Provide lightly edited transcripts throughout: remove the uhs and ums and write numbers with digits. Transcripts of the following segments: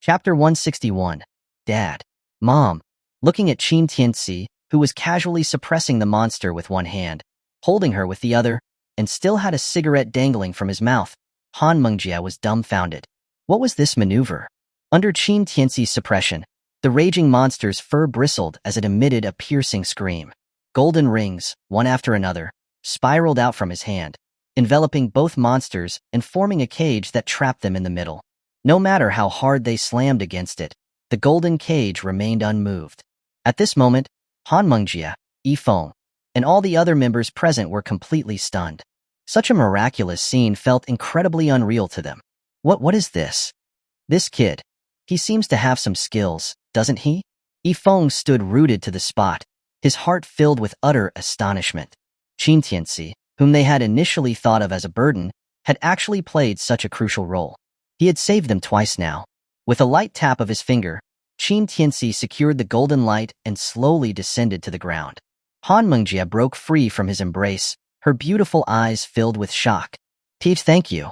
Chapter 161. Dad. Mom. Looking at Qin Tianci, who was casually suppressing the monster with one hand, holding her with the other, and still had a cigarette dangling from his mouth, Han Mengjie was dumbfounded. What was this maneuver? Under Qin Tianci's suppression, the raging monster's fur bristled as it emitted a piercing scream. Golden rings, one after another, spiraled out from his hand, enveloping both monsters and forming a cage that trapped them in the middle. No matter how hard they slammed against it, the golden cage remained unmoved. At this moment, Han Mengjie, Yifeng, and all the other members present were completely stunned. Such a miraculous scene felt incredibly unreal to them. What is this? This kid. He seems to have some skills, doesn't he? Yifeng stood rooted to the spot, his heart filled with utter astonishment. Qin Tianci, whom they had initially thought of as a burden, had actually played such a crucial role. He had saved them twice now. With a light tap of his finger, Qin Tianci secured the golden light and slowly descended to the ground. Han Mengjie broke free from his embrace, her beautiful eyes filled with shock. Thank you.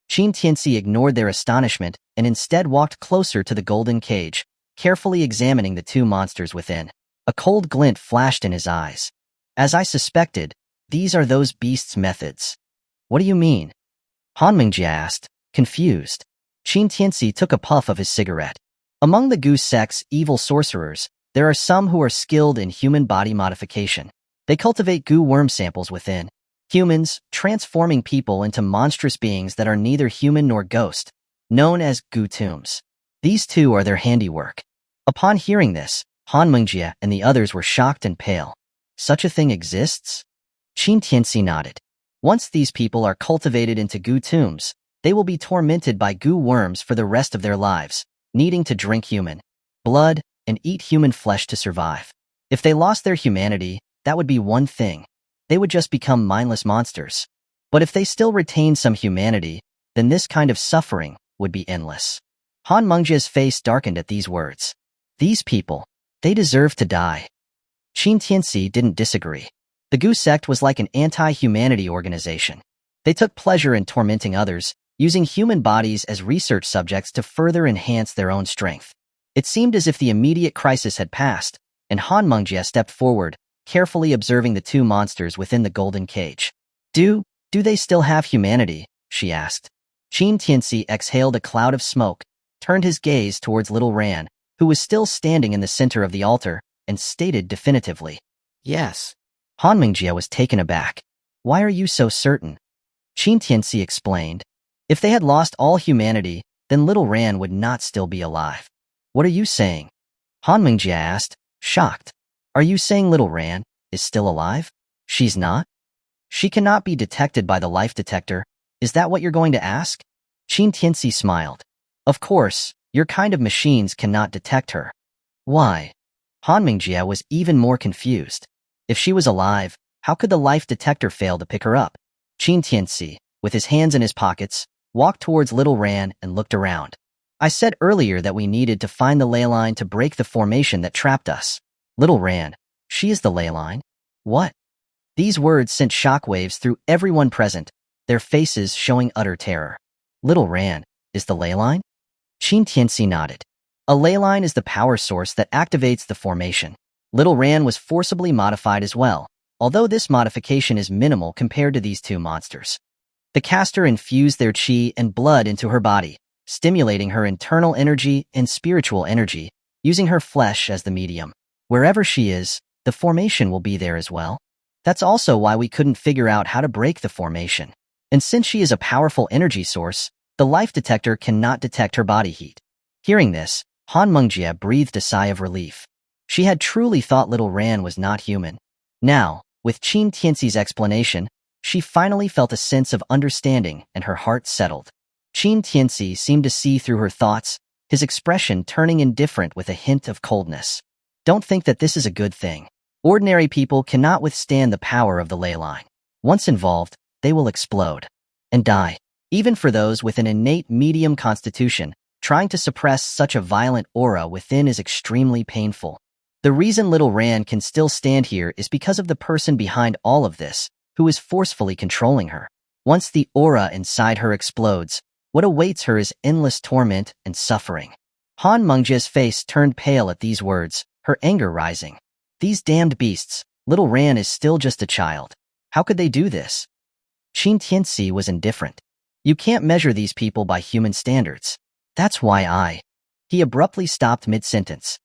Qin Tianci ignored their astonishment and instead walked closer to the golden cage, carefully examining the two monsters within. A cold glint flashed in his eyes. As I suspected, these are those beasts' methods. What do you mean? Han Mengjie asked, confused. Qin Tianci took a puff of his cigarette. Among the Gu sect's evil sorcerers, there are some who are skilled in human body modification. They cultivate Gu worm samples within humans, transforming people into monstrous beings that are neither human nor ghost, known as Gu tombs. These two are their handiwork. Upon hearing this, Han Mengjie and the others were shocked and pale. Such a thing exists? Qin Tianci nodded. Once these people are cultivated into Gu tombs, they will be tormented by Gu worms for the rest of their lives, needing to drink human blood and eat human flesh to survive. If they lost their humanity, that would be one thing. They would just become mindless monsters. But if they still retain some humanity, then this kind of suffering would be endless. Han Mengjie's face darkened at these words. These people, they deserve to die. Qin Tianci didn't disagree. The Gu sect was like an anti-humanity organization. They took pleasure in tormenting others, using human bodies as research subjects to further enhance their own strength. It seemed as if the immediate crisis had passed, and Han Mengjie stepped forward, carefully observing the two monsters within the golden cage. Do they still have humanity? She asked. Qin Tianci exhaled a cloud of smoke, turned his gaze towards little Ran, who was still standing in the center of the altar, and stated definitively, yes. Han Mengjie was taken aback. Why are you so certain? Qin Tianci explained. If they had lost all humanity, then little Ran would not still be alive. What are you saying? Han Mengjie asked, shocked. Are you saying little Ran is still alive? She's not? She cannot be detected by the life detector. Is that what you're going to ask? Qin Tianci smiled. Of course, your kind of machines cannot detect her. Why? Han Mengjie was even more confused. If she was alive, how could the life detector fail to pick her up? Qin Tianci, with his hands in his pockets, walked towards little Ran and looked around. I said earlier that we needed to find the ley line to break the formation that trapped us. Little Ran, she is the ley line? What? These words sent shockwaves through everyone present, their faces showing utter terror. Little Ran is the ley line? Qin Tianci nodded. A ley line is the power source that activates the formation. Little Ran was forcibly modified as well, although this modification is minimal compared to these two monsters. The caster infused their qi and blood into her body, stimulating her internal energy and spiritual energy, using her flesh as the medium. Wherever she is, the formation will be there as well. That's also why we couldn't figure out how to break the formation. And since she is a powerful energy source, the life detector cannot detect her body heat. Hearing this, Han Mengjie breathed a sigh of relief. She had truly thought little Ran was not human. Now, with Qin Tianci's explanation, she finally felt a sense of understanding and her heart settled. Qin Tianci seemed to see through her thoughts, his expression turning indifferent with a hint of coldness. Don't think that this is a good thing. Ordinary people cannot withstand the power of the ley line. Once involved, they will explode and die. Even for those with an innate medium constitution, trying to suppress such a violent aura within is extremely painful. The reason little Ran can still stand here is because of the person behind all of this, who is forcefully controlling her. Once the aura inside her explodes, what awaits her is endless torment and suffering. Han Mengjie's face turned pale at these words, her anger rising. These damned beasts, little Ran is still just a child. How could they do this? Qin Tianci was indifferent. You can't measure these people by human standards. That's why He abruptly stopped mid-sentence.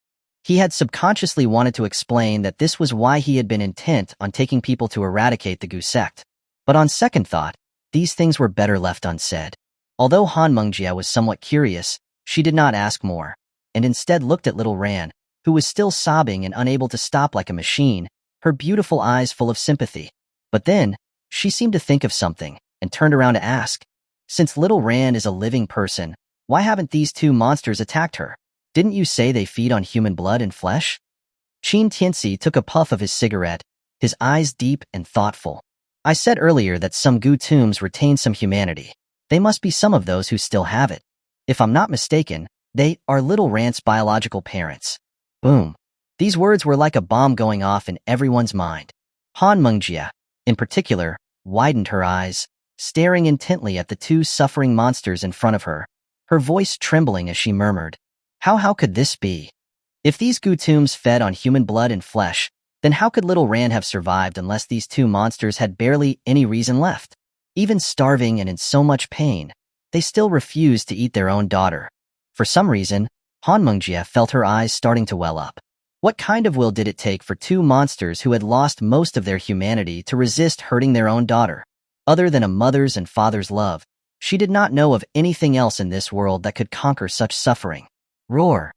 He had subconsciously wanted to explain that this was why he had been intent on taking people to eradicate the Gu sect. But on second thought, these things were better left unsaid. Although Han Mengjie was somewhat curious, she did not ask more, and instead looked at little Ran, who was still sobbing and unable to stop like a machine, her beautiful eyes full of sympathy. But then, she seemed to think of something, and turned around to ask, since little Ran is a living person, why haven't these two monsters attacked her? Didn't you say they feed on human blood and flesh? Qin Tianci took a puff of his cigarette, his eyes deep and thoughtful. I said earlier that some Gu tombs retain some humanity. They must be some of those who still have it. If I'm not mistaken, they are little Ran's biological parents. Boom. These words were like a bomb going off in everyone's mind. Han Mengjie, in particular, widened her eyes, staring intently at the two suffering monsters in front of her, her voice trembling as she murmured, How could this be? If these Gu tombs fed on human blood and flesh, then how could little Ran have survived unless these two monsters had barely any reason left? Even starving and in so much pain, they still refused to eat their own daughter. For some reason, Han Mengjie felt her eyes starting to well up. What kind of will did it take for two monsters who had lost most of their humanity to resist hurting their own daughter? Other than a mother's and father's love, she did not know of anything else in this world that could conquer such suffering. Roar!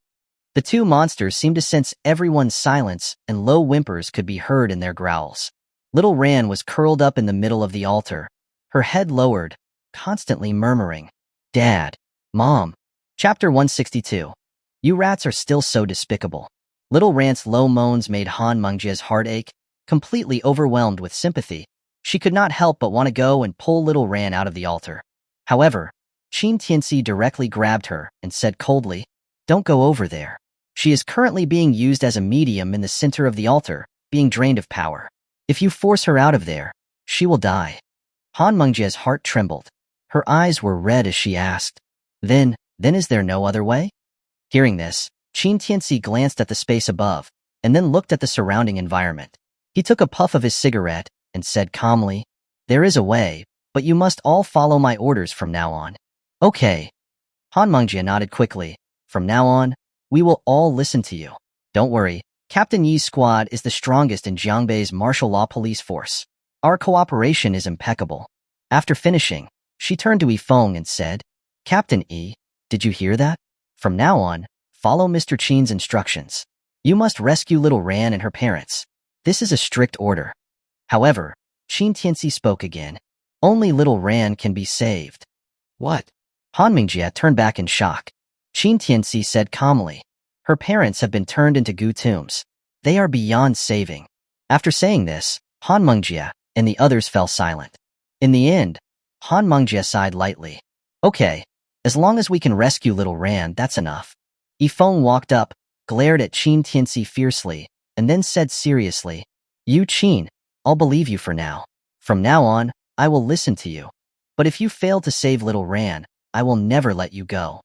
The two monsters seemed to sense everyone's silence, and low whimpers could be heard in their growls. Little Ran was curled up in the middle of the altar, her head lowered, constantly murmuring, Dad, Mom. Chapter 162. You rats are still so despicable. Little Ran's low moans made Han Mengjie's heart ache, completely overwhelmed with sympathy. She could not help but want to go and pull little Ran out of the altar. However, Qin Tianci directly grabbed her and said coldly, Don't go over there. She is currently being used as a medium in the center of the altar, being drained of power. If you force her out of there, she will die. Han Mengjie's heart trembled. Her eyes were red as she asked, Then is there no other way? Hearing this, Qin Tianci glanced at the space above, and then looked at the surrounding environment. He took a puff of his cigarette and said calmly, There is a way, but you must all follow my orders from now on. Okay. Han Mengjie nodded quickly. From now on, we will all listen to you. Don't worry, Captain Yi's squad is the strongest in Jiangbei's martial law police force. Our cooperation is impeccable. After finishing, she turned to Yifeng and said, Captain Yi, did you hear that? From now on, follow Mr. Qin's instructions. You must rescue little Ran and her parents. This is a strict order. However, Qin Tianci spoke again. Only little Ran can be saved. What? Han Mengjie turned back in shock. Qin Tianci said calmly, Her parents have been turned into Gu tombs. They are beyond saving. After saying this, Han Mengjie and the others fell silent. In the end, Han Mengjie sighed lightly. Okay, as long as we can rescue little Ran, that's enough. Yifeng walked up, glared at Qin Tianci fiercely, and then said seriously, You Qin, I'll believe you for now. From now on, I will listen to you. But if you fail to save little Ran, I will never let you go.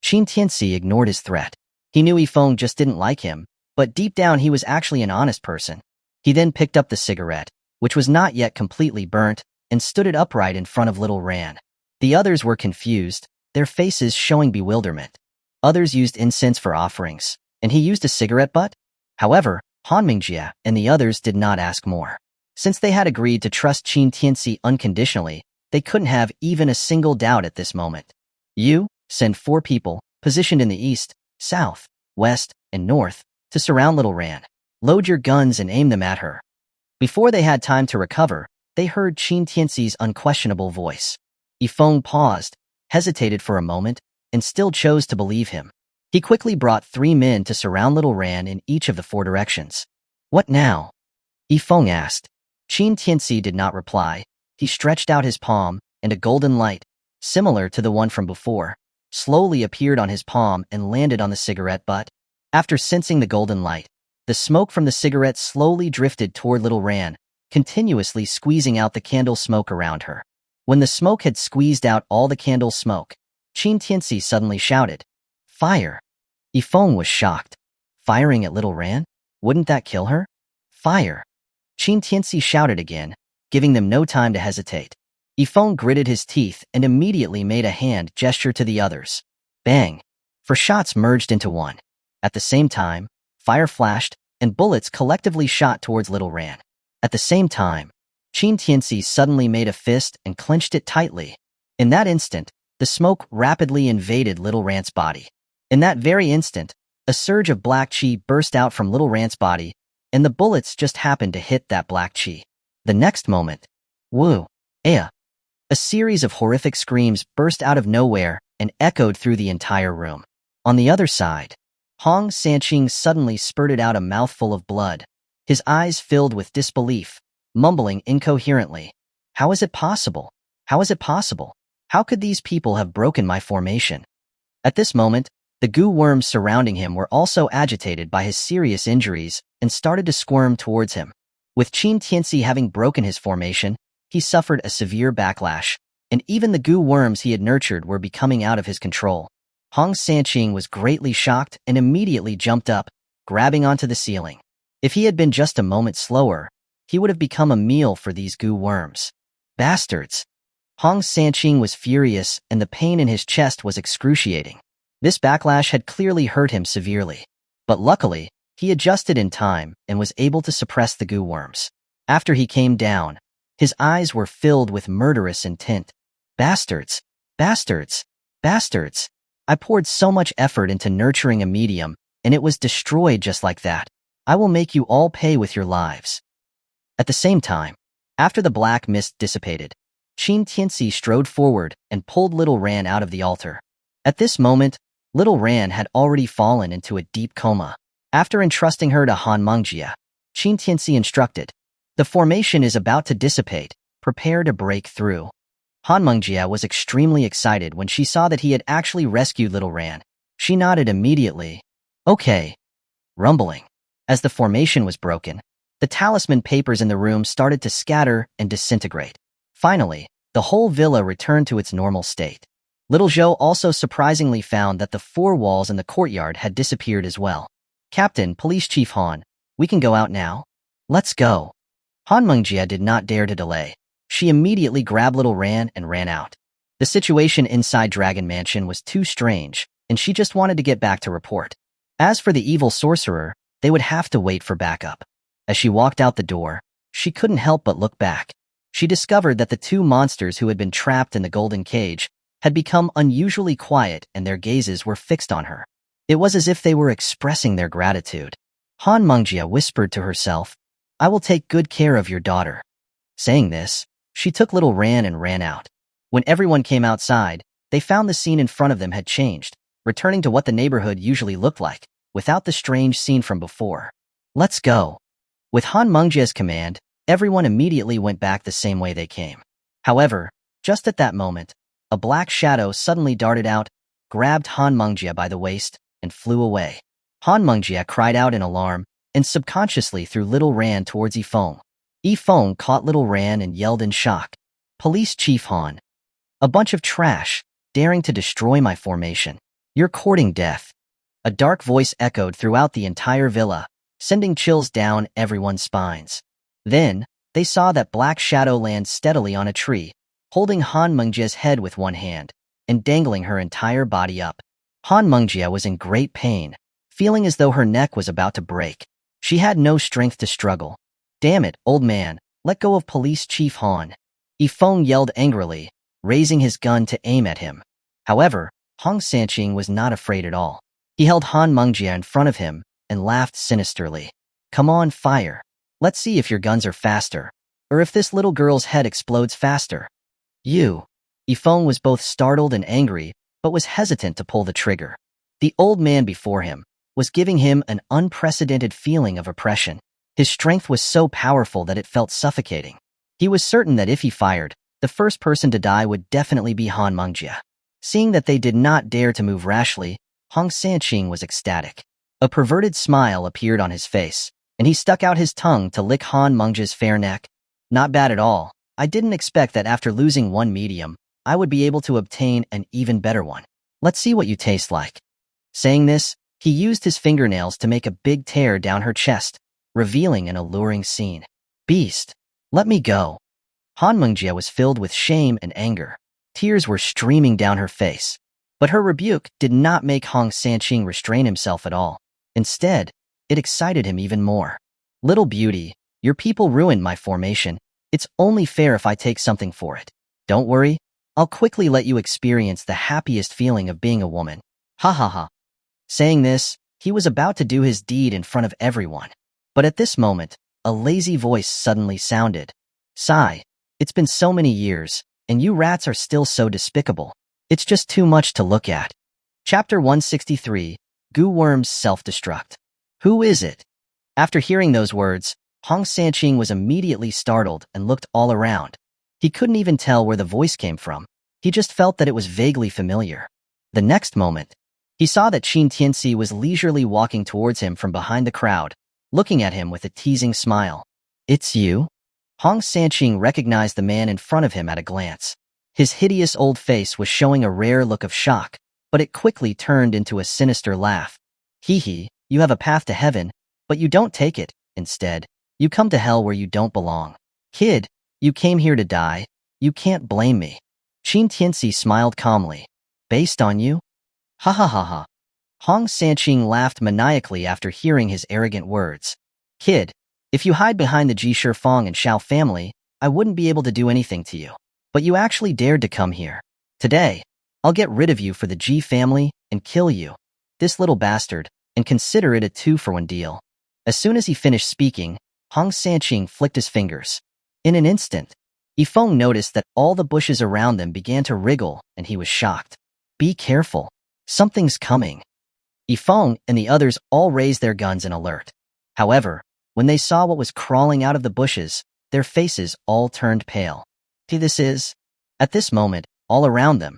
Qin Tianci ignored his threat. He knew Yifeng just didn't like him, but deep down he was actually an honest person. He then picked up the cigarette, which was not yet completely burnt, and stood it upright in front of little Ran. The others were confused, their faces showing bewilderment. Others used incense for offerings, and he used a cigarette butt? However, Han Mengjie and the others did not ask more. Since they had agreed to trust Qin Tianci unconditionally, they couldn't have even a single doubt at this moment. You, send 4 people, positioned in the east, south, west, and north, to surround little Ran. Load your guns and aim them at her. Before they had time to recover, they heard Qin Tianci's unquestionable voice. Yifeng paused, hesitated for a moment, and still chose to believe him. He quickly brought 3 men to surround little Ran in each of the 4 directions. What now? Yifeng asked. Qin Tianci did not reply. He stretched out his palm, and a golden light, similar to the one from before, slowly appeared on his palm and landed on the cigarette butt. After sensing the golden light, the smoke from the cigarette slowly drifted toward little Ran, continuously squeezing out the candle smoke around her. When the smoke had squeezed out all the candle smoke, Qin Tianci suddenly shouted, Fire! Yifeng was shocked. Firing at little Ran? Wouldn't that kill her? Fire! Qin Tianci shouted again, giving them no time to hesitate. Yifeng gritted his teeth and immediately made a hand gesture to the others. Bang! Four shots merged into one. At the same time, fire flashed, and bullets collectively shot towards little Ran. At the same time, Qin Tianci suddenly made a fist and clenched it tightly. In that instant, the smoke rapidly invaded little Ran's body. In that very instant, a surge of black chi burst out from little Ran's body, and the bullets just happened to hit that black chi. The next moment, woo, aya! A series of horrific screams burst out of nowhere and echoed through the entire room. On the other side, Hong Sanqing suddenly spurted out a mouthful of blood, his eyes filled with disbelief, mumbling incoherently. How is it possible? How is it possible? How could these people have broken my formation? At this moment, the goo worms surrounding him were also agitated by his serious injuries and started to squirm towards him. With Qin Tianci having broken his formation, he suffered a severe backlash, and even the goo worms he had nurtured were becoming out of his control. Hong Sanqing was greatly shocked and immediately jumped up, grabbing onto the ceiling. If he had been just a moment slower, he would have become a meal for these goo worms. Bastards! Hong Sanqing was furious, and the pain in his chest was excruciating. This backlash had clearly hurt him severely. But luckily, he adjusted in time and was able to suppress the goo worms. After he came down, his eyes were filled with murderous intent. Bastards! Bastards! Bastards! I poured so much effort into nurturing a medium, and it was destroyed just like that. I will make you all pay with your lives. At the same time, after the black mist dissipated, Qin Tianci strode forward and pulled little Ran out of the altar. At this moment, little Ran had already fallen into a deep coma. After entrusting her to Han Mengjia, Qin Tianci instructed, "The formation is about to dissipate. Prepare to break through." Han Mengjia was extremely excited when she saw that he had actually rescued little Ran. She nodded immediately. Okay. Rumbling. As the formation was broken, the talisman papers in the room started to scatter and disintegrate. Finally, the whole villa returned to its normal state. Little Zhou also surprisingly found that the four walls in the courtyard had disappeared as well. Captain, Police Chief Han, we can go out now? Let's go. Han Mengjia did not dare to delay. She immediately grabbed little Ran and ran out. The situation inside Dragon Mansion was too strange, and she just wanted to get back to report. As for the evil sorcerer, they would have to wait for backup. As she walked out the door, she couldn't help but look back. She discovered that the two monsters who had been trapped in the golden cage had become unusually quiet and their gazes were fixed on her. It was as if they were expressing their gratitude. Han Mengjia whispered to herself, "I will take good care of your daughter." Saying this, she took little Ran and ran out. When everyone came outside, they found the scene in front of them had changed, returning to what the neighborhood usually looked like, without the strange scene from before. Let's go. With Han Mengjia's command, everyone immediately went back the same way they came. However, just at that moment, a black shadow suddenly darted out, grabbed Han Mengjia by the waist, and flew away. Han Mengjia cried out in alarm, and subconsciously threw little Ran towards Yifeng. Yifeng caught little Ran and yelled in shock. "Police Chief Han. A bunch of trash, daring to destroy my formation. You're courting death." A dark voice echoed throughout the entire villa, sending chills down everyone's spines. Then, they saw that black shadow land steadily on a tree, holding Han Mengjia's head with one hand, and dangling her entire body up. Han Mengjia was in great pain, feeling as though her neck was about to break. She had no strength to struggle. "Damn it, old man, let go of Police Chief Han." Yifeng yelled angrily, raising his gun to aim at him. However, Hong Sanqing was not afraid at all. He held Han Mengjia in front of him and laughed sinisterly. "Come on, fire. Let's see if your guns are faster, or if this little girl's head explodes faster." "You." Yifeng was both startled and angry, but was hesitant to pull the trigger. The old man before him was giving him an unprecedented feeling of oppression. His strength was so powerful that it felt suffocating. He was certain that if he fired, the first person to die would definitely be Han Mengjia. Seeing that they did not dare to move rashly, Hong Sanqing was ecstatic. A perverted smile appeared on his face, and he stuck out his tongue to lick Han Mengjia's fair neck. "Not bad at all. I didn't expect that after losing one medium, I would be able to obtain an even better one. Let's see what you taste like." Saying this, He used his fingernails to make a big tear down her chest, revealing an alluring scene. Beast, let me go. Han Mengjie was filled with shame and anger. Tears were streaming down her face. But her rebuke did not make Hong Sanqing restrain himself at all. Instead, it excited him even more. Little beauty, your people ruined my formation. It's only fair if I take something for it. Don't worry, I'll quickly let you experience the happiest feeling of being a woman. Ha ha ha. Saying this, he was about to do his deed in front of everyone. But at this moment, a lazy voice suddenly sounded. Sigh, it's been so many years, and you rats are still so despicable. It's just too much to look at. Chapter 163, Goo Worm's Self-Destruct. Who is it? After hearing those words, Hong Sanqing was immediately startled and looked all around. He couldn't even tell where the voice came from. He just felt that it was vaguely familiar. The next moment, he saw that Qin Tianci was leisurely walking towards him from behind the crowd, looking at him with a teasing smile. It's you? Hong Sanqing recognized the man in front of him at a glance. His hideous old face was showing a rare look of shock, but it quickly turned into a sinister laugh. Hee hee, you have a path to heaven, but you don't take it. Instead, you come to hell where you don't belong. Kid, you came here to die. You can't blame me. Qin Tianci smiled calmly. Based on you? Ha ha ha ha. Hong Sanqing laughed maniacally after hearing his arrogant words. Kid, if you hide behind the Ji Shifeng and Xiao family, I wouldn't be able to do anything to you. But you actually dared to come here. Today, I'll get rid of you for the Ji family and kill you, this little bastard, and consider it a 2-for-1 deal. As soon as he finished speaking, Hong Sanqing flicked his fingers. In an instant, Yifeng noticed that all the bushes around them began to wriggle, and he was shocked. Be careful. Something's coming. Yifeng and the others all raised their guns in alert. However, when they saw what was crawling out of the bushes, their faces all turned pale. This is... At this moment, all around them,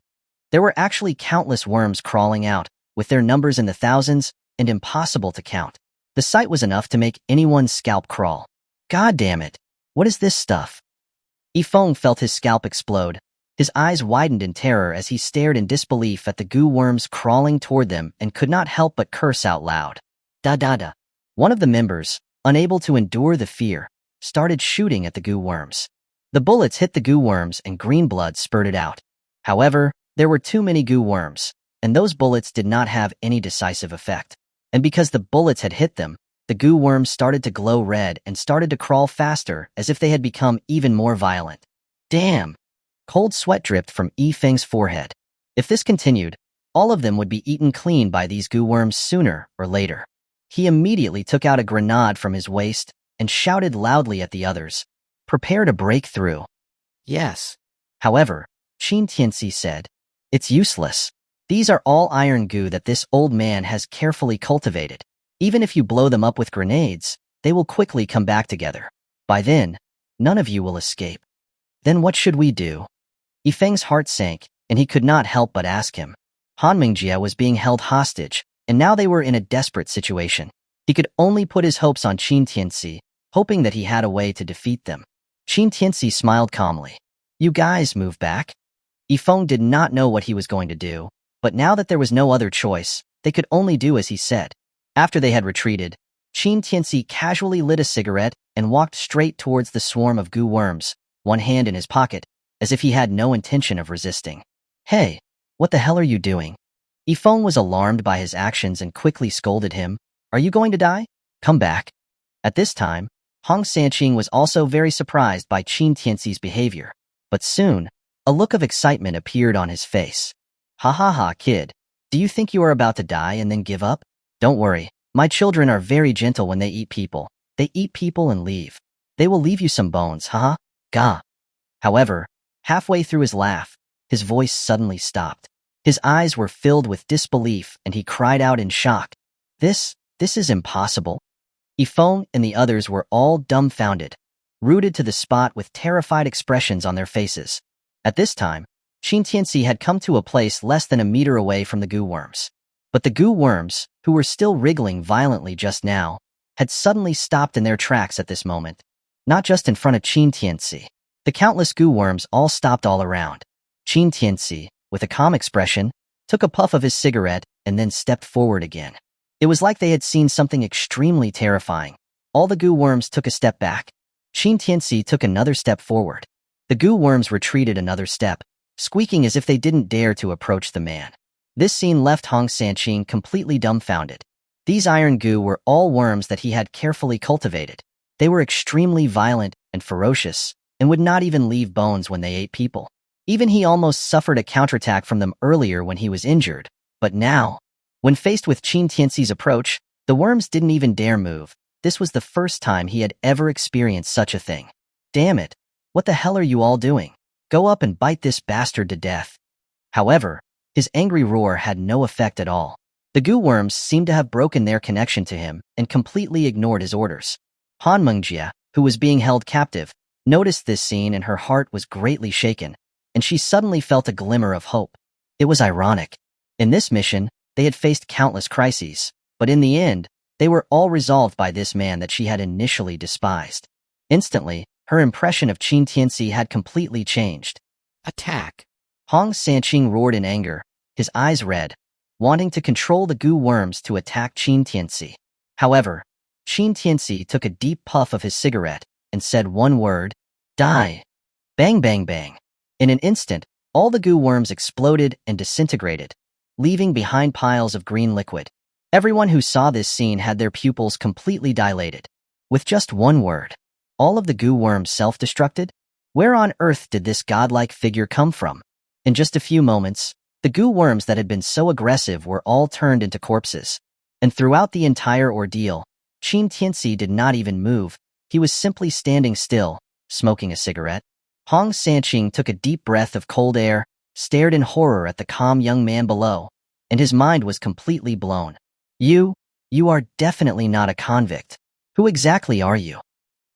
there were actually countless worms crawling out, with their numbers in the thousands and impossible to count. The sight was enough to make anyone's scalp crawl. God damn it! What is this stuff? Yifeng felt his scalp explode. His eyes widened in terror as he stared in disbelief at the goo worms crawling toward them and could not help but curse out loud. Da da da. One of the members, unable to endure the fear, started shooting at the goo worms. The bullets hit the goo worms and green blood spurted out. However, there were too many goo worms, and those bullets did not have any decisive effect. And because the bullets had hit them, the goo worms started to glow red and started to crawl faster as if they had become even more violent. Damn! Cold sweat dripped from Yifeng's forehead. If this continued, all of them would be eaten clean by these goo worms sooner or later. He immediately took out a grenade from his waist and shouted loudly at the others. Prepare to break through. Yes. However, Qin Tianci said, it's useless. These are all iron goo that this old man has carefully cultivated. Even if you blow them up with grenades, they will quickly come back together. By then, none of you will escape. Then what should we do? Yifeng's heart sank, and he could not help but ask him. Han Mengjie was being held hostage, and now they were in a desperate situation. He could only put his hopes on Qin Tianci, hoping that he had a way to defeat them. Qin Tianci smiled calmly. You guys move back? Yifeng did not know what he was going to do, but now that there was no other choice, they could only do as he said. After they had retreated, Qin Tianci casually lit a cigarette and walked straight towards the swarm of goo worms, one hand in his pocket, as if he had no intention of resisting. Hey, what the hell are you doing? Yifeng was alarmed by his actions and quickly scolded him. Are you going to die? Come back. At this time, Hong Sanqing was also very surprised by Qin Tianci's behavior. But soon, a look of excitement appeared on his face. Ha ha ha, kid. Do you think you are about to die and then give up? Don't worry, my children are very gentle when they eat people. They eat people and leave. They will leave you some bones, haha. Gah. However, halfway through his laugh, his voice suddenly stopped. His eyes were filled with disbelief and he cried out in shock. This is impossible. Yifeng and the others were all dumbfounded, rooted to the spot with terrified expressions on their faces. At this time, Qin Tianci had come to a place less than a meter away from the goo worms. But the goo worms, who were still wriggling violently just now, had suddenly stopped in their tracks at this moment. Not just in front of Qin Tianci. The countless goo worms all stopped all around. Qin Tianci, with a calm expression, took a puff of his cigarette and then stepped forward again. It was like they had seen something extremely terrifying. All the goo worms took a step back. Qin Tianci took another step forward. The goo worms retreated another step, squeaking as if they didn't dare to approach the man. This scene left Hong Sanqing completely dumbfounded. These iron goo were all worms that he had carefully cultivated. They were extremely violent and ferocious, and would not even leave bones when they ate people. Even he almost suffered a counterattack from them earlier when he was injured, but now, when faced with Qin Tianci's approach, the worms didn't even dare move. This was the first time he had ever experienced such a thing. Damn it! What the hell are you all doing? Go up and bite this bastard to death. However, his angry roar had no effect at all. The goo worms seemed to have broken their connection to him and completely ignored his orders. Han Mengjia, who was being held captive, noticed this scene and her heart was greatly shaken, and she suddenly felt a glimmer of hope. It was ironic. In this mission, they had faced countless crises, but in the end, they were all resolved by this man that she had initially despised. Instantly, her impression of Qin Tianci had completely changed. Attack! Hong Sanqing roared in anger, his eyes red, wanting to control the goo worms to attack Qin Tianci. However, Qin Tianci took a deep puff of his cigarette and said one word, "Die." Bang bang bang. In an instant, all the goo worms exploded and disintegrated, leaving behind piles of green liquid. Everyone who saw this scene had their pupils completely dilated. With just one word, all of the goo worms self-destructed? Where on earth did this godlike figure come from? In just a few moments, the goo worms that had been so aggressive were all turned into corpses. And throughout the entire ordeal, Qin Tianci did not even move. He was simply standing still, smoking a cigarette. Hong Sanqing took a deep breath of cold air, stared in horror at the calm young man below, and his mind was completely blown. You are definitely not a convict. Who exactly are you?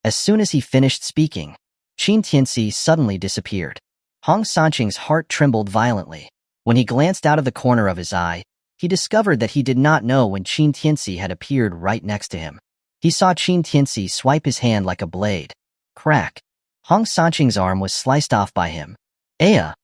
As soon as he finished speaking, Qin Tianci suddenly disappeared. Hong Sanqing's heart trembled violently. When he glanced out of the corner of his eye, he discovered that he did not know when Qin Tianci had appeared right next to him. He saw Qin Tianci swipe his hand like a blade. Crack! Hong Sanqing's arm was sliced off by him. Aya!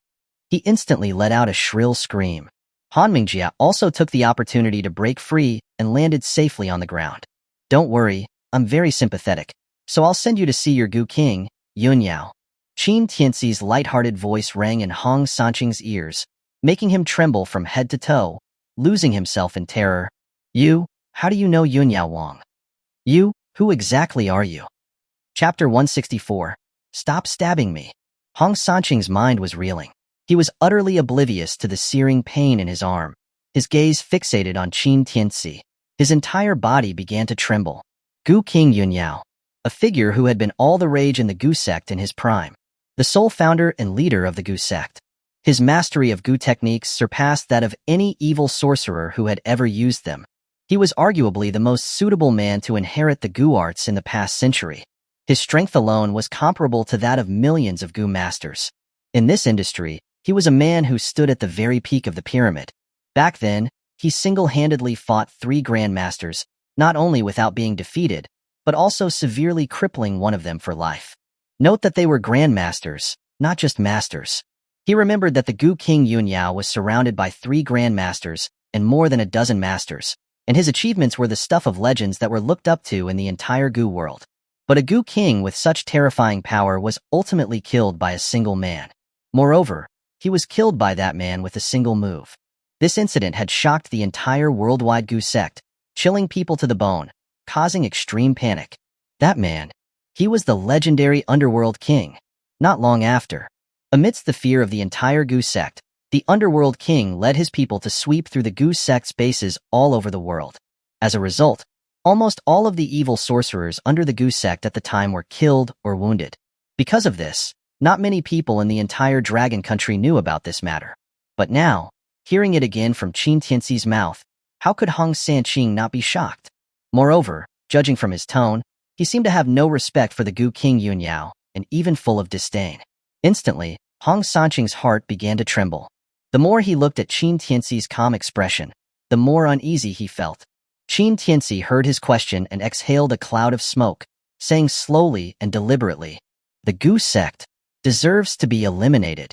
He instantly let out a shrill scream. Han Mengjia also took the opportunity to break free and landed safely on the ground. Don't worry, I'm very sympathetic, so I'll send you to see your Goo King, Yunyao. Qin Tianci's light-hearted voice rang in Hong Sanqing's ears, making him tremble from head to toe, losing himself in terror. How do you know Yunyao Wang? Who exactly are you? Chapter 164. Stop stabbing me. Hong Sanqing's mind was reeling. He was utterly oblivious to the searing pain in his arm, his gaze fixated on Qin Tianci. His entire body began to tremble. Goo King Yunyao, a figure who had been all the rage in the Goo sect in his prime, the sole founder and leader of the Goo sect. His mastery of Goo techniques surpassed that of any evil sorcerer who had ever used them. He was arguably the most suitable man to inherit the Goo arts in the past century. His strength alone was comparable to that of millions of Goo masters. In this industry, he was a man who stood at the very peak of the pyramid. Back then, he single-handedly fought 3 grandmasters, not only without being defeated, but also severely crippling one of them for life. Note that they were grandmasters, not just masters. He remembered that the Goo King Yunyao was surrounded by 3 grandmasters and more than a dozen masters, and his achievements were the stuff of legends that were looked up to in the entire Goo world. But a Goo King with such terrifying power was ultimately killed by a single man. Moreover, he was killed by that man with a single move. This incident had shocked the entire worldwide Goo sect, chilling people to the bone, causing extreme panic. That man, he was the legendary Underworld King. Not long after, amidst the fear of the entire Goo sect, the Underworld King led his people to sweep through the Goo sect's bases all over the world. As a result, almost all of the evil sorcerers under the Goo sect at the time were killed or wounded. Because of this, not many people in the entire Dragon Country knew about this matter. But now, hearing it again from Qin Tianci's mouth, how could Hong Sanqing not be shocked? Moreover, judging from his tone, he seemed to have no respect for the Goo King Yunyao, and even full of disdain. Instantly, Hong Sanqing's heart began to tremble. The more he looked at Qin Tianci's calm expression, the more uneasy he felt. Qin Tianci heard his question and exhaled a cloud of smoke, saying slowly and deliberately, "The Goo sect deserves to be eliminated."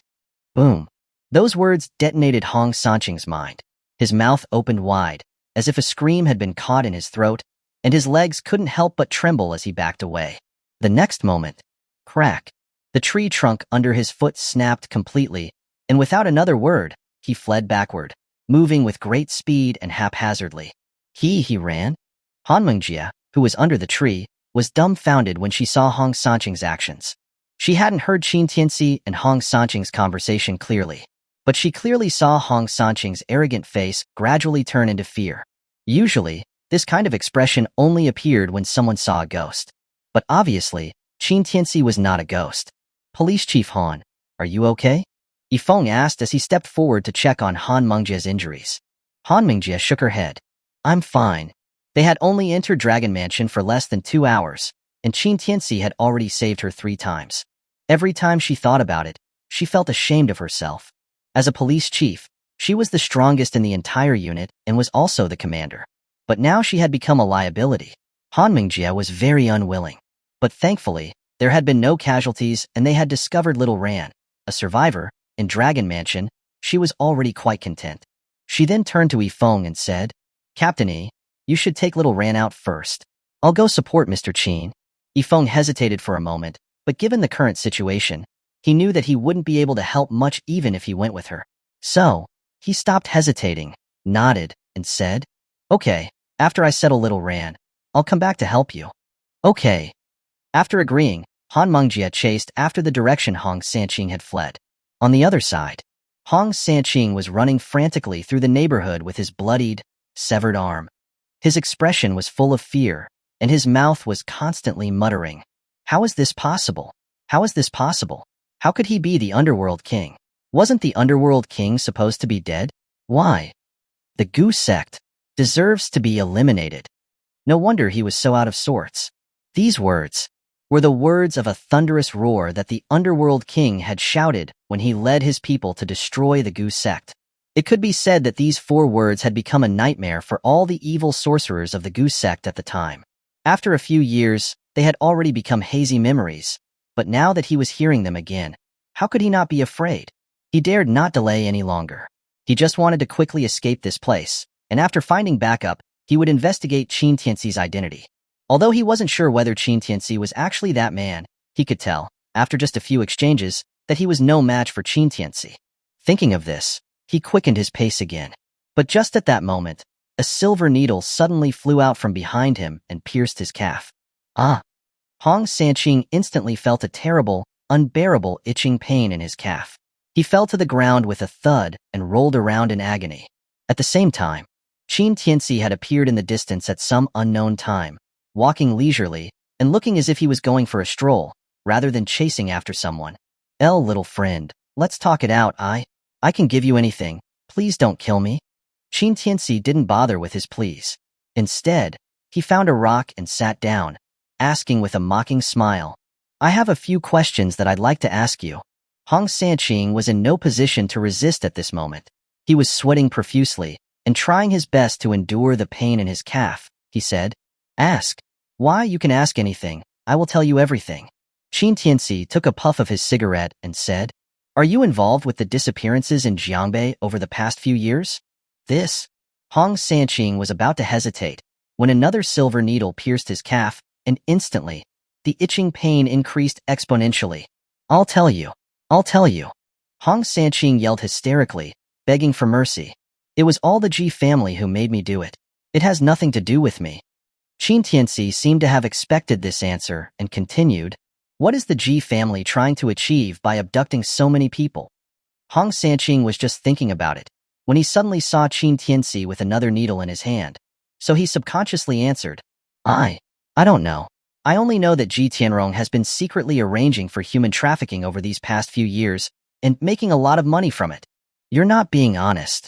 Boom. Those words detonated Hong Sanqing's mind. His mouth opened wide, as if a scream had been caught in his throat, and his legs couldn't help but tremble as he backed away. The next moment, crack, the tree trunk under his foot snapped completely, and without another word, he fled backward, moving with great speed and haphazardly. He ran? Han Mengjie, who was under the tree, was dumbfounded when she saw Hong Sanqing's actions. She hadn't heard Qin Tianci and Hong Sanqing's conversation clearly, but she clearly saw Hong Sanqing's arrogant face gradually turn into fear. Usually, this kind of expression only appeared when someone saw a ghost. But obviously, Qin Tianci was not a ghost. Police Chief Han, are you okay? Yifeng asked as he stepped forward to check on Han Mengjie's injuries. Han Mengjie shook her head. I'm fine. They had only entered Dragon Mansion for less than 2 hours, and Qin Tianci had already saved her 3 times. Every time she thought about it, she felt ashamed of herself. As a police chief, she was the strongest in the entire unit and was also the commander. But now she had become a liability. Han Mengjie was very unwilling. But thankfully, there had been no casualties and they had discovered little Ran, a survivor, in Dragon Mansion. She was already quite content. She then turned to Yifeng and said, Captain Yi, you should take little Ran out first. I'll go support Mr. Qin. Yifeng hesitated for a moment, but given the current situation, he knew that he wouldn't be able to help much even if he went with her. So, he stopped hesitating, nodded, and said, Okay, after I settle little Ran, I'll come back to help you. Okay. After agreeing, Han Mengjie chased after the direction Hong Sanqing had fled. On the other side, Hong Sanqing was running frantically through the neighborhood with his bloodied, severed arm. His expression was full of fear, and his mouth was constantly muttering. How is this possible? How is this possible? How could he be the Underworld King? Wasn't the Underworld King supposed to be dead? Why? The Gu sect deserves to be eliminated. No wonder he was so out of sorts. These words were the words of a thunderous roar that the Underworld King had shouted when he led his people to destroy the Gu sect. It could be said that these 4 words had become a nightmare for all the evil sorcerers of the Gu sect at the time. After a few years, they had already become hazy memories, but now that he was hearing them again, how could he not be afraid? He dared not delay any longer. He just wanted to quickly escape this place, and after finding backup, he would investigate Qin Tianci's identity. Although he wasn't sure whether Qin Tianci was actually that man, he could tell, after just a few exchanges, that he was no match for Qin Tianci. Thinking of this, he quickened his pace again. But just at that moment, a silver needle suddenly flew out from behind him and pierced his calf. Ah! Hong Sanqing instantly felt a terrible, unbearable itching pain in his calf. He fell to the ground with a thud and rolled around in agony. At the same time, Qin Tianci had appeared in the distance at some unknown time, walking leisurely and looking as if he was going for a stroll, rather than chasing after someone. Little friend, let's talk it out. I can give you anything. Please don't kill me. Qin Tianci didn't bother with his pleas. Instead, he found a rock and sat down, asking with a mocking smile, I have a few questions that I'd like to ask you. Hong Sanqing was in no position to resist at this moment. He was sweating profusely and trying his best to endure the pain in his calf. He said, Ask. Why, you can ask anything. I will tell you everything. Qin Tianci took a puff of his cigarette and said, Are you involved with the disappearances in Jiangbei over the past few years? Hong Sanqing was about to hesitate when another silver needle pierced his calf, and instantly, the itching pain increased exponentially. I'll tell you. Hong Sanqing yelled hysterically, begging for mercy. It was all the Ji family who made me do it. It has nothing to do with me. Qin Tianci seemed to have expected this answer and continued, What is the Ji family trying to achieve by abducting so many people? Hong Sanqing was just thinking about it when he suddenly saw Qin Tianci with another needle in his hand. So he subconsciously answered, I don't know. I only know that Ji Tianrong has been secretly arranging for human trafficking over these past few years and making a lot of money from it. You're not being honest.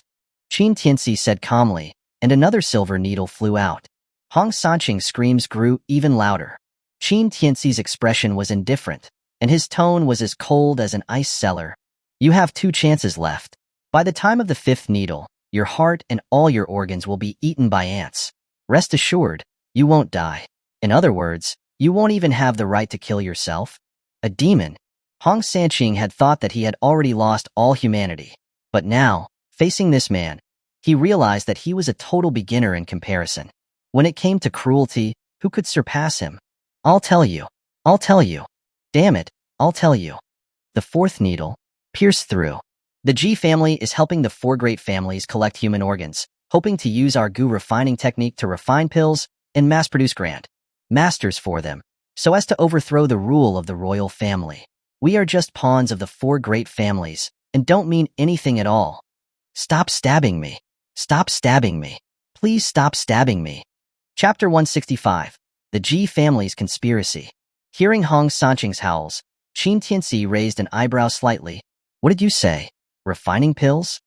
Qin Tianci said calmly, and another silver needle flew out. Hong Sanqing's screams grew even louder. Qin Tianci's expression was indifferent, and his tone was as cold as an ice cellar. You have 2 chances left. By the time of the 5th needle, your heart and all your organs will be eaten by ants. Rest assured, you won't die. In other words, you won't even have the right to kill yourself. A demon. Hong Sanqing had thought that he had already lost all humanity. But now, facing this man, He realized that he was a total beginner in comparison. When it came to cruelty, who could surpass him? I'll tell you. I'll tell you. Damn it, I'll tell you. The fourth needle. Pierce through. The G family is helping the four great families collect human organs, hoping to use our goo refining technique to refine pills and mass-produce grand masters for them, so as to overthrow the rule of the royal family. We are just pawns of the four great families and don't mean anything at all. Stop stabbing me. Stop stabbing me. Please stop stabbing me. Chapter 165. The G Family's Conspiracy. Hearing Hong Sanqing's howls, Qin Tianci raised an eyebrow slightly. What did you say? Refining pills?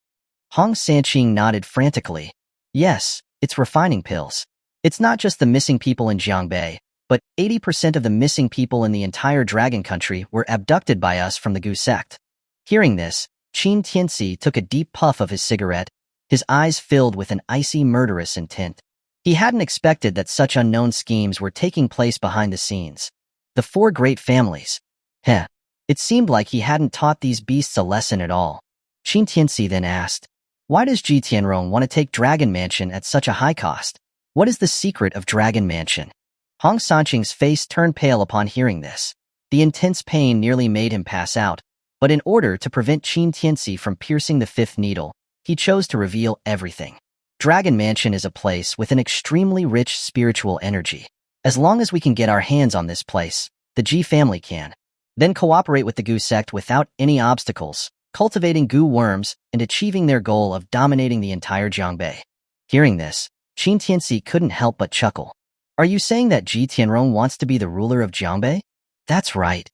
Hong Sanqing nodded frantically. Yes, it's refining pills. It's not just the missing people in Jiangbei, but 80% of the missing people in the entire Dragon Country were abducted by us from the Gu sect. Hearing this, Qin Tianci took a deep puff of his cigarette, his eyes filled with an icy murderous intent. He hadn't expected that such unknown schemes were taking place behind the scenes. The four great families. Heh. It seemed like he hadn't taught these beasts a lesson at all. Qin Tianci then asked, why does Ji Tianrong want to take Dragon Mansion at such a high cost? What is the secret of Dragon Mansion? Hong Sanqing's face turned pale upon hearing this. The intense pain nearly made him pass out, but in order to prevent Qin Tianci from piercing the fifth needle, he chose to reveal everything. Dragon Mansion is a place with an extremely rich spiritual energy. As long as we can get our hands on this place, the Ji family can then cooperate with the Gu sect without any obstacles, cultivating Gu worms and achieving their goal of dominating the entire Jiangbei. Hearing this, Qin Tianci couldn't help but chuckle. Are you saying that Ji Tianrong wants to be the ruler of Jiangbei? That's right.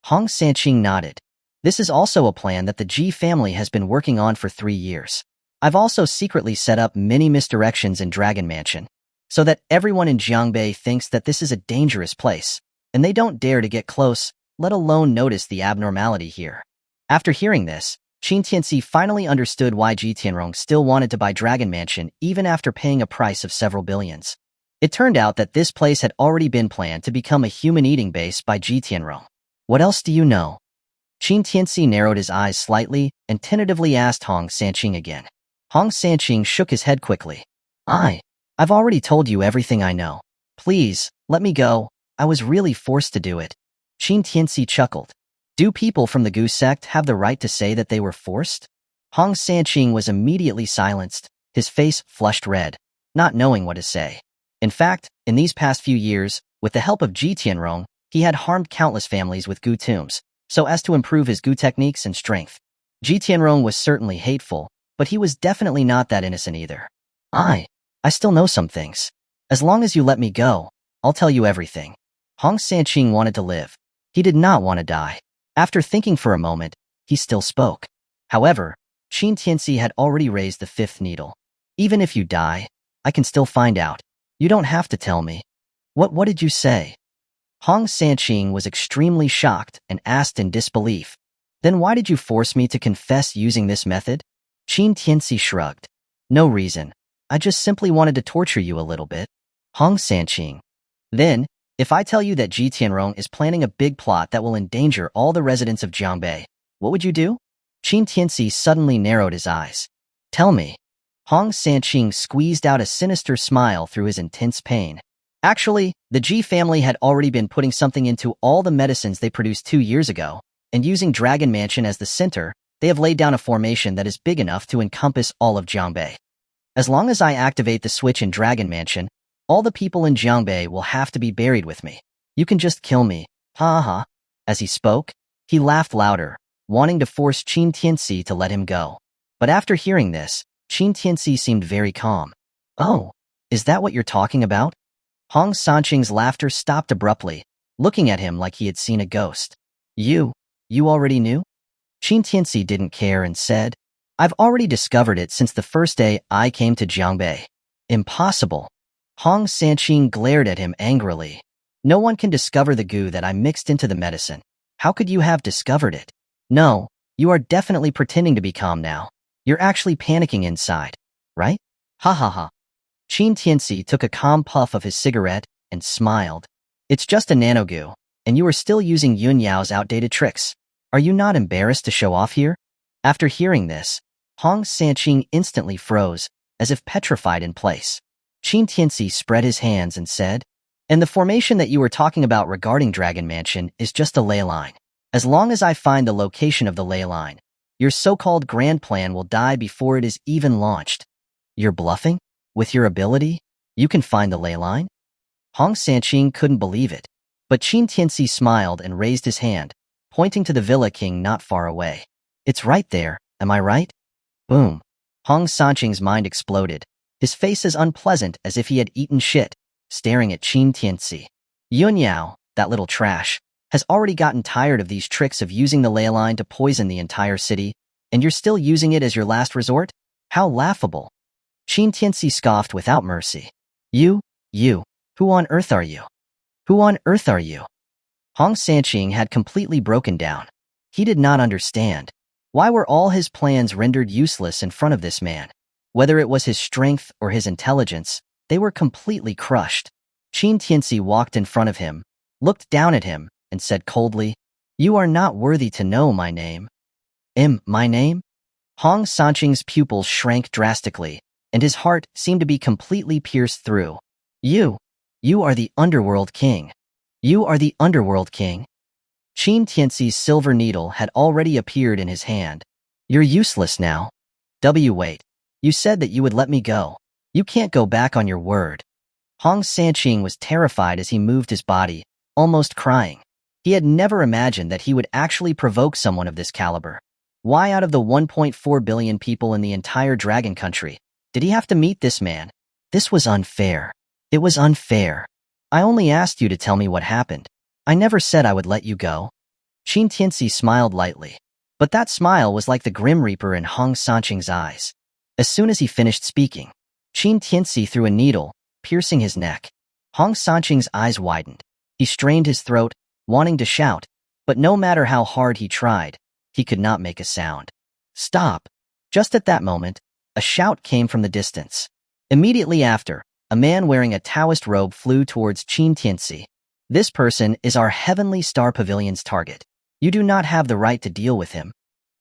Hong Sanqing nodded. This is also a plan that the Ji family has been working on for 3 years. I've also secretly set up many misdirections in Dragon Mansion, so that everyone in Jiangbei thinks that this is a dangerous place, and they don't dare to get close, let alone notice the abnormality here. After hearing this, Qin Tianci finally understood why Ji Tianrong still wanted to buy Dragon Mansion even after paying a price of several billions. It turned out that this place had already been planned to become a human-eating base by Ji Tianrong. What else do you know? Qin Tianci narrowed his eyes slightly and tentatively asked Hong Sanqing again. Hong Sanqing shook his head quickly. I've already told you everything I know. Please, let me go. I was really forced to do it. Qin Tianci chuckled. Do people from the Gu sect have the right to say that they were forced? Hong Sanqing was immediately silenced, his face flushed red, not knowing what to say. In fact, in these past few years, with the help of Ji Tianrong, he had harmed countless families with Gu tombs, so as to improve his Gu techniques and strength. Ji Tianrong was certainly hateful, but he was definitely not that innocent either. I still know some things. As long as you let me go, I'll tell you everything. Hong Sanqing wanted to live. He did not want to die. After thinking for a moment, he still spoke. However, Qin Tianci had already raised the fifth needle. Even if you die, I can still find out. You don't have to tell me. What did you say? Hong Sanqing was extremely shocked and asked in disbelief. Then why did you force me to confess using this method? Qin Tianci shrugged. No reason. I just simply wanted to torture you a little bit. Hong Sanqing. Then, if I tell you that Ji Tianrong is planning a big plot that will endanger all the residents of Jiangbei, what would you do? Qin Tianci suddenly narrowed his eyes. Tell me. Hong Sanqing squeezed out a sinister smile through his intense pain. Actually, the Ji family had already been putting something into all the medicines they produced 2 years ago, and using Dragon Mansion as the center, they have laid down a formation that is big enough to encompass all of Jiangbei. As long as I activate the switch in Dragon Mansion, all the people in Jiangbei will have to be buried with me. You can just kill me. Ha ha. As he spoke, he laughed louder, wanting to force Qin Tianci to let him go. But after hearing this, Qin Tianci seemed very calm. Oh, is that what you're talking about? Hong Sanqing's laughter stopped abruptly, looking at him like he had seen a ghost. You already knew? Qin Tianci didn't care and said, I've already discovered it since the first day I came to Jiangbei. Impossible. Hong Sanqing glared at him angrily. No one can discover the goo that I mixed into the medicine. How could you have discovered it? No, you are definitely pretending to be calm now. You're actually panicking inside, right? Ha ha ha. Qin Tianci took a calm puff of his cigarette and smiled. It's just a nanogoo, and you are still using Yun Yao's outdated tricks. Are you not embarrassed to show off here? After hearing this, Hong Sanqing instantly froze, as if petrified in place. Qin Tianci spread his hands and said, "And the formation that you were talking about regarding Dragon Mansion is just a ley line. As long as I find the location of the ley line, your so-called grand plan will die before it is even launched." "You're bluffing? With your ability, you can find the ley line?" Hong Sanqing couldn't believe it, but Qin Tianci smiled and raised his hand, pointing to the Villa King not far away. "It's right there, am I right?" Boom. Hong Sanqing's mind exploded, his face as unpleasant as if he had eaten shit, staring at Qin Tianci. "Yun Yao, that little trash, has already gotten tired of these tricks of using the ley line to poison the entire city, and you're still using it as your last resort? How laughable." Qin Tianci scoffed without mercy. You, who on earth are you? Who on earth are you?" Hong Sanqing had completely broken down. He did not understand. Why were all his plans rendered useless in front of this man? Whether it was his strength or his intelligence, they were completely crushed. Qin Tianci walked in front of him, looked down at him, and said coldly, "You are not worthy to know my name." My name?" Hong Sanqing's pupils shrank drastically, and his heart seemed to be completely pierced through. You are the Underworld King. You are the Underworld King." Qin Tianci's silver needle had already appeared in his hand. "You're useless now. Wait. You said that you would let me go. You can't go back on your word." Hong Sanqing was terrified as he moved his body, almost crying. He had never imagined that he would actually provoke someone of this caliber. Why out of the 1.4 billion people in the entire Dragon Country did he have to meet this man? This was unfair. It was unfair. "I only asked you to tell me what happened. I never said I would let you go." Qin Tianci smiled lightly, but that smile was like the Grim Reaper in Hong Sanqing's eyes. As soon as he finished speaking, Qin Tianci threw a needle, piercing his neck. Hong Sanqing's eyes widened. He strained his throat, wanting to shout, but no matter how hard he tried, he could not make a sound. "Stop!" Just at that moment, a shout came from the distance. Immediately after, a man wearing a Taoist robe flew towards Qin Tianci. "This person is our Heavenly Star Pavilion's target. You do not have the right to deal with him."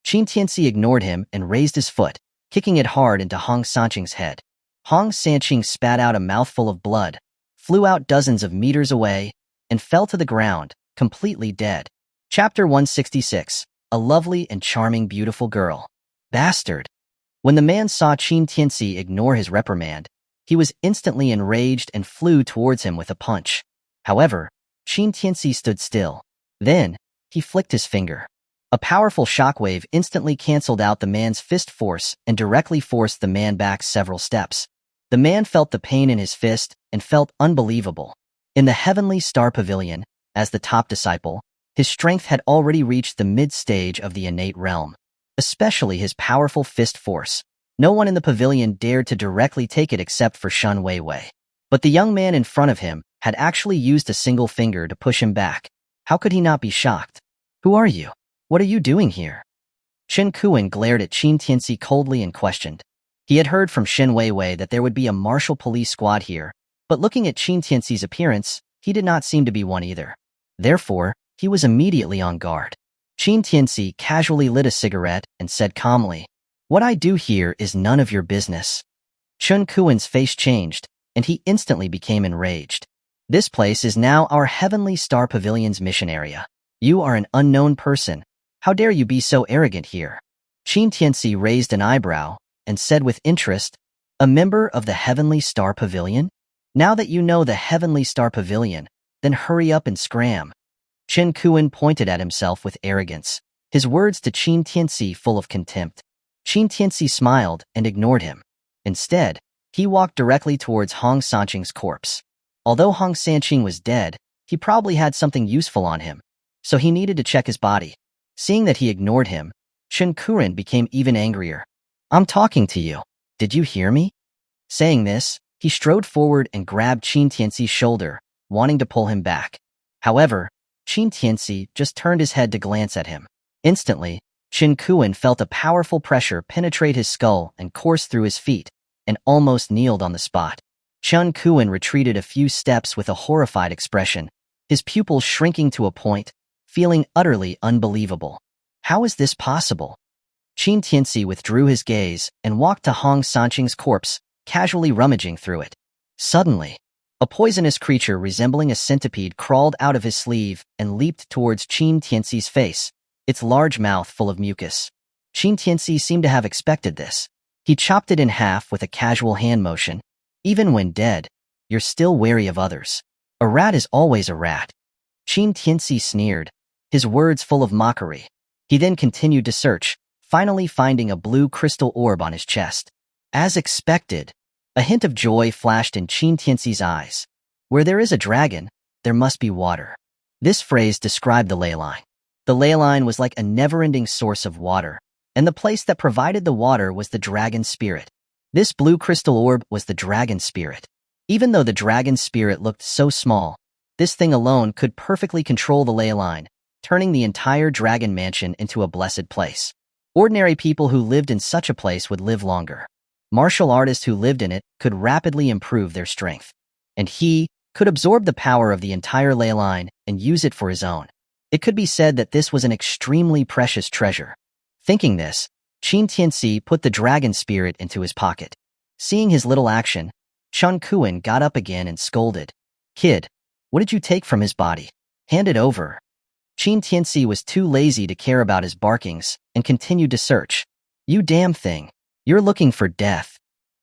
Qin Tianci ignored him and raised his foot, kicking it hard into Hong Sanqing's head. Hong Sanqing spat out a mouthful of blood, flew out dozens of meters away, and fell to the ground, completely dead. Chapter 166. A lovely and charming beautiful girl. Bastard. When the man saw Qin Tianci ignore his reprimand, he was instantly enraged and flew towards him with a punch. However, Qin Tianci stood still. Then, he flicked his finger. A powerful shockwave instantly canceled out the man's fist force and directly forced the man back several steps. The man felt the pain in his fist and felt unbelievable. In the Heavenly Star Pavilion, as the top disciple, his strength had already reached the mid-stage of the innate realm, especially his powerful fist force. No one in the pavilion dared to directly take it except for Shun Weiwei. But the young man in front of him had actually used a single finger to push him back. How could he not be shocked? "Who are you? What are you doing here?" Shen Kuan glared at Qin Tianci coldly and questioned. He had heard from Shen Weiwei that there would be a martial police squad here, but looking at Qin Tianci's appearance, he did not seem to be one either. Therefore, he was immediately on guard. Qin Tianci casually lit a cigarette and said calmly, "What I do here is none of your business." Chen Kuan's face changed, and he instantly became enraged. "This place is now our Heavenly Star Pavilion's mission area. You are an unknown person. How dare you be so arrogant here?" Qin Tianci raised an eyebrow and said with interest, "A member of the Heavenly Star Pavilion? Now that you know the Heavenly Star Pavilion, then hurry up and scram." Chen Kuan pointed at himself with arrogance, his words to Qin Tianci full of contempt. Qin Tianci smiled and ignored him. Instead, he walked directly towards Hong Sanqing's corpse. Although Hong Sanqing was dead, he probably had something useful on him, so he needed to check his body. Seeing that he ignored him, Chen Kuan became even angrier. "I'm talking to you. Did you hear me?" Saying this, he strode forward and grabbed Qin Tianci's shoulder, wanting to pull him back. However, Qin Tianci just turned his head to glance at him. Instantly, Chen Kuan felt a powerful pressure penetrate his skull and course through his feet, and almost kneeled on the spot. Chen Kuan retreated a few steps with a horrified expression, his pupils shrinking to a point, feeling utterly unbelievable. How is this possible? Qin Tianci withdrew his gaze and walked to Hong Sanqing's corpse, casually rummaging through it. Suddenly, a poisonous creature resembling a centipede crawled out of his sleeve and leaped towards Qin Tianci's face, its large mouth full of mucus. Qin Tianci seemed to have expected this. He chopped it in half with a casual hand motion. Even when dead, you're still wary of others. A rat is always a rat. Qin Tianci sneered, his words full of mockery. He then continued to search, finally finding a blue crystal orb on his chest. As expected, a hint of joy flashed in Qin Tianci's eyes. Where there is a dragon, there must be water. This phrase described the ley line. The ley line was like a never-ending source of water, and the place that provided the water was the dragon spirit. This blue crystal orb was the dragon spirit. Even though the dragon spirit looked so small, this thing alone could perfectly control the ley line, turning the entire dragon mansion into a blessed place. Ordinary people who lived in such a place would live longer. Martial artists who lived in it could rapidly improve their strength. And he could absorb the power of the entire ley line and use it for his own. It could be said that this was an extremely precious treasure. Thinking this, Qin Tianci put the dragon spirit into his pocket. Seeing his little action, Chun Kuan got up again and scolded. "Kid, what did you take from his body? Hand it over." Qin Tianci was too lazy to care about his barkings and continued to search. "You damn thing. You're looking for death."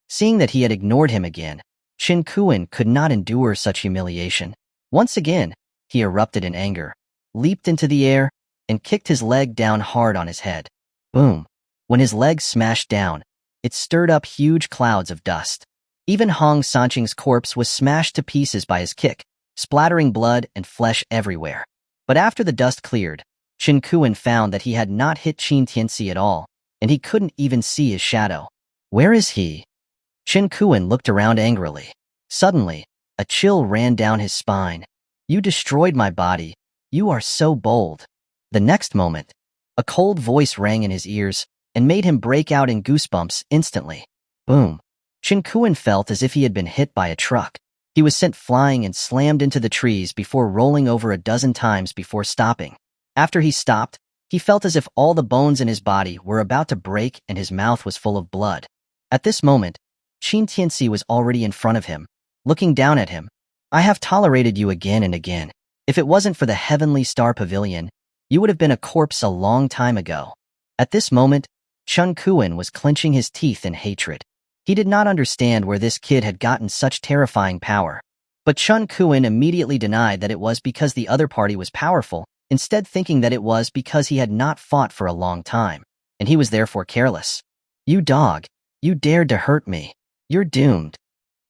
Seeing that he had ignored him again, Qin Kuan could not endure such humiliation. Once again, he erupted in anger, leaped into the air, and kicked his leg down hard on his head. Boom. When his leg smashed down, it stirred up huge clouds of dust. Even Hong Sanqing's corpse was smashed to pieces by his kick, splattering blood and flesh everywhere. But after the dust cleared, Qin Kuan found that he had not hit Qin Tianci at all, and he couldn't even see his shadow. Where is he? Qin Kuan looked around angrily. Suddenly, a chill ran down his spine. You destroyed my body. You are so bold. The next moment, a cold voice rang in his ears and made him break out in goosebumps instantly. Boom. Qin Kuan felt as if he had been hit by a truck. He was sent flying and slammed into the trees before rolling over a dozen times before stopping. After he stopped, he felt as if all the bones in his body were about to break and his mouth was full of blood. At this moment, Qin Tianci was already in front of him, looking down at him. I have tolerated you again and again. If it wasn't for the Heavenly Star Pavilion, you would have been a corpse a long time ago. At this moment, Chun Kuan was clenching his teeth in hatred. He did not understand where this kid had gotten such terrifying power. But Chun Kuan immediately denied that it was because the other party was powerful, instead thinking that it was because he had not fought for a long time, and he was therefore careless. You dog, you dared to hurt me. You're doomed.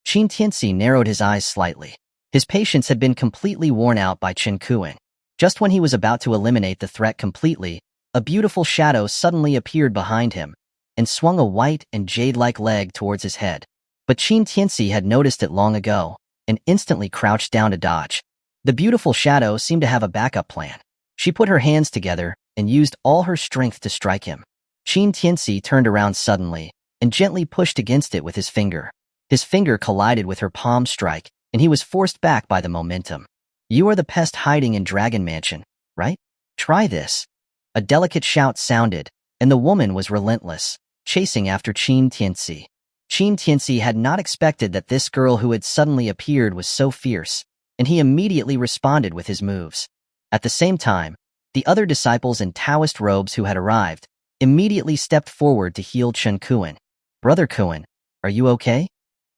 Qin Tianci narrowed his eyes slightly. His patience had been completely worn out by Qin Kuan. Just when he was about to eliminate the threat completely, a beautiful shadow suddenly appeared behind him and swung a white and jade-like leg towards his head. But Qin Tianci had noticed it long ago and instantly crouched down to dodge. The beautiful shadow seemed to have a backup plan. She put her hands together and used all her strength to strike him. Qin Tianci turned around suddenly and gently pushed against it with his finger. His finger collided with her palm strike, and he was forced back by the momentum. You are the pest hiding in Dragon Mansion, right? Try this. A delicate shout sounded, and the woman was relentless, chasing after Qin Tianci. Qin Tianci had not expected that this girl who had suddenly appeared was so fierce, and he immediately responded with his moves. At the same time, the other disciples in Taoist robes who had arrived immediately stepped forward to heal Chun Kuan. Brother Kuan, are you okay?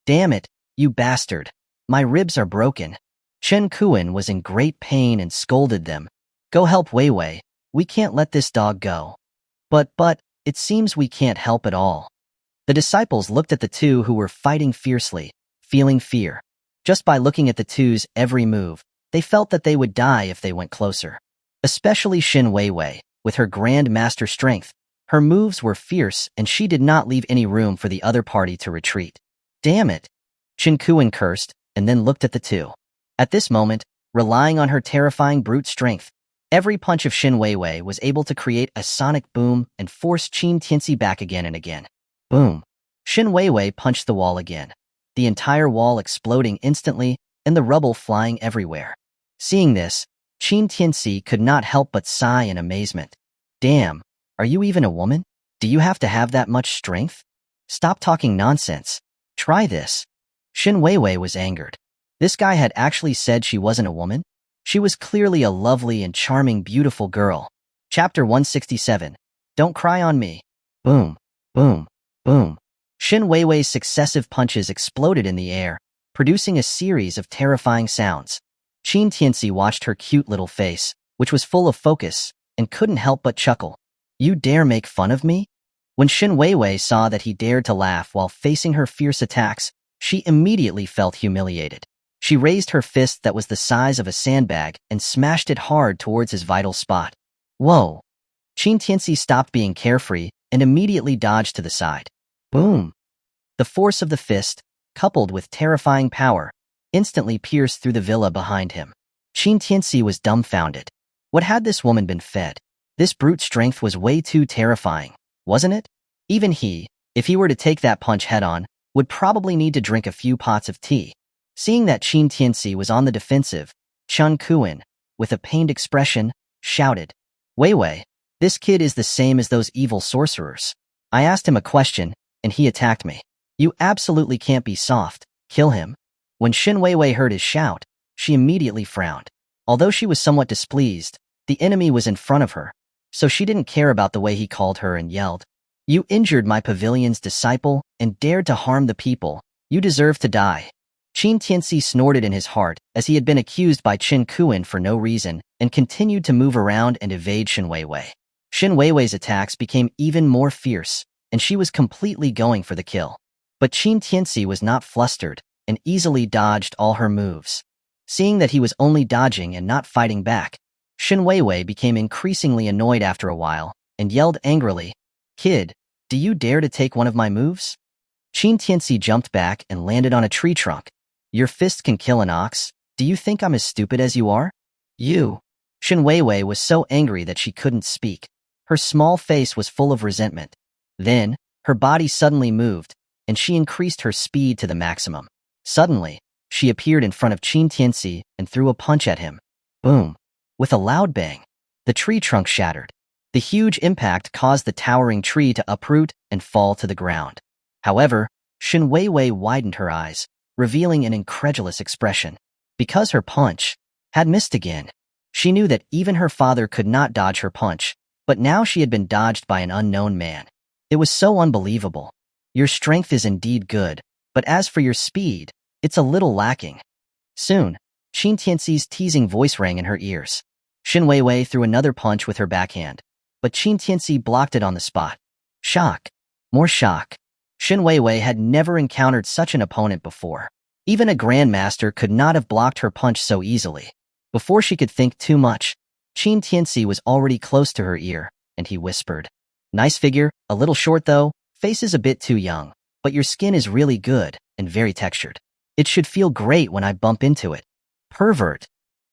Damn it, you bastard. My ribs are broken. Chen Kuan was in great pain and scolded them. Go help Wei Wei. We can't let this dog go. But, it seems we can't help at all. The disciples looked at the two who were fighting fiercely, feeling fear. Just by looking at the two's every move, they felt that they would die if they went closer. Especially Xin Wei Wei, with her grand master strength. Her moves were fierce and she did not leave any room for the other party to retreat. Damn it! Qin Kuan cursed and then looked at the two. At this moment, relying on her terrifying brute strength, every punch of Xin Wei Wei was able to create a sonic boom and force Qin Tianci back again and again. Boom! Xin Wei Wei punched the wall again, the entire wall exploding instantly and the rubble flying everywhere. Seeing this, Qin Tianci could not help but sigh in amazement. Damn, are you even a woman? Do you have to have that much strength? Stop talking nonsense. Try this. Shin Weiwei was angered. This guy had actually said she wasn't a woman? She was clearly a lovely and charming, beautiful girl. Chapter 167. Don't cry on me. Boom, boom, boom. Shin Weiwei's successive punches exploded in the air, producing a series of terrifying sounds. Qin Tianci watched her cute little face, which was full of focus, and couldn't help but chuckle. You dare make fun of me? When Shin Weiwei saw that he dared to laugh while facing her fierce attacks, she immediately felt humiliated. She raised her fist that was the size of a sandbag and smashed it hard towards his vital spot. Whoa! Qin Tianci stopped being carefree and immediately dodged to the side. Boom! The force of the fist, coupled with terrifying power, instantly pierced through the villa behind him. Qin Tianci was dumbfounded. What had this woman been fed? This brute strength was way too terrifying, wasn't it? Even he, if he were to take that punch head-on, would probably need to drink a few pots of tea. Seeing that Qin Tianci was on the defensive, Chen Kuan, with a pained expression, shouted, Weiwei, this kid is the same as those evil sorcerers. I asked him a question, and he attacked me. You absolutely can't be soft. Kill him. When Shin Weiwei heard his shout, she immediately frowned. Although she was somewhat displeased, the enemy was in front of her, so she didn't care about the way he called her and yelled, You injured my pavilion's disciple and dared to harm the people. You deserve to die. Qin Tianci snorted in his heart as he had been accused by Chen Kuan for no reason and continued to move around and evade Shin Weiwei. Shin Weiwei's attacks became even more fierce, and she was completely going for the kill. But Qin Tianci was not flustered and easily dodged all her moves. Seeing that he was only dodging and not fighting back, Shin Weiwei became increasingly annoyed after a while and yelled angrily, Kid, do you dare to take one of my moves? Qin Tianci jumped back and landed on a tree trunk. Your fist can kill an ox. Do you think I'm as stupid as you are? You. Shin Weiwei was so angry that she couldn't speak. Her small face was full of resentment. Then, her body suddenly moved, and she increased her speed to the maximum. Suddenly, she appeared in front of Qin Tianci and threw a punch at him. Boom. With a loud bang, the tree trunk shattered. The huge impact caused the towering tree to uproot and fall to the ground. However, Shin Weiwei widened her eyes, revealing an incredulous expression. Because her punch had missed again, she knew that even her father could not dodge her punch, but now she had been dodged by an unknown man. It was so unbelievable. Your strength is indeed good, but as for your speed, it's a little lacking. Soon, Qin Tianci's teasing voice rang in her ears. Shin Weiwei threw another punch with her backhand, but Qin Tianci blocked it on the spot. Shock. More shock. Shin Weiwei had never encountered such an opponent before. Even a grandmaster could not have blocked her punch so easily. Before she could think too much, Qin Tianci was already close to her ear, and he whispered, Nice figure, a little short though, face is a bit too young, but your skin is really good and very textured. It should feel great when I bump into it. Pervert.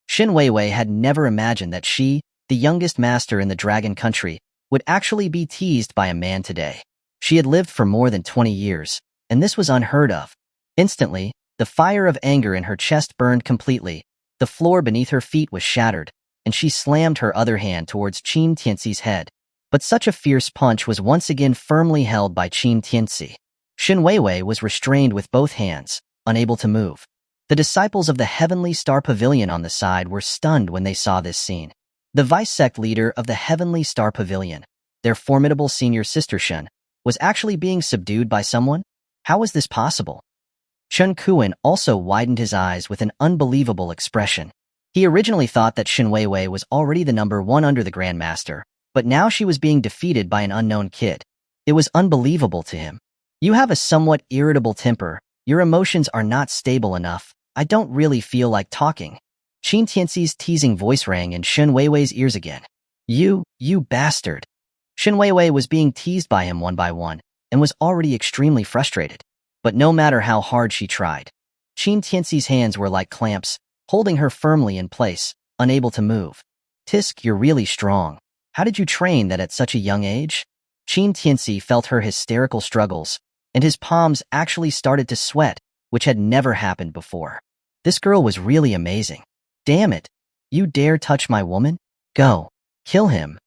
Shin Weiwei had never imagined that she, the youngest master in the dragon country, would actually be teased by a man today. She had lived for more than 20 years, and this was unheard of. Instantly, the fire of anger in her chest burned completely. The floor beneath her feet was shattered, and she slammed her other hand towards Qin Tianci's head. But such a fierce punch was once again firmly held by Qin Tianci. Shin Weiwei was restrained with both hands, unable to move. The disciples of the Heavenly Star Pavilion on the side were stunned when they saw this scene. The vice-sect leader of the Heavenly Star Pavilion, their formidable senior sister Shun, was actually being subdued by someone? How was this possible? Chen Kuan also widened his eyes with an unbelievable expression. He originally thought that Shin Weiwei was already the number one under the Grandmaster, but now she was being defeated by an unknown kid. It was unbelievable to him. You have a somewhat irritable temper. Your emotions are not stable enough. I don't really feel like talking. Qin Tianci's teasing voice rang in Shin Weiwei's ears again. You bastard. Shin Weiwei was being teased by him one by one, and was already extremely frustrated. But no matter how hard she tried, Qin Tianci's hands were like clamps, holding her firmly in place, unable to move. Tisk, you're really strong. How did you train that at such a young age? Qin Tianci felt her hysterical struggles, and his palms actually started to sweat, which had never happened before. This girl was really amazing. Damn it. You dare touch my woman? Go. Kill him.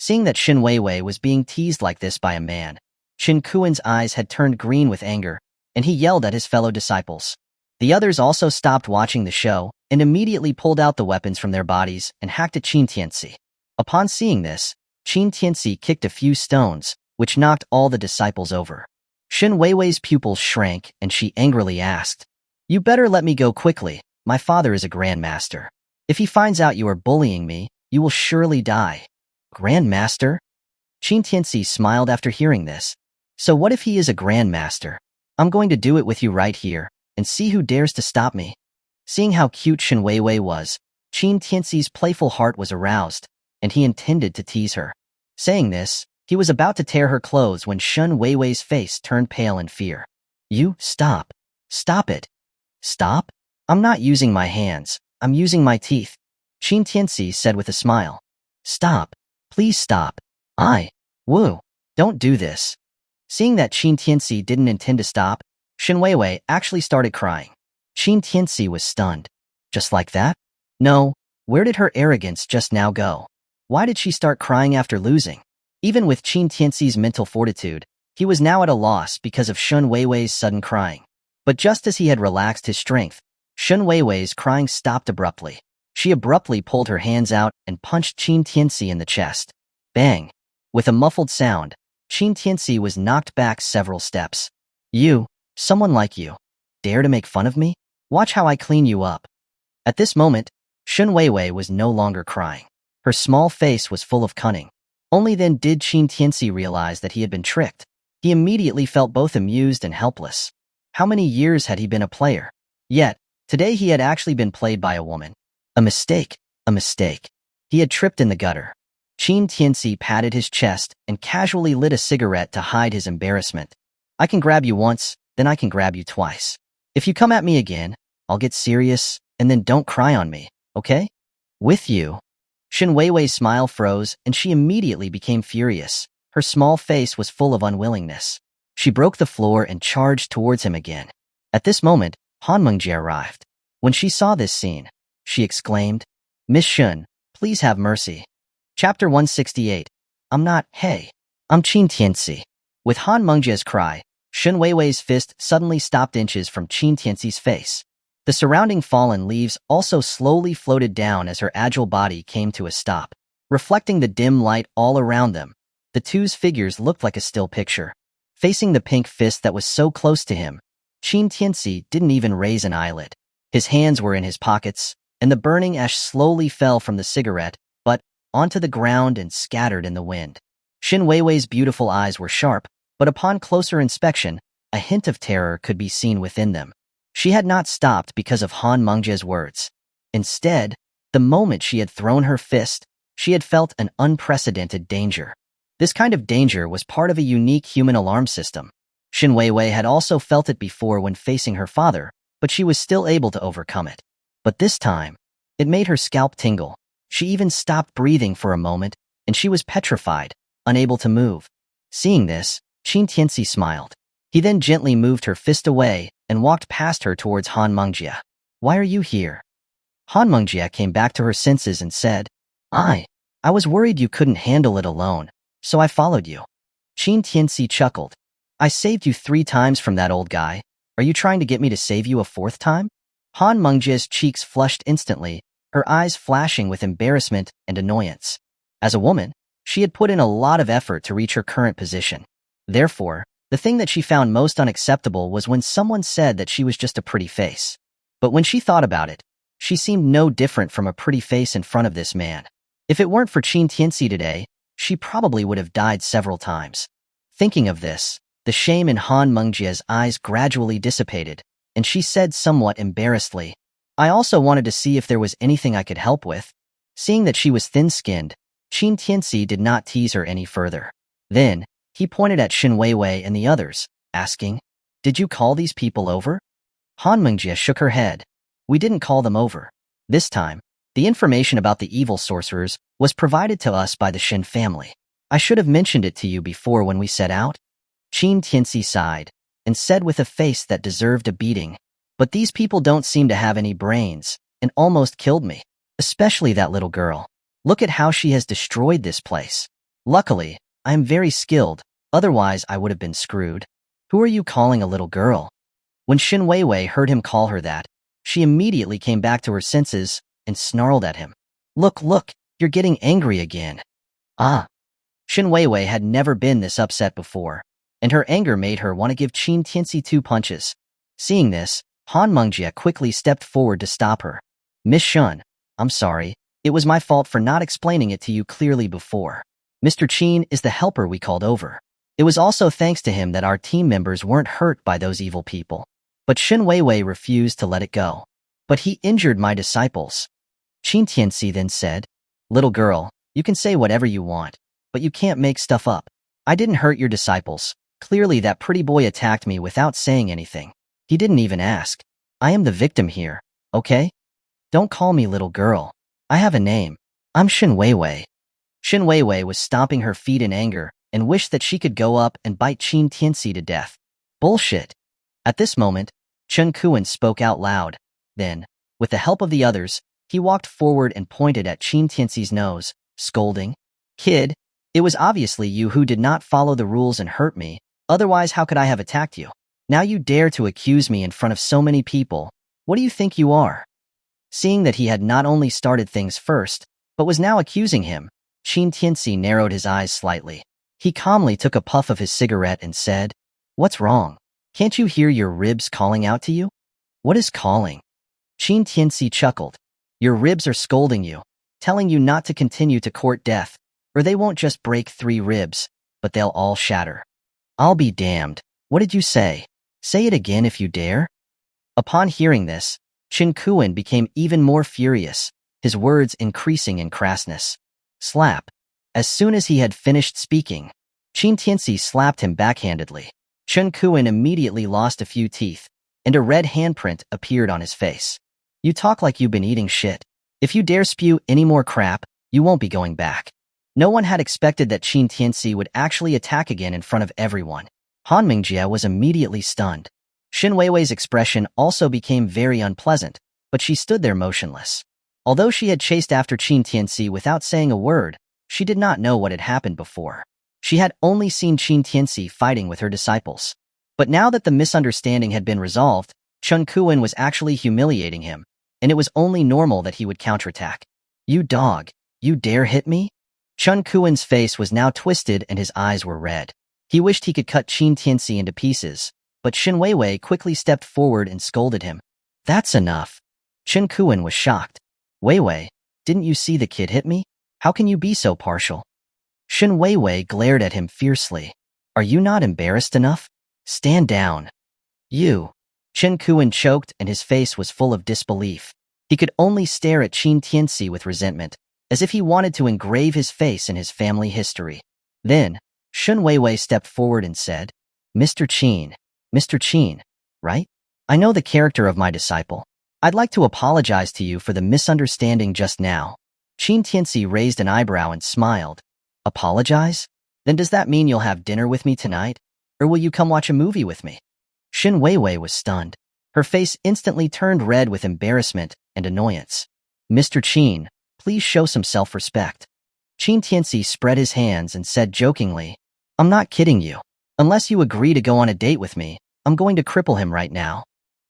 Seeing that Shin Weiwei was being teased like this by a man, Qin Kuan's eyes had turned green with anger, and he yelled at his fellow disciples. The others also stopped watching the show and immediately pulled out the weapons from their bodies and hacked at Qin Tianci. Upon seeing this, Qin Tianci kicked a few stones, which knocked all the disciples over. Shin Weiwei's pupils shrank, and she angrily asked, "You better let me go quickly. My father is a grandmaster. If he finds out you are bullying me, you will surely die." Grandmaster? Qin Tianci smiled after hearing this. So what if he is a grandmaster? I'm going to do it with you right here, and see who dares to stop me. Seeing how cute Shin Weiwei was, Qin Tianci's playful heart was aroused, and he intended to tease her. Saying this, he was about to tear her clothes when Shin Weiwei's face turned pale in fear. "You, stop. Stop it. Stop? I'm not using my hands. I'm using my teeth," Qin Tianci said with a smile. "Stop. Please stop. Woo. Don't do this." Seeing that Qin Tianci didn't intend to stop, Shin Weiwei actually started crying. Qin Tianci was stunned. Just like that? No, where did her arrogance just now go? Why did she start crying after losing? Even with Qin Tianci's mental fortitude, he was now at a loss because of Shin Weiwei's sudden crying. But just as he had relaxed his strength, Shin Weiwei's crying stopped abruptly. She abruptly pulled her hands out and punched Qin Tianci in the chest. Bang! With a muffled sound, Qin Tianci was knocked back several steps. "You, someone like you, dare to make fun of me? Watch how I clean you up." At this moment, Shin Weiwei was no longer crying. Her small face was full of cunning. Only then did Qin Tianci realize that he had been tricked. He immediately felt both amused and helpless. How many years had he been a player? Yet, today he had actually been played by a woman. A mistake, a mistake. He had tripped in the gutter. Qin Tianci patted his chest and casually lit a cigarette to hide his embarrassment. "I can grab you once, then I can grab you twice. If you come at me again, I'll get serious, and then don't cry on me, okay? With you." Shin Weiwei's smile froze, and she immediately became furious. Her small face was full of unwillingness. She broke the floor and charged towards him again. At this moment, Han Mengjie arrived. When she saw this scene, she exclaimed, "Miss Shun, please have mercy." Chapter 168. I'm Qin Tianci. With Han Mengjie's cry, Shin Weiwei's fist suddenly stopped inches from Qin Tianci's face. The surrounding fallen leaves also slowly floated down as her agile body came to a stop. Reflecting the dim light all around them, the two's figures looked like a still picture. Facing the pink fist that was so close to him, Qin Tianci didn't even raise an eyelid. His hands were in his pockets, and the burning ash slowly fell from the cigarette, but onto the ground and scattered in the wind. Shin Weiwei's beautiful eyes were sharp, but upon closer inspection, a hint of terror could be seen within them. She had not stopped because of Han Mengjie's words. Instead, the moment she had thrown her fist, she had felt an unprecedented danger. This kind of danger was part of a unique human alarm system. Shin Weiwei had also felt it before when facing her father, but she was still able to overcome it. But this time, it made her scalp tingle. She even stopped breathing for a moment, and she was petrified, unable to move. Seeing this, Qin Tianci smiled. He then gently moved her fist away and walked past her towards Han Mengjie. "Why are you here?" Han Mengjie came back to her senses and said, I was worried you couldn't handle it alone, so I followed you." Qin Tianci chuckled. "I saved you 3 times from that old guy. Are you trying to get me to save you a 4th time?" Han Mengjie's cheeks flushed instantly, her eyes flashing with embarrassment and annoyance. As a woman, she had put in a lot of effort to reach her current position. Therefore, the thing that she found most unacceptable was when someone said that she was just a pretty face. But when she thought about it, she seemed no different from a pretty face in front of this man. If it weren't for Qin Tianci today, she probably would have died several times. Thinking of this, the shame in Han Mengjie's eyes gradually dissipated, and she said somewhat embarrassedly, "I also wanted to see if there was anything I could help with." Seeing that she was thin-skinned, Qin Tianci did not tease her any further. Then, he pointed at Shin Weiwei and the others, asking, "Did you call these people over?" Han Mengjie shook her head. "We didn't call them over. This time, the information about the evil sorcerers was provided to us by the Shin family. I should have mentioned it to you before when we set out." Qin Tianci sighed, and said with a face that deserved a beating, "But these people don't seem to have any brains, and almost killed me. Especially that little girl. Look at how she has destroyed this place." Luckily, I am very skilled, otherwise I would have been screwed. Who are you calling a little girl? When Shin Weiwei heard him call her that, she immediately came back to her senses and snarled at him. Look, you're getting angry again. Ah. Shin Weiwei had never been this upset before, and her anger made her want to give Qin Tianci 2 punches. Seeing this, Han Mengjie quickly stepped forward to stop her. Miss Shun, I'm sorry, it was my fault for not explaining it to you clearly before. Mr. Qin is the helper we called over. It was also thanks to him that our team members weren't hurt by those evil people. But Shin Weiwei refused to let it go. But he injured my disciples. Qin Tianci then said, Little girl, you can say whatever you want, but you can't make stuff up. I didn't hurt your disciples. Clearly that pretty boy attacked me without saying anything. He didn't even ask. I am the victim here, okay? Don't call me little girl. I have a name. I'm Shin Weiwei. Shin Weiwei was stomping her feet in anger and wished that she could go up and bite Qin Tianci to death. Bullshit. At this moment, Chen Kuan spoke out loud. Then, with the help of the others, he walked forward and pointed at Qin Tianci's nose, scolding, Kid, it was obviously you who did not follow the rules and hurt me, otherwise how could I have attacked you? Now you dare to accuse me in front of so many people. What do you think you are? Seeing that he had not only started things first, but was now accusing him, Qin Tianci narrowed his eyes slightly. He calmly took a puff of his cigarette and said, What's wrong? Can't you hear your ribs calling out to you? What is calling? Qin Tianci chuckled. Your ribs are scolding you, telling you not to continue to court death, or they won't just break 3 ribs, but they'll all shatter. I'll be damned. What did you say? Say it again if you dare. Upon hearing this, Chen Kuan became even more furious, his words increasing in crassness. Slap. As soon as he had finished speaking, Qin Tianci slapped him backhandedly. Chen Kuan immediately lost a few teeth, and a red handprint appeared on his face. You talk like you've been eating shit. If you dare spew any more crap, you won't be going back. No one had expected that Qin Tianci would actually attack again in front of everyone. Han Mengjie was immediately stunned. Shin Weiwei's expression also became very unpleasant, but she stood there motionless. Although she had chased after Qin Tianci without saying a word, she did not know what had happened before. She had only seen Qin Tianci fighting with her disciples. But now that the misunderstanding had been resolved, Chen Kuan was actually humiliating him, and it was only normal that he would counterattack. You dog, you dare hit me? Chen Kuan's face was now twisted and his eyes were red. He wished he could cut Qin Tianci into pieces, but Shin Weiwei quickly stepped forward and scolded him. That's enough. Chen Kuan was shocked. Weiwei, didn't you see the kid hit me? How can you be so partial? Shin Weiwei glared at him fiercely. Are you not embarrassed enough? Stand down. You. Chen Kuan choked and his face was full of disbelief. He could only stare at Qin Tianci with resentment, as if he wanted to engrave his face in his family history. Then, Shin Weiwei stepped forward and said, Mr. Qin, right? I know the character of my disciple. I'd like to apologize to you for the misunderstanding just now. Qin Tianci raised an eyebrow and smiled. Apologize? Then does that mean you'll have dinner with me tonight? Or will you come watch a movie with me? Shin Weiwei was stunned. Her face instantly turned red with embarrassment and annoyance. Mr. Qin, please show some self-respect. Qin Tianci spread his hands and said jokingly, I'm not kidding you. Unless you agree to go on a date with me, I'm going to cripple him right now.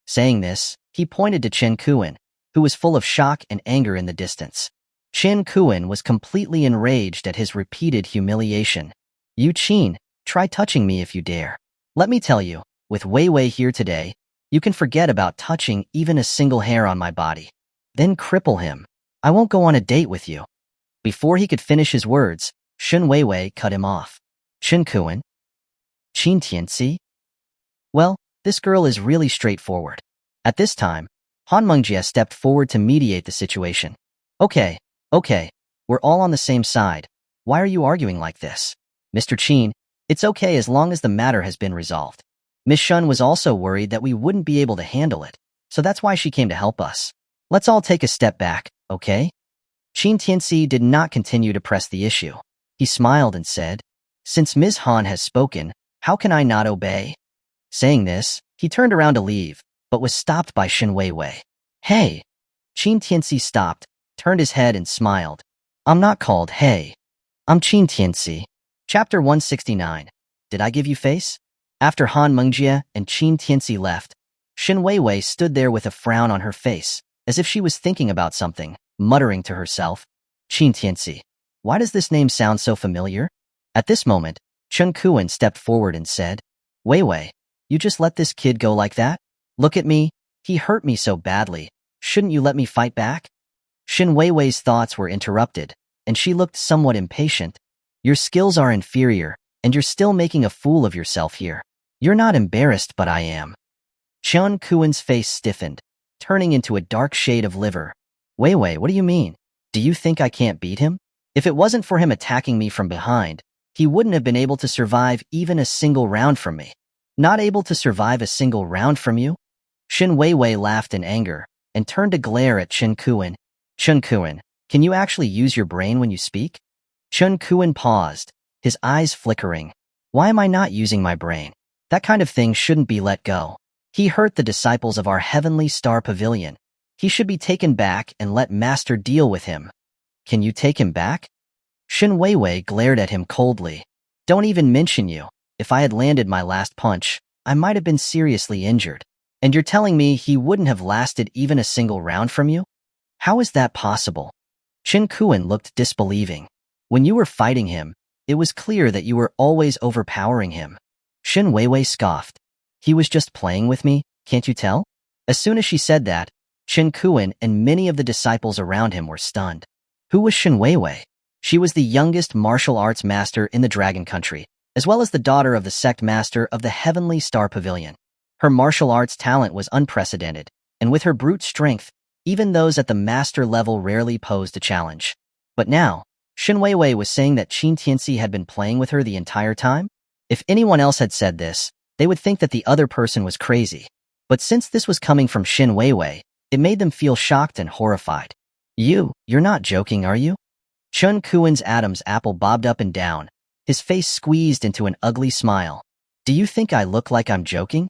Saying this, he pointed to Chen Kuan, who was full of shock and anger in the distance. Chen Kuan was completely enraged at his repeated humiliation. You Qin, try touching me if you dare. Let me tell you, with Weiwei here today, you can forget about touching even a single hair on my body. Then cripple him. I won't go on a date with you. Before he could finish his words, Shin Weiwei cut him off. Chen Kuan? Qin Tianci? Well, this girl is really straightforward. At this time, Han Mengjie stepped forward to mediate the situation. Okay, we're all on the same side. Why are you arguing like this? Mr. Qin, it's okay as long as the matter has been resolved. Miss Shun was also worried that we wouldn't be able to handle it, so that's why she came to help us. Let's all take a step back, okay? Qin Tianci did not continue to press the issue. He smiled and said, Since Ms. Han has spoken, how can I not obey? Saying this, he turned around to leave, but was stopped by Shin Weiwei. Hey! Qin Tianci stopped, turned his head and smiled. I'm not called hey. I'm Qin Tianci. Chapter 169. Did I give you face? After Han Mengjie and Qin Tianci left, Shin Weiwei stood there with a frown on her face, as if she was thinking about something, muttering to herself, Qin Tianci. Why does this name sound so familiar? At this moment, Chen Kuan stepped forward and said, Weiwei, you just let this kid go like that? Look at me, he hurt me so badly. Shouldn't you let me fight back? Shin Weiwei's thoughts were interrupted, and she looked somewhat impatient. Your skills are inferior, and you're still making a fool of yourself here. You're not embarrassed, but I am. Chen Kuan's face stiffened, turning into a dark shade of liver. Weiwei, what do you mean? Do you think I can't beat him? If it wasn't for him attacking me from behind, he wouldn't have been able to survive even a single round from me. Not able to survive a single round from you? Shin Weiwei laughed in anger, and turned to glare at Chen Kuan. Chen Kuan, can you actually use your brain when you speak? Chen Kuan paused, his eyes flickering. Why am I not using my brain? That kind of thing shouldn't be let go. He hurt the disciples of our heavenly star pavilion. He should be taken back and let Master deal with him. Can you take him back? Shin Weiwei glared at him coldly. Don't even mention you. If I had landed my last punch, I might have been seriously injured. And you're telling me he wouldn't have lasted even a single round from you? How is that possible? Chen Kuan looked disbelieving. When you were fighting him, it was clear that you were always overpowering him. Shin Weiwei scoffed. He was just playing with me, can't you tell? As soon as she said that, Chen Kuan and many of the disciples around him were stunned. Who was Shin Weiwei? She was the youngest martial arts master in the Dragon Country, as well as the daughter of the sect master of the Heavenly Star Pavilion. Her martial arts talent was unprecedented, and with her brute strength, even those at the master level rarely posed a challenge. But now, Shin Weiwei was saying that Qin Tianci had been playing with her the entire time? If anyone else had said this, they would think that the other person was crazy. But since this was coming from Shin Weiwei, it made them feel shocked and horrified. You're not joking, are you? Chen Kuan's Adam's apple bobbed up and down, his face squeezed into an ugly smile. Do you think I look like I'm joking?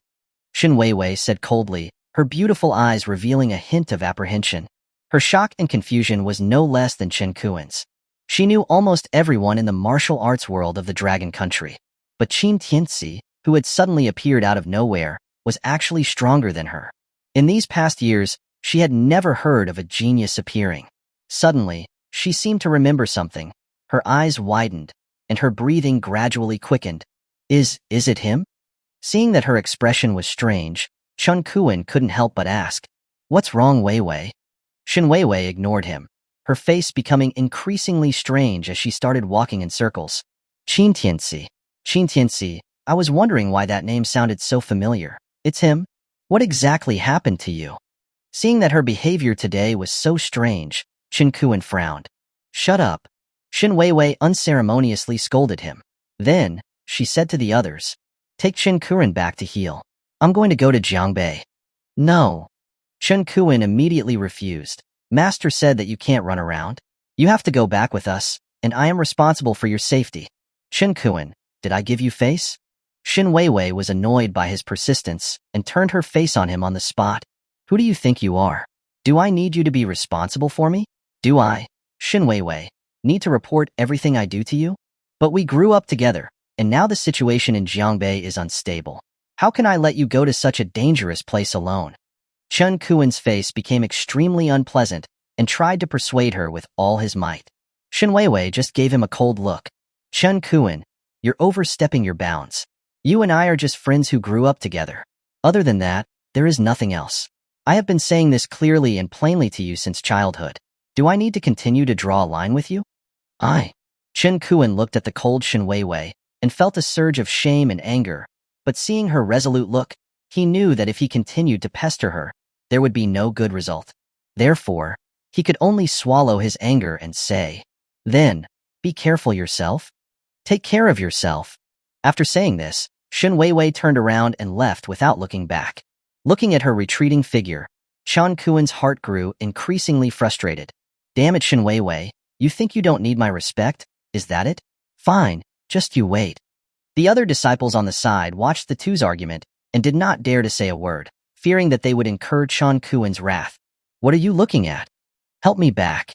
Shin Weiwei said coldly, her beautiful eyes revealing a hint of apprehension. Her shock and confusion was no less than Chen Kuan's. She knew almost everyone in the martial arts world of the Dragon Country. But Qin Tianci, who had suddenly appeared out of nowhere, was actually stronger than her. In these past years, she had never heard of a genius appearing. Suddenly, she seemed to remember something. Her eyes widened, and her breathing gradually quickened. Is it him? Seeing that her expression was strange, Chen Kuan couldn't help but ask, What's wrong, Weiwei? Shin Weiwei ignored him, her face becoming increasingly strange as she started walking in circles. Qin Tianci, I was wondering why that name sounded so familiar. It's him? What exactly happened to you? Seeing that her behavior today was so strange, Chen Kuan frowned. Shut up. Shin Weiwei unceremoniously scolded him. Then, she said to the others, Take Chen Kuan back to heal. I'm going to go to Jiangbei. No. Chen Kuan immediately refused. Master said that you can't run around. You have to go back with us, and I am responsible for your safety. Chen Kuan, did I give you face? Shin Weiwei was annoyed by his persistence and turned her face on him on the spot. Who do you think you are? Do I need you to be responsible for me? Do I, Shin Weiwei, need to report everything I do to you? But we grew up together, and now the situation in Jiangbei is unstable. How can I let you go to such a dangerous place alone? Chen Kuan's face became extremely unpleasant and tried to persuade her with all his might. Shin Weiwei just gave him a cold look. Chen Kuan, you're overstepping your bounds. You and I are just friends who grew up together. Other than that, there is nothing else. I have been saying this clearly and plainly to you since childhood. Do I need to continue to draw a line with you? Chen Kuan looked at the cold Shin Weiwei and felt a surge of shame and anger, but seeing her resolute look, he knew that if he continued to pester her, there would be no good result. Therefore, he could only swallow his anger and say, Then, be careful yourself. Take care of yourself. After saying this, Shin Weiwei turned around and left without looking back. Looking at her retreating figure, Chen Kuan's heart grew increasingly frustrated. Damn it, Shin Weiwei, you think you don't need my respect? Is that it? Fine, just you wait. The other disciples on the side watched the two's argument and did not dare to say a word, fearing that they would incur Chen Kuan's wrath. What are you looking at? Help me back.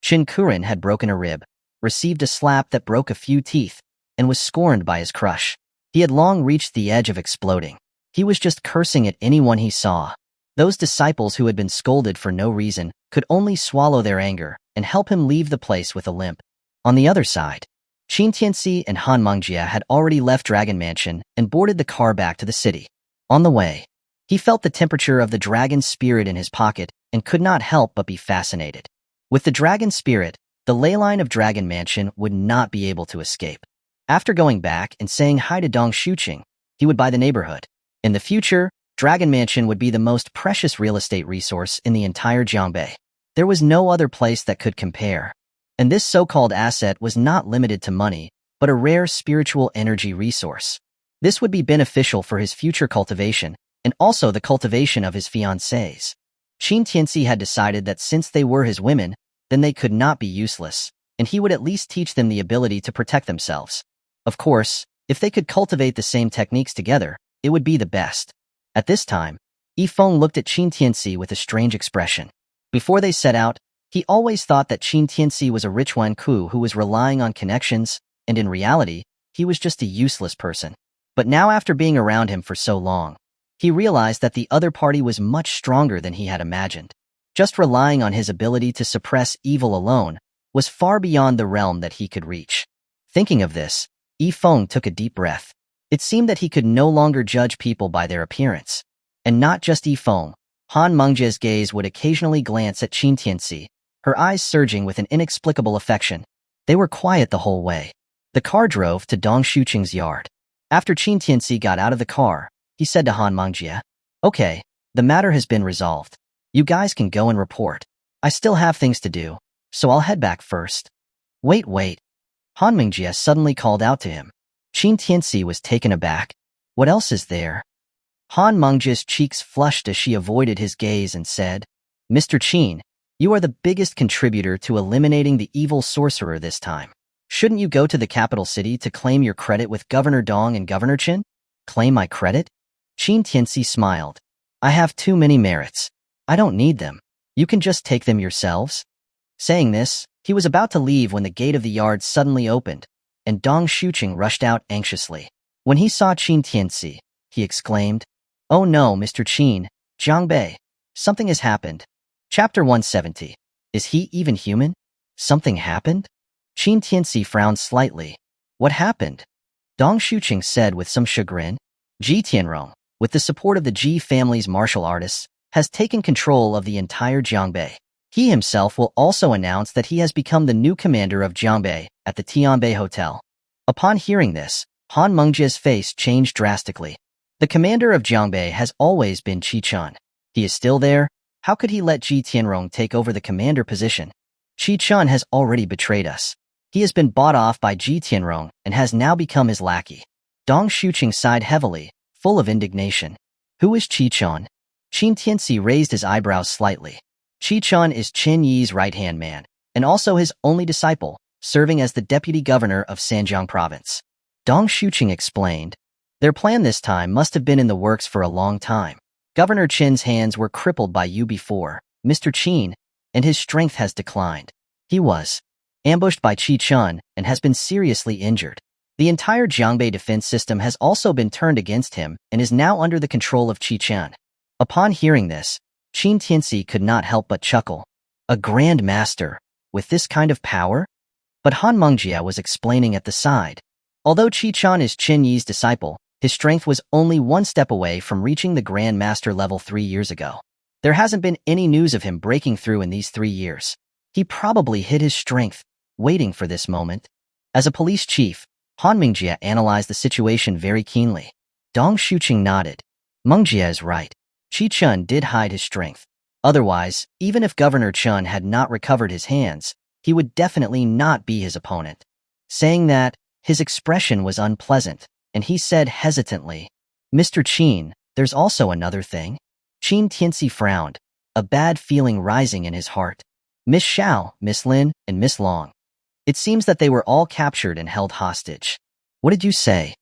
Chen Kuan had broken a rib. received a slap that broke a few teeth, and was scorned by his crush. He had long reached the edge of exploding. He was just cursing at anyone he saw. Those disciples who had been scolded for no reason could only swallow their anger and help him leave the place with a limp. On the other side, Qin Tianci and Han Mengjie had already left Dragon Mansion and boarded the car back to the city. On the way, he felt the temperature of the dragon spirit in his pocket and could not help but be fascinated. With the dragon spirit, the ley line of Dragon Mansion would not be able to escape. After going back and saying hi to Dong Shuqing, he would buy the neighborhood. In the future, Dragon Mansion would be the most precious real estate resource in the entire Jiangbei. There was no other place that could compare. And this so-called asset was not limited to money, but a rare spiritual energy resource. This would be beneficial for his future cultivation, and also the cultivation of his fiancées. Qin Tianci had decided that since they were his women, then they could not be useless, and he would at least teach them the ability to protect themselves. Of course, if they could cultivate the same techniques together, it would be the best. At this time, Yifeng looked at Qin Tianci with a strange expression. Before they set out, he always thought that Qin Tianci was a rich Wanku who was relying on connections, and in reality, he was just a useless person. But now after being around him for so long, he realized that the other party was much stronger than he had imagined. Just relying on his ability to suppress evil alone was far beyond the realm that he could reach. Thinking of this, Yifeng took a deep breath. It seemed that he could no longer judge people by their appearance. And not just Yifeng, Han Mengjie's gaze would occasionally glance at Qin Tianci, her eyes surging with an inexplicable affection. They were quiet the whole way. The car drove to Dong Shuqing's yard. After Qin Tianci got out of the car, he said to Han Mengjie, "Okay, the matter has been resolved. You guys can go and report. I still have things to do, so I'll head back first." Wait. Han Mengjie suddenly called out to him. Qin Tianci was taken aback. What else is there? Han Mengjie's cheeks flushed as she avoided his gaze and said, "Mr. Qin, you are the biggest contributor to eliminating the evil sorcerer this time. Shouldn't you go to the capital city to claim your credit with Governor Dong and Governor Qin?" "Claim my credit?" Qin Tianci smiled. "I have too many merits. I don't need them. You can just take them yourselves." Saying this, he was about to leave when the gate of the yard suddenly opened, and Dong Shuqing rushed out anxiously. When he saw Qin Tianci, he exclaimed, "Oh no, Mr. Qin, Jiangbei, something has happened." Chapter 170. Is he even human? Something happened? Qin Tianci frowned slightly. What happened? Dong Shuqing said with some chagrin. Ji Tianrong, with the support of the Ji family's martial artists, has taken control of the entire Jiangbei. He himself will also announce that he has become the new commander of Jiangbei at the Tianbei Hotel. Upon hearing this, Han Mengjie's face changed drastically. The commander of Jiangbei has always been Qi Chun. He is still there. How could he let Ji Tianrong take over the commander position? Qi Chun has already betrayed us. He has been bought off by Ji Tianrong and has now become his lackey. Dong Shuqing sighed heavily, full of indignation. Who is Qi Chun? Qin Tianci raised his eyebrows slightly. Qi Chun is Qin Yi's right-hand man, and also his only disciple, serving as the deputy governor of Sanjiang province. Dong Shuqing explained. Their plan this time must have been in the works for a long time. Governor Qin's hands were crippled by you before, Mr. Qin, and his strength has declined. He was ambushed by Qi Chun and has been seriously injured. The entire Jiangbei defense system has also been turned against him and is now under the control of Qi Chun. Upon hearing this, Qin Tianci could not help but chuckle. A grand master, with this kind of power? But Han Mengjie was explaining at the side. Although Qi Chun is Qin Yi's disciple, his strength was only one step away from reaching the Grand Master level 3 years ago. There hasn't been any news of him breaking through in these 3 years. He probably hid his strength, waiting for this moment. As a police chief, Han Mengjie analyzed the situation very keenly. Dong Shuqing nodded. Mengjie is right. Qi Chun did hide his strength. Otherwise, even if Governor Chun had not recovered his hands, he would definitely not be his opponent. Saying that, his expression was unpleasant, and he said hesitantly, "Mr. Qin, there's also another thing." Qin Tianci frowned, a bad feeling rising in his heart. Miss Xiao, Miss Lin, and Miss Long. It seems that they were all captured and held hostage. What did you say?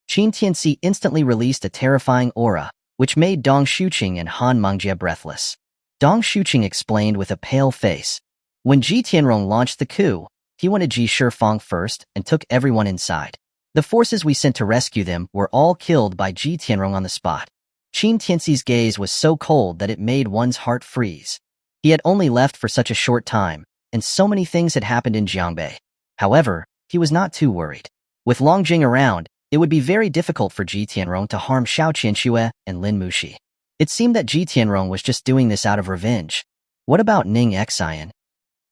Qin Tianci instantly released a terrifying aura, which made Dong Shuqing and Han Mengjie breathless. Dong Shuqing explained with a pale face. When Ji Tianrong launched the coup, He wanted Ji Shifeng first and took everyone inside. The forces we sent to rescue them were all killed by Ji Tianrong on the spot. Qin Tianci's gaze was so cold that it made one's heart freeze. He had only left for such a short time, and so many things had happened in Jiangbei. However, he was not too worried. With Long Jing around, it would be very difficult for Ji Tianrong to harm Xiao Qianxue and Lin Muxi. It seemed that Ji Tianrong was just doing this out of revenge. What about Ning Xian?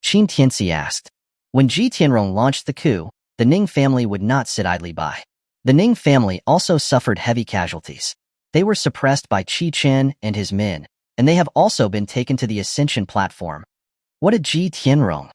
Qin Tianci asked. When Ji Tianrong launched the coup, the Ning family would not sit idly by. The Ning family also suffered heavy casualties. They were suppressed by Qi Chen and his men, and they have also been taken to the Ascension platform. What a Ji Tianrong!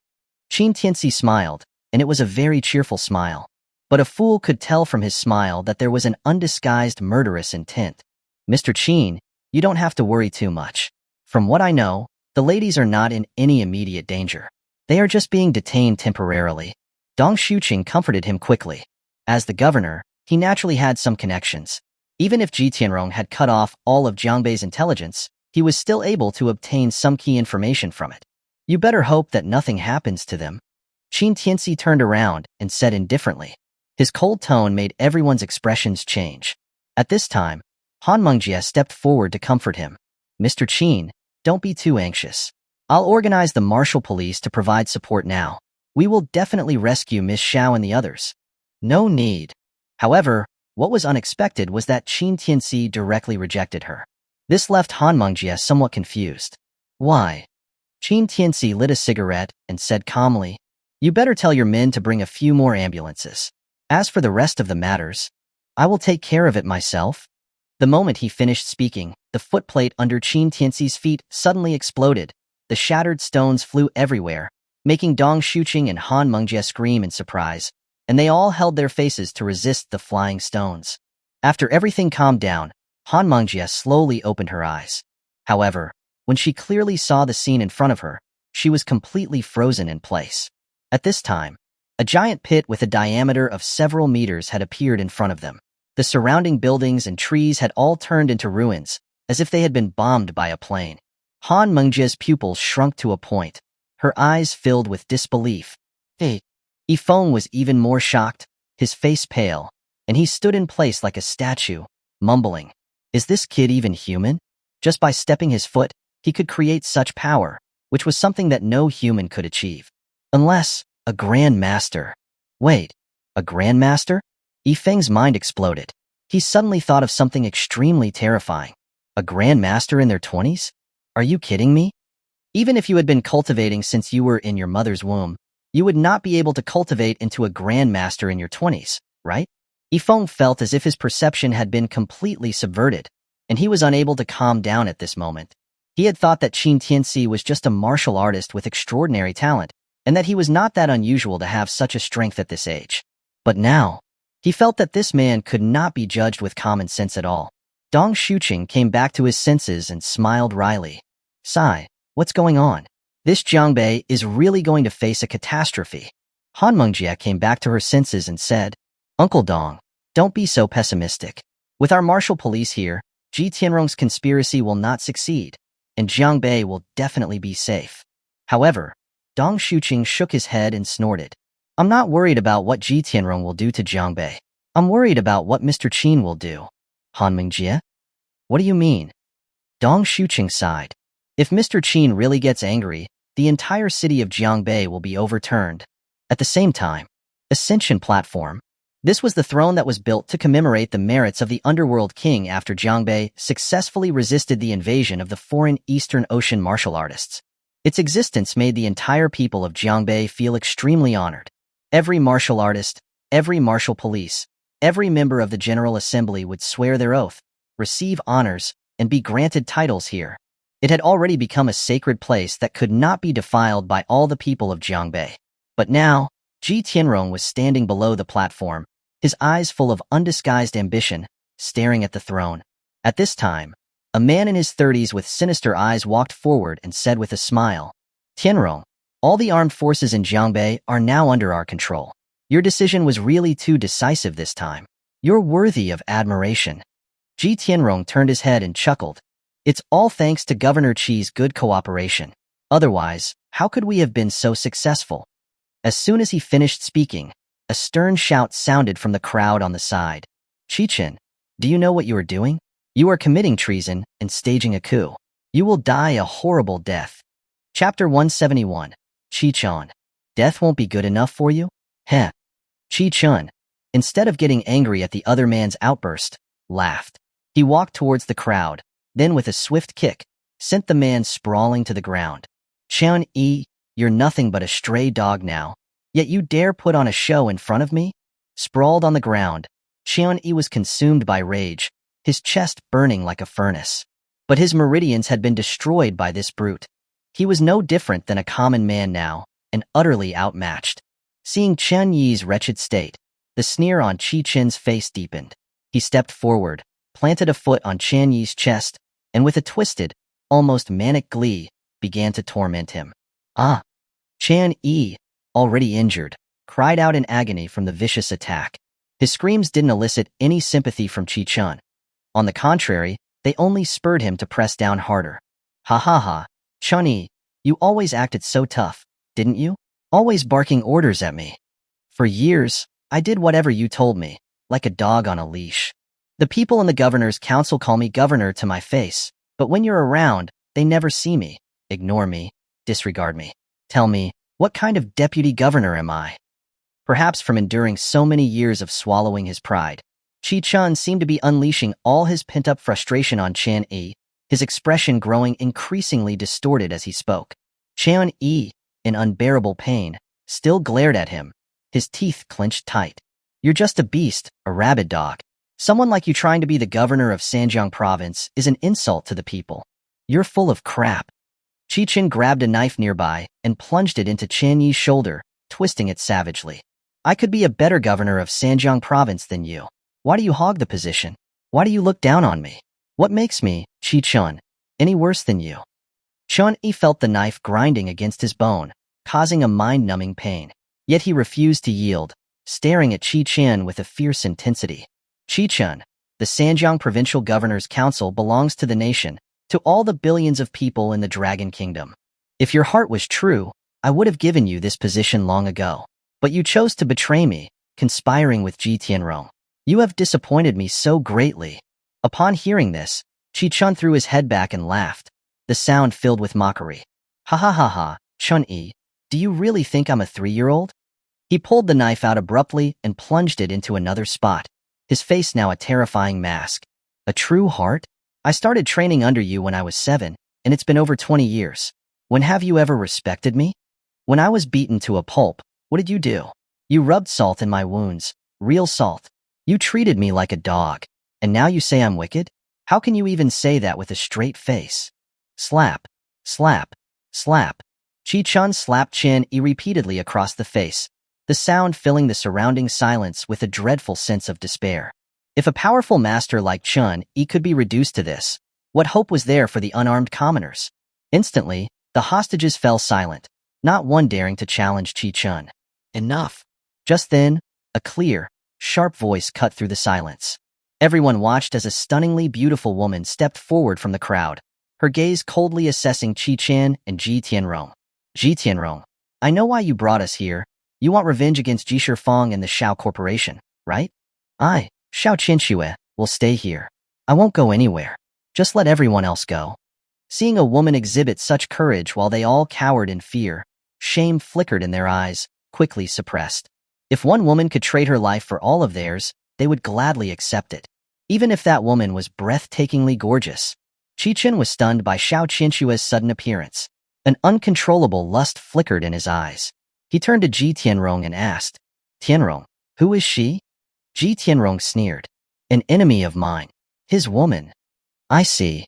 Qin Tianci smiled, and it was a very cheerful smile. But a fool could tell from his smile that there was an undisguised murderous intent. Mr. Qin, you don't have to worry too much. From what I know, the ladies are not in any immediate danger. They are just being detained temporarily. Dong Shuqing comforted him quickly. As the governor, he naturally had some connections. Even if Ji Tianrong had cut off all of Jiangbei's intelligence, he was still able to obtain some key information from it. You better hope that nothing happens to them. Qin Tianci turned around and said indifferently. His cold tone made everyone's expressions change. At this time, Han Mengjie stepped forward to comfort him. Mr. Qin, don't be too anxious. I'll organize the martial police to provide support now. We will definitely rescue Miss Xiao and the others. No need. However, what was unexpected was that Qin Tianci directly rejected her. This left Han Mengjie somewhat confused. Why? Qin Tianci lit a cigarette and said calmly, You better tell your men to bring a few more ambulances. As for the rest of the matters, I will take care of it myself. The moment he finished speaking, the footplate under Qin Tianci's feet suddenly exploded. The shattered stones flew everywhere, making Dong Shuqing and Han Mengjie scream in surprise, and they all held their faces to resist the flying stones. After everything calmed down, Han Mengjie slowly opened her eyes. However, when she clearly saw the scene in front of her, she was completely frozen in place. At this time, a giant pit with a diameter of several meters had appeared in front of them. The surrounding buildings and trees had all turned into ruins, as if they had been bombed by a plane. Han Mengjie's pupils shrunk to a point, her eyes filled with disbelief. Yifeng was even more shocked, his face pale, and he stood in place like a statue, mumbling, Is this kid even human? Just by stepping his foot, he could create such power, which was something that no human could achieve. Unless a Grand Master. Wait, a Grand Master? Yifeng's mind exploded. He suddenly thought of something extremely terrifying. A Grand Master in their 20s? Are you kidding me? Even if you had been cultivating since you were in your mother's womb, you would not be able to cultivate into a Grand Master in your 20s, right? Yifeng felt as if his perception had been completely subverted, and he was unable to calm down at this moment. He had thought that Qin Tianci was just a martial artist with extraordinary talent, and that he was not that unusual to have such a strength at this age. But now, he felt that this man could not be judged with common sense at all. Dong Shuqing came back to his senses and smiled wryly. Sigh, what's going on? This Jiangbei is really going to face a catastrophe. Han Mengjie came back to her senses and said, Uncle Dong, don't be so pessimistic. With our martial police here, Ji Tianrong's conspiracy will not succeed, and Jiangbei will definitely be safe. However, Dong Shuqing shook his head and snorted. I'm not worried about what Ji Tianrong will do to Jiangbei. I'm worried about what Mr. Qin will do. Han Mengjie? What do you mean? Dong Shuqing sighed. If Mr. Qin really gets angry, the entire city of Jiangbei will be overturned. At the same time, Ascension Platform. This was the throne that was built to commemorate the merits of the Underworld king after Jiangbei successfully resisted the invasion of the foreign Eastern Ocean martial artists. Its existence made the entire people of Jiangbei feel extremely honored. Every martial artist, every martial police, every member of the General Assembly would swear their oath, receive honors, and be granted titles here. It had already become a sacred place that could not be defiled by all the people of Jiangbei. But now, Ji Tianrong was standing below the platform, his eyes full of undisguised ambition, staring at the throne. At this time, a man in his 30s with sinister eyes walked forward and said with a smile, Tianrong, all the armed forces in Jiangbei are now under our control. Your decision was really too decisive this time. You're worthy of admiration. Ji Tianrong turned his head and chuckled. It's all thanks to Governor Qi's good cooperation. Otherwise, how could we have been so successful? As soon as he finished speaking, a stern shout sounded from the crowd on the side. Qin, do you know what you are doing? You are committing treason and staging a coup. You will die a horrible death. Chapter 171. Qin. Death won't be good enough for you? Heh. Qin, instead of getting angry at the other man's outburst, laughed. He walked towards the crowd, then with a swift kick, sent the man sprawling to the ground. Qian, you're nothing but a stray dog now, yet you dare put on a show in front of me? Sprawled on the ground, Qian was consumed by rage, his chest burning like a furnace. But his meridians had been destroyed by this brute. He was no different than a common man now, and utterly outmatched. Seeing Chen Yi's wretched state, the sneer on Qin's face deepened. He stepped forward, planted a foot on Chen Yi's chest, and with a twisted, almost manic glee, began to torment him. Ah! Chen Yi, already injured, cried out in agony from the vicious attack. His screams didn't elicit any sympathy from Qin. On the contrary, they only spurred him to press down harder. Ha ha ha, Chen Yi, you always acted so tough, didn't you? Always barking orders at me. For years, I did whatever you told me, like a dog on a leash. The people in the governor's council call me governor to my face, but when you're around, they never see me, ignore me, disregard me. Tell me, what kind of deputy governor am I? Perhaps from enduring so many years of swallowing his pride, Qin seemed to be unleashing all his pent-up frustration on Chen Yi, his expression growing increasingly distorted as he spoke. Chen Yi, in unbearable pain, still glared at him, his teeth clenched tight. You're just a beast, a rabid dog. Someone like you trying to be the governor of Sanjiang province is an insult to the people. You're full of crap. Qin grabbed a knife nearby and plunged it into Chen Yi's shoulder, twisting it savagely. I could be a better governor of Sanjiang province than you. Why do you hog the position? Why do you look down on me? What makes me, Qin, any worse than you? Chen Yi felt the knife grinding against his bone, causing a mind-numbing pain. Yet he refused to yield, staring at Qin with a fierce intensity. Qin, the Sanjiang Provincial Governor's Council belongs to the nation, to all the billions of people in the Dragon Kingdom. If your heart was true, I would have given you this position long ago. But you chose to betray me, conspiring with Ji Tianrong. You have disappointed me so greatly. Upon hearing this, Qin threw his head back and laughed, the sound filled with mockery. Ha ha ha ha, Chen Yi, do you really think I'm a 3-year-old? He pulled the knife out abruptly and plunged it into another spot, his face now a terrifying mask. A true heart? I started training under you when I was 7, and it's been over 20 years. When have you ever respected me? When I was beaten to a pulp, what did you do? You rubbed salt in my wounds, real salt. You treated me like a dog, and now you say I'm wicked? How can you even say that with a straight face? Slap, slap, slap. Qin slapped Chen Yi repeatedly across the face, the sound filling the surrounding silence with a dreadful sense of despair. If a powerful master like Chen Yi could be reduced to this, what hope was there for the unarmed commoners? Instantly, the hostages fell silent, not one daring to challenge Qin. Enough. Just then, a clear, sharp voice cut through the silence. Everyone watched as a stunningly beautiful woman stepped forward from the crowd, her gaze coldly assessing Qin and Ji Tianrong. Ji Tianrong, I know why you brought us here. You want revenge against Ji Shifeng and the Shao Corporation, right? I, Shao Qinxue, will stay here. I won't go anywhere. Just let everyone else go. Seeing a woman exhibit such courage while they all cowered in fear, shame flickered in their eyes, quickly suppressed. If one woman could trade her life for all of theirs, they would gladly accept it. Even if that woman was breathtakingly gorgeous. Qin was stunned by Shao Qinxue's sudden appearance. An uncontrollable lust flickered in his eyes. He turned to Ji Tianrong and asked, Tianrong, who is she? Ji Tianrong sneered. An enemy of mine. His woman. I see.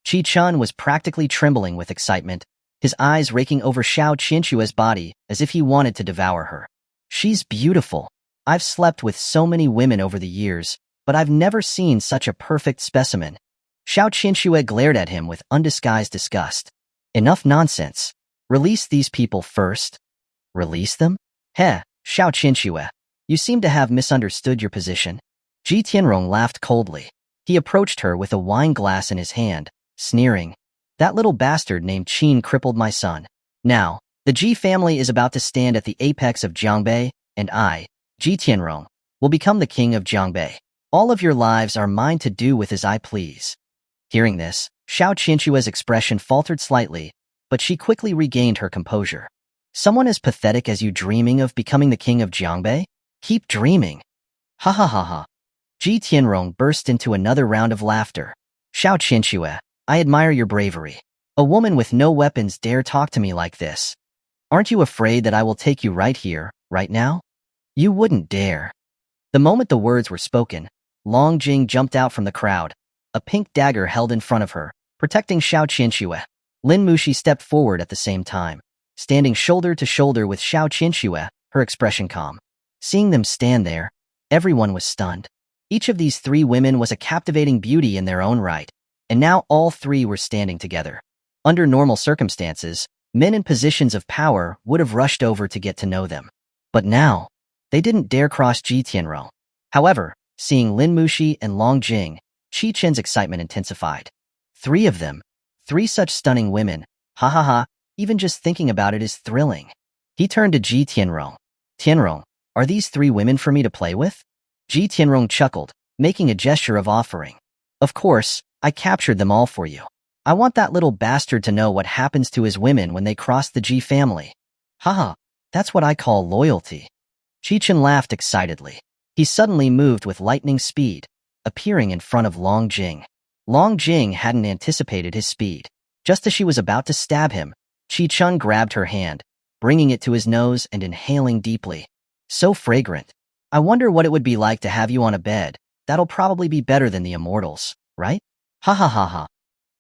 Qin was practically trembling with excitement, his eyes raking over Shao Qinxue's body as if he wanted to devour her. She's beautiful. I've slept with so many women over the years, but I've never seen such a perfect specimen. Shao Qinxue glared at him with undisguised disgust. Enough nonsense. Release these people first. Release them? Heh, Shao Qinxue. You seem to have misunderstood your position. Ji Tianrong laughed coldly. He approached her with a wine glass in his hand, sneering. That little bastard named Qin crippled my son. Now, The Ji family is about to stand at the apex of Jiangbei, and I, Ji Tianrong, will become the king of Jiangbei. All of your lives are mine to do with as I please." Hearing this, Xiao Qianque's expression faltered slightly, but she quickly regained her composure. "Someone as pathetic as you dreaming of becoming the king of Jiangbei? Keep dreaming." Ha ha ha ha. Ji Tianrong burst into another round of laughter. "Xiao Qianque, I admire your bravery. A woman with no weapons dare talk to me like this. Aren't you afraid that I will take you right here, right now? You wouldn't dare." The moment the words were spoken, Long Jing jumped out from the crowd, a pink dagger held in front of her, protecting Xiao Qianque. Lin Muxi stepped forward at the same time, standing shoulder to shoulder with Xiao Qianque, her expression calm. Seeing them stand there, everyone was stunned. Each of these three women was a captivating beauty in their own right, and now all three were standing together. Under normal circumstances, men in positions of power would have rushed over to get to know them. But now, they didn't dare cross Ji Tianrong. However, seeing Lin Muxi and Long Jing, Qi Chen's excitement intensified. Three of them. Three such stunning women. Ha ha ha, even just thinking about it is thrilling. He turned to Ji Tianrong. "Tianrong, are these three women for me to play with?" Ji Tianrong chuckled, making a gesture of offering. "Of course, I captured them all for you. I want that little bastard to know what happens to his women when they cross the Ji family. Haha, that's what I call loyalty." Qi Chen laughed excitedly. He suddenly moved with lightning speed, appearing in front of Long Jing. Long Jing hadn't anticipated his speed. Just as she was about to stab him, Qi Chen grabbed her hand, bringing it to his nose and inhaling deeply. "So fragrant. I wonder what it would be like to have you on a bed. That'll probably be better than the immortals, right? Ha ha ha ha."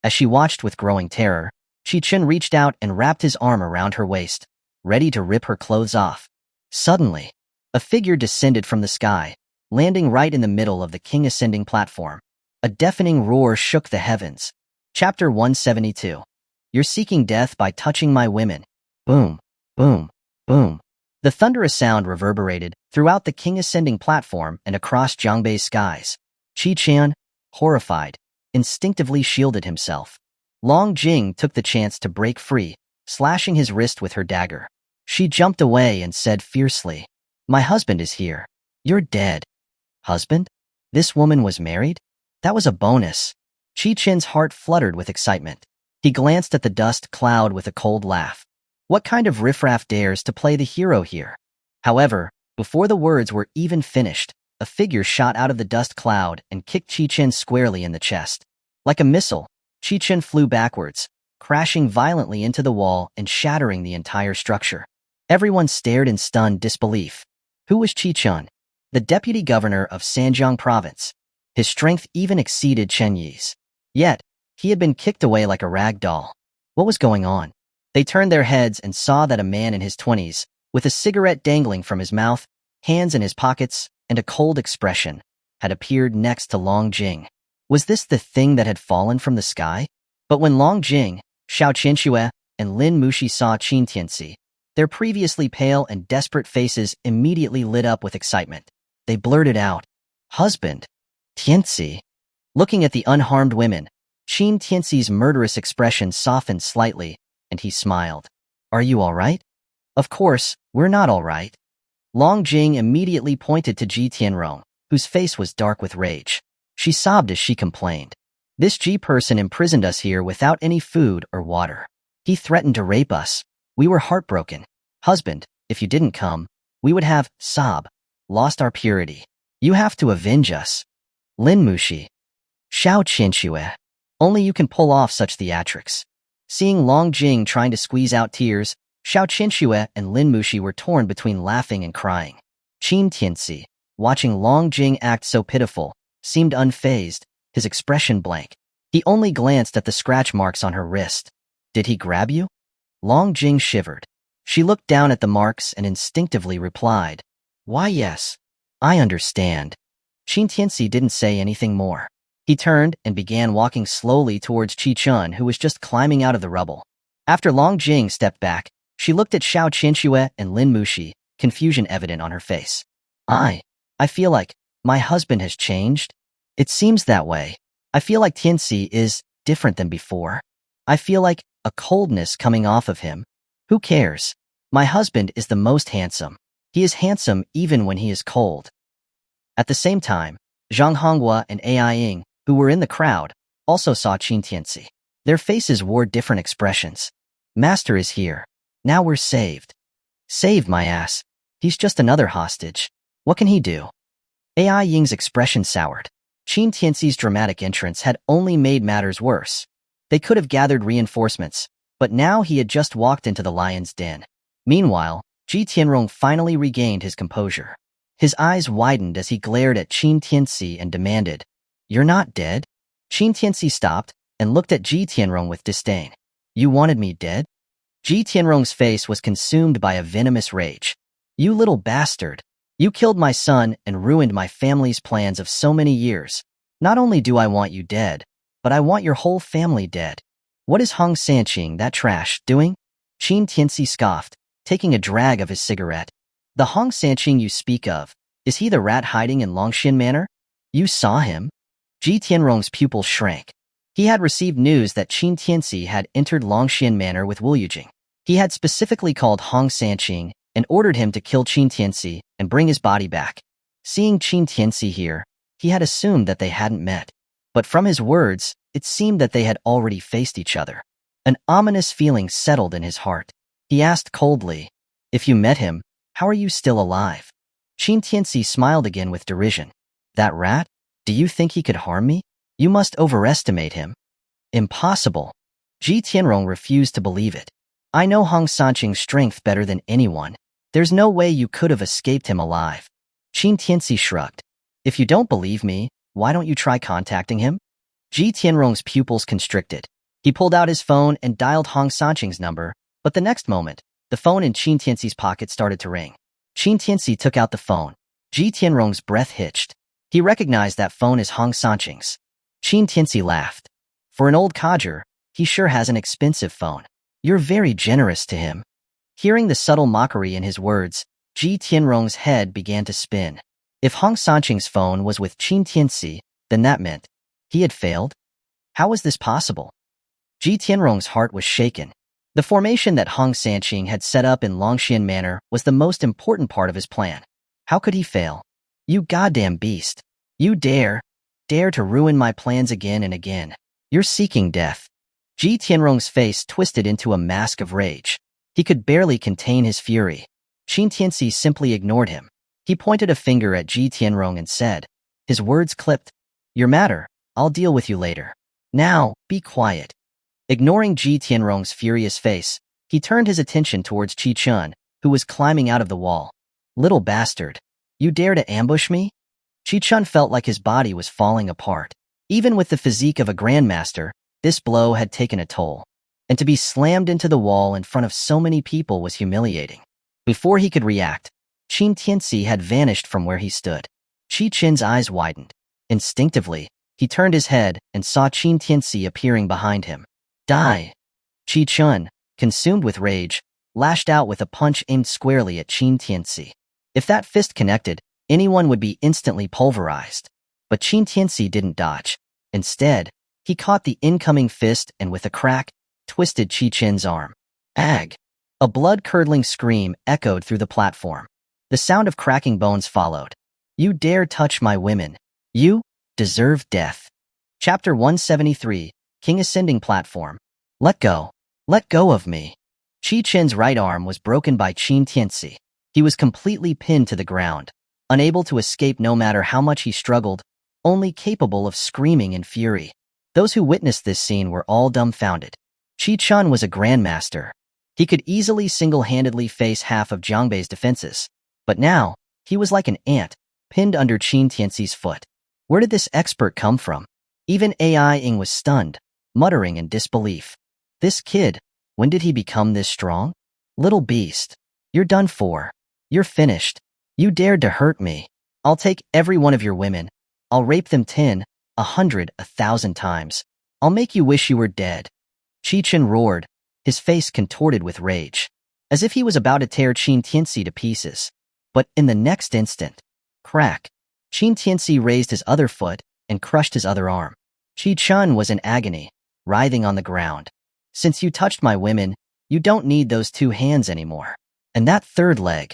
As she watched with growing terror, Qi Chen reached out and wrapped his arm around her waist, ready to rip her clothes off. Suddenly, a figure descended from the sky, landing right in the middle of the king ascending platform. A deafening roar shook the heavens. Chapter 172. You're seeking death by touching my women. Boom, boom, boom. The thunderous sound reverberated throughout the king ascending platform and across Jiangbei's skies. Qi Chen, horrified, instinctively shielded himself. Long Jing took the chance to break free, slashing his wrist with her dagger. She jumped away and said fiercely, "My husband is here. You're dead." Husband? This woman was married? That was a bonus. Qi Chen's heart fluttered with excitement. He glanced at the dust cloud with a cold laugh. What kind of riffraff dares to play the hero here? However, before the words were even finished, a figure shot out of the dust cloud and kicked Qi Chen squarely in the chest. Like a missile, Qi Chen flew backwards, crashing violently into the wall and shattering the entire structure. Everyone stared in stunned disbelief. Who was Qi Chen? The deputy governor of Sanjiang province. His strength even exceeded Chen Yi's. Yet, he had been kicked away like a rag doll. What was going on? They turned their heads and saw that a man in his 20s, with a cigarette dangling from his mouth, hands in his pockets, and a cold expression, had appeared next to Long Jing. Was this the thing that had fallen from the sky? But when Long Jing, Xiao Qianque, and Lin Muxi saw Qin Tianci, their previously pale and desperate faces immediately lit up with excitement. They blurted out, "Husband, Tianci." Looking at the unharmed women, Qin Tianci's murderous expression softened slightly, and he smiled. "Are you all right?" "Of course, we're not all right." Long Jing immediately pointed to Ji Tianrong, whose face was dark with rage. She sobbed as she complained. "This Ji person imprisoned us here without any food or water. He threatened to rape us. We were heartbroken. Husband, if you didn't come, we would have, lost our purity. You have to avenge us." Lin Muxi. Xiao Qianque. Only you can pull off such theatrics. Seeing Long Jing trying to squeeze out tears, Xiao Qianque and Lin Muxi were torn between laughing and crying. Qin Tianci, watching Long Jing act so pitiful, seemed unfazed, his expression blank. He only glanced at the scratch marks on her wrist. "Did he grab you?" Long Jing shivered. She looked down at the marks and instinctively replied, "Why yes, I understand." Qin Tianci didn't say anything more. He turned and began walking slowly towards Qi Chen, who was just climbing out of the rubble. After Long Jing stepped back, she looked at Xiao Qianque and Lin Muxi, confusion evident on her face. I feel like my husband has changed. It seems that way. I feel like Tianci is different than before. I feel like a coldness coming off of him. Who cares? My husband is the most handsome. He is handsome even when he is cold. At the same time, Zhang Honghua and Ai Ying, who were in the crowd, also saw Qin Tianci. Their faces wore different expressions. Master is here. Now we're saved. Saved, my ass. He's just another hostage. What can he do? Ai Ying's expression soured. Qin Tianci's dramatic entrance had only made matters worse. They could have gathered reinforcements, but now he had just walked into the lion's den. Meanwhile, Ji Tianrong finally regained his composure. His eyes widened as he glared at Qin Tianci and demanded, "You're not dead?" Qin Tianci stopped and looked at Ji Tianrong with disdain. "You wanted me dead?" Ji Tianrong's face was consumed by a venomous rage. "You little bastard! You killed my son and ruined my family's plans of so many years. Not only do I want you dead, but I want your whole family dead. What is Hong Sanqing, that trash, doing?" Qin Tianci scoffed, taking a drag of his cigarette. "The Hong Sanqing you speak of, is he the rat hiding in Longxian Manor? You saw him?" Ji Tianrong's pupils shrank. He had received news that Qin Tianci had entered Longxian Manor with Wu Yujing. He had specifically called Hong Sanqing and ordered him to kill Qin Tianci and bring his body back. Seeing Qin Tianci here, he had assumed that they hadn't met. But from his words, it seemed that they had already faced each other. An ominous feeling settled in his heart. He asked coldly, "If you met him, how are you still alive?" Qin Tianci smiled again with derision. "That rat? Do you think he could harm me? You must overestimate him." "Impossible." Ji Tianrong refused to believe it. "I know Hong Sanqing's strength better than anyone. There's no way you could have escaped him alive." Qin Tianci shrugged. "If you don't believe me, why don't you try contacting him?" Ji Tianrong's pupils constricted. He pulled out his phone and dialed Hong Sanqing's number, but the next moment, the phone in Qin Tianci's pocket started to ring. Qin Tianci took out the phone. Ji Tianrong's breath hitched. He recognized that phone as Hong Sanqing's. Qin Tianci laughed. "For an old codger, he sure has an expensive phone. You're very generous to him." Hearing the subtle mockery in his words, Ji Tianrong's head began to spin. If Hong Sanqing's phone was with Qin Tianci, then that meant he had failed? How was this possible? Ji Tianrong's heart was shaken. The formation that Hong Sanqing had set up in Longxian Manor was the most important part of his plan. How could he fail? "You goddamn beast. You dare to ruin my plans again and again. You're seeking death." Ji Tianrong's face twisted into a mask of rage. He could barely contain his fury. Qin Tianci simply ignored him. He pointed a finger at Ji Tianrong and said, his words clipped, "Your matter, I'll deal with you later. Now, be quiet." Ignoring Ji Tianrong's furious face, he turned his attention towards Qi Chun, who was climbing out of the wall. "Little bastard, you dare to ambush me?" Qi Chun felt like his body was falling apart. Even with the physique of a grandmaster, this blow had taken a toll. And to be slammed into the wall in front of so many people was humiliating. Before he could react, Qin Tianci had vanished from where he stood. Qi Chun's eyes widened. Instinctively, he turned his head and saw Qin Tianci appearing behind him. "Die!" Qi Chun, consumed with rage, lashed out with a punch aimed squarely at Qin Tianci. If that fist connected, anyone would be instantly pulverized. But Qin Tianci didn't dodge. Instead, he caught the incoming fist and with a crack, twisted Qi Chun's arm. "Ag!" A blood-curdling scream echoed through the platform. The sound of cracking bones followed. "You dare touch my women. You deserve death." Chapter 173, King Ascending Platform. "Let go. Let go of me." Qi Chun's right arm was broken by Qin Tianci. He was completely pinned to the ground, unable to escape no matter how much he struggled, only capable of screaming in fury. Those who witnessed this scene were all dumbfounded. Qi Chun was a grandmaster. He could easily single-handedly face half of Jiangbei's defenses. But now, he was like an ant, pinned under Qin Tianci's foot. Where did this expert come from? Even Ai Ying was stunned, muttering in disbelief. "This kid, when did he become this strong? Little beast. You're done for. You're finished. You dared to hurt me. I'll take every one of your women. I'll rape them 10, 100, 1,000 times. I'll make you wish you were dead." Qi Chun roared, his face contorted with rage, as if he was about to tear Qin Tianci to pieces. But in the next instant, crack, Qin Tianci raised his other foot and crushed his other arm. Qi Chun was in agony, writhing on the ground. "Since you touched my women, You don't need those 2 hands anymore. And that third leg.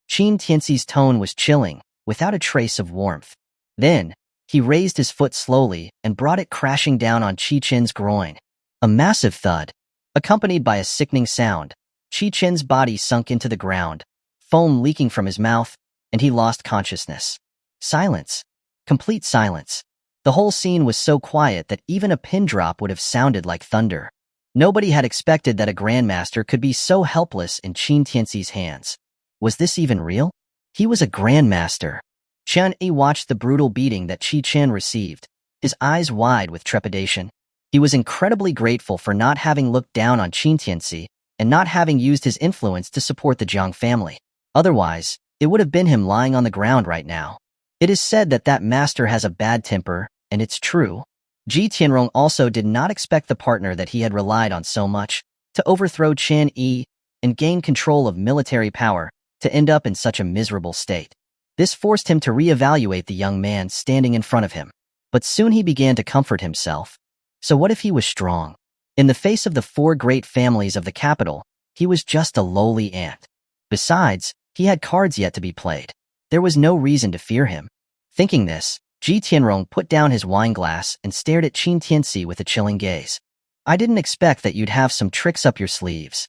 Qin Tianci's tone was chilling, without a trace of warmth. Then, he raised his foot slowly and brought it crashing down on Qi Qin's groin. A massive thud, accompanied by a sickening sound. Qi Qin's body sunk into the ground, foam leaking from his mouth, and he lost consciousness. Silence. Complete silence. The whole scene was so quiet that even a pin drop would have sounded like thunder. Nobody had expected that a grandmaster could be so helpless in Qin Tianci's hands. Was this even real? He was a grandmaster. Chen Yi watched the brutal beating that Qi Qin received, his eyes wide with trepidation. He was incredibly grateful for not having looked down on Qin Tianci and not having used his influence to support the Jiang family. Otherwise, it would have been him lying on the ground right now. It is said that that master has a bad temper, and it's true. Ji Tianrong also did not expect the partner that he had relied on so much to overthrow Chen Yi and gain control of military power to end up in such a miserable state. This forced him to reevaluate the young man standing in front of him. But soon he began to comfort himself. So what if he was strong? In the face of the 4 great families of the capital, he was just a lowly ant. Besides, he had cards yet to be played. There was no reason to fear him. Thinking this, Ji Tianrong put down his wine glass and stared at Qin Tianci with a chilling gaze. I didn't expect that you'd have some tricks up your sleeves.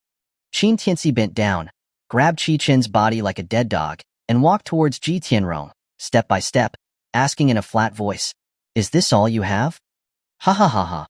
Qin Tianci bent down, grabbed Qi Qin's body like a dead dog, and walked towards Ji Tianrong, step by step, asking in a flat voice, "Is this all you have?" Ha ha ha ha.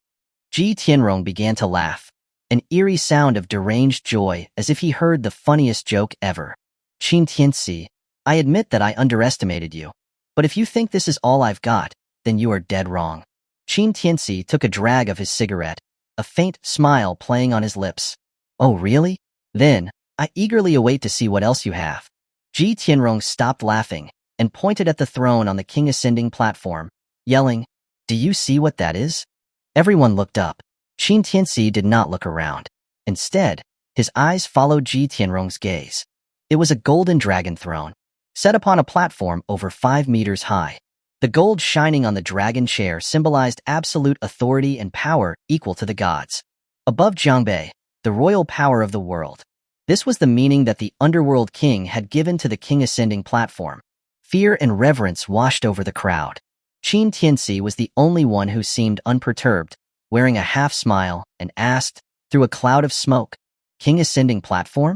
Ji Tianrong began to laugh, an eerie sound of deranged joy as if he heard the funniest joke ever. Qin Tianci, I admit that I underestimated you. But if you think this is all I've got, then you are dead wrong. Qin Tianci took a drag of his cigarette, a faint smile playing on his lips. Oh really? Then, I eagerly await to see what else you have. Ji Tianrong stopped laughing and pointed at the throne on the king ascending platform, yelling, Do you see what that is? Everyone looked up. Qin Tianci did not look around. Instead, his eyes followed Ji Tianrong's gaze. It was a golden dragon throne, set upon a platform over 5 meters high. The gold shining on the dragon chair symbolized absolute authority and power equal to the gods. Above Jiangbei, the royal power of the world. This was the meaning that the Underworld king had given to the king ascending platform. Fear and reverence washed over the crowd. Qin Tianci was the only one who seemed unperturbed, wearing a half-smile, and asked, through a cloud of smoke, King ascending platform?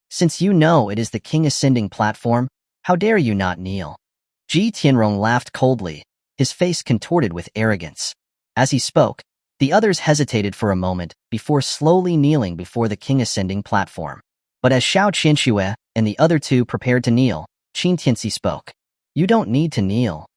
Since you know it is the king ascending platform, how dare you not kneel? Ji Tianrong laughed coldly, his face contorted with arrogance. As he spoke, the others hesitated for a moment before slowly kneeling before the king ascending platform. But as Xiao Qianxue and the other 2 prepared to kneel, Qin Tianci spoke. You don't need to kneel.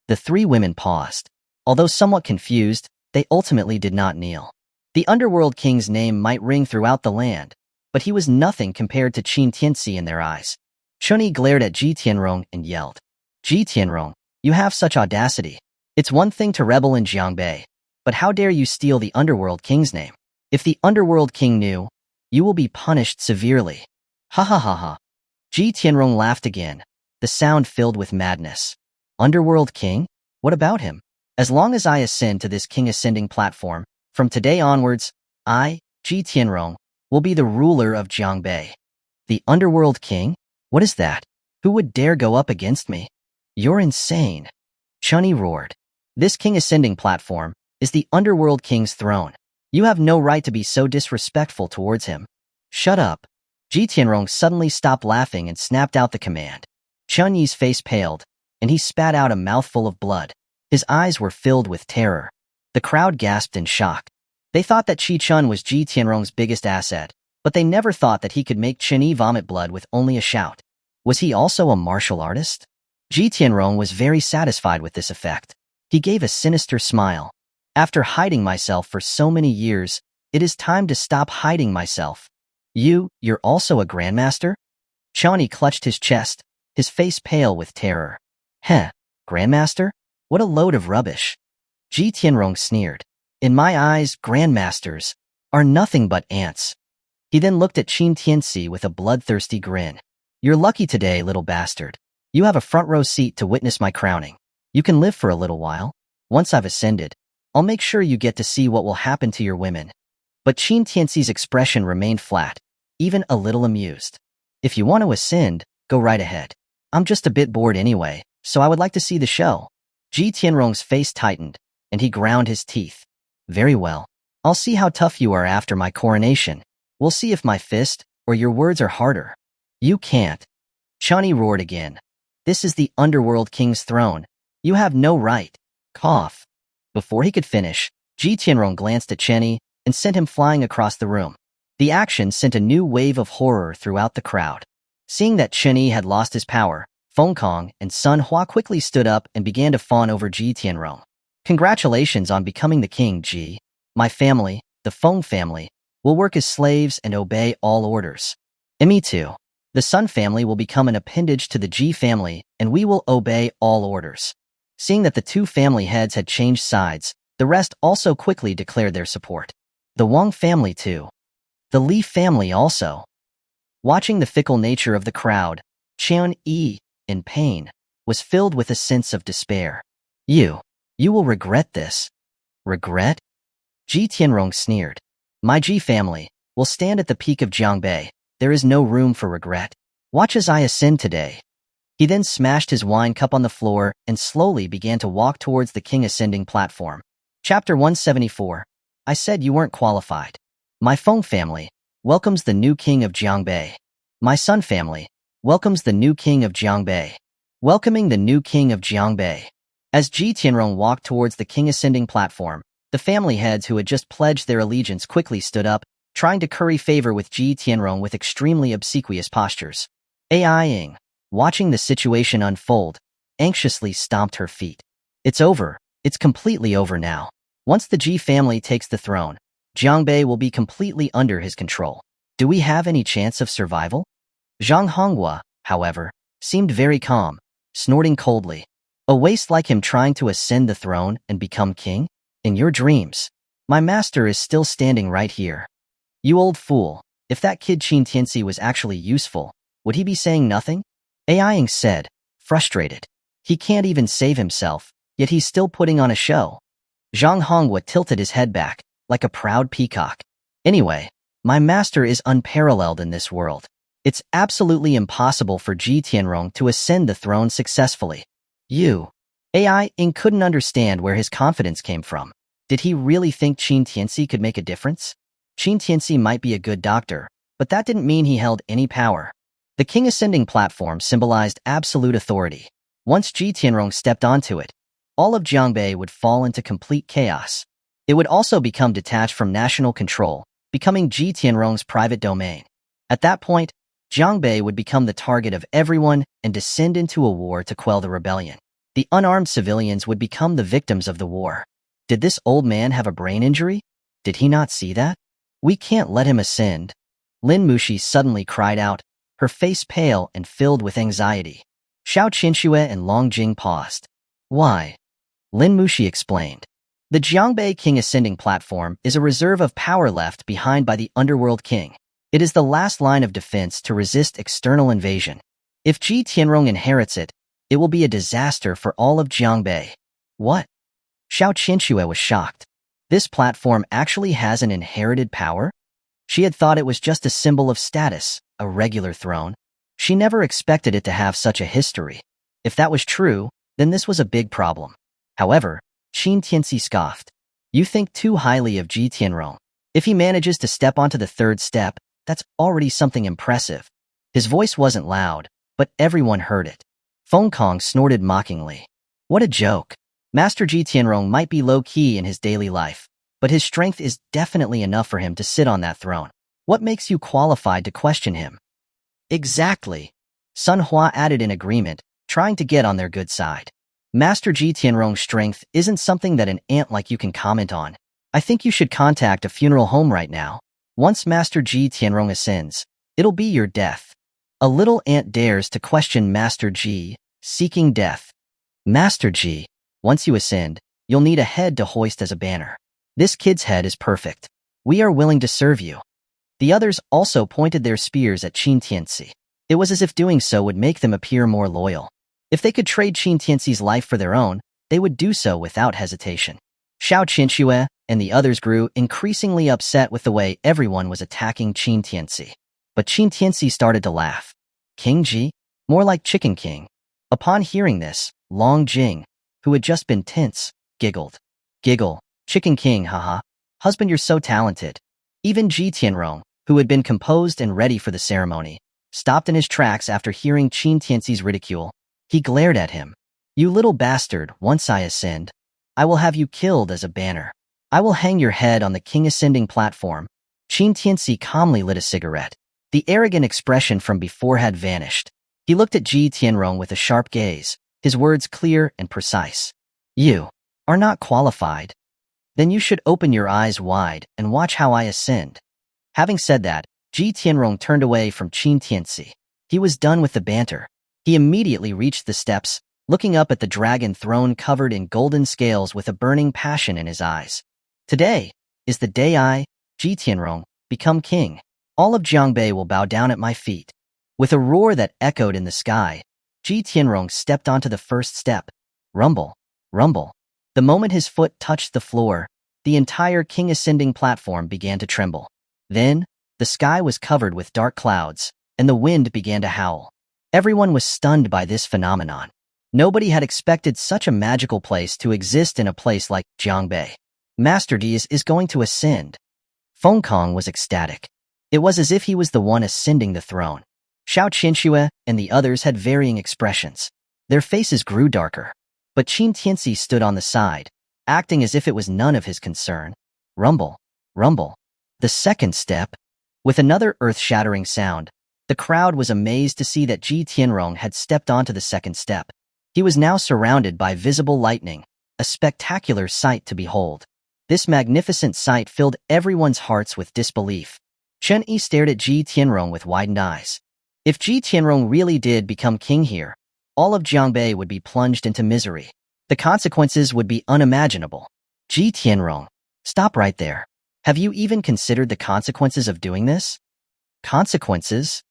The 3 women paused. Although somewhat confused, they ultimately did not kneel. The Underworld king's name might ring throughout the land, but he was nothing compared to Qin Tianci in their eyes. Chunyi glared at Ji Tianrong and yelled, Ji Tianrong, you have such audacity. It's one thing to rebel in Jiangbei, but how dare you steal the Underworld king's name? If the Underworld king knew, you will be punished severely. Ha ha ha ha. Ji Tianrong laughed again, the sound filled with madness. Underworld king? What about him? As long as I ascend to this king ascending platform, from today onwards, I, Ji Tianrong, will be the ruler of Jiangbei. The Underworld king? What is that? Who would dare go up against me? You're insane. Chunyi roared. This king ascending platform is the Underworld king's throne. You have no right to be so disrespectful towards him. Shut up. Ji Tianrong suddenly stopped laughing and snapped out the command. Chunyi's face paled, and he spat out a mouthful of blood. His eyes were filled with terror. The crowd gasped in shock. They thought that Qi Chun was Ji Tianrong's biggest asset, but they never thought that he could make Chen vomit blood with only a shout. Was he also a martial artist? Ji Tianrong was very satisfied with this effect. He gave a sinister smile. After hiding myself for so many years, it is time to stop hiding myself. You're also a grandmaster? Chunyi clutched his chest, his face pale with terror. Heh, grandmaster? What a load of rubbish. Ji Tianrong sneered. In my eyes, grandmasters are nothing but ants. He then looked at Qin Tianci with a bloodthirsty grin. You're lucky today, little bastard. You have a front row seat to witness my crowning. You can live for a little while. Once I've ascended, I'll make sure you get to see what will happen to your women. But Qin Tianci's expression remained flat, even a little amused. If you want to ascend, go right ahead. I'm just a bit bored anyway, so I would like to see the show. Ji Tianrong's face tightened, and he ground his teeth. Very well. I'll see how tough you are after my coronation. We'll see if my fist or your words are harder. You can't. Chani roared again. This is the Underworld King's throne. You have no right. Cough. Before he could finish, Ji Tianrong glanced at Chenny and sent him flying across the room. The action sent a new wave of horror throughout the crowd. Seeing that Chenny had lost his power, Feng Kong and Sun Hua quickly stood up and began to fawn over Ji Tianrong. Congratulations on becoming the king, Ji. My family, the Feng family, will work as slaves and obey all orders. And me too. The Sun family will become an appendage to the Ji family, and we will obey all orders. Seeing that the two family heads had changed sides, the rest also quickly declared their support. The Wang family too. The Li family also. Watching the fickle nature of the crowd, Qian Yi, in pain, was filled with a sense of despair. You will regret this. Regret? Ji Tianrong sneered. My Ji family will stand at the peak of Jiangbei. There is no room for regret. Watch as I ascend today. He then smashed his wine cup on the floor and slowly began to walk towards the king ascending platform. Chapter 174. I said you weren't qualified. My Feng family welcomes the new king of Jiangbei. My Sun family welcomes the new king of Jiangbei. Welcoming the new king of Jiangbei. As Ji Tianrong walked towards the king ascending platform, the family heads who had just pledged their allegiance quickly stood up, trying to curry favor with Ji Tianrong with extremely obsequious postures. Ai Ying, watching the situation unfold, anxiously stomped her feet. It's over. It's completely over now. Once the Ji family takes the throne, Jiangbei will be completely under his control. Do we have any chance of survival? Zhang Honghua, however, seemed very calm, snorting coldly. A waste like him trying to ascend the throne and become king? In your dreams. My master is still standing right here. You old fool, if that kid Qin Tianci was actually useful, would he be saying nothing? Ai Ying said, frustrated. He can't even save himself, yet he's still putting on a show. Zhang Honghua tilted his head back, like a proud peacock. Anyway, my master is unparalleled in this world. It's absolutely impossible for Ji Tianrong to ascend the throne successfully. Ai Ying couldn't understand where his confidence came from. Did he really think Qin Tianci could make a difference? Qin Tianci might be a good doctor, but that didn't mean he held any power. The king ascending platform symbolized absolute authority. Once Ji Tianrong stepped onto it, all of Jiangbei would fall into complete chaos. It would also become detached from national control, becoming Ji Tianrong's private domain. At that point, Jiangbei would become the target of everyone and descend into a war to quell the rebellion. The unarmed civilians would become the victims of the war. Did this old man have a brain injury? Did he not see that? We can't let him ascend. Lin Muxi suddenly cried out, her face pale and filled with anxiety. Xiao Qinxue and Long Jing paused. Why? Lin Muxi explained. The Jiangbei King ascending platform is a reserve of power left behind by the Underworld King. It is the last line of defense to resist external invasion. If Ji Tianrong inherits it, it will be a disaster for all of Jiangbei. What? Xiao Qinxue was shocked. This platform actually has an inherited power? She had thought it was just a symbol of status, a regular throne. She never expected it to have such a history. If that was true, then this was a big problem. However, Qin Tianci scoffed. You think too highly of Ji Tianrong. If he manages to step onto the third step, that's already something impressive. His voice wasn't loud, but everyone heard it. Feng Kong snorted mockingly. What a joke. Master Ji Tianrong might be low-key in his daily life, but his strength is definitely enough for him to sit on that throne. What makes you qualified to question him? Exactly. Sun Hua added in agreement, trying to get on their good side. Master Ji Tianrong's strength isn't something that an ant like you can comment on. I think you should contact a funeral home right now. Once Master Ji Tianrong ascends, it'll be your death. A little ant dares to question Master Ji, seeking death. Master Ji, once you ascend, you'll need a head to hoist as a banner. This kid's head is perfect. We are willing to serve you. The others also pointed their spears at Qin Tianci. It was as if doing so would make them appear more loyal. If they could trade Qin Tianci's life for their own, they would do so without hesitation. Xiao Qinxue and the others grew increasingly upset with the way everyone was attacking Qin Tianci. But Qin Tianci started to laugh. King Ji? More like Chicken King. Upon hearing this, Long Jing, who had just been tense, giggled. Giggle, Chicken King, haha. Husband, you're so talented. Even Ji Tianrong, who had been composed and ready for the ceremony, stopped in his tracks after hearing Qin Tianci's ridicule. He glared at him. You little bastard, once I ascend, I will have you killed as a banner. I will hang your head on the king ascending platform. Qin Tianci calmly lit a cigarette. The arrogant expression from before had vanished. He looked at Ji Tianrong with a sharp gaze, his words clear and precise. You are not qualified. Then you should open your eyes wide and watch how I ascend. Having said that, Ji Tianrong turned away from Qin Tianci. He was done with the banter. He immediately reached the steps, looking up at the dragon throne covered in golden scales with a burning passion in his eyes. Today is the day I, Ji Tianrong, become king. All of Jiangbei will bow down at my feet. With a roar that echoed in the sky, Ji Tianrong stepped onto the first step. Rumble, rumble. The moment his foot touched the floor, the entire king ascending platform began to tremble. Then, the sky was covered with dark clouds, and the wind began to howl. Everyone was stunned by this phenomenon. Nobody had expected such a magical place to exist in a place like Jiangbei. Master Di is going to ascend. Feng Kong was ecstatic. It was as if he was the one ascending the throne. Xiao Qinxue and the others had varying expressions. Their faces grew darker. But Qin Tianci stood on the side, acting as if it was none of his concern. Rumble, rumble. The second step. With another earth-shattering sound, the crowd was amazed to see that Ji Tianrong had stepped onto the second step. He was now surrounded by visible lightning, a spectacular sight to behold. This magnificent sight filled everyone's hearts with disbelief. Chen Yi stared at Ji Tianrong with widened eyes. If Ji Tianrong really did become king here, all of Jiangbei would be plunged into misery. The consequences would be unimaginable. Ji Tianrong, stop right there. Have you even considered the consequences of doing this? Consequences?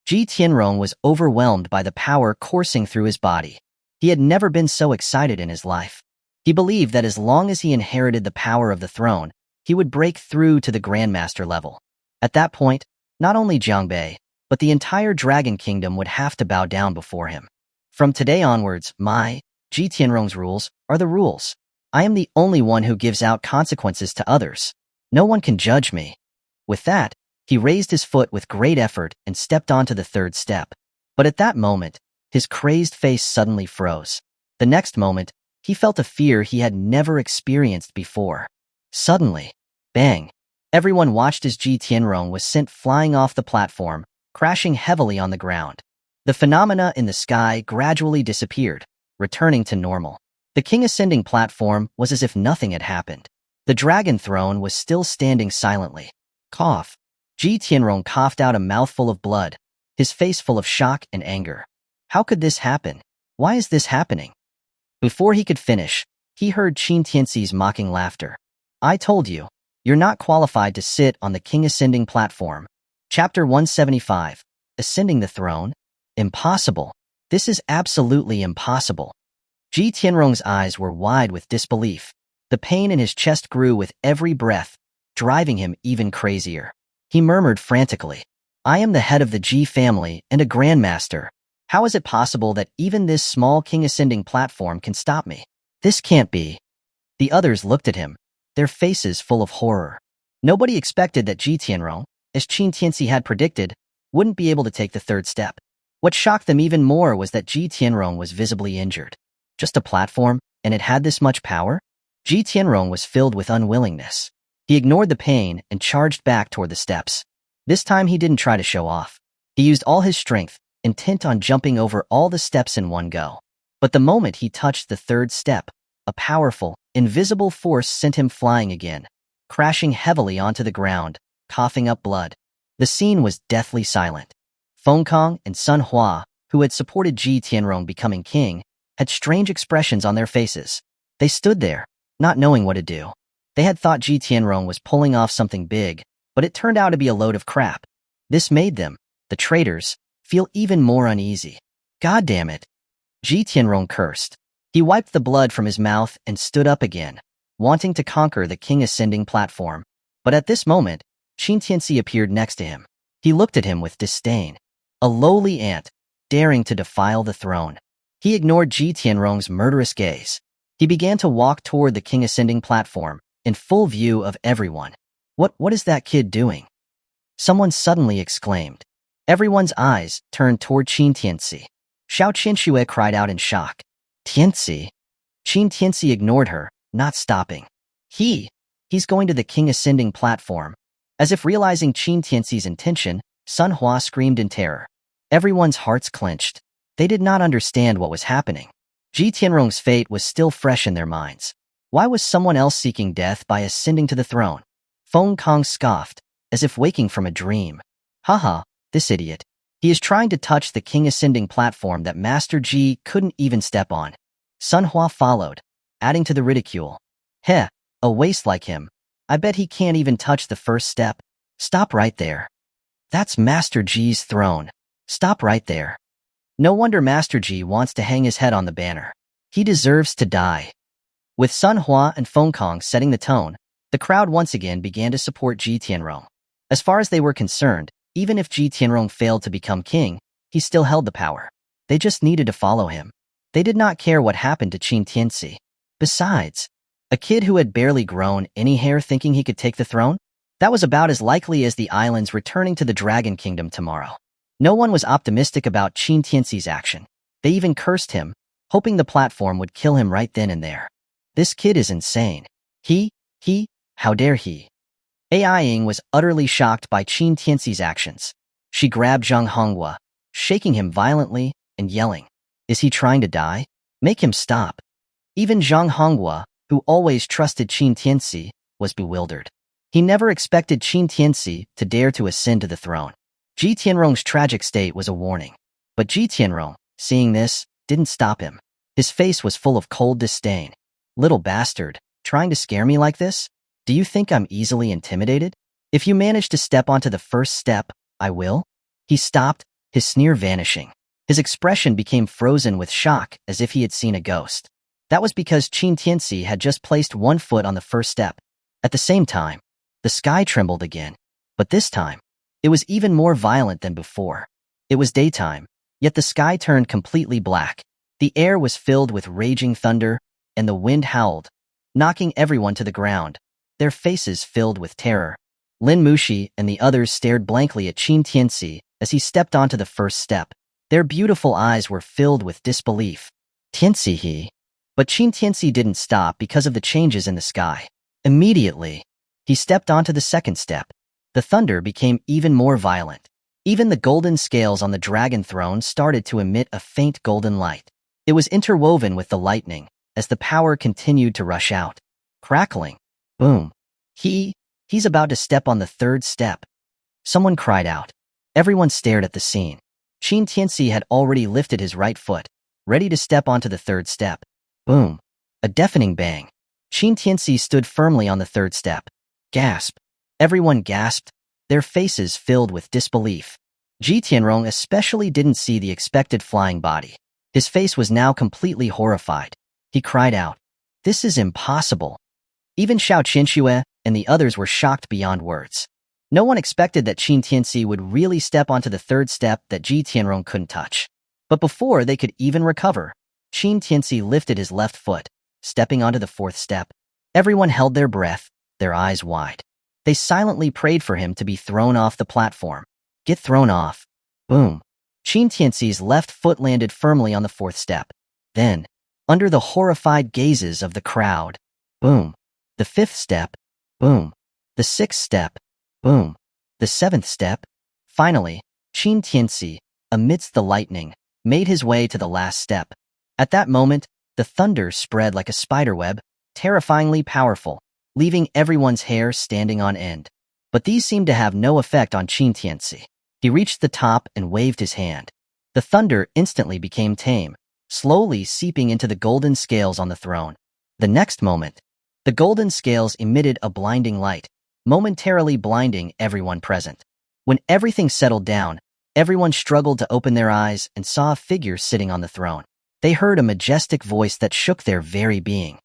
Ji Tianrong was overwhelmed by the power coursing through his body. He had never been so excited in his life. He believed that as long as he inherited the power of the throne, he would break through to the Grandmaster level. At that point, not only Jiangbei, but the entire Dragon Kingdom would have to bow down before him. From today onwards, Ji Tianrong's rules are the rules. I am the only one who gives out consequences to others. No one can judge me. With that, he raised his foot with great effort and stepped onto the third step. But at that moment, his crazed face suddenly froze. The next moment, he felt a fear he had never experienced before. Suddenly, bang! Everyone watched as Ji Tianrong was sent flying off the platform, crashing heavily on the ground. The phenomena in the sky gradually disappeared, returning to normal. The king ascending platform was as if nothing had happened. The dragon throne was still standing silently. Cough. Ji Tianrong coughed out a mouthful of blood, his face full of shock and anger. How could this happen? Why is this happening? Before he could finish, he heard Qin Tianci's mocking laughter. I told you, you're not qualified to sit on the king ascending platform. Chapter 175. Ascending the throne? Impossible. This is absolutely impossible. Ji Tianrong's eyes were wide with disbelief. The pain in his chest grew with every breath, driving him even crazier. He murmured frantically, I am the head of the Ji family and a grandmaster. How is it possible that even this small king ascending platform can stop me? This can't be. The others looked at him, their faces full of horror. Nobody expected that Ji Tianrong, as Qin Tianci had predicted, wouldn't be able to take the third step. What shocked them even more was that Ji Tianrong was visibly injured. Just a platform, and it had this much power? Ji Tianrong was filled with unwillingness. He ignored the pain and charged back toward the steps. This time he didn't try to show off. He used all his strength, intent on jumping over all the steps in one go. But the moment he touched the third step, a powerful, invisible force sent him flying again, crashing heavily onto the ground, coughing up blood. The scene was deathly silent. Feng Kong and Sun Hua, who had supported Ji Tianrong becoming king, had strange expressions on their faces. They stood there, not knowing what to do. They had thought Ji Tianrong was pulling off something big, but it turned out to be a load of crap. This made them, the traitors, feel even more uneasy. God damn it. Ji Tianrong cursed. He wiped the blood from his mouth and stood up again, wanting to conquer the king ascending platform. But at this moment, Qin Tianci appeared next to him. He looked at him with disdain. A lowly ant, daring to defile the throne. He ignored Ji Tianrong's murderous gaze. He began to walk toward the king ascending platform, in full view of everyone. What is that kid doing? Someone suddenly exclaimed. Everyone's eyes turned toward Qin Tianci. Xiao Qianxue cried out in shock. Tianci? Qin Tianci ignored her, not stopping. He's going to the king ascending platform. As if realizing Qin Tianci's intention, Manhwa screamed in terror. Everyone's hearts clenched. They did not understand what was happening. Ji Tianrong's fate was still fresh in their minds. Why was someone else seeking death by ascending to the throne? Feng Kong scoffed, as if waking from a dream. Haha, this idiot. He is trying to touch the king ascending platform that Master Ji couldn't even step on. Manhwa followed, adding to the ridicule. Heh, a waste like him. I bet he can't even touch the first step. Stop right there. That's Master Ji's throne. Stop right there. No wonder Master Ji wants to hang his head on the banner. He deserves to die. With Manhwa and Feng Kong setting the tone, the crowd once again began to support Ji Tianrong. As far as they were concerned, even if Ji Tianrong failed to become king, he still held the power. They just needed to follow him. They did not care what happened to Qin Tianci. Besides, a kid who had barely grown any hair thinking he could take the throne? That was about as likely as the islands returning to the Dragon Kingdom tomorrow. No one was optimistic about Qin Tianci's action. They even cursed him, hoping the platform would kill him right then and there. This kid is insane. How dare he? Ai Ying was utterly shocked by Qin Tianci's actions. She grabbed Zhang Honghua, shaking him violently and yelling, "Is he trying to die? Make him stop." Even Zhang Honghua, who always trusted Qin Tianci, was bewildered. He never expected Qin Tianci to dare to ascend to the throne. Ji Tianrong's tragic state was a warning. But Ji Tianrong, seeing this, didn't stop him. His face was full of cold disdain. Little bastard, trying to scare me like this? Do you think I'm easily intimidated? If you manage to step onto the first step, I will? He stopped, his sneer vanishing. His expression became frozen with shock as if he had seen a ghost. That was because Qin Tianci had just placed one foot on the first step. At the same time, the sky trembled again. But this time, it was even more violent than before. It was daytime, yet the sky turned completely black. The air was filled with raging thunder, and the wind howled, knocking everyone to the ground, their faces filled with terror. Lin Muxi and the others stared blankly at Qin Tianci as he stepped onto the first step. Their beautiful eyes were filled with disbelief. Tianci he. But Qin Tianci didn't stop because of the changes in the sky. Immediately, he stepped onto the second step. The thunder became even more violent. Even the golden scales on the dragon throne started to emit a faint golden light. It was interwoven with the lightning as the power continued to rush out. Crackling. Boom. He's about to step on the third step. Someone cried out. Everyone stared at the scene. Qin Tianci had already lifted his right foot, ready to step onto the third step. Boom. A deafening bang. Qin Tianci stood firmly on the third step. Gasp. Everyone gasped, their faces filled with disbelief. Ji Tianrong especially didn't see the expected flying body. His face was now completely horrified. He cried out, "This is impossible." Even Xiao Qianxue and the others were shocked beyond words. No one expected that Qin Tianci would really step onto the third step that Ji Tianrong couldn't touch. But before they could even recover, Qin Tianci lifted his left foot, stepping onto the fourth step. Everyone held their breath, their eyes wide. They silently prayed for him to be thrown off the platform. Get thrown off. Boom. Qin Tianci's left foot landed firmly on the fourth step. Then, under the horrified gazes of the crowd, boom. The fifth step, boom. The sixth step, boom. The seventh step. Finally, Qin Tianci, amidst the lightning, made his way to the last step. At that moment, the thunder spread like a spiderweb, terrifyingly powerful, leaving everyone's hair standing on end. But these seemed to have no effect on Qin Tianci. He reached the top and waved his hand. The thunder instantly became tame, slowly seeping into the golden scales on the throne. The next moment, the golden scales emitted a blinding light, momentarily blinding everyone present. When everything settled down, everyone struggled to open their eyes and saw a figure sitting on the throne. They heard a majestic voice that shook their very being.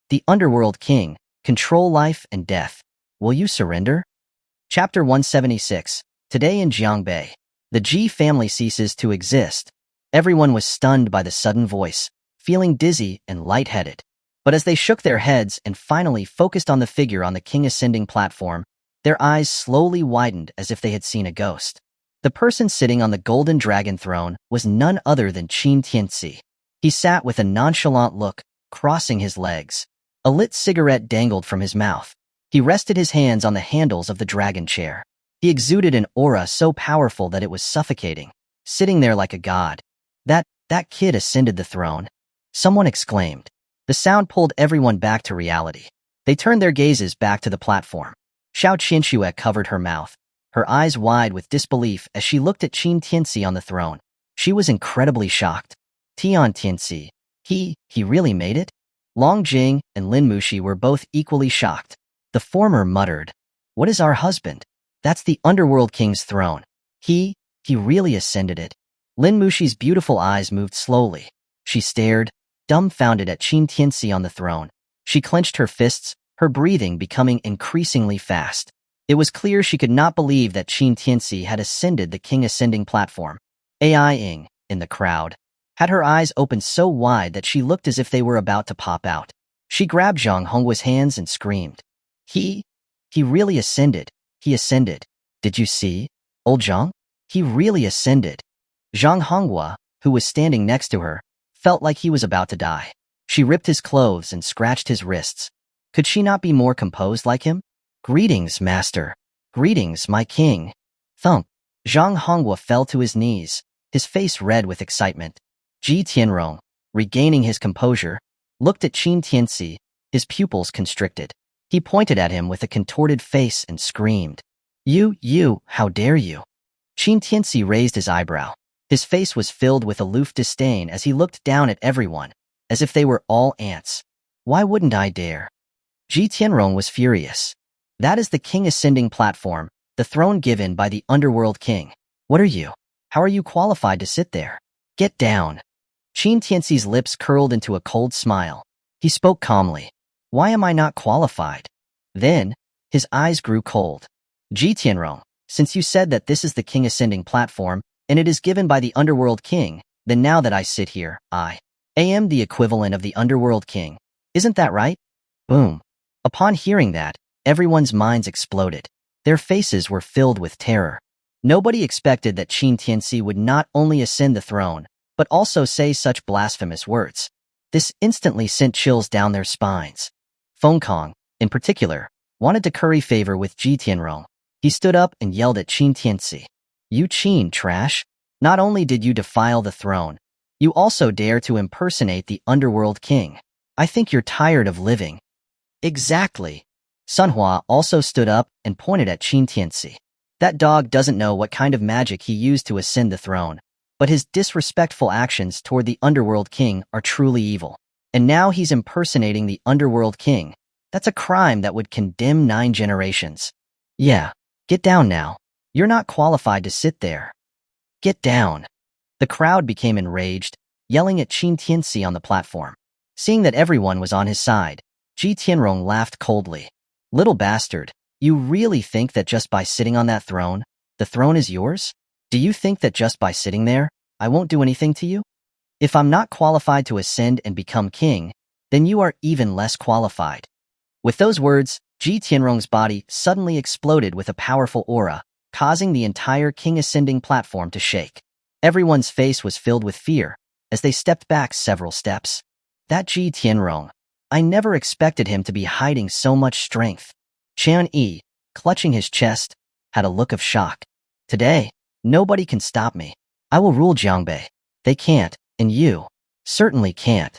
The Underworld King, control life and death. Will you surrender? Chapter 176. Today in Jiangbei. The Ji family ceases to exist. Everyone was stunned by the sudden voice, feeling dizzy and lightheaded. But as they shook their heads and finally focused on the figure on the king ascending platform, their eyes slowly widened as if they had seen a ghost. The person sitting on the golden dragon throne was none other than Qin Tianci. He sat with a nonchalant look, crossing his legs. A lit cigarette dangled from his mouth. He rested his hands on the handles of the dragon chair. He exuded an aura so powerful that it was suffocating, sitting there like a god. That kid ascended the throne. Someone exclaimed. The sound pulled everyone back to reality. They turned their gazes back to the platform. Xiao Qianxue covered her mouth, her eyes wide with disbelief as she looked at Qin Tianci on the throne. She was incredibly shocked. Tian Tianci, he really made it? Long Jing and Lin Mushi were both equally shocked. The former muttered, "What is our husband? That's the Underworld King's throne. He really ascended it." Lin Mushi's beautiful eyes moved slowly. She stared, dumbfounded at Qin Tianci on the throne. She clenched her fists, her breathing becoming increasingly fast. It was clear she could not believe that Qin Tianci had ascended the king ascending platform. Ai Ying, in the crowd, had her eyes opened so wide that she looked as if they were about to pop out. She grabbed Zhang Hongwa's hands and screamed. He really ascended. He ascended. Did you see, old Zhang? He really ascended. Zhang Hongwa, who was standing next to her, felt like he was about to die. She ripped his clothes and scratched his wrists. Could she not be more composed like him? Greetings, master. Greetings, my king. Thump. Zhang Hongwa fell to his knees, his face red with excitement. Ji Tianrong, regaining his composure, looked at Qin Tianci, his pupils constricted. He pointed at him with a contorted face and screamed. You, how dare you? Qin Tianci raised his eyebrow. His face was filled with aloof disdain as he looked down at everyone, as if they were all ants. Why wouldn't I dare? Ji Tianrong was furious. That is the king ascending platform, the throne given by the Underworld King. What are you? How are you qualified to sit there? Get down. Qin Tianci's lips curled into a cold smile. He spoke calmly. Why am I not qualified? Then, his eyes grew cold. Ji Tianrong, since you said that this is the king ascending platform, and it is given by the Underworld King, then now that I sit here, I am the equivalent of the Underworld King. Isn't that right? Boom. Upon hearing that, everyone's minds exploded. Their faces were filled with terror. Nobody expected that Qin Tianci would not only ascend the throne, but also say such blasphemous words. This instantly sent chills down their spines. Feng Kong, in particular, wanted to curry favor with Ji Tianrong. He stood up and yelled at Qin Tianci. You Qin trash! Not only did you defile the throne, you also dare to impersonate the Underworld King. I think you're tired of living. Exactly. Manhwa also stood up and pointed at Qin Tianci. That dog doesn't know what kind of magic he used to ascend the throne, but his disrespectful actions toward the Underworld King are truly evil. And now he's impersonating the Underworld King. That's a crime that would condemn 9 generations. Yeah, get down now. You're not qualified to sit there. Get down. The crowd became enraged, yelling at Qin Tianci on the platform. Seeing that everyone was on his side, Ji Tianrong laughed coldly. Little bastard, you really think that just by sitting on that throne, the throne is yours? Do you think that just by sitting there, I won't do anything to you? If I'm not qualified to ascend and become king, then you are even less qualified. With those words, Ji Tianrong's body suddenly exploded with a powerful aura, causing the entire king ascending platform to shake. Everyone's face was filled with fear as they stepped back several steps. That Ji Tianrong, I never expected him to be hiding so much strength. Qian Yi, clutching his chest, had a look of shock. Today, nobody can stop me. I will rule Jiangbei. They can't, and you certainly can't.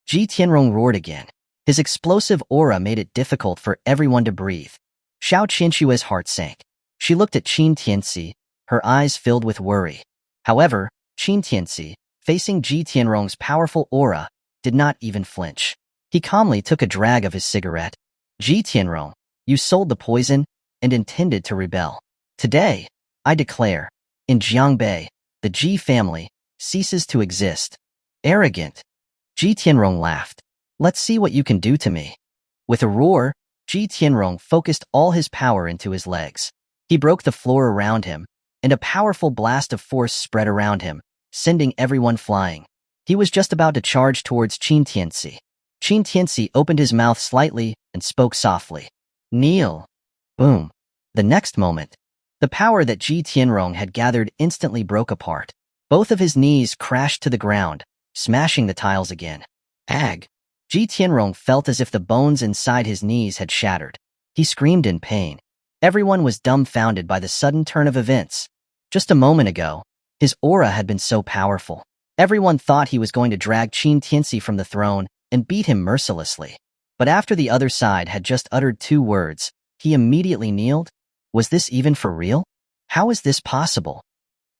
Ji Tianrong roared again. His explosive aura made it difficult for everyone to breathe. Xiao Qianxue's heart sank. She looked at Qin Tianci, her eyes filled with worry. However, Qin Tianci, facing Ji Tianrong's powerful aura, did not even flinch. He calmly took a drag of his cigarette. Ji Tianrong, you sold the poison and intended to rebel. Today, I declare, in Jiangbei, the Ji family ceases to exist. Arrogant. Ji Tianrong laughed. Let's see what you can do to me. With a roar, Ji Tianrong focused all his power into his legs. He broke the floor around him, and a powerful blast of force spread around him, sending everyone flying. He was just about to charge towards Qin Tianci. Qin Tianci opened his mouth slightly and spoke softly. Kneel. Boom. The next moment, the power that Ji Tianrong had gathered instantly broke apart. Both of his knees crashed to the ground, smashing the tiles again. Ag. Ji Tianrong felt as if the bones inside his knees had shattered. He screamed in pain. Everyone was dumbfounded by the sudden turn of events. Just a moment ago, his aura had been so powerful. Everyone thought he was going to drag Qin Tianci from the throne and beat him mercilessly. But after the other side had just uttered 2 words, he immediately kneeled. Was this even for real? How is this possible?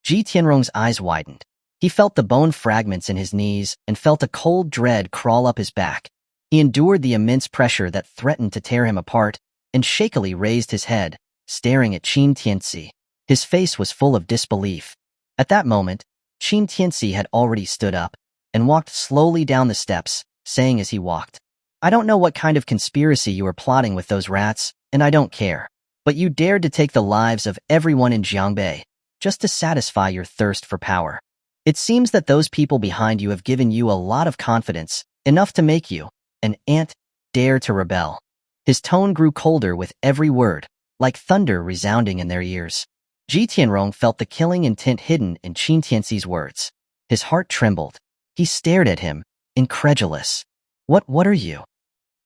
Ji Tianrong's eyes widened. He felt the bone fragments in his knees and felt a cold dread crawl up his back. He endured the immense pressure that threatened to tear him apart and shakily raised his head, staring at Qin Tianci. His face was full of disbelief. At that moment, Qin Tianci had already stood up and walked slowly down the steps, saying as he walked, I don't know what kind of conspiracy you are plotting with those rats, and I don't care. But you dared to take the lives of everyone in Jiangbei, just to satisfy your thirst for power. It seems that those people behind you have given you a lot of confidence, enough to make you, an ant, dare to rebel. His tone grew colder with every word, like thunder resounding in their ears. Ji Tianrong felt the killing intent hidden in Qin Tianci's words. His heart trembled. He stared at him, incredulous. What are you?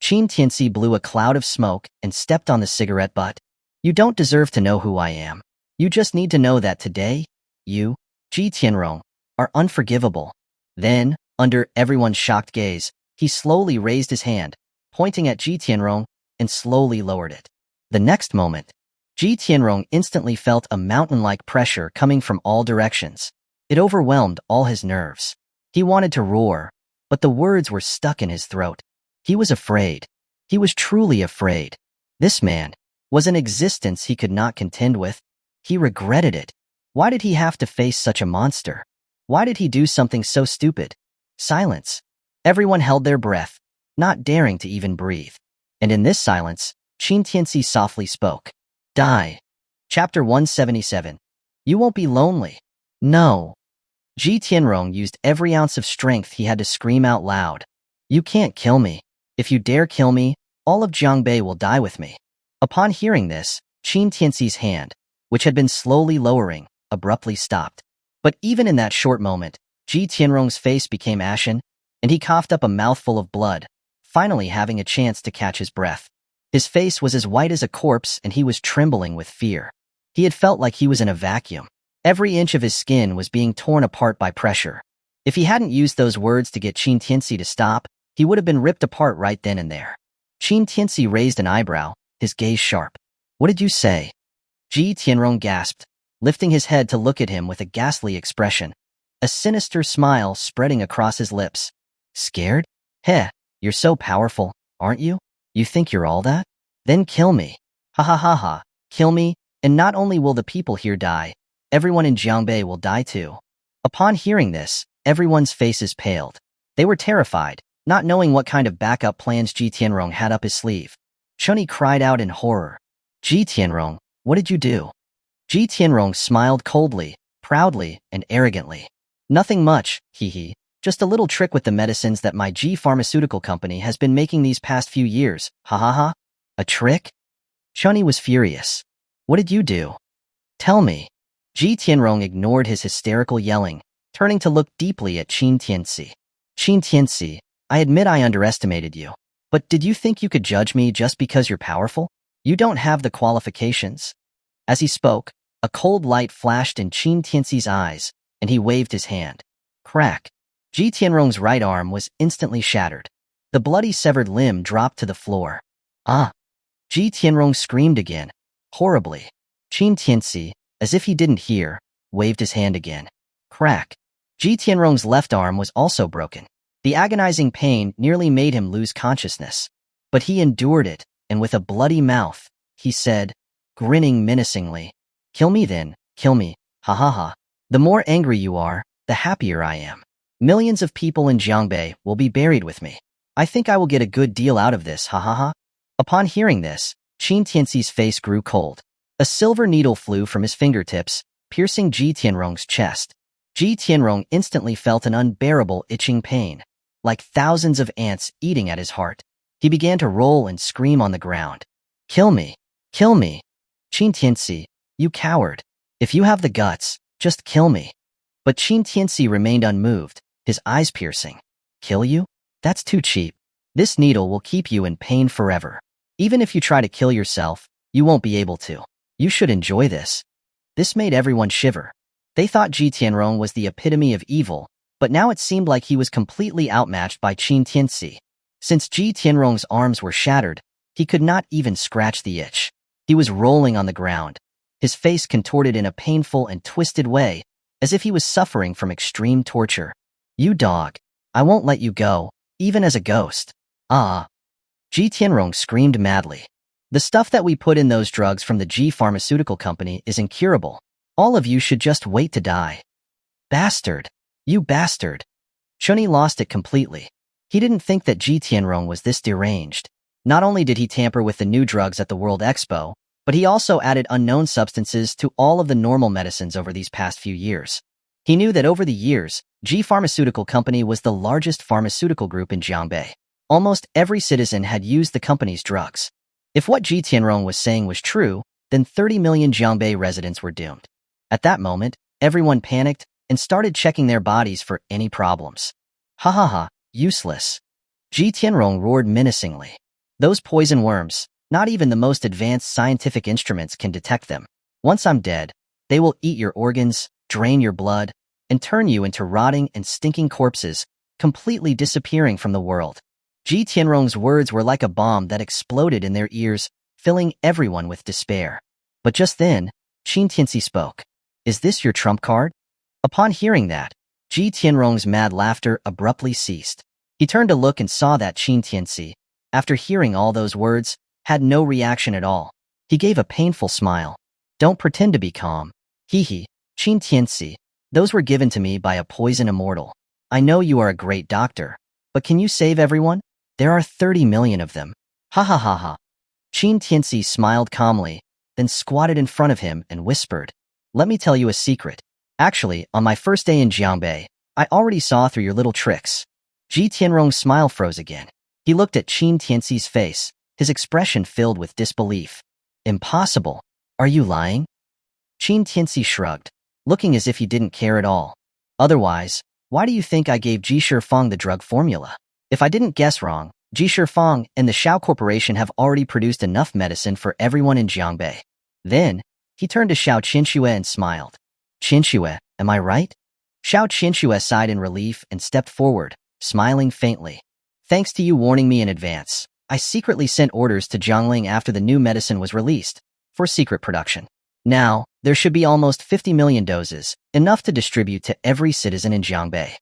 Qin Tianci blew a cloud of smoke and stepped on the cigarette butt. You don't deserve to know who I am. You just need to know that today, you, Ji Tianrong, are unforgivable. Then, under everyone's shocked gaze, he slowly raised his hand, pointing at Ji Tianrong, and slowly lowered it. The next moment, Ji Tianrong instantly felt a mountain-like pressure coming from all directions. It overwhelmed all his nerves. He wanted to roar, but the words were stuck in his throat. He was afraid. He was truly afraid. This man was an existence he could not contend with. He regretted it. Why did he have to face such a monster? Why did he do something so stupid? Silence. Everyone held their breath, not daring to even breathe. And in this silence, Qin Tianci softly spoke. Die. Chapter 177. You won't be lonely. No. Ji Tianrong used every ounce of strength he had to scream out loud. You can't kill me. If you dare kill me, all of Jiangbei will die with me. Upon hearing this, Qin Tianci's hand, which had been slowly lowering, abruptly stopped. But even in that short moment, Ji Tianrong's face became ashen, and he coughed up a mouthful of blood, finally having a chance to catch his breath. His face was as white as a corpse and he was trembling with fear. He had felt like he was in a vacuum. Every inch of his skin was being torn apart by pressure. If he hadn't used those words to get Qin Tianci to stop, he would have been ripped apart right then and there. Qin Tianci raised an eyebrow, his gaze sharp. What did you say? Ji Tianrong gasped, lifting his head to look at him with a ghastly expression, a sinister smile spreading across his lips. Scared? Heh, you're so powerful, aren't you? You think you're all that? Then kill me. Ha ha ha ha, kill me, and not only will the people here die, everyone in Jiangbei will die too. Upon hearing this, everyone's faces paled. They were terrified, not knowing what kind of backup plans Ji Tianrong had up his sleeve. Chunyi cried out in horror. Ji Tianrong, what did you do? Ji Tianrong smiled coldly, proudly, and arrogantly. Nothing much, hee. Just a little trick with the medicines that my Ji pharmaceutical company has been making these past few years, ha ha ha. A trick? Chunyi was furious. What did you do? Tell me. Ji Tianrong ignored his hysterical yelling, turning to look deeply at Qin Tianci. Qin Tianci, I admit I underestimated you. But did you think you could judge me just because you're powerful? You don't have the qualifications. As he spoke, a cold light flashed in Qin Tianci's eyes, and he waved his hand. Crack. Ji Tianrong's right arm was instantly shattered. The bloody severed limb dropped to the floor. Ah! Ji Tianrong screamed again, horribly. Qin Tianci, as if he didn't hear, waved his hand again. Crack. Ji Tianrong's left arm was also broken. The agonizing pain nearly made him lose consciousness. But he endured it, and with a bloody mouth, he said, grinning menacingly, Kill me then, kill me, ha ha ha. The more angry you are, the happier I am. Millions of people in Jiangbei will be buried with me. I think I will get a good deal out of this, ha ha ha. Upon hearing this, Qin Tianci's face grew cold. A silver needle flew from his fingertips, piercing Ji Tianrong's chest. Ji Tianrong instantly felt an unbearable itching pain, like thousands of ants eating at his heart. He began to roll and scream on the ground. Kill me! Kill me! Qin Tianci, you coward! If you have the guts, just kill me. But Qin Tianci remained unmoved, his eyes piercing. Kill you? That's too cheap. This needle will keep you in pain forever. Even if you try to kill yourself, you won't be able to. You should enjoy this. This made everyone shiver. They thought Ji Tianrong was the epitome of evil, but now it seemed like he was completely outmatched by Qin Tianci. Since Ji Tianrong's arms were shattered, he could not even scratch the itch. He was rolling on the ground, his face contorted in a painful and twisted way, as if he was suffering from extreme torture. You dog! I won't let you go, even as a ghost. Ah! Ji Tianrong screamed madly. The stuff that we put in those drugs from the Ji pharmaceutical company is incurable. All of you should just wait to die. Bastard! You bastard! Chunyi lost it completely. He didn't think that Ji Tianrong was this deranged. Not only did he tamper with the new drugs at the World Expo, but he also added unknown substances to all of the normal medicines over these past few years. He knew that over the years, Ji Pharmaceutical Company was the largest pharmaceutical group in Jiangbei. Almost every citizen had used the company's drugs. If what Ji Tianrong was saying was true, then 30 million Jiangbei residents were doomed. At that moment, everyone panicked and started checking their bodies for any problems. Ha ha ha, useless. Ji Tianrong roared menacingly. Those poison worms, not even the most advanced scientific instruments can detect them. Once I'm dead, they will eat your organs, drain your blood, and turn you into rotting and stinking corpses, completely disappearing from the world. Ji Tianrong's words were like a bomb that exploded in their ears, filling everyone with despair. But just then, Qin Tianci spoke. Is this your trump card? Upon hearing that, Ji Tianrong's mad laughter abruptly ceased. He turned to look and saw that Qin Tianci, after hearing all those words, had no reaction at all. He gave a painful smile. Don't pretend to be calm. Hee, Qin Tianci, those were given to me by a poison immortal. I know you are a great doctor, but can you save everyone? There are 30 million of them. Ha ha ha ha. Qin Tianci smiled calmly, then squatted in front of him and whispered, let me tell you a secret. Actually, on my first day in Jiangbei, I already saw through your little tricks. Ji Tianrong's smile froze again. He looked at Qin Tianci's face, his expression filled with disbelief. Impossible. Are you lying? Qin Tianci shrugged, looking as if he didn't care at all. Otherwise, why do you think I gave Ji Shifeng the drug formula? If I didn't guess wrong, Ji Shifeng and the Shao Corporation have already produced enough medicine for everyone in Jiangbei. Then, he turned to Xiao Qinxue and smiled. Qinxue, am I right? Xiao Qinxue sighed in relief and stepped forward, smiling faintly. Thanks to you warning me in advance, I secretly sent orders to Jiangling after the new medicine was released, for secret production. Now, there should be almost 50 million doses, enough to distribute to every citizen in Jiangbei.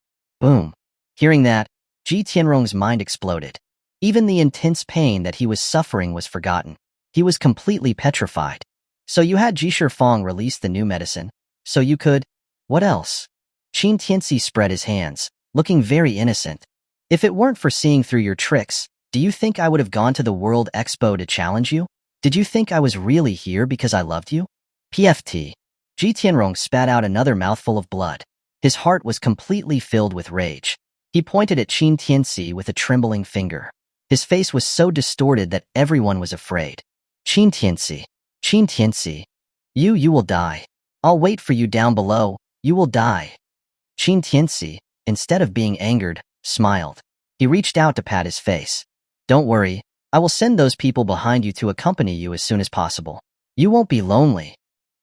Boom. Hearing that, Ji Tianrong's mind exploded. Even the intense pain that he was suffering was forgotten. He was completely petrified. So you had Ji Shifeng release the new medicine, so you could… What else? Qin Tianci spread his hands, looking very innocent. If it weren't for seeing through your tricks, do you think I would have gone to the World Expo to challenge you? Did you think I was really here because I loved you? PFT. Ji Tianrong spat out another mouthful of blood. His heart was completely filled with rage. He pointed at Qin Tianci with a trembling finger. His face was so distorted that everyone was afraid. Qin Tianci. Qin Tianci. You will die. I'll wait for you down below. You will die. Qin Tianci, instead of being angered, smiled. He reached out to pat his face. Don't worry, I will send those people behind you to accompany you as soon as possible. You won't be lonely.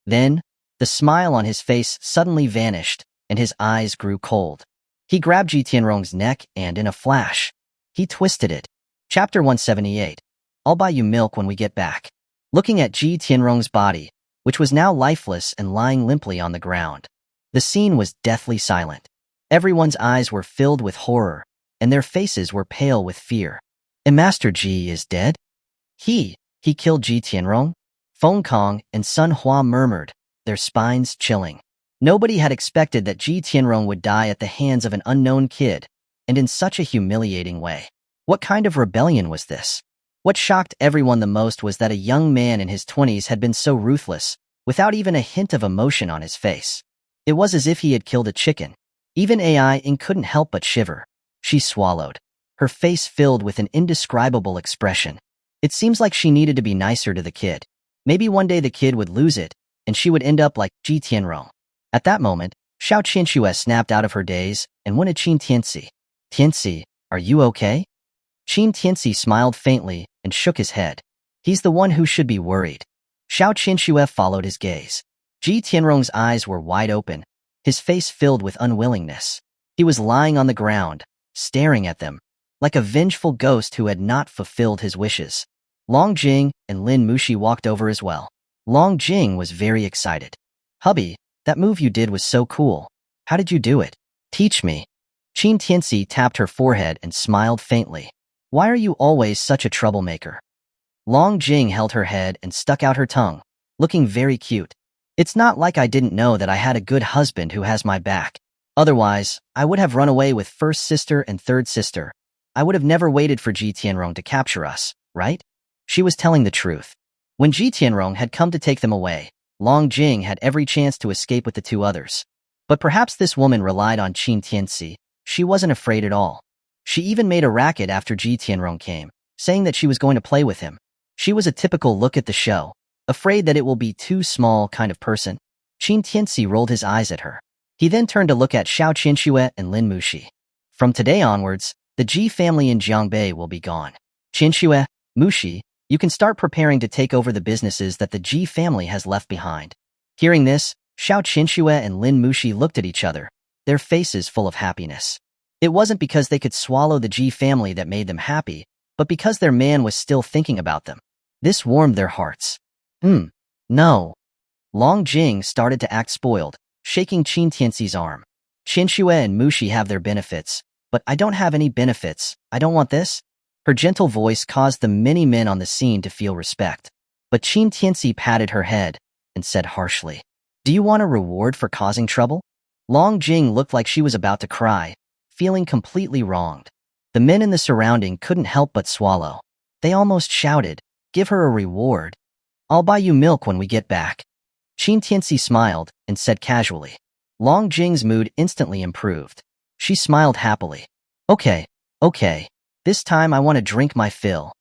Then, the smile on his face suddenly vanished, and his eyes grew cold. He grabbed Ji Tianrong's neck and, in a flash, he twisted it. Chapter 178. I'll buy you milk when we get back. Looking at Ji Tianrong's body, which was now lifeless and lying limply on the ground, the scene was deathly silent. Everyone's eyes were filled with horror, and their faces were pale with fear. And Master Ji is dead? He killed Ji Tianrong? Feng Kong and Sun Hua murmured, their spines chilling. Nobody had expected that Ji Tianrong would die at the hands of an unknown kid, and in such a humiliating way. What kind of rebellion was this? What shocked everyone the most was that a young man in his 20s had been so ruthless, without even a hint of emotion on his face. It was as if he had killed a chicken. Even AI-ing couldn't help but shiver. She swallowed, her face filled with an indescribable expression. It seems like she needed to be nicer to the kid. Maybe one day the kid would lose it, and she would end up like Ji Tianrong. At that moment, Xiao Qianxue snapped out of her daze and went to Qin Tianci. Tianci, are you okay? Qin Tianci smiled faintly and shook his head. He's the one who should be worried. Xiao Qianxue followed his gaze. Ji Tianrong's eyes were wide open, his face filled with unwillingness. He was lying on the ground, staring at them, like a vengeful ghost who had not fulfilled his wishes. Long Jing and Lin Mushi walked over as well. Long Jing was very excited. Hubby, that move you did was so cool. How did you do it? Teach me. Qin Tianci tapped her forehead and smiled faintly. Why are you always such a troublemaker? Long Jing held her head and stuck out her tongue, looking very cute. It's not like I didn't know that I had a good husband who has my back. Otherwise, I would have run away with first sister and third sister. I would have never waited for Ji Tianrong to capture us, right? She was telling the truth. When Ji Tianrong had come to take them away, Long Jing had every chance to escape with the two others. But perhaps this woman relied on Qin Tianci. She wasn't afraid at all. She even made a racket after Ji Tianrong came, saying that she was going to play with him. She was a typical look at the show, afraid that it will be too small kind of person. Qin Tianci rolled his eyes at her. He then turned to look at Xiao Qianxue and Lin Mushi. From today onwards, the Ji family in Jiangbei will be gone. Qianxue, Mushi, you can start preparing to take over the businesses that the Ji family has left behind. Hearing this, Xiao Qianxue and Lin Mushi looked at each other, their faces full of happiness. It wasn't because they could swallow the Ji family that made them happy, but because their man was still thinking about them. This warmed their hearts. No. Long Jing started to act spoiled, shaking Qin Tianci's arm. Qianxue and Mushi have their benefits, but I don't have any benefits. I don't want this. Her gentle voice caused the many men on the scene to feel respect. But Qin Tianci patted her head and said harshly, Do you want a reward for causing trouble? Long Jing looked like she was about to cry, feeling completely wronged. The men in the surrounding couldn't help but swallow. They almost shouted, Give her a reward. I'll buy you milk when we get back. Qin Tianci smiled and said casually. Long Jing's mood instantly improved. She smiled happily. Okay. This time I want to drink my fill.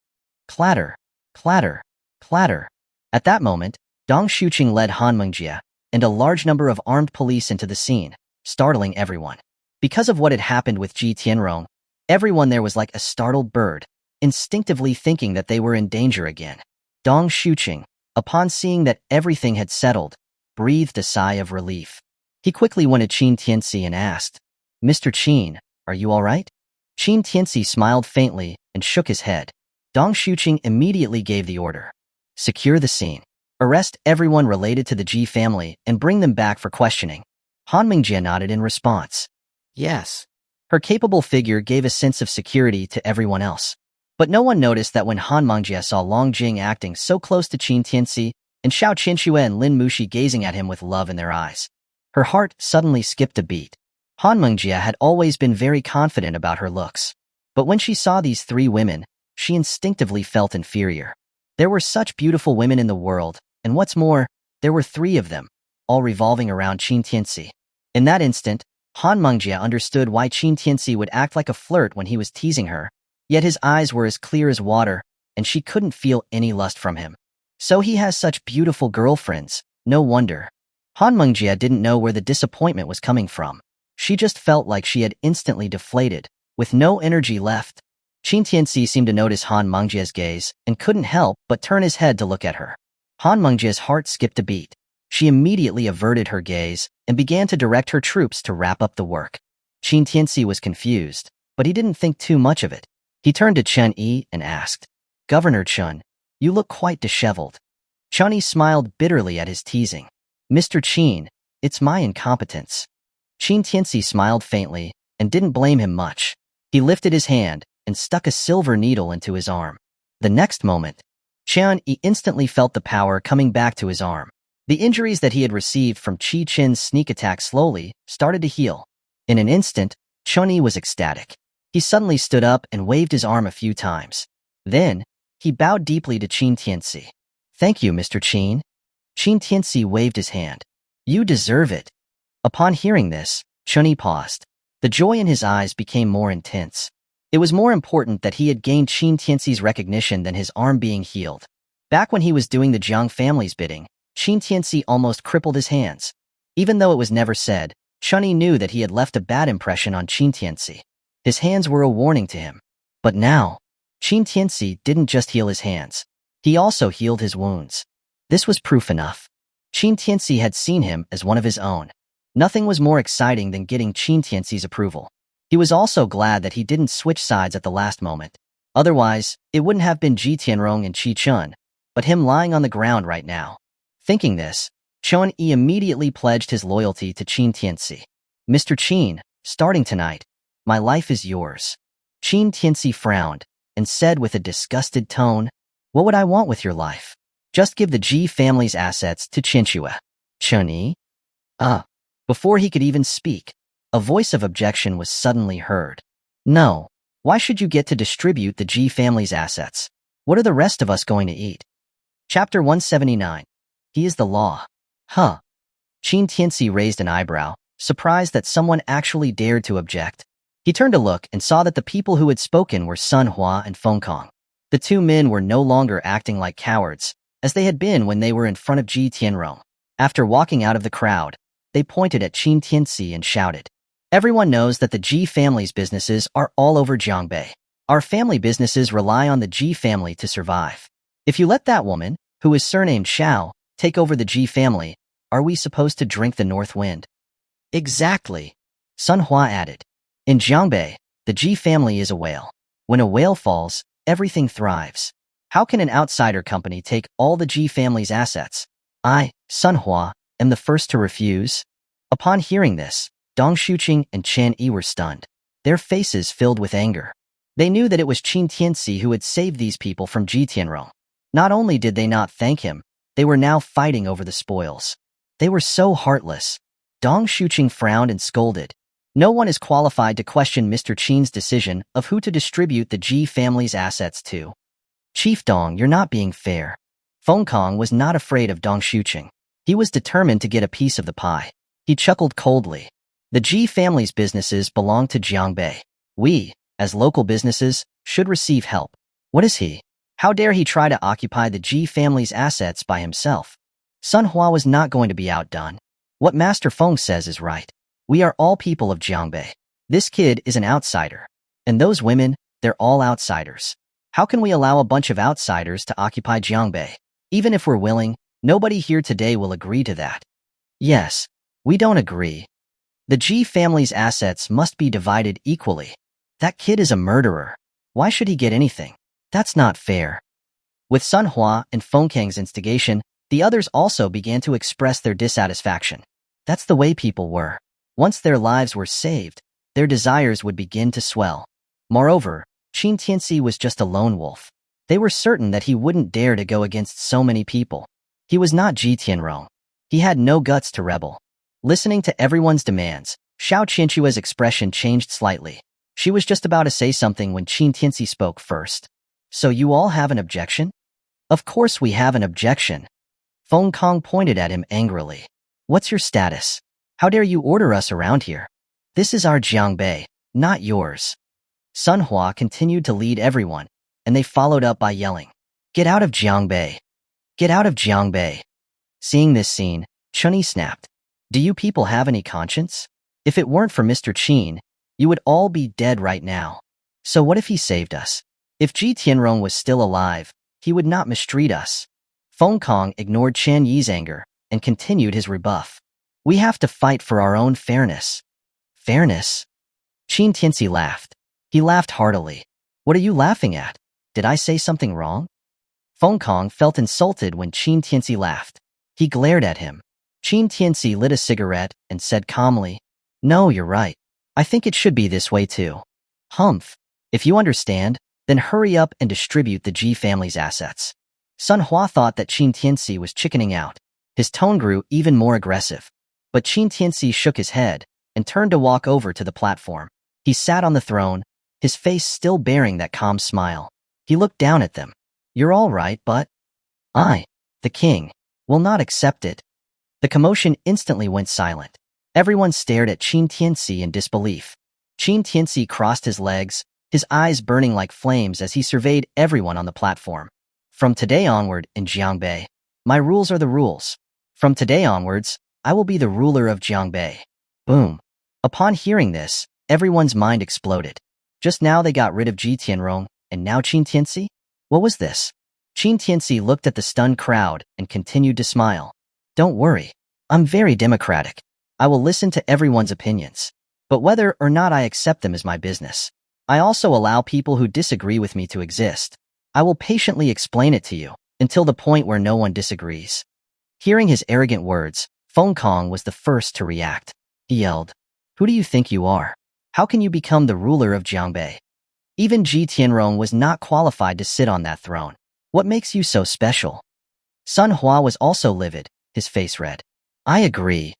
Clatter, clatter, clatter. At that moment, Dong Shuqing led Han Mengjie and a large number of armed police into the scene, startling everyone. Because of what had happened with Ji Tianrong, everyone there was like a startled bird, instinctively thinking that they were in danger again. Dong Shuqing, upon seeing that everything had settled, breathed a sigh of relief. He quickly went to Qin Tianci and asked, Mr. Qin, are you all right? Qin Tianci smiled faintly and shook his head. Dong Shuqing immediately gave the order. Secure the scene. Arrest everyone related to the Ji family and bring them back for questioning. Han Mengjie nodded in response. Yes. Her capable figure gave a sense of security to everyone else. But no one noticed that when Han Mengjie saw Long Jing acting so close to Qin Tianci and Xiao Qianxue and Lin Mushi gazing at him with love in their eyes, her heart suddenly skipped a beat. Han Mengjie had always been very confident about her looks. But when she saw these three women, she instinctively felt inferior. There were such beautiful women in the world, and what's more, there were three of them, all revolving around Qin Tianci. In that instant, Han Mengjie understood why Qin Tianci would act like a flirt when he was teasing her, yet his eyes were as clear as water, and she couldn't feel any lust from him. So he has such beautiful girlfriends, no wonder. Han Mengjie didn't know where the disappointment was coming from. She just felt like she had instantly deflated, with no energy left. Qin Tianci seemed to notice Han Mengjie's gaze and couldn't help but turn his head to look at her. Han Mengjie's heart skipped a beat. She immediately averted her gaze and began to direct her troops to wrap up the work. Qin Tianci was confused, but he didn't think too much of it. He turned to Chen Yi and asked, Governor Chen, you look quite disheveled. Chen Yi smiled bitterly at his teasing. Mr. Qin, it's my incompetence. Qin Tianci smiled faintly and didn't blame him much. He lifted his hand and stuck a silver needle into his arm. The next moment, Chen Yi instantly felt the power coming back to his arm. The injuries that he had received from Qi Qin's sneak attack slowly started to heal. In an instant, Chen Yi was ecstatic. He suddenly stood up and waved his arm a few times. Then, he bowed deeply to Qin Tianci. "Thank you, Mr. Qin." Qin Tianci waved his hand. "You deserve it." Upon hearing this, Chunyi paused. The joy in his eyes became more intense. It was more important that he had gained Qin Tianci's recognition than his arm being healed. Back when he was doing the Jiang family's bidding, Qin Tianci almost crippled his hands. Even though it was never said, Chunyi knew that he had left a bad impression on Qin Tianci. His hands were a warning to him. But now, Qin Tianci didn't just heal his hands. He also healed his wounds. This was proof enough. Qin Tianci had seen him as one of his own. Nothing was more exciting than getting Qin Tianci's approval. He was also glad that he didn't switch sides at the last moment. Otherwise, it wouldn't have been Ji Tianrong and Qi Chun, but him lying on the ground right now. Thinking this, Chunyi immediately pledged his loyalty to Qin Tianci. "Mr. Qin, starting tonight, my life is yours." Qin Tianci frowned and said with a disgusted tone, "What would I want with your life? Just give the Ji family's assets to Qinchua." Chunyi? Before he could even speak, a voice of objection was suddenly heard. "No. Why should you get to distribute the Ji family's assets? What are the rest of us going to eat?" Chapter 179. He is the law. Huh. Qin Tianci raised an eyebrow, surprised that someone actually dared to object. He turned to look and saw that the people who had spoken were Manhwa and Fengkong. The two men were no longer acting like cowards, as they had been when they were in front of Ji Tianrong. After walking out of the crowd, they pointed at Qin Tianci and shouted, "Everyone knows that the Ji family's businesses are all over Jiangbei. Our family businesses rely on the Ji family to survive. If you let that woman, who is surnamed Xiao, take over the Ji family, are we supposed to drink the north wind?" "Exactly," Sun Hua added. "In Jiangbei, the Ji family is a whale. When a whale falls, everything thrives. How can an outsider company take all the Ji family's assets? I, Sun Hua, am the first to refuse." Upon hearing this, Dong Shuqing and Chen Yi were stunned. Their faces filled with anger. They knew that it was Qin Tianci who had saved these people from Ji Tianrong. Not only did they not thank him, they were now fighting over the spoils. They were so heartless. Dong Shuqing frowned and scolded. No one is qualified to question Mr. Qin's decision of who to distribute the Ji family's assets to. "Chief Dong, you're not being fair." Fengkong was not afraid of Dong Shuqing. He was determined to get a piece of the pie. He chuckled coldly. "The Ji family's businesses belong to Jiangbei. We, as local businesses, should receive help. What is he? How dare he try to occupy the Ji family's assets by himself?" Sun Hua was not going to be outdone. What Master Feng says is right. We are all people of Jiangbei. This kid is an outsider. And those women, they're all outsiders. How can we allow a bunch of outsiders to occupy Jiangbei? Even if we're willing, nobody here today will agree to that. Yes, we don't agree. The Ji family's assets must be divided equally. That kid is a murderer. Why should he get anything? That's not fair. With Sun Hua and Fengkang's instigation, the others also began to express their dissatisfaction. That's the way people were. Once their lives were saved, their desires would begin to swell. Moreover, Qin Tianci was just a lone wolf. They were certain that he wouldn't dare to go against so many people. He was not Ji Tianrong. He had no guts to rebel. Listening to everyone's demands, Xiao Qianchua's expression changed slightly. She was just about to say something when Qin Tianci spoke first. "So you all have an objection?" "Of course we have an objection." Fengkong pointed at him angrily. "What's your status? How dare you order us around here? This is our Jiangbei, not yours." Sun Hua continued to lead everyone, and they followed up by yelling, "Get out of Jiangbei! Get out of Jiangbei!" Seeing this scene, Chunyi snapped. "Do you people have any conscience? If it weren't for Mr. Qin, you would all be dead right now. So what if he saved us? If Ji Tianrong was still alive, he would not mistreat us." Fengkong ignored Chen Yi's anger and continued his rebuff. "We have to fight for our own fairness." "Fairness?" Qin Tianci laughed. He laughed heartily. "What are you laughing at? Did I say something wrong?" Fengkong felt insulted when Qin Tianci laughed. He glared at him. Qin Tianci lit a cigarette and said calmly, "No, you're right. I think it should be this way too." "Humph. If you understand, then hurry up and distribute the Ji family's assets." Sun Hua thought that Qin Tianci was chickening out. His tone grew even more aggressive. But Qin Tianci shook his head and turned to walk over to the platform. He sat on the throne, his face still bearing that calm smile. He looked down at them. You're all right, but I, the king, will not accept it. The commotion instantly went silent. Everyone stared at Qin Tianci in disbelief. Qin Tianci crossed his legs, his eyes burning like flames as he surveyed everyone on the platform. From today onward in Jiangbei, my rules are the rules. From today onwards, I will be the ruler of Jiangbei. Boom. Upon hearing this, everyone's mind exploded. Just now they got rid of Ji Tianrong, and now Qin Tianci? What was this? Qin Tianci looked at the stunned crowd and continued to smile. Don't worry. I'm very democratic. I will listen to everyone's opinions. But whether or not I accept them is my business. I also allow people who disagree with me to exist. I will patiently explain it to you, until the point where no one disagrees. Hearing his arrogant words, Feng Kong was the first to react. He yelled, Who do you think you are? How can you become the ruler of Jiangbei? Even Ji Tianrong was not qualified to sit on that throne. What makes you so special? Sun Hua was also livid, his face red. I agree.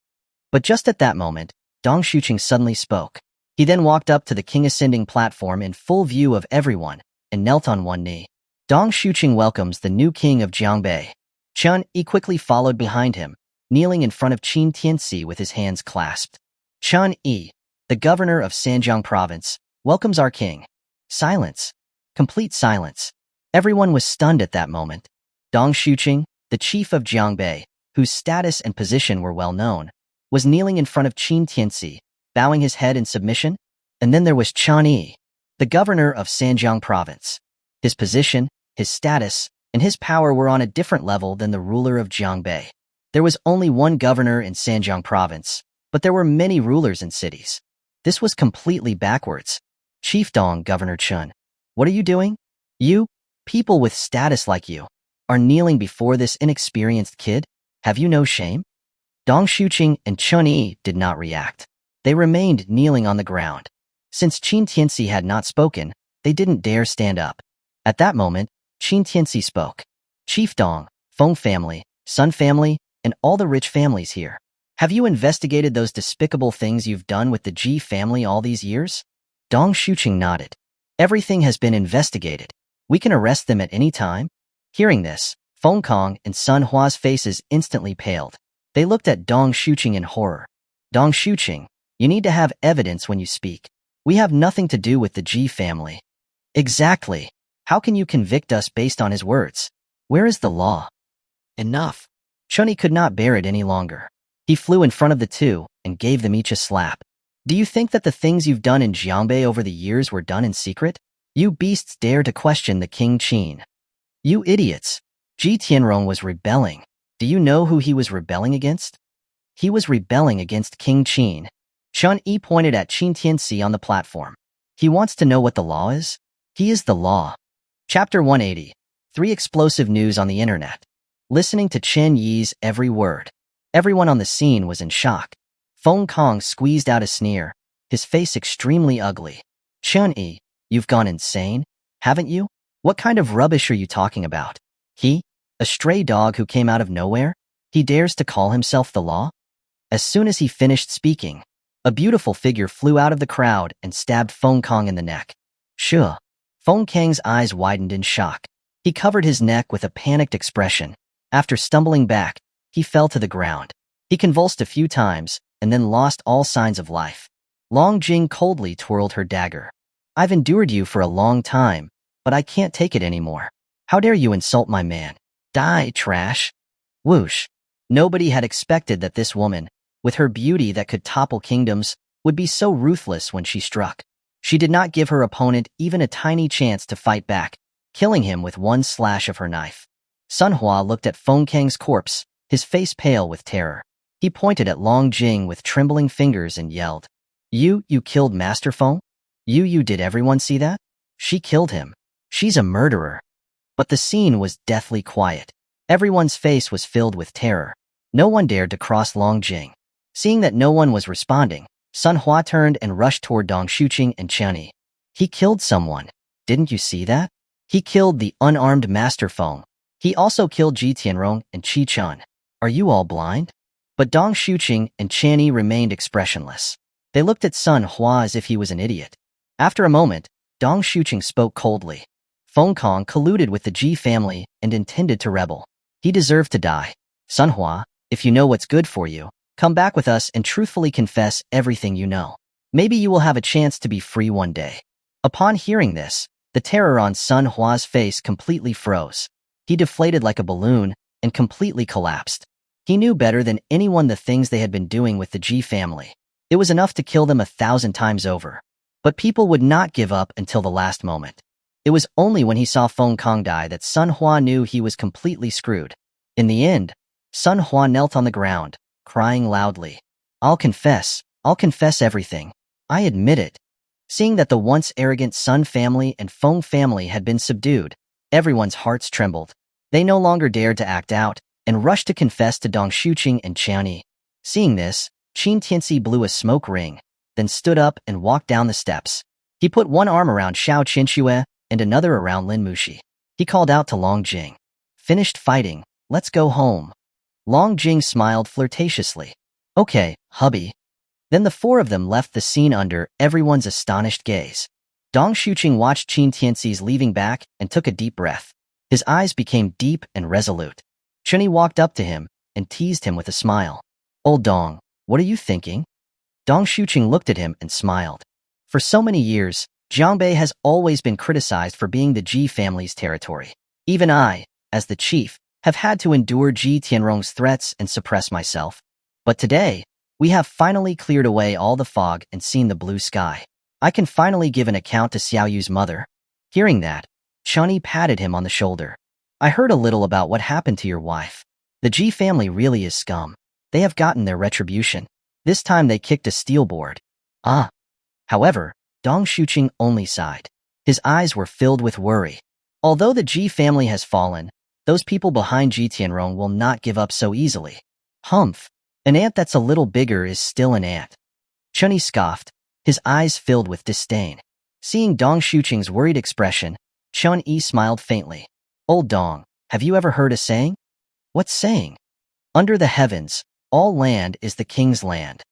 But just at that moment, Dong Shuqing suddenly spoke. He then walked up to the king ascending platform in full view of everyone and knelt on one knee. Dong Shuqing welcomes the new king of Jiangbei. Chun Yi quickly followed behind him, kneeling in front of Qin Tianci with his hands clasped. Chun Yi, the governor of Sanjiang province, welcomes our king. Silence. Complete silence. Everyone was stunned at that moment. Dong Shuqing, the chief of Jiangbei, whose status and position were well known, was kneeling in front of Qin Tianci, bowing his head in submission. And then there was Chun Yi, the governor of Sanjiang province. His position, his status, and his power were on a different level than the ruler of Jiangbei. There was only one governor in Sanjiang province, but there were many rulers in cities. This was completely backwards. Chief Dong, Governor Chun, what are you doing? You, people with status like you, are kneeling before this inexperienced kid? Have you no shame? Dong Shuqing and Chun Yi did not react. They remained kneeling on the ground. Since Qin Tianci had not spoken, they didn't dare stand up. At that moment, Qin Tianci spoke. Chief Dong, Feng family, Sun family, and all the rich families here. Have you investigated those despicable things you've done with the Ji family all these years? Dong Shuqing nodded. Everything has been investigated. We can arrest them at any time. Hearing this, Feng Kong and Sun Hua's faces instantly paled. They looked at Dong Shuqing in horror. Dong Shuqing, you need to have evidence when you speak. We have nothing to do with the Ji family. Exactly. How can you convict us based on his words? Where is the law? Enough. Chun-Yi could not bear it any longer. He flew in front of the two and gave them each a slap. Do you think that the things you've done in Jiangbei over the years were done in secret? You beasts dare to question the King Qin. You idiots. Ji Tianrong was rebelling. Do you know who he was rebelling against? He was rebelling against King Qin. Chun-Yi pointed at Qin Tianci on the platform. He wants to know what the law is? He is the law. Chapter 180. 3 Explosive News on the Internet. Listening to Chen Yi's every word, everyone on the scene was in shock. Feng Kong squeezed out a sneer, his face extremely ugly. Chun-Yi, you've gone insane, haven't you? What kind of rubbish are you talking about? He, a stray dog who came out of nowhere? He dares to call himself the law? As soon as he finished speaking, a beautiful figure flew out of the crowd and stabbed Feng Kong in the neck. Sure. Feng Kang's eyes widened in shock. He covered his neck with a panicked expression. After stumbling back, he fell to the ground. He convulsed a few times and then lost all signs of life. Long Jing coldly twirled her dagger. I've endured you for a long time, but I can't take it anymore. How dare you insult my man? Die, trash. Whoosh. Nobody had expected that this woman, with her beauty that could topple kingdoms, would be so ruthless when she struck. She did not give her opponent even a tiny chance to fight back, killing him with one slash of her knife. Sun Hua looked at Feng Kang's corpse, his face pale with terror. He pointed at Long Jing with trembling fingers and yelled, You killed Master Feng? You did everyone see that? She killed him. She's a murderer. But the scene was deathly quiet. Everyone's face was filled with terror. No one dared to cross Long Jing. Seeing that no one was responding, Sun Hua turned and rushed toward Dong Shuqing and Chun-Yi. He killed someone. Didn't you see that? He killed the unarmed Master Feng. He also killed Ji Tianrong and Qi Chun. Are you all blind? But Dong Shuqing and Chun-Yi remained expressionless. They looked at Sun Hua as if he was an idiot. After a moment, Dong Shuqing spoke coldly. Feng Kong colluded with the Ji family and intended to rebel. He deserved to die. Sunhua, if you know what's good for you, come back with us and truthfully confess everything you know. Maybe you will have a chance to be free one day. Upon hearing this, the terror on Sun Hua's face completely froze. He deflated like a balloon and completely collapsed. He knew better than anyone the things they had been doing with the Ji family. It was enough to kill them 1,000 times over. But people would not give up until the last moment. It was only when he saw Feng Kong die that Sun Hua knew he was completely screwed. In the end, Sun Hua knelt on the ground, crying loudly. I'll confess everything. I admit it. Seeing that the once arrogant Sun family and Feng family had been subdued, everyone's hearts trembled. They no longer dared to act out and rushed to confess to Dong Shuqing and Qianyi. Seeing this, Qin Tianci blew a smoke ring, then stood up and walked down the steps. He put one arm around Xiao Qinxue and another around Lin Muxi. He called out to Long Jing. Finished fighting, let's go home. Long Jing smiled flirtatiously. Okay, hubby. Then the four of them left the scene under everyone's astonished gaze. Dong Shuqing watched Qin Tianci's leaving back and took a deep breath. His eyes became deep and resolute. Chunyi walked up to him and teased him with a smile. Old Dong, what are you thinking? Dong Shuqing looked at him and smiled. For so many years, Jiangbei has always been criticized for being the Ji family's territory. Even I, as the chief, have had to endure Ji Tianrong's threats and suppress myself. But today, we have finally cleared away all the fog and seen the blue sky. I can finally give an account to Xiaoyu's mother. Hearing that, Chunyi patted him on the shoulder. I heard a little about what happened to your wife. The Ji family really is scum. They have gotten their retribution. This time they kicked a steel board. Ah. However, Dong Shuqing only sighed. His eyes were filled with worry. Although the Ji family has fallen, those people behind Ji Tianrong will not give up so easily. Humph. An ant that's a little bigger is still an ant. Chunyi scoffed, his eyes filled with disdain. Seeing Dong Shuqing's worried expression, Chunyi smiled faintly. Old Dong, have you ever heard a saying? What saying? Under the heavens, all land is the king's land.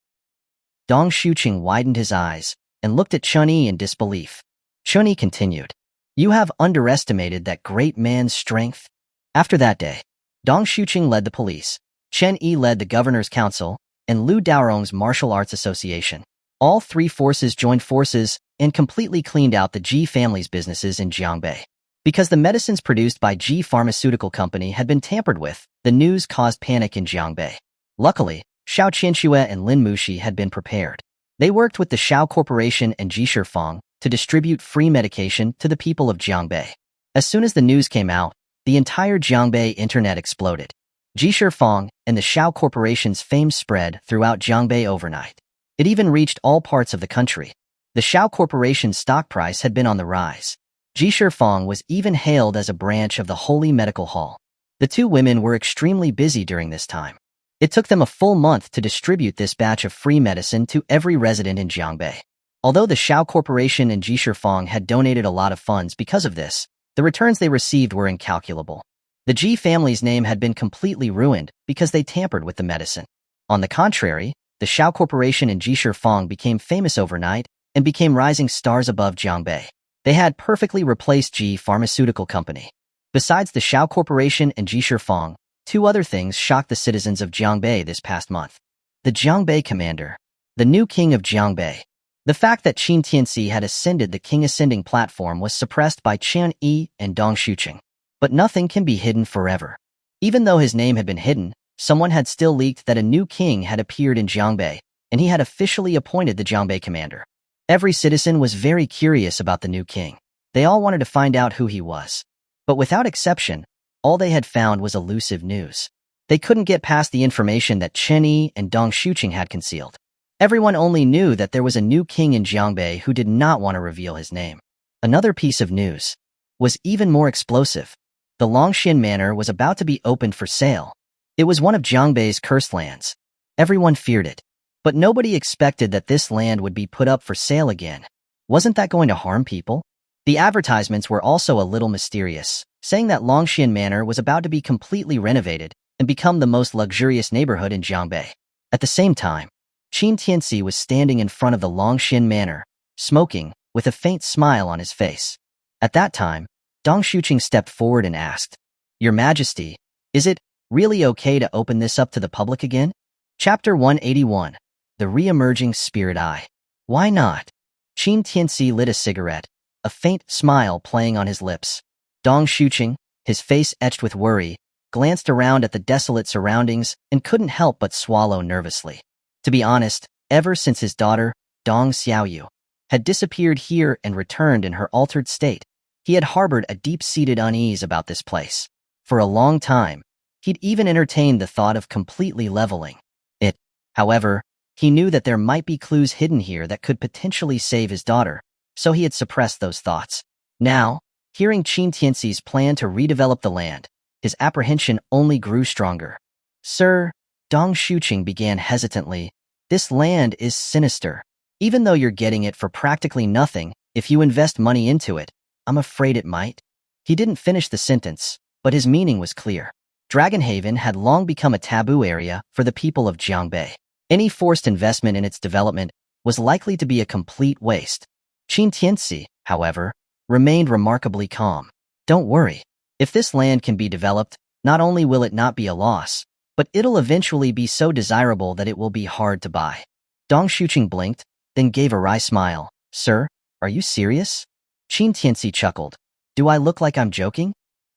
Dong Shuqing widened his eyes and looked at Chunyi in disbelief. Chunyi continued. You have underestimated that great man's strength. After that day, Dong Shuqing led the police, Chen Yi led the governor's council, and Lu Daorong's martial arts association. All three forces joined forces and completely cleaned out the Ji family's businesses in Jiangbei. Because the medicines produced by Ji Pharmaceutical Company had been tampered with, the news caused panic in Jiangbei. Luckily, Xiao Qianxue and Lin Muxi had been prepared. They worked with the Xiao Corporation and Ji Shifang to distribute free medication to the people of Jiangbei. As soon as the news came out, the entire Jiangbei internet exploded. Ji Shifang and the Xiao Corporation's fame spread throughout Jiangbei overnight. It even reached all parts of the country. The Xiao Corporation's stock price had been on the rise. Ji Shifang was even hailed as a branch of the Holy Medical Hall. The two women were extremely busy during this time. It took them a full month to distribute this batch of free medicine to every resident in Jiangbei. Although the Xiao Corporation and Ji Shifang had donated a lot of funds because of this, the returns they received were incalculable. The Ji family's name had been completely ruined because they tampered with the medicine. On the contrary, the Xiao Corporation and Ji Shifang became famous overnight and became rising stars above Jiangbei. They had perfectly replaced Ji Pharmaceutical Company. Besides the Xiao Corporation and Ji Shifang, two other things shocked the citizens of Jiangbei this past month. The Jiangbei commander, the new king of Jiangbei. The fact that Qin Tianci had ascended the king ascending platform was suppressed by Chen Yi and Dong Shuqing. But nothing can be hidden forever. Even though his name had been hidden, someone had still leaked that a new king had appeared in Jiangbei, and he had officially appointed the Jiangbei commander. Every citizen was very curious about the new king. They all wanted to find out who he was. But without exception, all they had found was elusive news. They couldn't get past the information that Chen Yi and Dong Shuqing had concealed. Everyone only knew that there was a new king in Jiangbei who did not want to reveal his name. Another piece of news was even more explosive. The Longxian Manor was about to be opened for sale. It was one of Jiangbei's cursed lands. Everyone feared it. But nobody expected that this land would be put up for sale again. Wasn't that going to harm people? The advertisements were also a little mysterious, saying that Longxian Manor was about to be completely renovated and become the most luxurious neighborhood in Jiangbei. At the same time, Qin Tianci was standing in front of the Longxian Manor, smoking, with a faint smile on his face. At that time, Dong Shuqing stepped forward and asked, "Your Majesty, is it really okay to open this up to the public again?" Chapter 181, The Re-Emerging Spirit Eye. Why not? Qin Tianci lit a cigarette, a faint smile playing on his lips. Dong Shuqing, his face etched with worry, glanced around at the desolate surroundings and couldn't help but swallow nervously. To be honest, ever since his daughter, Dong Xiaoyu, had disappeared here and returned in her altered state, he had harbored a deep-seated unease about this place. For a long time, he'd even entertained the thought of completely leveling it. However, he knew that there might be clues hidden here that could potentially save his daughter, so he had suppressed those thoughts. Now, hearing Qin Tianci's plan to redevelop the land, his apprehension only grew stronger. "Sir," Dong Shuqing began hesitantly, "this land is sinister. Even though you're getting it for practically nothing, if you invest money into it, I'm afraid it might." He didn't finish the sentence, but his meaning was clear. Dragonhaven had long become a taboo area for the people of Jiangbei. Any forced investment in its development was likely to be a complete waste. Qin Tianci, however, remained remarkably calm. "Don't worry. If this land can be developed, not only will it not be a loss, but it'll eventually be so desirable that it will be hard to buy." Dong Shuqing blinked, then gave a wry smile. "Sir, are you serious?" Qin Tianci chuckled. "Do I look like I'm joking?"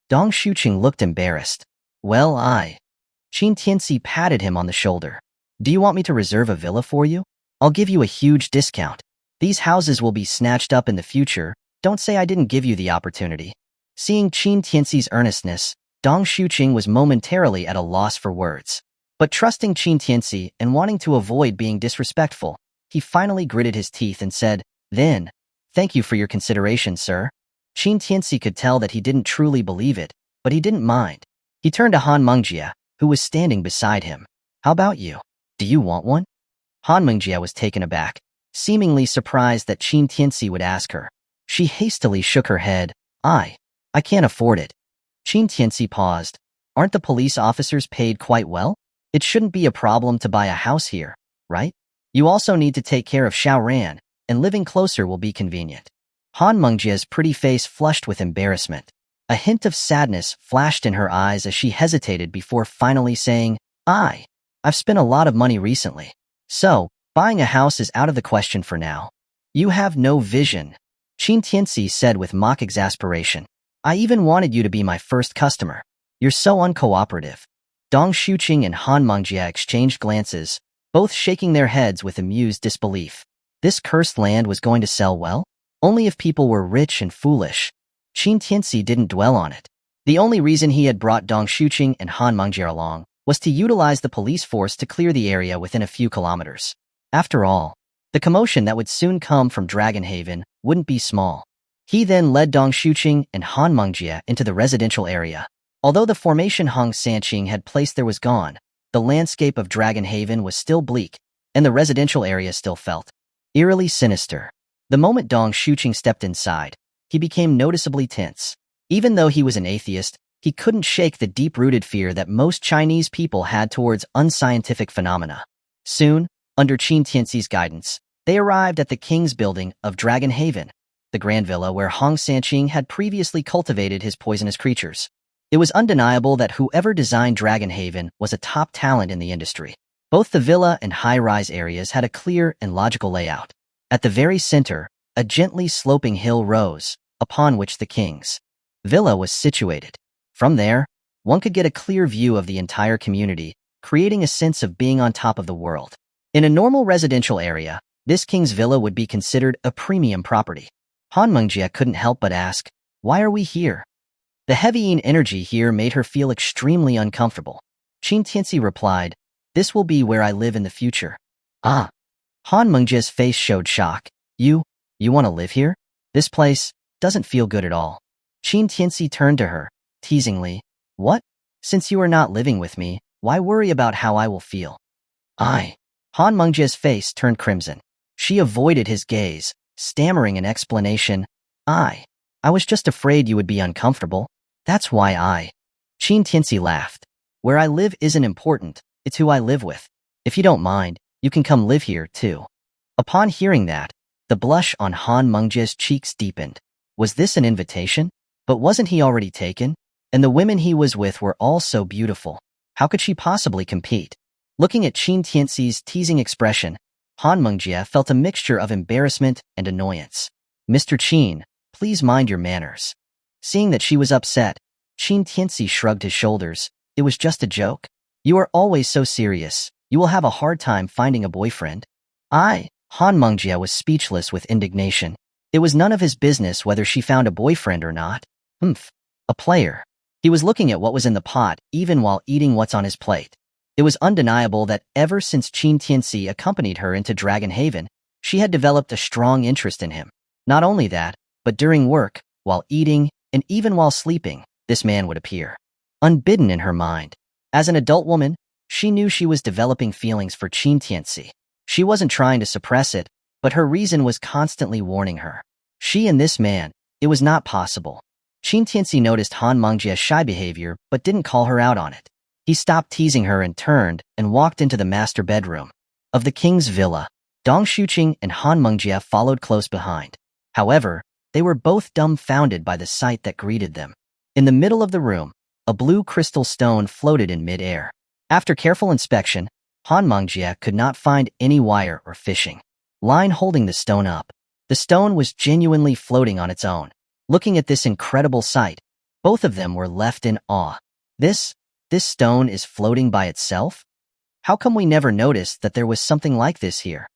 Dong Shuqing looked embarrassed. "Well, Qin Tianci patted him on the shoulder. "Do you want me to reserve a villa for you? I'll give you a huge discount. These houses will be snatched up in the future. Don't say I didn't give you the opportunity." Seeing Qin Tianci's earnestness, Dong Shuqing was momentarily at a loss for words. But trusting Qin Tianci and wanting to avoid being disrespectful, he finally gritted his teeth and said, "Then, thank you for your consideration, sir." Qin Tianci could tell that he didn't truly believe it, but he didn't mind. He turned to Han Mengjie, who was standing beside him. "How about you? Do you want one?" Han Mengjie was taken aback, seemingly surprised that Qin Tianci would ask her. She hastily shook her head. I can't afford it." Qin Tianci paused. "Aren't the police officers paid quite well? It shouldn't be a problem to buy a house here, right? You also need to take care of Xiaoran, and living closer will be convenient." Han Mengjie's pretty face flushed with embarrassment. A hint of sadness flashed in her eyes as she hesitated before finally saying, I've spent a lot of money recently. So, buying a house is out of the question for now." "You have no vision," Qin Tianci said with mock exasperation. "I even wanted you to be my first customer. You're so uncooperative." Dong Shuqing and Han Mengjie exchanged glances, both shaking their heads with amused disbelief. This cursed land was going to sell well? Only if people were rich and foolish. Qin Tianci didn't dwell on it. The only reason he had brought Dong Shuqing and Han Mengjie along was to utilize the police force to clear the area within a few kilometers. After all, the commotion that would soon come from Dragonhaven wouldn't be small. He then led Dong Shuqing and Han Mengjie into the residential area. Although the formation Hong Sanqing had placed there was gone, the landscape of Dragonhaven was still bleak, and the residential area still felt eerily sinister. The moment Dong Shuqing stepped inside, he became noticeably tense. Even though he was an atheist, he couldn't shake the deep-rooted fear that most Chinese people had towards unscientific phenomena. Soon, under Qin Tianci's guidance, they arrived at the King's Building of Dragonhaven, the grand villa where Hong Sanqing had previously cultivated his poisonous creatures. It was undeniable that whoever designed Dragonhaven was a top talent in the industry. Both the villa and high-rise areas had a clear and logical layout. At the very center, a gently sloping hill rose, upon which the king's villa was situated. From there, one could get a clear view of the entire community, creating a sense of being on top of the world. In a normal residential area, this king's villa would be considered a premium property. Han Mengjie couldn't help but ask, "Why are we here?" The heavying energy here made her feel extremely uncomfortable. Qin Tianci replied, "This will be where I live in the future." "Ah." Han Mengjie's face showed shock. You want to live here? This place doesn't feel good at all." Qin Tianci turned to her, teasingly. "What? Since you are not living with me, why worry about how I will feel?" Han Mengjie's face turned crimson. She avoided his gaze, stammering an explanation. I was just afraid you would be uncomfortable. That's why Qin Tianci laughed. "Where I live isn't important, it's who I live with. If you don't mind, you can come live here, too." Upon hearing that, The blush on Han Mengjie's cheeks deepened. Was this an invitation? But wasn't he already taken? And the women he was with were all so beautiful. How could she possibly compete? Looking at Qin Tianci's teasing expression, Han Mengjie felt a mixture of embarrassment and annoyance. Mr. Qin, please mind your manners. Seeing that she was upset, Qin Tianci shrugged his shoulders. It was just a joke. You are always so serious. You will have a hard time finding a boyfriend. Han Mengjie was speechless with indignation. It was none of his business whether she found a boyfriend or not. A player. He was looking at what was in the pot even while eating what's on his plate. It was undeniable that ever since Qin Tianci accompanied her into Dragon Haven, she had developed a strong interest in him. Not only that, but during work, while eating, and even while sleeping, this man would appear. Unbidden in her mind. As an adult woman, she knew she was developing feelings for Qin Tianci. She wasn't trying to suppress it, but her reason was constantly warning her. She and this man, it was not possible. Qin Tianci noticed Han Mengjie's shy behavior but didn't call her out on it. He stopped teasing her and turned and walked into the master bedroom of the king's villa. Dong Xuqing and Han Mengjie followed close behind. However, they were both dumbfounded by the sight that greeted them. In the middle of the room, a blue crystal stone floated in mid-air. After careful inspection, Han Mengjie could not find any wire or fishing line holding the stone up. The stone was genuinely floating on its own. Looking at this incredible sight, both of them were left in awe. This stone is floating by itself? How come we never noticed that there was something like this here?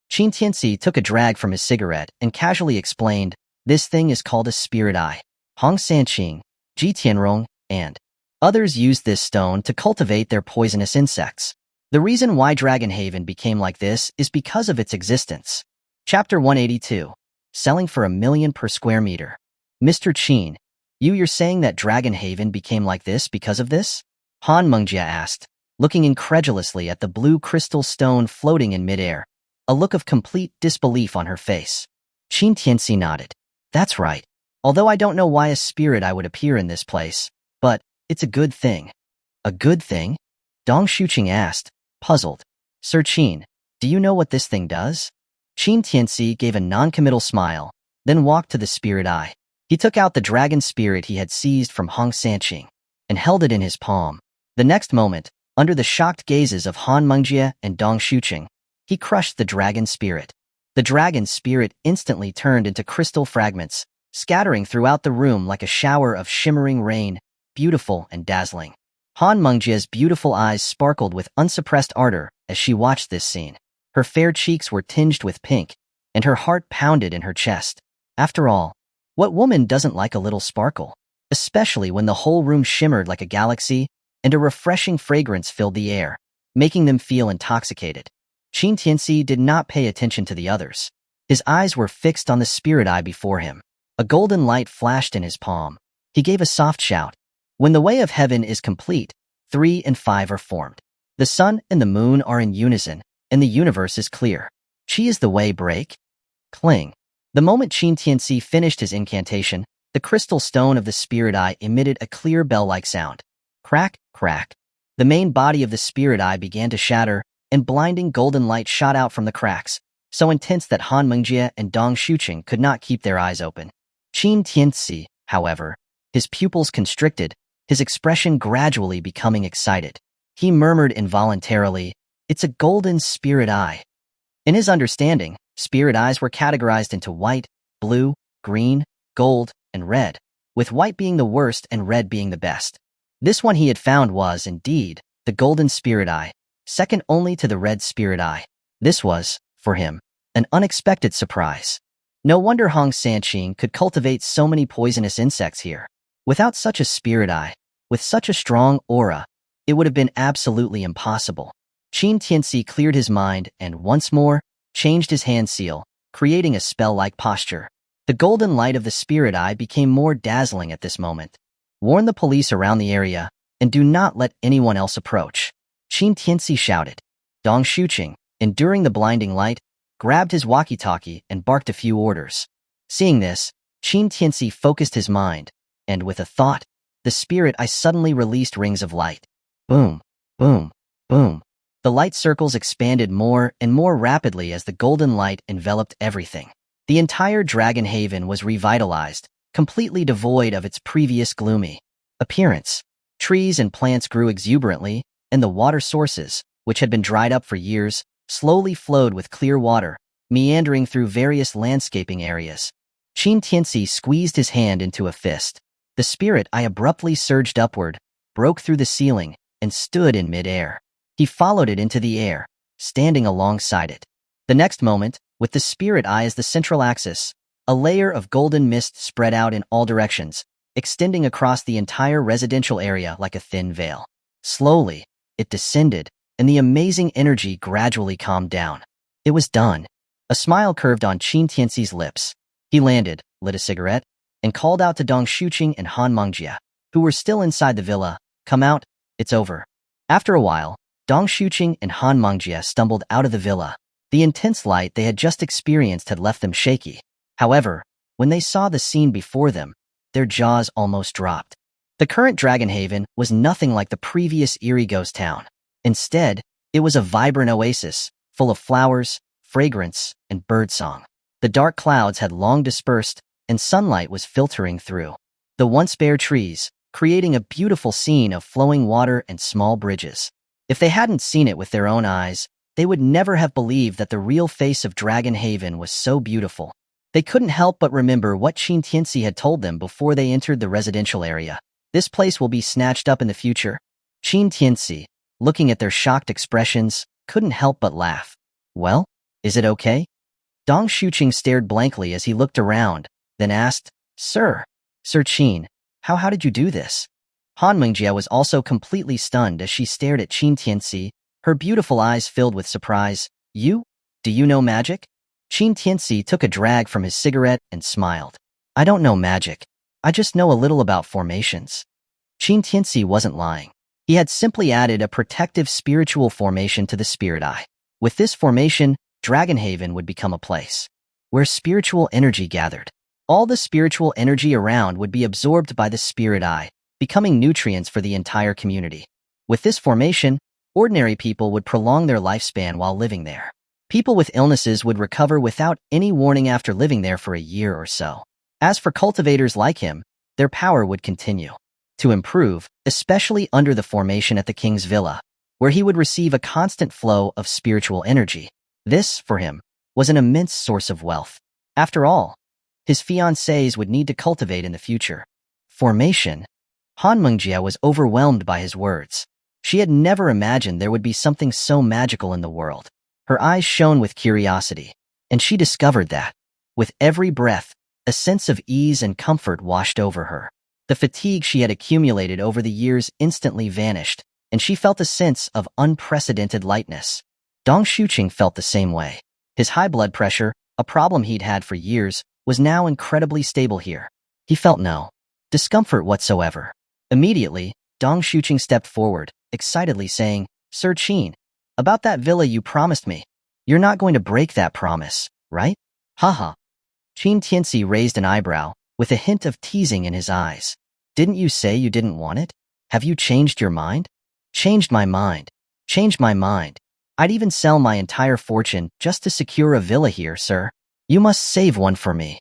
Qin Tianci took a drag from his cigarette and casually explained, this thing is called a spirit eye. Hong Sanqing, Ji Tianrong, and others used this stone to cultivate their poisonous insects. The reason why Dragon Haven became like this is because of its existence. Chapter 182. Selling for $1 million per square meter. Mr. Qin, you're saying that Dragon Haven became like this because of this? Han Mengjie asked, looking incredulously at the blue crystal stone floating in midair, a look of complete disbelief on her face. Qin Tianci nodded. That's right. Although I don't know why a spirit eye would appear in this place, but it's a good thing. A good thing? Dong Xuqing asked, puzzled. Sir Qin, do you know what this thing does? Qin Tianci gave a non-committal smile, then walked to the spirit eye. He took out the dragon spirit he had seized from Hong Sanqing and held it in his palm. The next moment, under the shocked gazes of Han Mengjie and Dong Xuqing, he crushed the dragon spirit. The dragon spirit instantly turned into crystal fragments, scattering throughout the room like a shower of shimmering rain, beautiful and dazzling. Han Mengjie's beautiful eyes sparkled with unsuppressed ardor as she watched this scene. Her fair cheeks were tinged with pink, and her heart pounded in her chest. After all, what woman doesn't like a little sparkle? Especially when the whole room shimmered like a galaxy, and a refreshing fragrance filled the air, making them feel intoxicated. Qin Tianci did not pay attention to the others. His eyes were fixed on the spirit eye before him. A golden light flashed in his palm. He gave a soft shout. When the way of heaven is complete, 3 and 5 are formed. The sun and the moon are in unison, and the universe is clear. Qi is the way break. Cling. The moment Qin Tianci finished his incantation, the crystal stone of the spirit eye emitted a clear bell-like sound. Crack, crack. The main body of the spirit eye began to shatter, and blinding golden light shot out from the cracks, so intense that Han Mengjie and Dong Xuqing could not keep their eyes open. Qin Tianci, however, his pupils constricted, his expression gradually becoming excited. He murmured involuntarily, "It's a golden spirit eye." In his understanding, spirit eyes were categorized into white, blue, green, gold, and red, with white being the worst and red being the best. This one he had found was, indeed, the golden spirit eye, second only to the red spirit eye. This was, for him, an unexpected surprise. No wonder Hong Sanqing could cultivate so many poisonous insects here. Without such a spirit eye, with such a strong aura, it would have been absolutely impossible. Qin Tianci cleared his mind and, once more, changed his hand seal, creating a spell-like posture. The golden light of the spirit eye became more dazzling at this moment. Warn the police around the area, and do not let anyone else approach. Qin Tianci shouted. Dong Xuqing, enduring the blinding light, grabbed his walkie-talkie and barked a few orders. Seeing this, Qin Tianci focused his mind, and with a thought, the spirit eye suddenly released rings of light. Boom, boom, boom. The light circles expanded more and more rapidly as the golden light enveloped everything. The entire Dragon Haven was revitalized, completely devoid of its previous gloomy appearance. Trees and plants grew exuberantly, and the water sources, which had been dried up for years, slowly flowed with clear water, meandering through various landscaping areas. Qin Tianci squeezed his hand into a fist. The spirit eye abruptly surged upward, broke through the ceiling, and stood in mid-air. He followed it into the air, standing alongside it. The next moment, with the spirit eye as the central axis, a layer of golden mist spread out in all directions, extending across the entire residential area like a thin veil. Slowly, it descended, and the amazing energy gradually calmed down. It was done. A smile curved on Qin Tianci's lips. He landed, lit a cigarette, and called out to Dong Shuqing and Han Mengjia, who were still inside the villa, "Come out, it's over." After a while, Dong Shuqing and Han Mengjia stumbled out of the villa. The intense light they had just experienced had left them shaky. However, when they saw the scene before them, their jaws almost dropped. The current Dragon Haven was nothing like the previous eerie ghost town. Instead, it was a vibrant oasis, full of flowers, fragrance, and birdsong. The dark clouds had long dispersed, and sunlight was filtering through the once bare trees, creating a beautiful scene of flowing water and small bridges. If they hadn't seen it with their own eyes, they would never have believed that the real face of Dragon Haven was so beautiful. They couldn't help but remember what Qin Tianci had told them before they entered the residential area. "This place will be snatched up in the future." Qin Tianci, looking at their shocked expressions, couldn't help but laugh. "Well, is it okay?" Dong Shuqing stared blankly as he looked around, then asked, Sir Qin, how did you do this?" Han Mengjia was also completely stunned as she stared at Qin Tianci, her beautiful eyes filled with surprise. Do you know magic?" Qin Tianci took a drag from his cigarette and smiled. "I don't know magic. I just know a little about formations." Qin Tianci wasn't lying. He had simply added a protective spiritual formation to the spirit eye. With this formation, Dragon Haven would become a place where spiritual energy gathered. All the spiritual energy around would be absorbed by the spirit eye, becoming nutrients for the entire community. With this formation, ordinary people would prolong their lifespan while living there. People with illnesses would recover without any warning after living there for a year or so. As for cultivators like him, their power would continue to improve, especially under the formation at the king's villa, where he would receive a constant flow of spiritual energy. This, for him, was an immense source of wealth. After all, his fiancées would need to cultivate in the future. Formation. Han Mengjia was overwhelmed by his words. She had never imagined there would be something so magical in the world. Her eyes shone with curiosity, and she discovered that, with every breath, a sense of ease and comfort washed over her. The fatigue she had accumulated over the years instantly vanished, and she felt a sense of unprecedented lightness. Dong Shuqing felt the same way. His high blood pressure, a problem he'd had for years, was now incredibly stable here. He felt no discomfort whatsoever. Immediately, Dong Shuqing stepped forward, excitedly saying, "Sir Qin, about that villa you promised me. You're not going to break that promise, right?" Haha. Qin Tianci raised an eyebrow, with a hint of teasing in his eyes. "Didn't you say you didn't want it? Have you changed your mind?" "Changed my mind. Changed my mind. I'd even sell my entire fortune just to secure a villa here, sir. You must save one for me."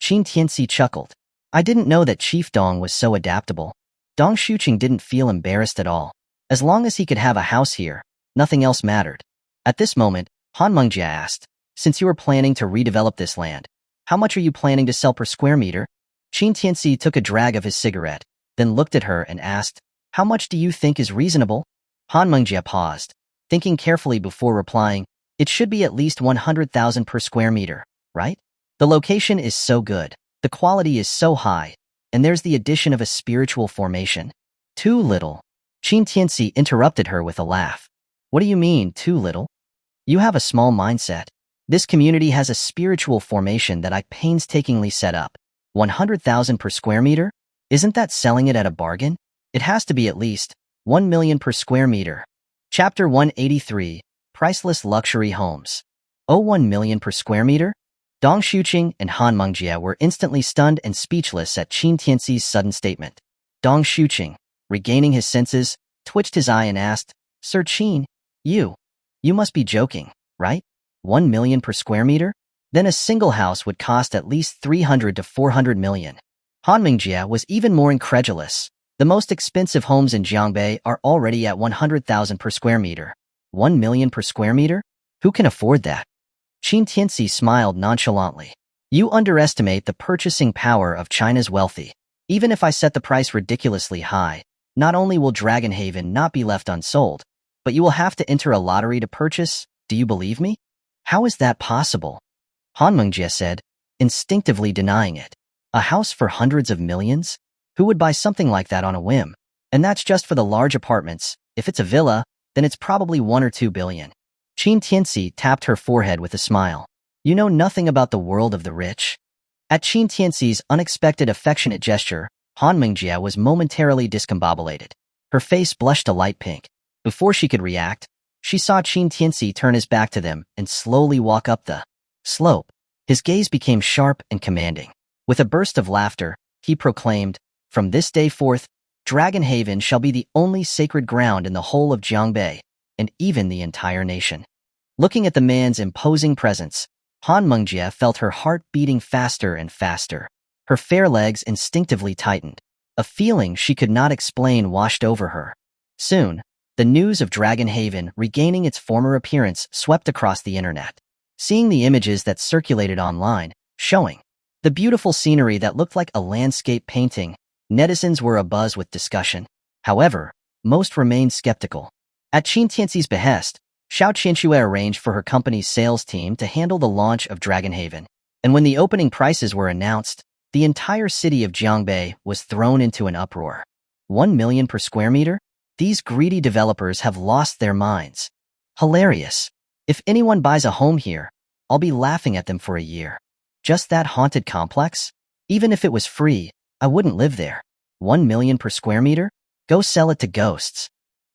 Qin Tianci chuckled. I didn't know that Chief Dong was so adaptable. Dong Shuqing didn't feel embarrassed at all. As long as he could have a house here, nothing else mattered. At this moment, Han Mengjia asked, "Since you are planning to redevelop this land, how much are you planning to sell per square meter?" Qin Tianci took a drag of his cigarette, then looked at her and asked, "How much do you think is reasonable?" Han Mengjia paused, thinking carefully before replying, "It should be at least 100,000 per square meter, right? The location is so good, the quality is so high, and there's the addition of a spiritual formation." "Too little." Qin Tianci interrupted her with a laugh. "What do you mean, too little? You have a small mindset. This community has a spiritual formation that I painstakingly set up. 100,000 per square meter? Isn't that selling it at a bargain? It has to be at least 1 million per square meter." Chapter 183, Priceless Luxury Homes. Oh, 1 million per square meter? Dong Shuqing and Han Mengjia were instantly stunned and speechless at Qin Tianci's sudden statement. Dong Shuqing, regaining his senses, twitched his eye and asked, "Sir Qin, you must be joking, right? 1 million per square meter? then a single house would cost at least 300 to 400 million. Han Mingjie was even more incredulous. The most expensive homes in Jiangbei are already at 100,000 per square meter. 1 million per square meter? Who can afford that? Qin Tianci smiled nonchalantly. You underestimate the purchasing power of China's wealthy. Even if I set the price ridiculously high, not only will Dragonhaven not be left unsold, but you will have to enter a lottery to purchase. Do you believe me? How is that possible? Han Mingjie said, instinctively denying it. A house for hundreds of millions? Who would buy something like that on a whim? And that's just for the large apartments. If it's a villa, then it's probably 1 or 2 billion. Qin Tianci tapped her forehead with a smile. You know nothing about the world of the rich? At Qin Tianci's unexpected affectionate gesture, Han Mingjie was momentarily discombobulated. Her face blushed a light pink. Before she could react, she saw Qin Tianci turn his back to them and slowly walk up the slope. His gaze became sharp and commanding. With a burst of laughter, he proclaimed, from this day forth, Dragonhaven shall be the only sacred ground in the whole of Jiangbei, and even the entire nation. Looking at the man's imposing presence, Han Mingjie felt her heart beating faster and faster. Her fair legs instinctively tightened. A feeling she could not explain washed over her. Soon, the news of Dragonhaven regaining its former appearance swept across the internet. Seeing the images that circulated online, showing the beautiful scenery that looked like a landscape painting, netizens were abuzz with discussion. However, most remained skeptical. At Qin Tianci's behest, Xiao Qianxue arranged for her company's sales team to handle the launch of Dragonhaven. And when the opening prices were announced, the entire city of Jiangbei was thrown into an uproar. 1 million per square meter? These greedy developers have lost their minds. Hilarious. If anyone buys a home here, I'll be laughing at them for a year. Just that haunted complex? Even if it was free, I wouldn't live there. 1 million per square meter? Go sell it to ghosts.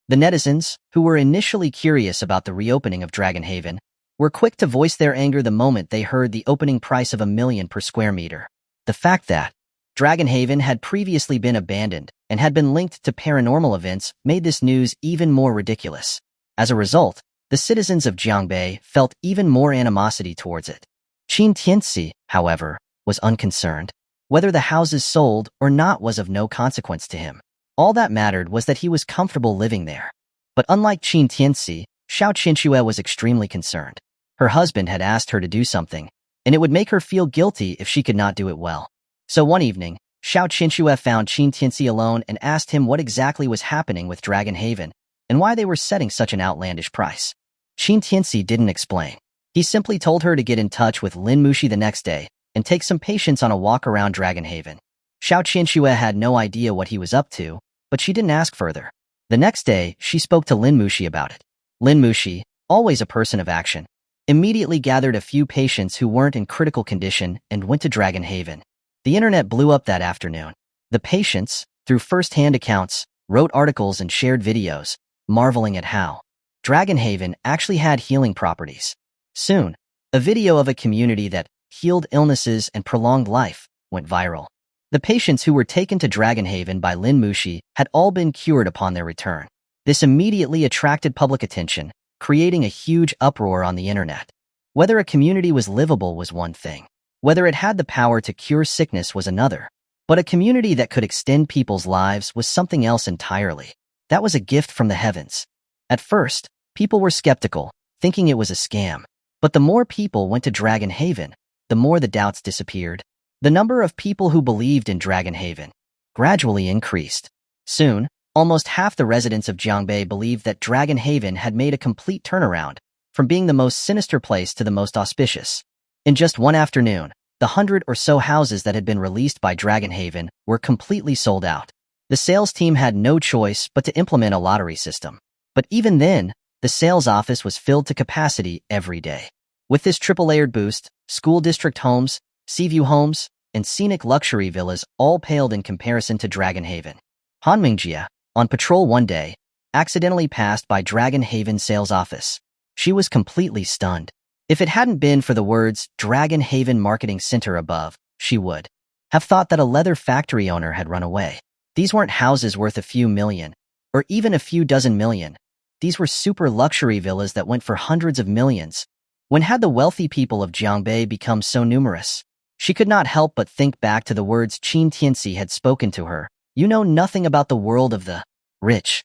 The netizens, who were initially curious about the reopening of Dragonhaven, were quick to voice their anger the moment they heard the opening price of 1 million per square meter. The fact that Dragonhaven had previously been abandoned and had been linked to paranormal events made this news even more ridiculous. As a result, the citizens of Jiangbei felt even more animosity towards it. Qin Tianci, however, was unconcerned. Whether the houses sold or not was of no consequence to him. All that mattered was that he was comfortable living there. But unlike Qin Tianci, Xiao Qianxue was extremely concerned. Her husband had asked her to do something, and it would make her feel guilty if she could not do it well. So one evening, Xiao Qianxue found Qin Tianci alone and asked him what exactly was happening with Dragonhaven and why they were setting such an outlandish price. Qin Tianci didn't explain. He simply told her to get in touch with Lin Mushi the next day and take some patience on a walk around Dragonhaven. Xiao Qianxue had no idea what he was up to, but she didn't ask further. The next day, she spoke to Lin Mushi about it. Lin Mushi, always a person of action, immediately gathered a few patients who weren't in critical condition and went to Dragonhaven. The internet blew up that afternoon. The patients, through first-hand accounts, wrote articles and shared videos, marveling at how Dragonhaven actually had healing properties. Soon, a video of a community that healed illnesses and prolonged life went viral. The patients who were taken to Dragonhaven by Lin Mushi had all been cured upon their return. This immediately attracted public attention, creating a huge uproar on the internet. Whether a community was livable was one thing. Whether it had the power to cure sickness was another. But a community that could extend people's lives was something else entirely. That was a gift from the heavens. At first, people were skeptical, thinking it was a scam. But the more people went to Dragonhaven, the more the doubts disappeared. The number of people who believed in Dragonhaven gradually increased. Soon, almost half the residents of Jiangbei believed that Dragonhaven had made a complete turnaround, from being the most sinister place to the most auspicious. In just one afternoon, the 100 or so houses that had been released by Dragonhaven were completely sold out. The sales team had no choice but to implement a lottery system. But even then, the sales office was filled to capacity every day. With this triple-layered boost, school district homes, Seaview homes, and scenic luxury villas all paled in comparison to Dragonhaven. Han Mingjie, on patrol one day, accidentally passed by Dragonhaven's sales office. She was completely stunned. If it hadn't been for the words Dragonhaven Marketing Center above, she would have thought that a leather factory owner had run away. These weren't houses worth a few million, or even a few dozen million. These were super luxury villas that went for hundreds of millions. When had the wealthy people of Jiangbei become so numerous? She could not help but think back to the words Qin Tianci had spoken to her. You know nothing about the world of the rich.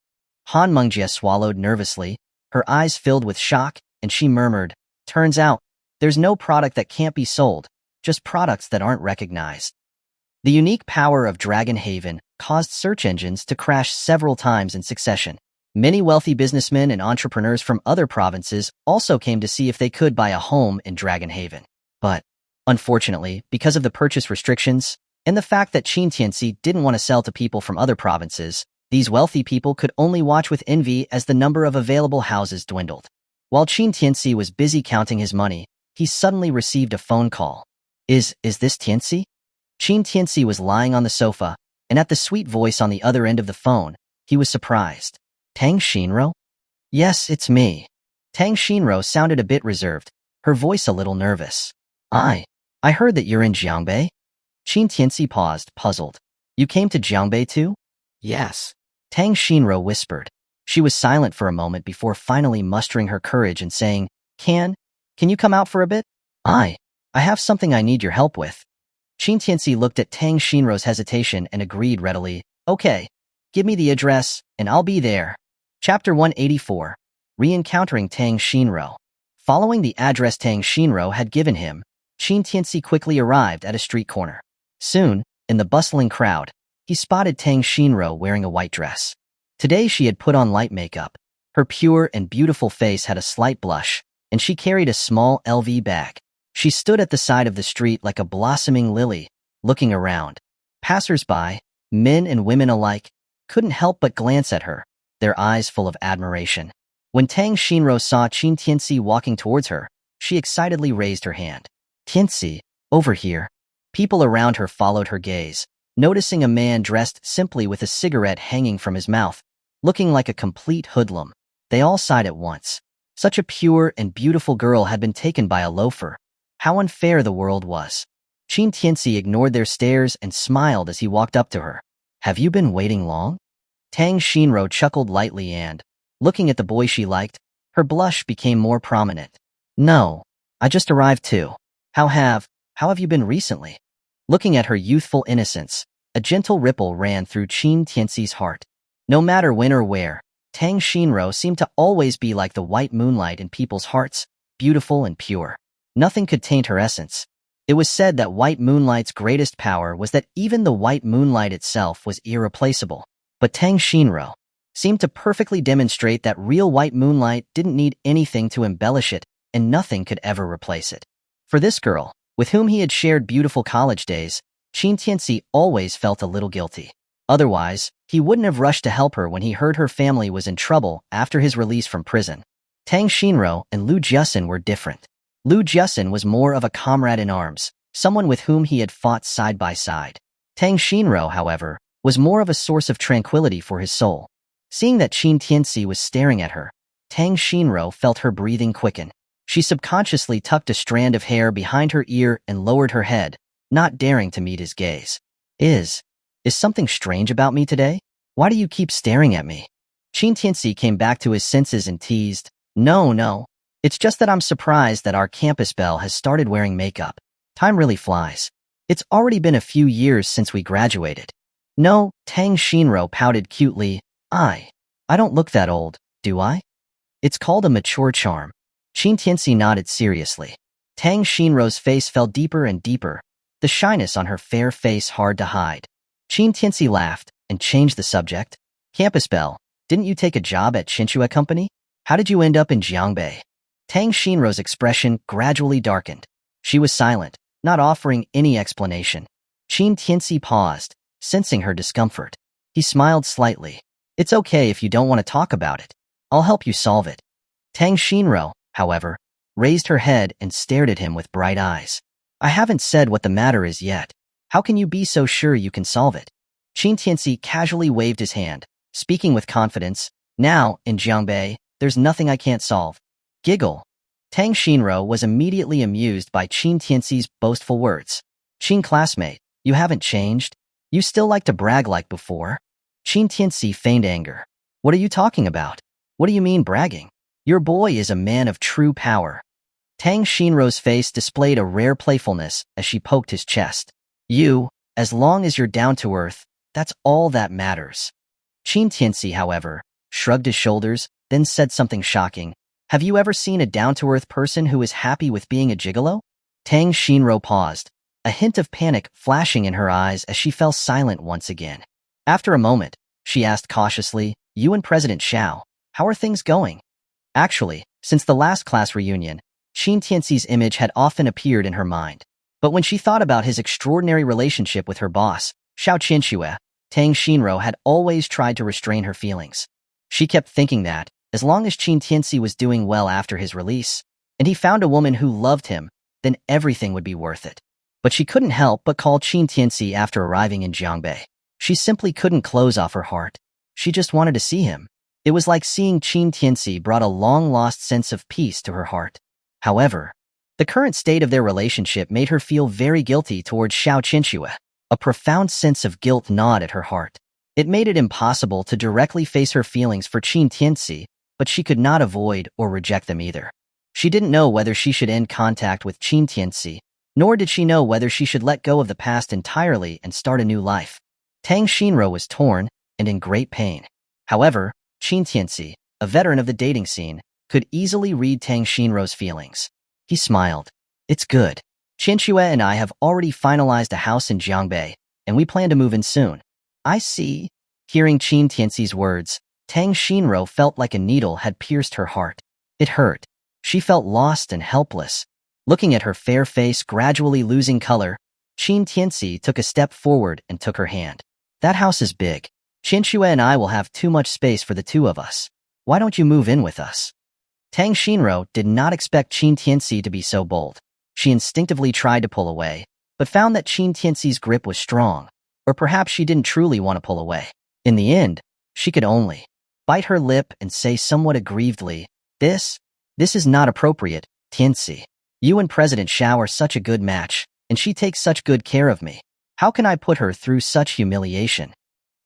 Han Mengjie swallowed nervously, her eyes filled with shock, and she murmured, turns out, there's no product that can't be sold, just products that aren't recognized. The unique power of Dragon Haven caused search engines to crash several times in succession. Many wealthy businessmen and entrepreneurs from other provinces also came to see if they could buy a home in Dragon Haven. But, unfortunately, because of the purchase restrictions and the fact that Qin Tianci didn't want to sell to people from other provinces, these wealthy people could only watch with envy as the number of available houses dwindled. While Qin Tianci was busy counting his money, he suddenly received a phone call. Is this Tianci? Qin Tianci was lying on the sofa, and at the sweet voice on the other end of the phone, he was surprised. Tang Shinro? Yes, it's me. Tang Shinro sounded a bit reserved, her voice a little nervous. I heard that you're in Jiangbei? Qin Tianci paused, puzzled. You came to Jiangbei too? Yes. Tang Shinro whispered. She was silent for a moment before finally mustering her courage and saying, Can you come out for a bit? I have something I need your help with. Qin Tianci looked at Tang Shinro's hesitation and agreed readily. Okay, give me the address, and I'll be there. Chapter 184. Re-encountering Tang Shinro. Following the address Tang Shinro had given him, Qin Tianci quickly arrived at a street corner. Soon, in the bustling crowd, he spotted Tang Shinro wearing a white dress. Today she had put on light makeup. Her pure and beautiful face had a slight blush, and she carried a small LV bag. She stood at the side of the street like a blossoming lily, looking around. Passers-by, men and women alike, couldn't help but glance at her, their eyes full of admiration. When Tang Shinro saw Qin Tianci walking towards her, she excitedly raised her hand. Tianci, over here. People around her followed her gaze, noticing a man dressed simply with a cigarette hanging from his mouth, looking like a complete hoodlum. They all sighed at once. Such a pure and beautiful girl had been taken by a loafer. How unfair the world was. Qin Tianci ignored their stares and smiled as he walked up to her. Have you been waiting long? Tang Shinro chuckled lightly and, looking at the boy she liked, her blush became more prominent. No, I just arrived too. How have you been recently? Looking at her youthful innocence, a gentle ripple ran through Qin Tianci's heart. No matter when or where, Tang Shinro seemed to always be like the white moonlight in people's hearts, beautiful and pure. Nothing could taint her essence. It was said that white moonlight's greatest power was that even the white moonlight itself was irreplaceable. But Tang Shinro seemed to perfectly demonstrate that real white moonlight didn't need anything to embellish it, and nothing could ever replace it. For this girl, with whom he had shared beautiful college days, Qin Tianci always felt a little guilty. Otherwise, he wouldn't have rushed to help her when he heard her family was in trouble after his release from prison. Tang Shinro and Lu Jiasin were different. Lu Jiasin was more of a comrade in arms, someone with whom he had fought side by side. Tang Shinro, however, was more of a source of tranquility for his soul. Seeing that Qin Tianci was staring at her, Tang Shinro felt her breathing quicken. She subconsciously tucked a strand of hair behind her ear and lowered her head, not daring to meet his gaze. Is something strange about me today? Why do you keep staring at me? Qin Tianci came back to his senses and teased, No. It's just that I'm surprised that our campus belle has started wearing makeup. Time really flies. It's already been a few years since we graduated. No, Tang Shinro pouted cutely. I don't look that old, do I? It's called a mature charm. Qin Tianci nodded seriously. Tang Shinro's face fell deeper and deeper, the shyness on her fair face hard to hide. Qin Tianci laughed and changed the subject. Campus belle, didn't you take a job at Chinchua Company? How did you end up in Jiangbei? Tang Shinro's expression gradually darkened. She was silent, not offering any explanation. Qin Tianci paused, sensing her discomfort. He smiled slightly. It's okay if you don't want to talk about it. I'll help you solve it. Tang Shinro, however, raised her head and stared at him with bright eyes. I haven't said what the matter is yet. How can you be so sure you can solve it? Qin Tianci casually waved his hand, speaking with confidence. Now, in Jiangbei, there's nothing I can't solve. Giggle. Tang Shinro was immediately amused by Qin Tianci's boastful words. Qin classmate, you haven't changed? You still like to brag like before? Qin Tianci feigned anger. What are you talking about? What do you mean bragging? Your boy is a man of true power. Tang Shinro's face displayed a rare playfulness as she poked his chest. As long as you're down to earth, that's all that matters. Qin Tianci, however, shrugged his shoulders, then said something shocking. Have you ever seen a down-to-earth person who is happy with being a gigolo? Tang Shinro paused, a hint of panic flashing in her eyes as she fell silent once again. After a moment, she asked cautiously, You and President Xiao, how are things going? Actually, since the last class reunion, Qin Tianci's image had often appeared in her mind. But when she thought about his extraordinary relationship with her boss, Xiao Qianxue, Tang Shinro had always tried to restrain her feelings. She kept thinking that, as long as Qin Tianci was doing well after his release, and he found a woman who loved him, then everything would be worth it. But she couldn't help but call Qin Tianci after arriving in Jiangbei. She simply couldn't close off her heart. She just wanted to see him. It was like seeing Qin Tianci brought a long-lost sense of peace to her heart. However, the current state of their relationship made her feel very guilty towards Xiao Qianxue. A profound sense of guilt gnawed at her heart. It made it impossible to directly face her feelings for Qin Tianci, but she could not avoid or reject them either. She didn't know whether she should end contact with Qin Tianci, nor did she know whether she should let go of the past entirely and start a new life. Tang Shinro was torn and in great pain. However, Qin Tianci, a veteran of the dating scene, could easily read Tang Shinro's feelings. He smiled. It's good. Qianxue and I have already finalized a house in Jiangbei, and we plan to move in soon. I see. Hearing Qin Tianci's words, Tang Shinro felt like a needle had pierced her heart. It hurt. She felt lost and helpless. Looking at her fair face gradually losing color, Qin Tianci took a step forward and took her hand. That house is big. Qianxue and I will have too much space for the two of us. Why don't you move in with us? Tang Shinro did not expect Qin Tianci to be so bold. She instinctively tried to pull away, but found that Qin Tianci's grip was strong, or perhaps she didn't truly want to pull away. In the end, she could only bite her lip and say somewhat aggrievedly, This is not appropriate, Tianci. You and President Xiao are such a good match, and she takes such good care of me. How can I put her through such humiliation?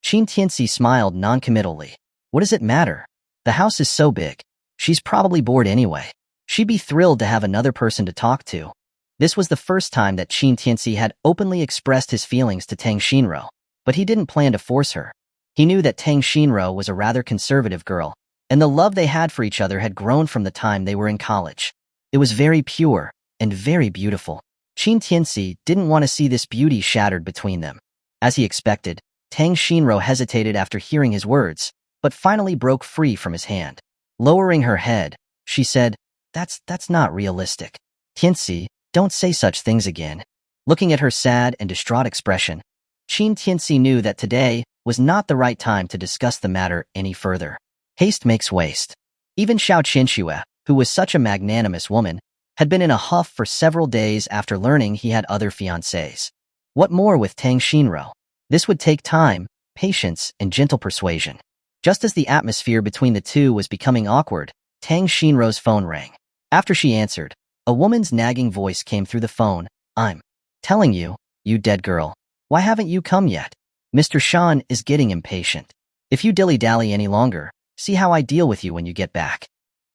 Qin Tianci smiled noncommittally. What does it matter? The house is so big. She's probably bored anyway. She'd be thrilled to have another person to talk to. This was the first time that Qin Tianci had openly expressed his feelings to Tang Shinro, but he didn't plan to force her. He knew that Tang Shinro was a rather conservative girl, and the love they had for each other had grown from the time they were in college. It was very pure and very beautiful. Qin Tianci didn't want to see this beauty shattered between them. As he expected, Tang Shinro hesitated after hearing his words, but finally broke free from his hand. Lowering her head, she said, That's not realistic. Tianci, don't say such things again. Looking at her sad and distraught expression, Qin Tianci knew that today was not the right time to discuss the matter any further. Haste makes waste. Even Xiao Qianxue, who was such a magnanimous woman, had been in a huff for several days after learning he had other fiancées. What more with Tang Shinro? This would take time, patience, and gentle persuasion. Just as the atmosphere between the two was becoming awkward, Tang Shinro's phone rang. After she answered, a woman's nagging voice came through the phone. I'm telling you, you dead girl. Why haven't you come yet? Mr. Shan is getting impatient. If you dilly-dally any longer, see how I deal with you when you get back.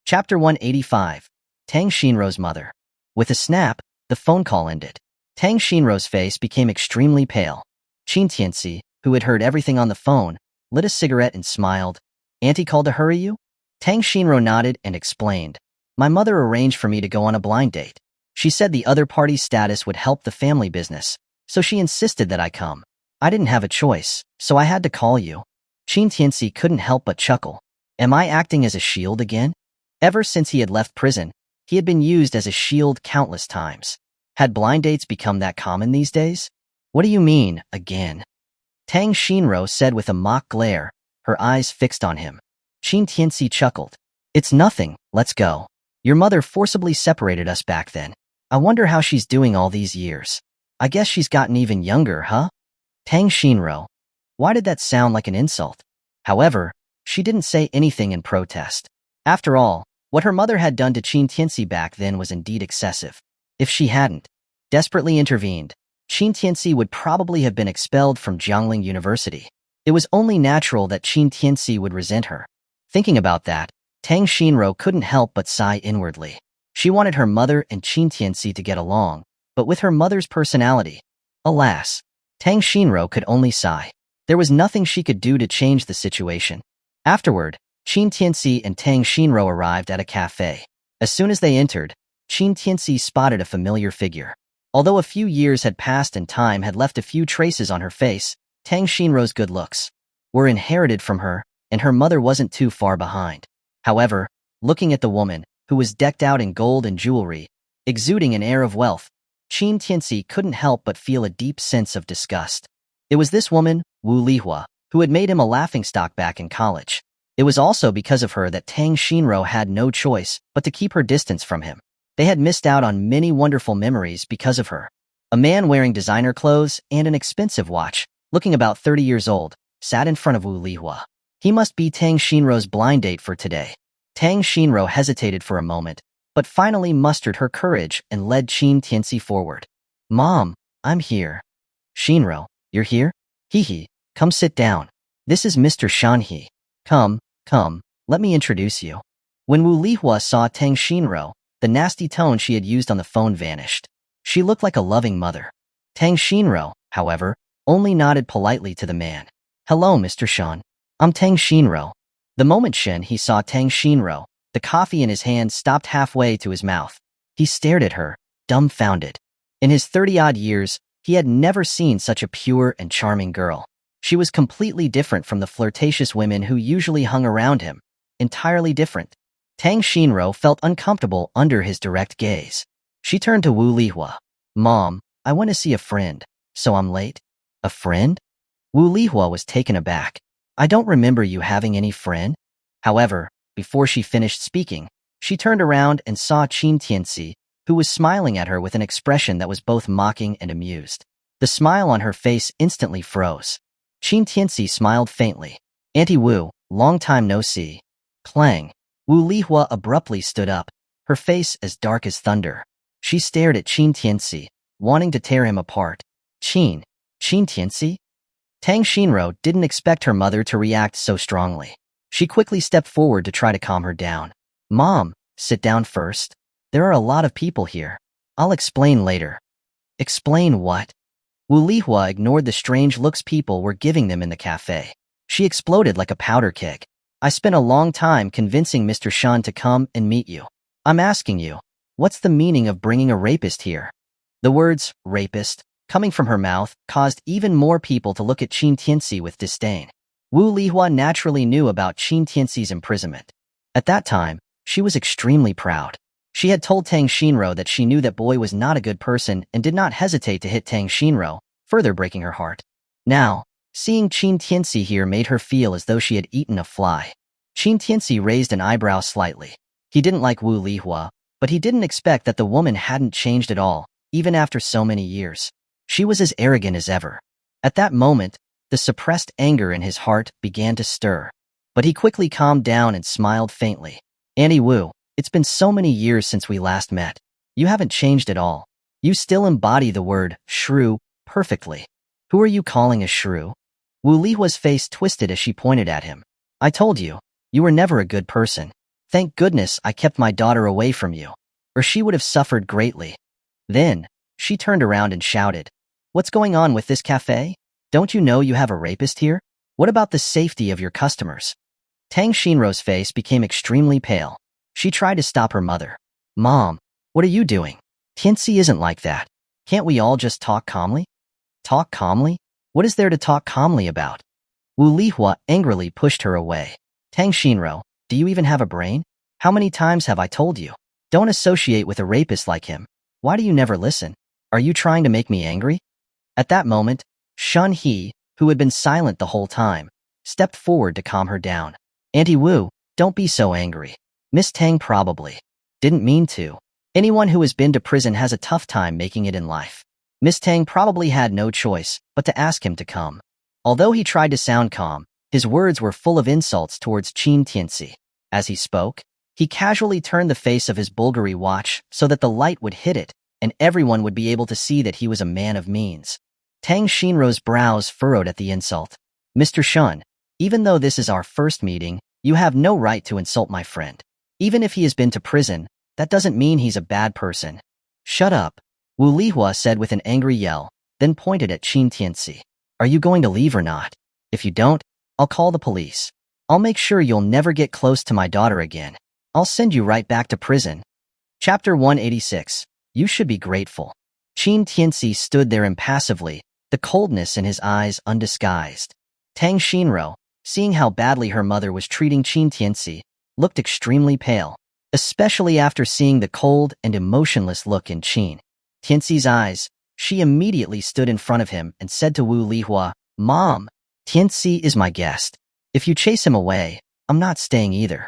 Chapter 185. Tang Shinro's Mother. With a snap, the phone call ended. Tang Shinro's face became extremely pale. Qin Tianci, who had heard everything on the phone, lit a cigarette and smiled. Auntie called to hurry you? Tang Shinro nodded and explained. My mother arranged for me to go on a blind date. She said the other party's status would help the family business, so she insisted that I come. I didn't have a choice, so I had to call you. Qin Tianci couldn't help but chuckle. Am I acting as a shield again? Ever since he had left prison, he had been used as a shield countless times. Had blind dates become that common these days? What do you mean, again? Tang Shinro said with a mock glare, her eyes fixed on him. Qin Tianci chuckled. It's nothing, let's go. Your mother forcibly separated us back then. I wonder how she's doing all these years. I guess she's gotten even younger, huh? Tang Shinro. Why did that sound like an insult? However, she didn't say anything in protest. After all, what her mother had done to Qin Tianci back then was indeed excessive. If she hadn't desperately intervened, Qin Tianci would probably have been expelled from Jiangling University. It was only natural that Qin Tianci would resent her. Thinking about that, Tang Shinro couldn't help but sigh inwardly. She wanted her mother and Qin Tianci to get along, but with her mother's personality, alas, Tang Shinro could only sigh. There was nothing she could do to change the situation. Afterward, Qin Tianci and Tang Shinro arrived at a cafe. As soon as they entered, Qin Tianci spotted a familiar figure. Although a few years had passed and time had left a few traces on her face, Tang Shinro's good looks were inherited from her, and her mother wasn't too far behind. However, looking at the woman, who was decked out in gold and jewelry, exuding an air of wealth, Qin Tianci couldn't help but feel a deep sense of disgust. It was this woman, Wu Lihua, who had made him a laughingstock back in college. It was also because of her that Tang Shinro had no choice but to keep her distance from him. They had missed out on many wonderful memories because of her. A man wearing designer clothes and an expensive watch, looking about 30 years old, sat in front of Wu Lihua. He must be Tang Shinro's blind date for today. Tang Shinro hesitated for a moment, but finally mustered her courage and led Qin Tianci forward. "Mom, I'm here." "Shinro, you're here? Hee, come sit down. This is Mr. Shanhe. Come, let me introduce you." When Wu Lihua saw Tang Shinro, the nasty tone she had used on the phone vanished. She looked like a loving mother. Tang Shinro, however, only nodded politely to the man. "Hello, Mr. Shan. I'm Tang Shinro." The moment he saw Tang Shinro, the coffee in his hand stopped halfway to his mouth. He stared at her, dumbfounded. In his 30-odd years, he had never seen such a pure and charming girl. She was completely different from the flirtatious women who usually hung around him. Entirely different. Tang Shinro felt uncomfortable under his direct gaze. She turned to Wu Lihua. "Mom, I want to see a friend, so I'm late." "A friend?" Wu Lihua was taken aback. "I don't remember you having any friend." However, before she finished speaking, she turned around and saw Qin Tianci, who was smiling at her with an expression that was both mocking and amused. The smile on her face instantly froze. Qin Tianci smiled faintly. "Auntie Wu, long time no see." Clang. Wu Lihua abruptly stood up, her face as dark as thunder. She stared at Qin Tianci, wanting to tear him apart. Qin Tianci? Tang Shinro didn't expect her mother to react so strongly. She quickly stepped forward to try to calm her down. "Mom, sit down first. There are a lot of people here. I'll explain later." "Explain what?" Wu Lihua ignored the strange looks people were giving them in the cafe. She exploded like a powder keg. "I spent a long time convincing Mr. Shan to come and meet you. I'm asking you, what's the meaning of bringing a rapist here?" The words, rapist, coming from her mouth, caused even more people to look at Qin Tianci with disdain. Wu Lihua naturally knew about Qin Tianci's imprisonment. At that time, she was extremely proud. She had told Tang Shinro that she knew that boy was not a good person and did not hesitate to hit Tang Shinro, further breaking her heart. Now, seeing Qin Tianci here made her feel as though she had eaten a fly. Qin Tianci raised an eyebrow slightly. He didn't like Wu Lihua, but he didn't expect that the woman hadn't changed at all, even after so many years. She was as arrogant as ever. At that moment, the suppressed anger in his heart began to stir. But he quickly calmed down and smiled faintly. "Auntie Wu, it's been so many years since we last met. You haven't changed at all. You still embody the word shrew perfectly." "Who are you calling a shrew?" Wu Lihua's face twisted as she pointed at him. "I told you, you were never a good person. Thank goodness I kept my daughter away from you, or she would have suffered greatly." Then, she turned around and shouted, "What's going on with this cafe? Don't you know you have a rapist here? What about the safety of your customers?" Tang Shinro's face became extremely pale. She tried to stop her mother. "Mom, what are you doing? Tianci isn't like that. Can't we all just talk calmly?" "Talk calmly? What is there to talk calmly about?" Wu Lihua angrily pushed her away. "Tang Shinro, do you even have a brain? How many times have I told you? Don't associate with a rapist like him. Why do you never listen? Are you trying to make me angry?" At that moment, Shun He, who had been silent the whole time, stepped forward to calm her down. "Auntie Wu, don't be so angry. Miss Tang probably didn't mean to. Anyone who has been to prison has a tough time making it in life. Miss Tang probably had no choice but to ask him to come." Although he tried to sound calm, his words were full of insults towards Qin Tianci. As he spoke, he casually turned the face of his Bulgari watch so that the light would hit it, and everyone would be able to see that he was a man of means. Tang Shinro's brows furrowed at the insult. "Mr. Shun, even though this is our first meeting, you have no right to insult my friend. Even if he has been to prison, That doesn't mean he's a bad person. Shut up, Wu Lihua said with an angry yell, then pointed at Qin Tianci. Are you going to leave or not? If you don't, I'll call the police. I'll make sure you'll never get close to my daughter again. I'll send you right back to prison. Chapter 186. You should be grateful. Qin Tianci stood there impassively, the coldness in his eyes undisguised. Tang Xinro, seeing how badly her mother was treating Qin Tianci, looked extremely pale, especially after seeing the cold and emotionless look in Qin Tianci's eyes. She immediately stood in front of him and said to Wu Lihua, Mom, Tianci is my guest. If you chase him away, I'm not staying either.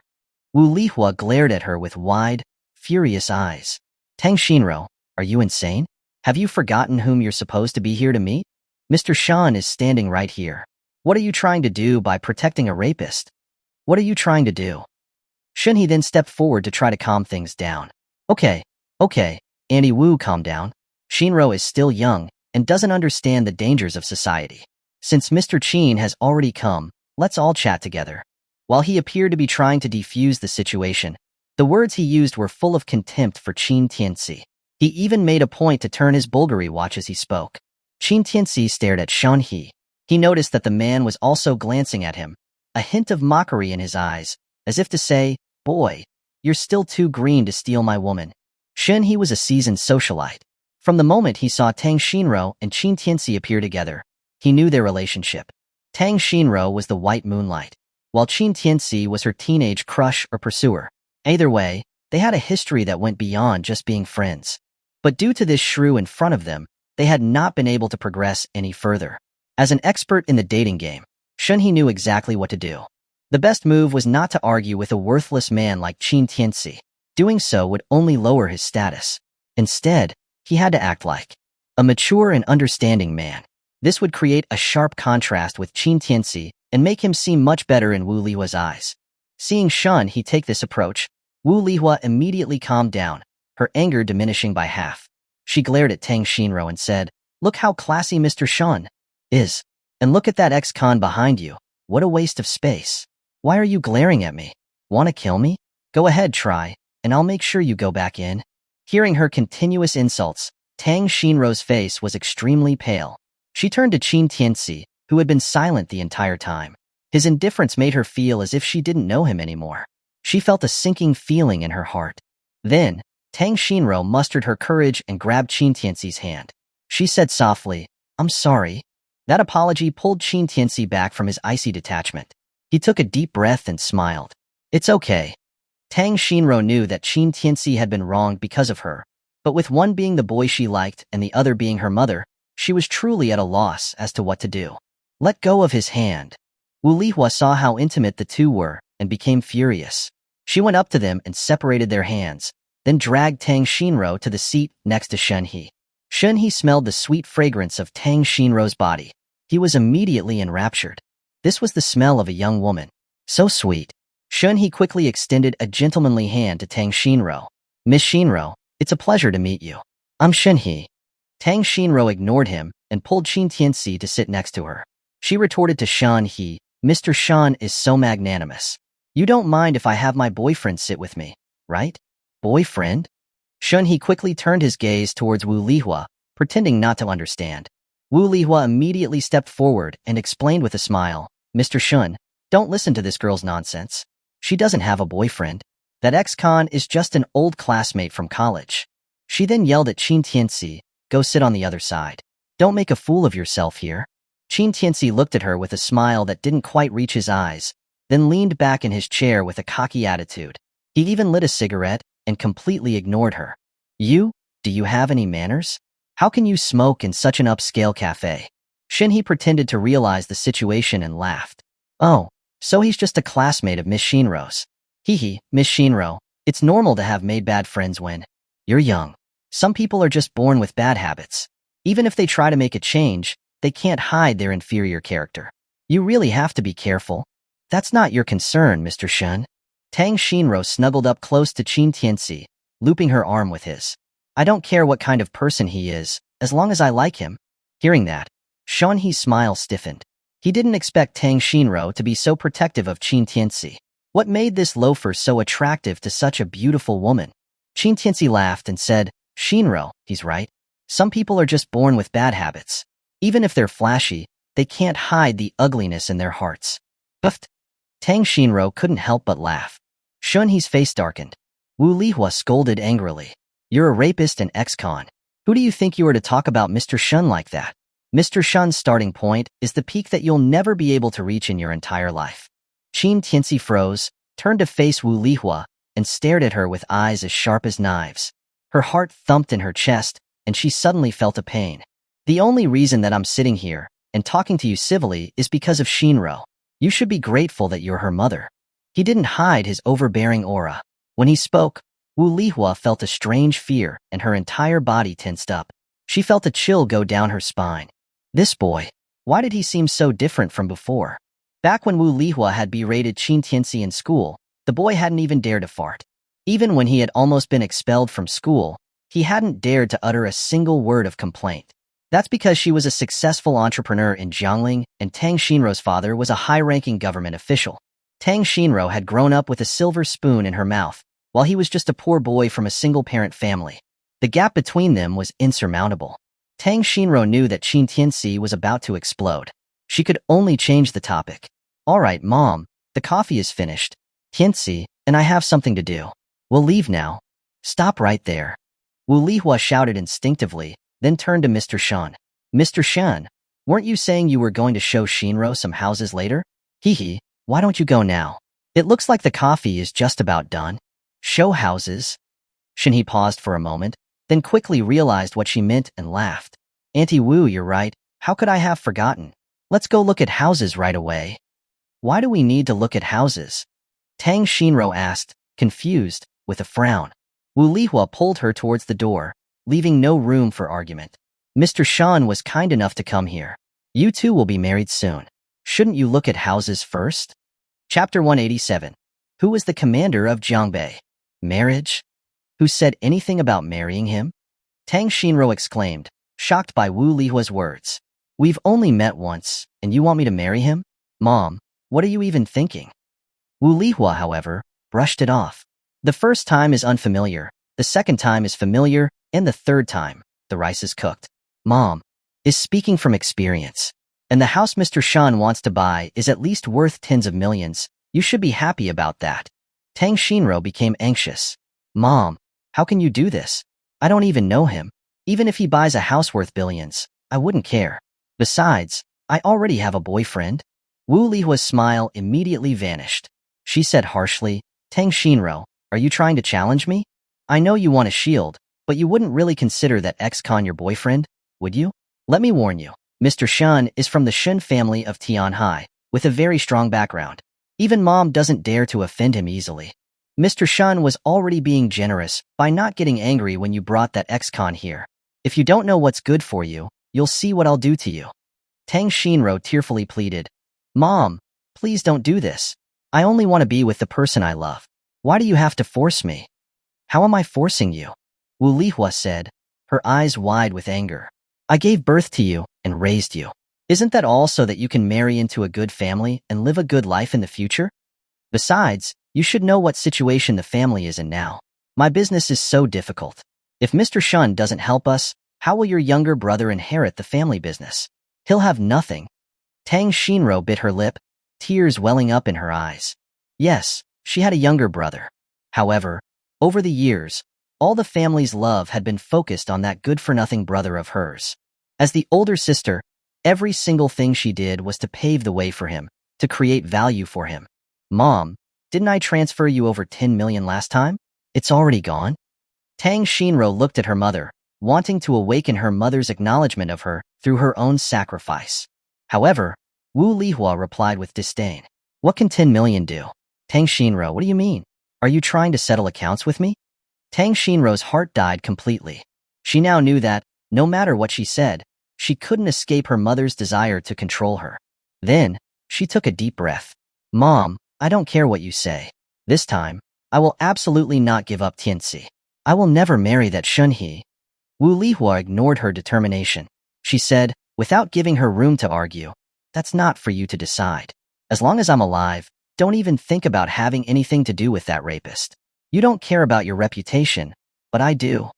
Wu Lihua glared at her with wide, furious eyes. Tang Xinro, are you insane? Have you forgotten whom you're supposed to be here to meet? Mr. Shan is standing right here. What are you trying to do by protecting a rapist? What are you trying to do? Shunhee then stepped forward to try to calm things down. Okay, Andy Wu, calm down. Xinro is still young and doesn't understand the dangers of society. Since Mr. Qin has already come, let's all chat together. While he appeared to be trying to defuse the situation, the words he used were full of contempt for Qin Tianci. He even made a point to turn his Bulgari watch as he spoke. Qin Tianci stared at Shunhee. He noticed that the man was also glancing at him, a hint of mockery in his eyes, as if to say, Boy, you're still too green to steal my woman. Shunhee was a seasoned socialite. From the moment he saw Tang Xinro and Qin Tianci appear together, he knew their relationship. Tang Xinro was the white moonlight, while Qin Tianci was her teenage crush or pursuer. Either way, they had a history that went beyond just being friends. But due to this shrew in front of them, they had not been able to progress any further. As an expert in the dating game, Shunhee knew exactly what to do. The best move was not to argue with a worthless man like Qin Tianci. Doing so would only lower his status. Instead, he had to act like a mature and understanding man. This would create a sharp contrast with Qin Tianci and make him seem much better in Wu Lihua's eyes. Seeing Shunhee take this approach, Wu Lihua immediately calmed down, her anger diminishing by half. She glared at Tang Xinro and said, Look how classy Mr. Shun is. And look at that ex-con behind you. What a waste of space. Why are you glaring at me? Want to kill me? Go ahead, try, and I'll make sure you go back in. Hearing her continuous insults, Tang Xinro's face was extremely pale. She turned to Qin Tianci, who had been silent the entire time. His indifference made her feel as if she didn't know him anymore. She felt a sinking feeling in her heart. Then, Tang Xinro mustered her courage and grabbed Qin Tianci's hand. She said softly, I'm sorry. That apology pulled Qin Tianci back from his icy detachment. He took a deep breath and smiled. It's okay. Tang Xinro knew that Qin Tianci had been wronged because of her, but with one being the boy she liked and the other being her mother, she was truly at a loss as to what to do. Let go of his hand. Wu Lihua saw how intimate the two were and became furious. She went up to them and separated their hands, then dragged Tang Xinro to the seat next to Shunhee. Shunhee smelled the sweet fragrance of Tang Xinro's body. He was immediately enraptured. This was the smell of a young woman. So sweet. Shunhee quickly extended a gentlemanly hand to Tang Xinro. Miss Xinro, it's a pleasure to meet you. I'm Shunhee. Tang Xinro ignored him and pulled Qin Tianci to sit next to her. She retorted to Shunhee, Mr. Shan is so magnanimous. You don't mind if I have my boyfriend sit with me, right? Boyfriend? Shunhee quickly turned his gaze towards Wu Lihua, pretending not to understand. Wu Lihua immediately stepped forward and explained with a smile, Mr. Shun, don't listen to this girl's nonsense. She doesn't have a boyfriend. That ex-con is just an old classmate from college. She then yelled at Qin Tianci, go sit on the other side. Don't make a fool of yourself here. Qin Tianci looked at her with a smile that didn't quite reach his eyes, then leaned back in his chair with a cocky attitude. He even lit a cigarette and completely ignored her. Do you have any manners? How can you smoke in such an upscale cafe? Shunhee pretended to realize the situation and laughed. Oh, so he's just a classmate of Miss Xinro's. Hee, Miss Xinro, it's normal to have made bad friends when you're young. Some people are just born with bad habits. Even if they try to make a change, they can't hide their inferior character. You really have to be careful. That's not your concern, Mr. Shun. Tang Xinro snuggled up close to Qin Tianci, looping her arm with his. I don't care what kind of person he is, as long as I like him. Hearing that, Shunhee's smile stiffened. He didn't expect Tang Xinro to be so protective of Qin Tianci. What made this loafer so attractive to such a beautiful woman? Qin Tianci laughed and said, Shinro, he's right. Some people are just born with bad habits. Even if they're flashy, they can't hide the ugliness in their hearts. Puffed. Tang Shinro couldn't help but laugh. Shun He's face darkened. Wu Lihua scolded angrily. You're a rapist and ex-con. Who do you think you are to talk about Mr. Shun like that? Mr. Shun's starting point is the peak that you'll never be able to reach in your entire life. Qin Tianci froze, turned to face Wu Lihua, and stared at her with eyes as sharp as knives. Her heart thumped in her chest, and she suddenly felt a pain. The only reason that I'm sitting here and talking to you civilly is because of Shinro. You should be grateful that you're her mother. He didn't hide his overbearing aura. When he spoke, Wu Lihua felt a strange fear and her entire body tensed up. She felt a chill go down her spine. This boy, why did he seem so different from before? Back when Wu Lihua had berated Qin Tianci in school, the boy hadn't even dared to fart. Even when he had almost been expelled from school, he hadn't dared to utter a single word of complaint. That's because she was a successful entrepreneur in Jiangling and Tang Shinro's father was a high-ranking government official. Tang Shinro had grown up with a silver spoon in her mouth, while he was just a poor boy from a single-parent family. The gap between them was insurmountable. Tang Shinro knew that Qin Tianci was about to explode. She could only change the topic. All right, Mom, the coffee is finished. Tianci and I have something to do. We'll leave now. Stop right there. Wu Lihua shouted instinctively, then turned to Mr. Shun. Mr. Shun, weren't you saying you were going to show Shinro some houses later? Hee, why don't you go now? It looks like the coffee is just about done. Show houses? Shinhee paused for a moment, then quickly realized what she meant and laughed. Auntie Wu, you're right. How could I have forgotten? Let's go look at houses right away. Why do we need to look at houses? Tang Shinro asked, confused, with a frown. Wu Lihua pulled her towards the door, leaving no room for argument. Mr. Shan was kind enough to come here. You two will be married soon. Shouldn't you look at houses first? Chapter 187. Who was the commander of Jiangbei? Marriage? Who said anything about marrying him? Tang Shinro exclaimed, shocked by Wu Lihua's words. We've only met once, and you want me to marry him? Mom, what are you even thinking? Wu Lihua, however, brushed it off. The first time is unfamiliar, the second time is familiar, and the third time, the rice is cooked. Mom is speaking from experience. And the house Mr. Shan wants to buy is at least worth tens of millions. You should be happy about that. Tang Shinro became anxious. Mom, how can you do this? I don't even know him. Even if he buys a house worth billions, I wouldn't care. Besides, I already have a boyfriend. Wu Lihua's smile immediately vanished. She said harshly, Tang Shinro, are you trying to challenge me? I know you want a shield, but you wouldn't really consider that ex-con your boyfriend, would you? Let me warn you, Mr. Shun is from the Shun family of Tianhai, with a very strong background. Even Mom doesn't dare to offend him easily. Mr. Shun was already being generous by not getting angry when you brought that ex-con here. If you don't know what's good for you, you'll see what I'll do to you. Tang Shinro tearfully pleaded. Mom, please don't do this. I only want to be with the person I love. Why do you have to force me? How am I forcing you? Wu Lihua said, her eyes wide with anger. I gave birth to you and raised you. Isn't that all so that you can marry into a good family and live a good life in the future? Besides, you should know what situation the family is in now. My business is so difficult. If Mr. Shun doesn't help us, how will your younger brother inherit the family business? He'll have nothing. Tang Shinro bit her lip, tears welling up in her eyes. Yes, she had a younger brother. However, over the years, all the family's love had been focused on that good-for-nothing brother of hers. As the older sister, every single thing she did was to pave the way for him, to create value for him. Mom, didn't I transfer you over 10 million last time? It's already gone? Tang Shinro looked at her mother, wanting to awaken her mother's acknowledgement of her through her own sacrifice. However, Wu Lihua replied with disdain. What can 10 million do? Tang Shinro, what do you mean? Are you trying to settle accounts with me? Tang Shinro's heart died completely. She now knew that, no matter what she said, she couldn't escape her mother's desire to control her. Then, she took a deep breath. Mom, I don't care what you say. This time, I will absolutely not give up Tianci. I will never marry that Shunhee. Wu Lihua ignored her determination. She said, without giving her room to argue, that's not for you to decide. As long as I'm alive, don't even think about having anything to do with that rapist. You don't care about your reputation, but I do.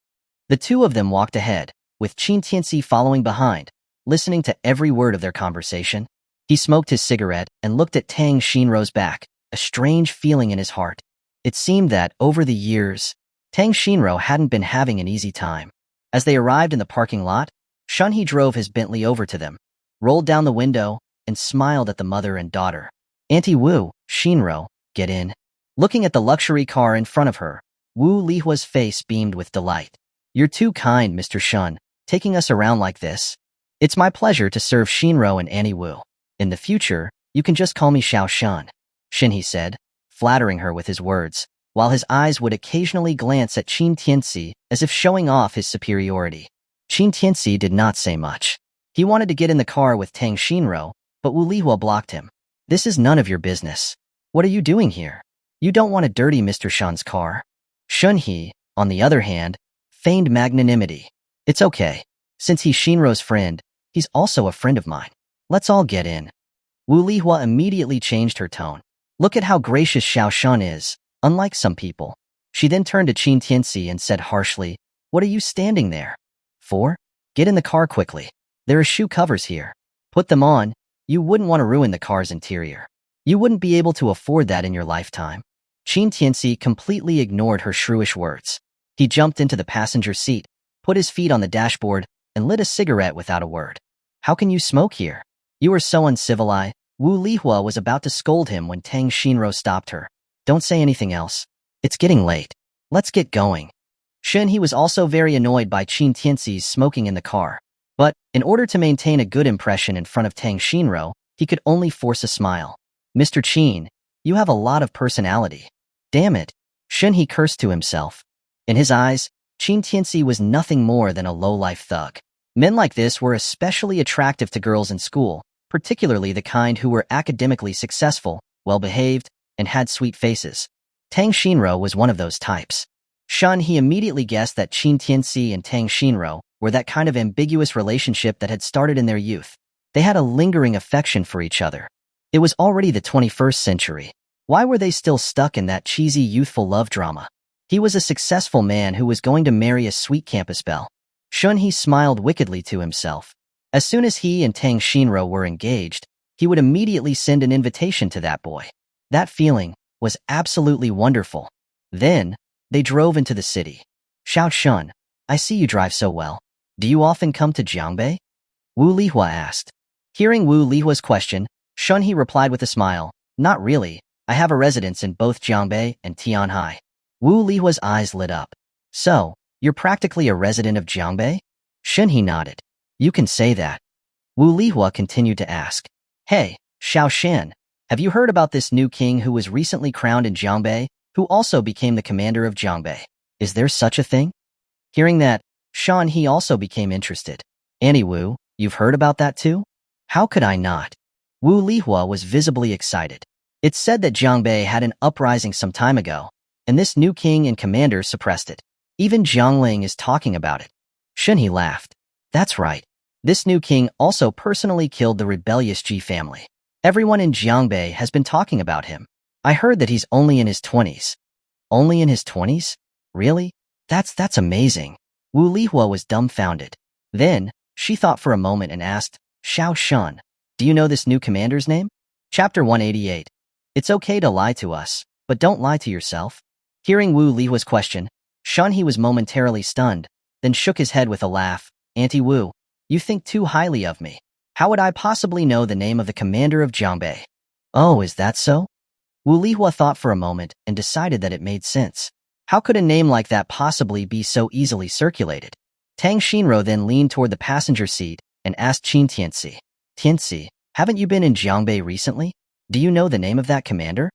The two of them walked ahead, with Qin Tianci following behind, listening to every word of their conversation. He smoked his cigarette and looked at Tang Xinrou's back, a strange feeling in his heart. It seemed that, over the years, Tang Xinrou hadn't been having an easy time. As they arrived in the parking lot, Shunhee drove his Bentley over to them, rolled down the window, and smiled at the mother and daughter. Auntie Wu, Xinrou, get in. Looking at the luxury car in front of her, Wu Lihua's face beamed with delight. You're too kind, Mr. Shun, taking us around like this. It's my pleasure to serve Xinrou and Annie Wu. In the future, you can just call me Xiao Shun, Xinhee said, flattering her with his words, while his eyes would occasionally glance at Qin Tianci as if showing off his superiority. Qin Tianci did not say much. He wanted to get in the car with Tang Xinrou, but Wu Lihua blocked him. This is none of your business. What are you doing here? You don't want to dirty Mr. Shun's car. Shunhee, on the other hand, feigned magnanimity. It's okay. Since he's Xinrou's friend, he's also a friend of mine. Let's all get in. Wu Lihua immediately changed her tone. Look at how gracious Xiao Shun is, unlike some people. She then turned to Qin Tianci and said harshly, What are you standing there for? Get in the car quickly. There are shoe covers here. Put them on. You wouldn't want to ruin the car's interior. You wouldn't be able to afford that in your lifetime. Qin Tianci completely ignored her shrewish words. He jumped into the passenger seat, put his feet on the dashboard, and lit a cigarette without a word. How can you smoke here? You are so uncivilized. Wu Lihua was about to scold him when Tang Xinrou stopped her. Don't say anything else. It's getting late. Let's get going. He was also very annoyed by Qin Tianci's smoking in the car. But, in order to maintain a good impression in front of Tang Xinrou, he could only force a smile. Mr. Qin, you have a lot of personality. Damn it. He cursed to himself. In his eyes, Qin Tianci was nothing more than a low-life thug. Men like this were especially attractive to girls in school, particularly the kind who were academically successful, well-behaved, and had sweet faces. Tang Xinrou was one of those types. He immediately guessed that Qin Tianci and Tang Xinrou were that kind of ambiguous relationship that had started in their youth. They had a lingering affection for each other. It was already the 21st century. Why were they still stuck in that cheesy youthful love drama? He was a successful man who was going to marry a sweet campus belle. Shunhee smiled wickedly to himself. As soon as he and Tang Xinrou were engaged, he would immediately send an invitation to that boy. That feeling was absolutely wonderful. Then, they drove into the city. Xiao Shun, I see you drive so well. Do you often come to Jiangbei? Wu Lihua asked. Hearing Wu Lihua's question, Shunhee replied with a smile, Not really. I have a residence in both Jiangbei and Tianhai. Wu Lihua's eyes lit up. So, you're practically a resident of Jiangbei? Shunhee nodded. You can say that. Wu Lihua continued to ask. Hey, Xiao Shan, have you heard about this new king who was recently crowned in Jiangbei, who also became the commander of Jiangbei? Is there such a thing? Hearing that, Shunhee also became interested. Annie Wu, you've heard about that too? How could I not? Wu Lihua was visibly excited. It's said that Jiangbei had an uprising some time ago, and this new king and commander suppressed it. Even Jiangling is talking about it. Shunhee laughed. That's right. This new king also personally killed the rebellious Ji family. Everyone in Jiangbei has been talking about him. I heard that he's only in his 20s. Only in his 20s? Really? That's amazing. Wu Lihua was dumbfounded. Then, she thought for a moment and asked, Xiao Shun, do you know this new commander's name? Chapter 188. It's okay to lie to us, but don't lie to yourself. Hearing Wu Lihua's question, Shunhee was momentarily stunned, then shook his head with a laugh. Auntie Wu, you think too highly of me. How would I possibly know the name of the commander of Jiangbei? Oh, is that so? Wu Lihua thought for a moment and decided that it made sense. How could a name like that possibly be so easily circulated? Tang Xinrou then leaned toward the passenger seat and asked Qin Tianci. Tianci, haven't you been in Jiangbei recently? Do you know the name of that commander?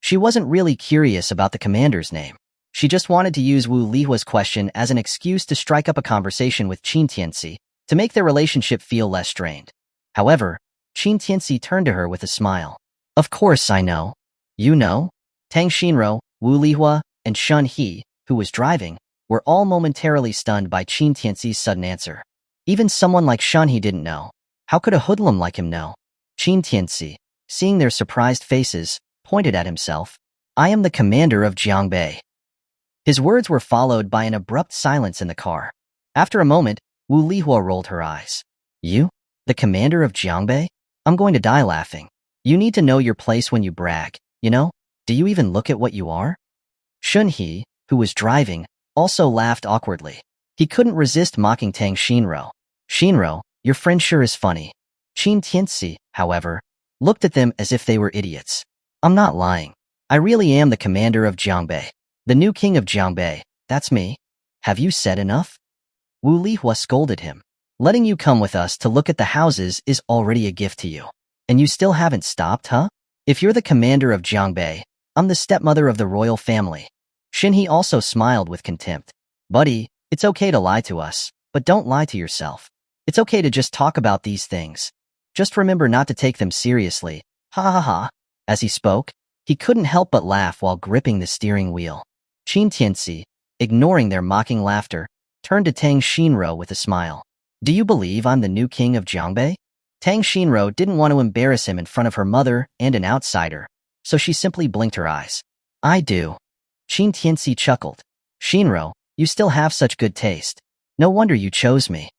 She wasn't really curious about the commander's name. She just wanted to use Wu Lihua's question as an excuse to strike up a conversation with Qin Tianci to make their relationship feel less strained. However, Qin Tianci turned to her with a smile. Of course I know. You know? Tang Xinrou, Wu Lihua, and Shunhee, who was driving, were all momentarily stunned by Qin Tianci's sudden answer. Even someone like Shunhee didn't know. How could a hoodlum like him know? Qin Tianci, seeing their surprised faces, pointed at himself. I am the commander of Jiangbei. His words were followed by an abrupt silence in the car. After a moment, Wu Lihua rolled her eyes. You? The commander of Jiangbei? I'm going to die laughing. You need to know your place when you brag, you know? Do you even look at what you are? Shunhe, who was driving, also laughed awkwardly. He couldn't resist mocking Tang Shinro. Shinro, your friend sure is funny. Qin Tianci, however, looked at them as if they were idiots. I'm not lying. I really am the commander of Jiangbei. The new king of Jiangbei, that's me. Have you said enough? Wu Lihua scolded him. Letting you come with us to look at the houses is already a gift to you. And you still haven't stopped, huh? If you're the commander of Jiangbei, I'm the stepmother of the royal family. Shinhe also smiled with contempt. Buddy, it's okay to lie to us, but don't lie to yourself. It's okay to just talk about these things. Just remember not to take them seriously. Ha ha ha. As he spoke, he couldn't help but laugh while gripping the steering wheel. Qin Tianci, ignoring their mocking laughter, turned to Tang Shinro with a smile. Do you believe I'm the new king of Jiangbei? Tang Shinro didn't want to embarrass him in front of her mother and an outsider, so she simply blinked her eyes. I do. Qin Tianci chuckled. Shinro, you still have such good taste. No wonder you chose me.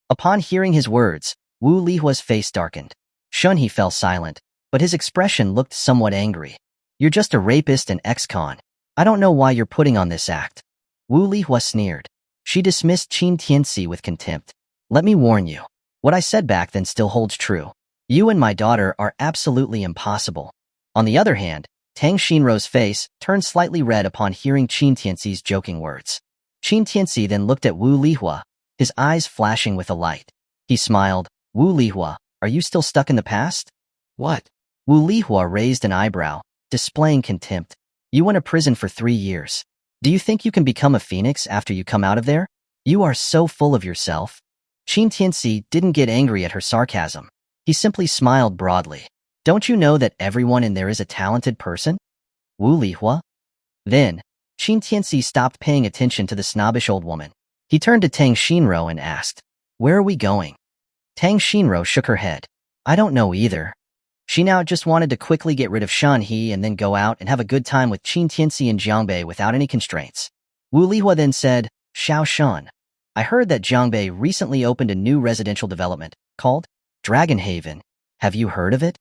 Upon hearing his words, Wu Lihua's face darkened. Shunhe fell silent, but his expression looked somewhat angry. You're just a rapist and ex-con. I don't know why you're putting on this act. Wu Lihua sneered. She dismissed Qin Tianci with contempt. Let me warn you. What I said back then still holds true. You and my daughter are absolutely impossible. On the other hand, Tang Shinro's face turned slightly red upon hearing Qin Tianci's joking words. Qin Tianci then looked at Wu Lihua, his eyes flashing with a light. He smiled. Wu Lihua, are you still stuck in the past? What? Wu Lihua raised an eyebrow, displaying contempt. You went to prison for 3 years. Do you think you can become a phoenix after you come out of there? You are so full of yourself. Qin Tianci didn't get angry at her sarcasm. He simply smiled broadly. Don't you know that everyone in there is a talented person? Wu Lihua? Then, Qin Tianci stopped paying attention to the snobbish old woman. He turned to Tang Shinro and asked, Where are we going? Tang Shinro shook her head. I don't know either. She now just wanted to quickly get rid of Shunhe and then go out and have a good time with Qin Tianci and Jiangbei without any constraints. Wu Lihua then said, Xiao Shan. I heard that Jiangbei recently opened a new residential development called Dragon Haven. Have you heard of it?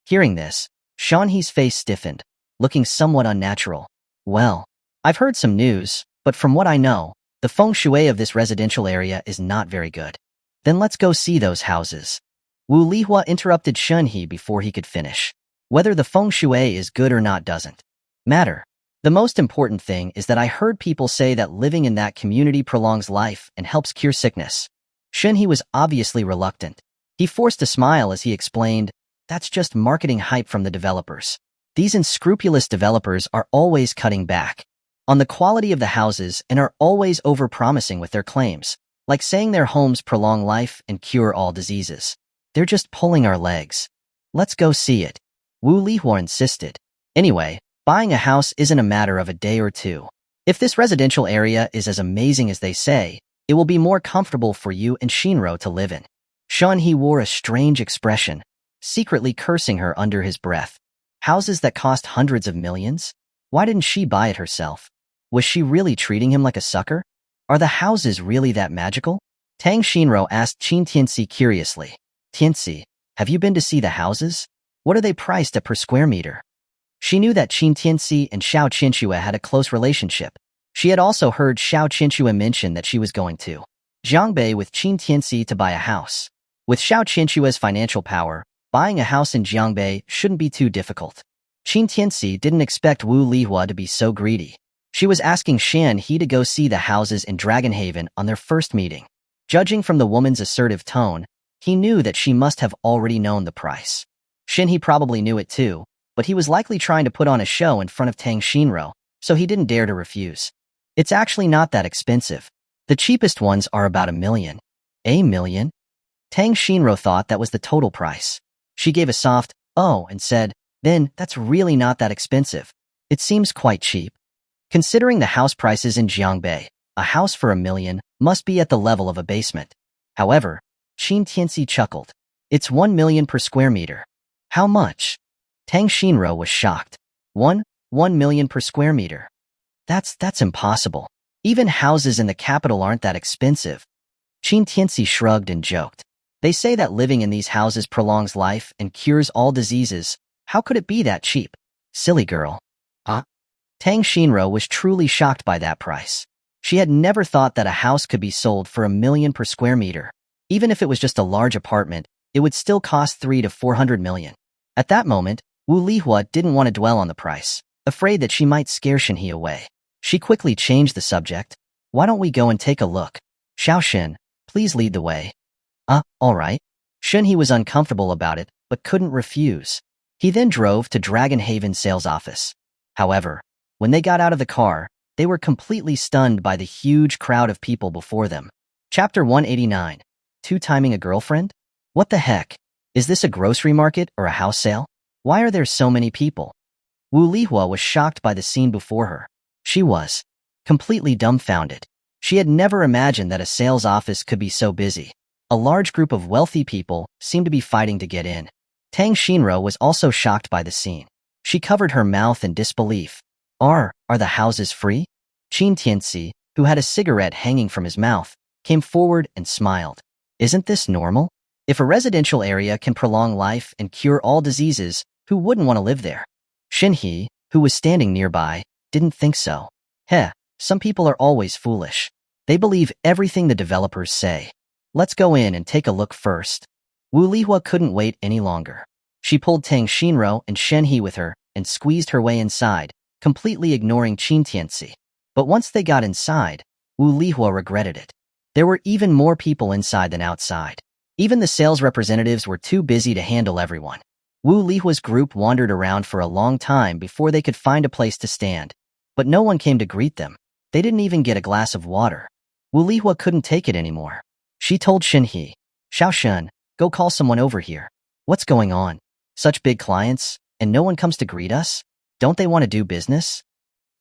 Hearing this, Shunhe's face stiffened, looking somewhat unnatural. Well, I've heard some news, but from what I know, the feng shui of this residential area is not very good. Then let's go see those houses. Wu Lihua interrupted Shunhe before he could finish. Whether the feng shui is good or not doesn't matter. The most important thing is that I heard people say that living in that community prolongs life and helps cure sickness. Shunhe was obviously reluctant. He forced a smile as he explained, That's just marketing hype from the developers. These unscrupulous developers are always cutting back on the quality of the houses and are always over-promising with their claims, like saying their homes prolong life and cure all diseases. They're just pulling our legs. Let's go see it. Wu Lihua insisted. Anyway, buying a house isn't a matter of a day or two. If this residential area is as amazing as they say, it will be more comfortable for you and Shinro to live in. Shunhe wore a strange expression, secretly cursing her under his breath. Houses that cost hundreds of millions? Why didn't she buy it herself? Was she really treating him like a sucker? Are the houses really that magical? Tang Shinro asked Qin Tianci curiously. Tianci, have you been to see the houses? What are they priced at per square meter? She knew that Qin Tianci and Xiao Qianxue had a close relationship. She had also heard Xiao Qianxue mention that she was going to Jiangbei with Qin Tianci to buy a house. With Xiao Qianxue's financial power, buying a house in Jiangbei shouldn't be too difficult. Qin Tianci didn't expect Wu Lihua to be so greedy. She was asking Shunhe to go see the houses in Dragon Haven on their first meeting. Judging from the woman's assertive tone, he knew that she must have already known the price. Shunhe probably knew it too, but he was likely trying to put on a show in front of Tang Shinro, so he didn't dare to refuse. It's actually not that expensive. The cheapest ones are about $1 million. $1 million? Tang Shinro thought that was the total price. She gave a soft, oh, and said, then, that's really not that expensive. It seems quite cheap. Considering the house prices in Jiangbei, a house for $1 million must be at the level of a basement. However, Qin Tianci chuckled. It's $1 million per square meter. How much? Tang Shinro was shocked. $1 million per square meter. That's impossible. Even houses in the capital aren't that expensive. Qin Tianci shrugged and joked. They say that living in these houses prolongs life and cures all diseases. How could it be that cheap? Silly girl. Tang Shinro was truly shocked by that price. She had never thought that a house could be sold for $1 million per square meter. Even if it was just a large apartment, it would still cost 300 to 400 million. At that moment, Wu Lihua didn't want to dwell on the price, afraid that she might scare Shinhe away. She quickly changed the subject. Why don't we go and take a look? Xiaoxin, please lead the way. All right. Shinhe was uncomfortable about it, but couldn't refuse. He then drove to Dragon Haven sales office. However, when they got out of the car, they were completely stunned by the huge crowd of people before them. Chapter 189. Two-timing a girlfriend? What the heck? Is this a grocery market or a house sale? Why are there so many people? Wu Lihua was shocked by the scene before her. She was completely dumbfounded. She had never imagined that a sales office could be so busy. A large group of wealthy people seemed to be fighting to get in. Tang Shinro was also shocked by the scene. She covered her mouth in disbelief. Are the houses free? Qin Tianci, who had a cigarette hanging from his mouth, came forward and smiled. Isn't this normal? If a residential area can prolong life and cure all diseases, who wouldn't want to live there? Shinhe, who was standing nearby, didn't think so. Some people are always foolish. They believe everything the developers say. Let's go in and take a look first. Wu Lihua couldn't wait any longer. She pulled Tang Shinro and Shenhe with her and squeezed her way inside, completely ignoring Qin Tianci. But once they got inside, Wu Lihua regretted it. There were even more people inside than outside. Even the sales representatives were too busy to handle everyone. Wu Lihua's group wandered around for a long time before they could find a place to stand. But no one came to greet them. They didn't even get a glass of water. Wu Lihua couldn't take it anymore. She told Shinhe, Xiaoxin, go call someone over here. What's going on? Such big clients, and no one comes to greet us? Don't they want to do business?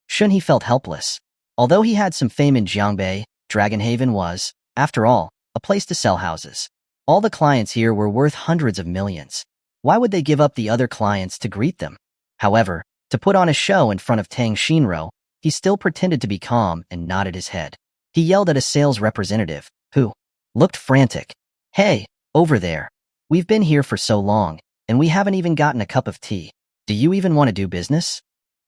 Shinhe felt helpless. Although he had some fame in Jiangbei, Dragonhaven was, after all, a place to sell houses. All the clients here were worth hundreds of millions. Why would they give up the other clients to greet them? However, to put on a show in front of Tang Shinro, he still pretended to be calm and nodded his head. He yelled at a sales representative, who looked frantic. Hey, over there. We've been here for so long, and we haven't even gotten a cup of tea. Do you even want to do business?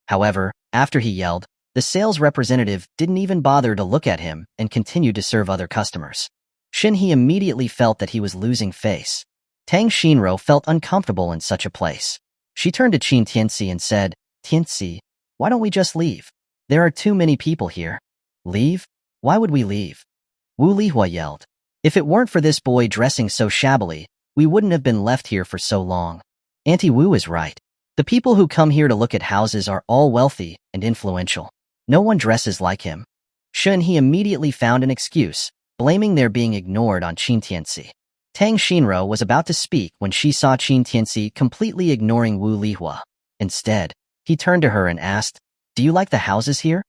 However, after he yelled, the sales representative didn't even bother to look at him and continued to serve other customers. Shinhe immediately felt that he was losing face. Tang Shinro felt uncomfortable in such a place. She turned to Qin Tianci and said, Tianci, why don't we just leave? There are too many people here. Leave? Why would we leave? Wu Lihua yelled. If it weren't for this boy dressing so shabbily, we wouldn't have been left here for so long. Auntie Wu is right. The people who come here to look at houses are all wealthy and influential. No one dresses like him. Shinhe immediately found an excuse, blaming their being ignored on Qin Tianci. Tang Shinro was about to speak when she saw Qin Tianci completely ignoring Wu Lihua. Instead, he turned to her and asked, Do you like the houses here?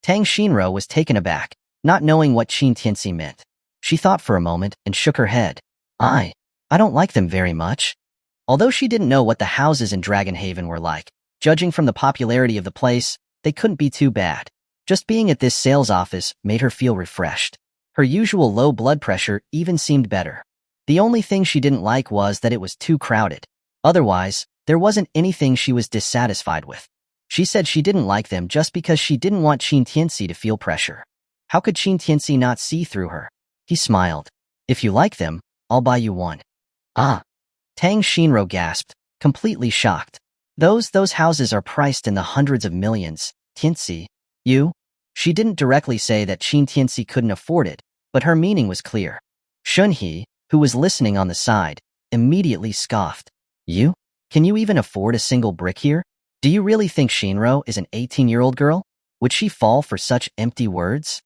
Tang Shinro was taken aback, not knowing what Qin Tianci meant. She thought for a moment and shook her head. I don't like them very much. Although she didn't know what the houses in Dragonhaven were like, judging from the popularity of the place, they couldn't be too bad. Just being at this sales office made her feel refreshed. Her usual low blood pressure even seemed better. The only thing she didn't like was that it was too crowded. Otherwise, there wasn't anything she was dissatisfied with. She said she didn't like them just because she didn't want Qin Tianci to feel pressure. How could Qin Tianci not see through her? He smiled. If you like them, I'll buy you one. Tang Shinro gasped, completely shocked. Those houses are priced in the hundreds of millions. Tianci, you? She didn't directly say that Qin Tianci couldn't afford it, but her meaning was clear. Shinhe, who was listening on the side, immediately scoffed. You? Can you even afford a single brick here? Do you really think Shinro is an 18-year-old girl? Would she fall for such empty words?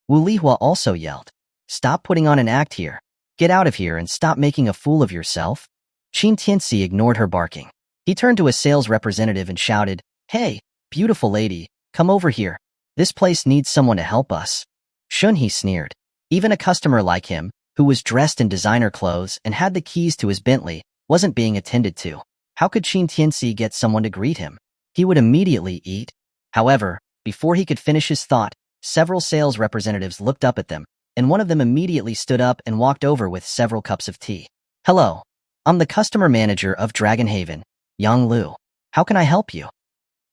Wu Lihua also yelled. Stop putting on an act here. Get out of here and stop making a fool of yourself. Qin Tianci ignored her barking. He turned to a sales representative and shouted, Hey, beautiful lady, come over here. This place needs someone to help us. Shinhe sneered. Even a customer like him, who was dressed in designer clothes and had the keys to his Bentley, wasn't being attended to. How could Qin Tianci get someone to greet him? He would immediately eat. However, Before he could finish his thought, several sales representatives looked up at them, and one of them immediately stood up and walked over with several cups of tea. Hello, I'm the customer manager of Dragon Haven, Yang Lu. How can I help you?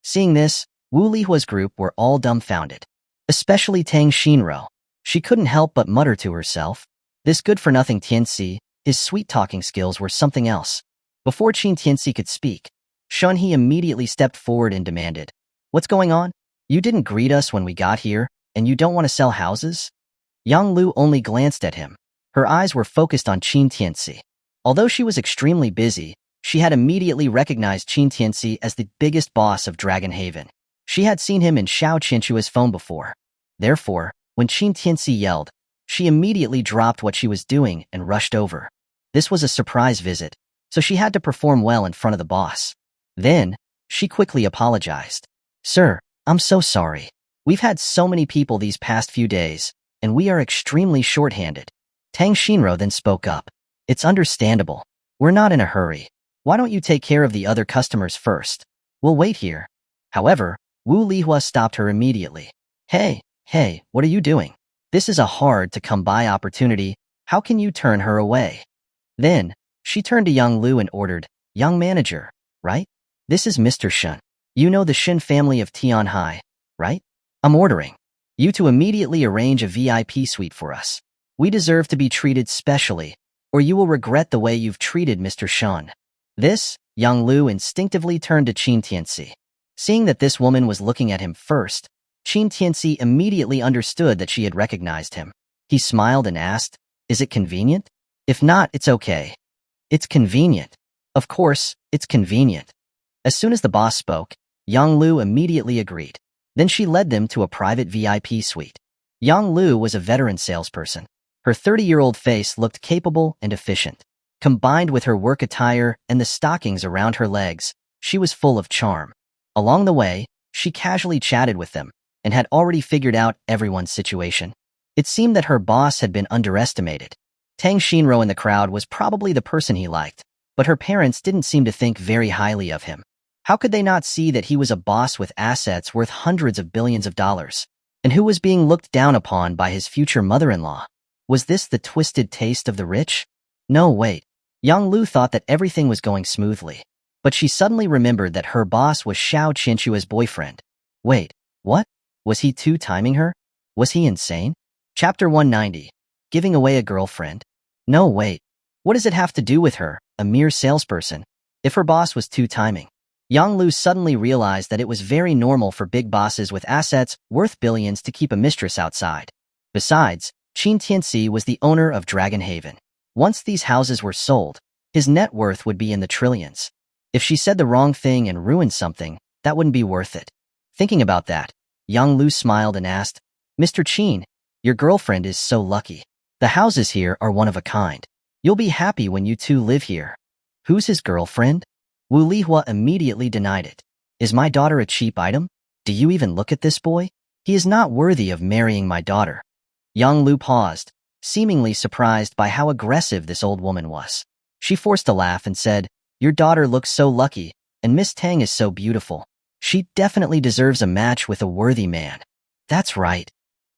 Seeing this, Wu Lihua's group were all dumbfounded, especially Tang Xinro. She couldn't help but mutter to herself, this good-for-nothing Tianci, his sweet-talking skills were something else. Before Qin Tianci could speak, Shunhe immediately stepped forward and demanded, what's going on? You didn't greet us when we got here, and you don't want to sell houses? Yang Lu only glanced at him. Her eyes were focused on Qin Tianci. Although she was extremely busy, she had immediately recognized Qin Tianci as the biggest boss of Dragon Haven. She had seen him in Xiao Qinshua's phone before. Therefore, when Qin Tianci yelled, she immediately dropped what she was doing and rushed over. This was a surprise visit, so she had to perform well in front of the boss. Then, she quickly apologized. Sir, I'm so sorry. We've had so many people these past few days, and we are extremely short-handed. Tang Xinro then spoke up. It's understandable. We're not in a hurry. Why don't you take care of the other customers first? We'll wait here. However, Wu Lihua stopped her immediately. Hey, what are you doing? This is a hard-to-come-by opportunity. How can you turn her away? Then, she turned to Yang Lu and ordered, Young manager, right? This is Mr. Shun. You know the Shin family of Tianhai, right? I'm ordering you to immediately arrange a VIP suite for us. We deserve to be treated specially, or you will regret the way you've treated Mr. Shun. This, Yang Lu instinctively turned to Qin Tianci. Seeing that this woman was looking at him first, Qin Tianci immediately understood that she had recognized him. He smiled and asked, is it convenient? If not, it's okay. It's convenient. Of course, it's convenient. As soon as the boss spoke, Yang Lu immediately agreed. Then she led them to a private VIP suite. Yang Lu was a veteran salesperson. Her 30-year-old face looked capable and efficient. Combined with her work attire and the stockings around her legs, she was full of charm. Along the way, she casually chatted with them and had already figured out everyone's situation. It seemed that her boss had been underestimated. Tang Xinro in the crowd was probably the person he liked, but her parents didn't seem to think very highly of him. How could they not see that he was a boss with assets worth hundreds of billions of dollars, and who was being looked down upon by his future mother-in-law? Was this the twisted taste of the rich? No, wait. Yang Lu thought that everything was going smoothly, but she suddenly remembered that her boss was Xiao Qinshua's boyfriend. Wait, what? Was he two-timing her? Was he insane? Chapter 190. Giving away a girlfriend? No, wait. What does it have to do with her, a mere salesperson, if her boss was two-timing? Yang Lu suddenly realized that it was very normal for big bosses with assets worth billions to keep a mistress outside. Besides, Qin Tianci was the owner of Dragon Haven. Once these houses were sold, his net worth would be in the trillions. If she said the wrong thing and ruined something, that wouldn't be worth it. Thinking about that, Yang Lu smiled and asked, Mr. Qin, your girlfriend is so lucky. The houses here are one of a kind. You'll be happy when you two live here. Who's his girlfriend? Wu Lihua immediately denied it. Is my daughter a cheap item? Do you even look at this boy? He is not worthy of marrying my daughter. Yang Lu paused, seemingly surprised by how aggressive this old woman was. She forced a laugh and said, your daughter looks so lucky, and Miss Tang is so beautiful. She definitely deserves a match with a worthy man. That's right.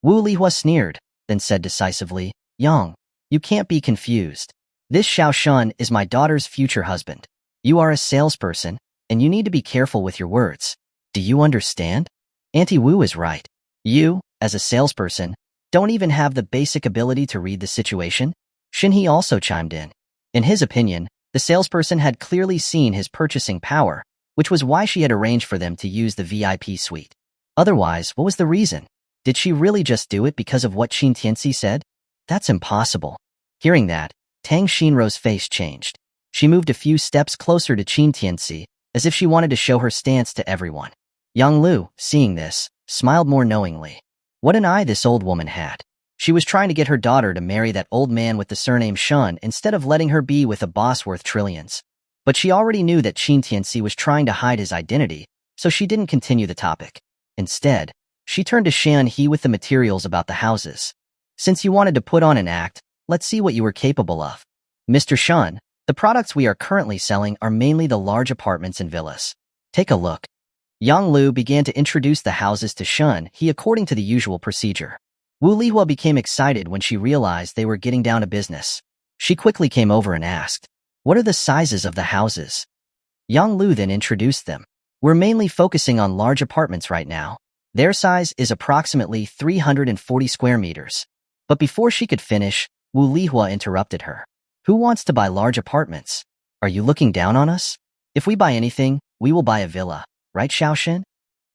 Wu Lihua sneered, then said decisively, Yang, you can't be confused. This Xiao Shun is my daughter's future husband. You are a salesperson, and you need to be careful with your words. Do you understand? Auntie Wu is right. You, as a salesperson, don't even have the basic ability to read the situation? Xinhe also chimed in. In his opinion, the salesperson had clearly seen his purchasing power, which was why she had arranged for them to use the VIP suite. Otherwise, what was the reason? Did she really just do it because of what Qin Tianci said? That's impossible. Hearing that, Tang Xinro's face changed. She moved a few steps closer to Qin Tianci, as if she wanted to show her stance to everyone. Yang Lu, seeing this, smiled more knowingly. What an eye this old woman had. She was trying to get her daughter to marry that old man with the surname Shun instead of letting her be with a boss worth trillions. But she already knew that Qin Tianci was trying to hide his identity, so she didn't continue the topic. Instead, she turned to Shunhe with the materials about the houses. Since you wanted to put on an act, let's see what you were capable of. Mr. Shun, the products we are currently selling are mainly the large apartments and villas. Take a look. Yang Lu began to introduce the houses to Shun, according to the usual procedure. Wu Lihua became excited when she realized they were getting down to business. She quickly came over and asked, "What are the sizes of the houses?" Yang Lu then introduced them. "We're mainly focusing on large apartments right now. Their size is approximately 340 square meters." But before she could finish, Wu Lihua interrupted her. "Who wants to buy large apartments? Are you looking down on us? If we buy anything, we will buy a villa, right, Xiaoxin?"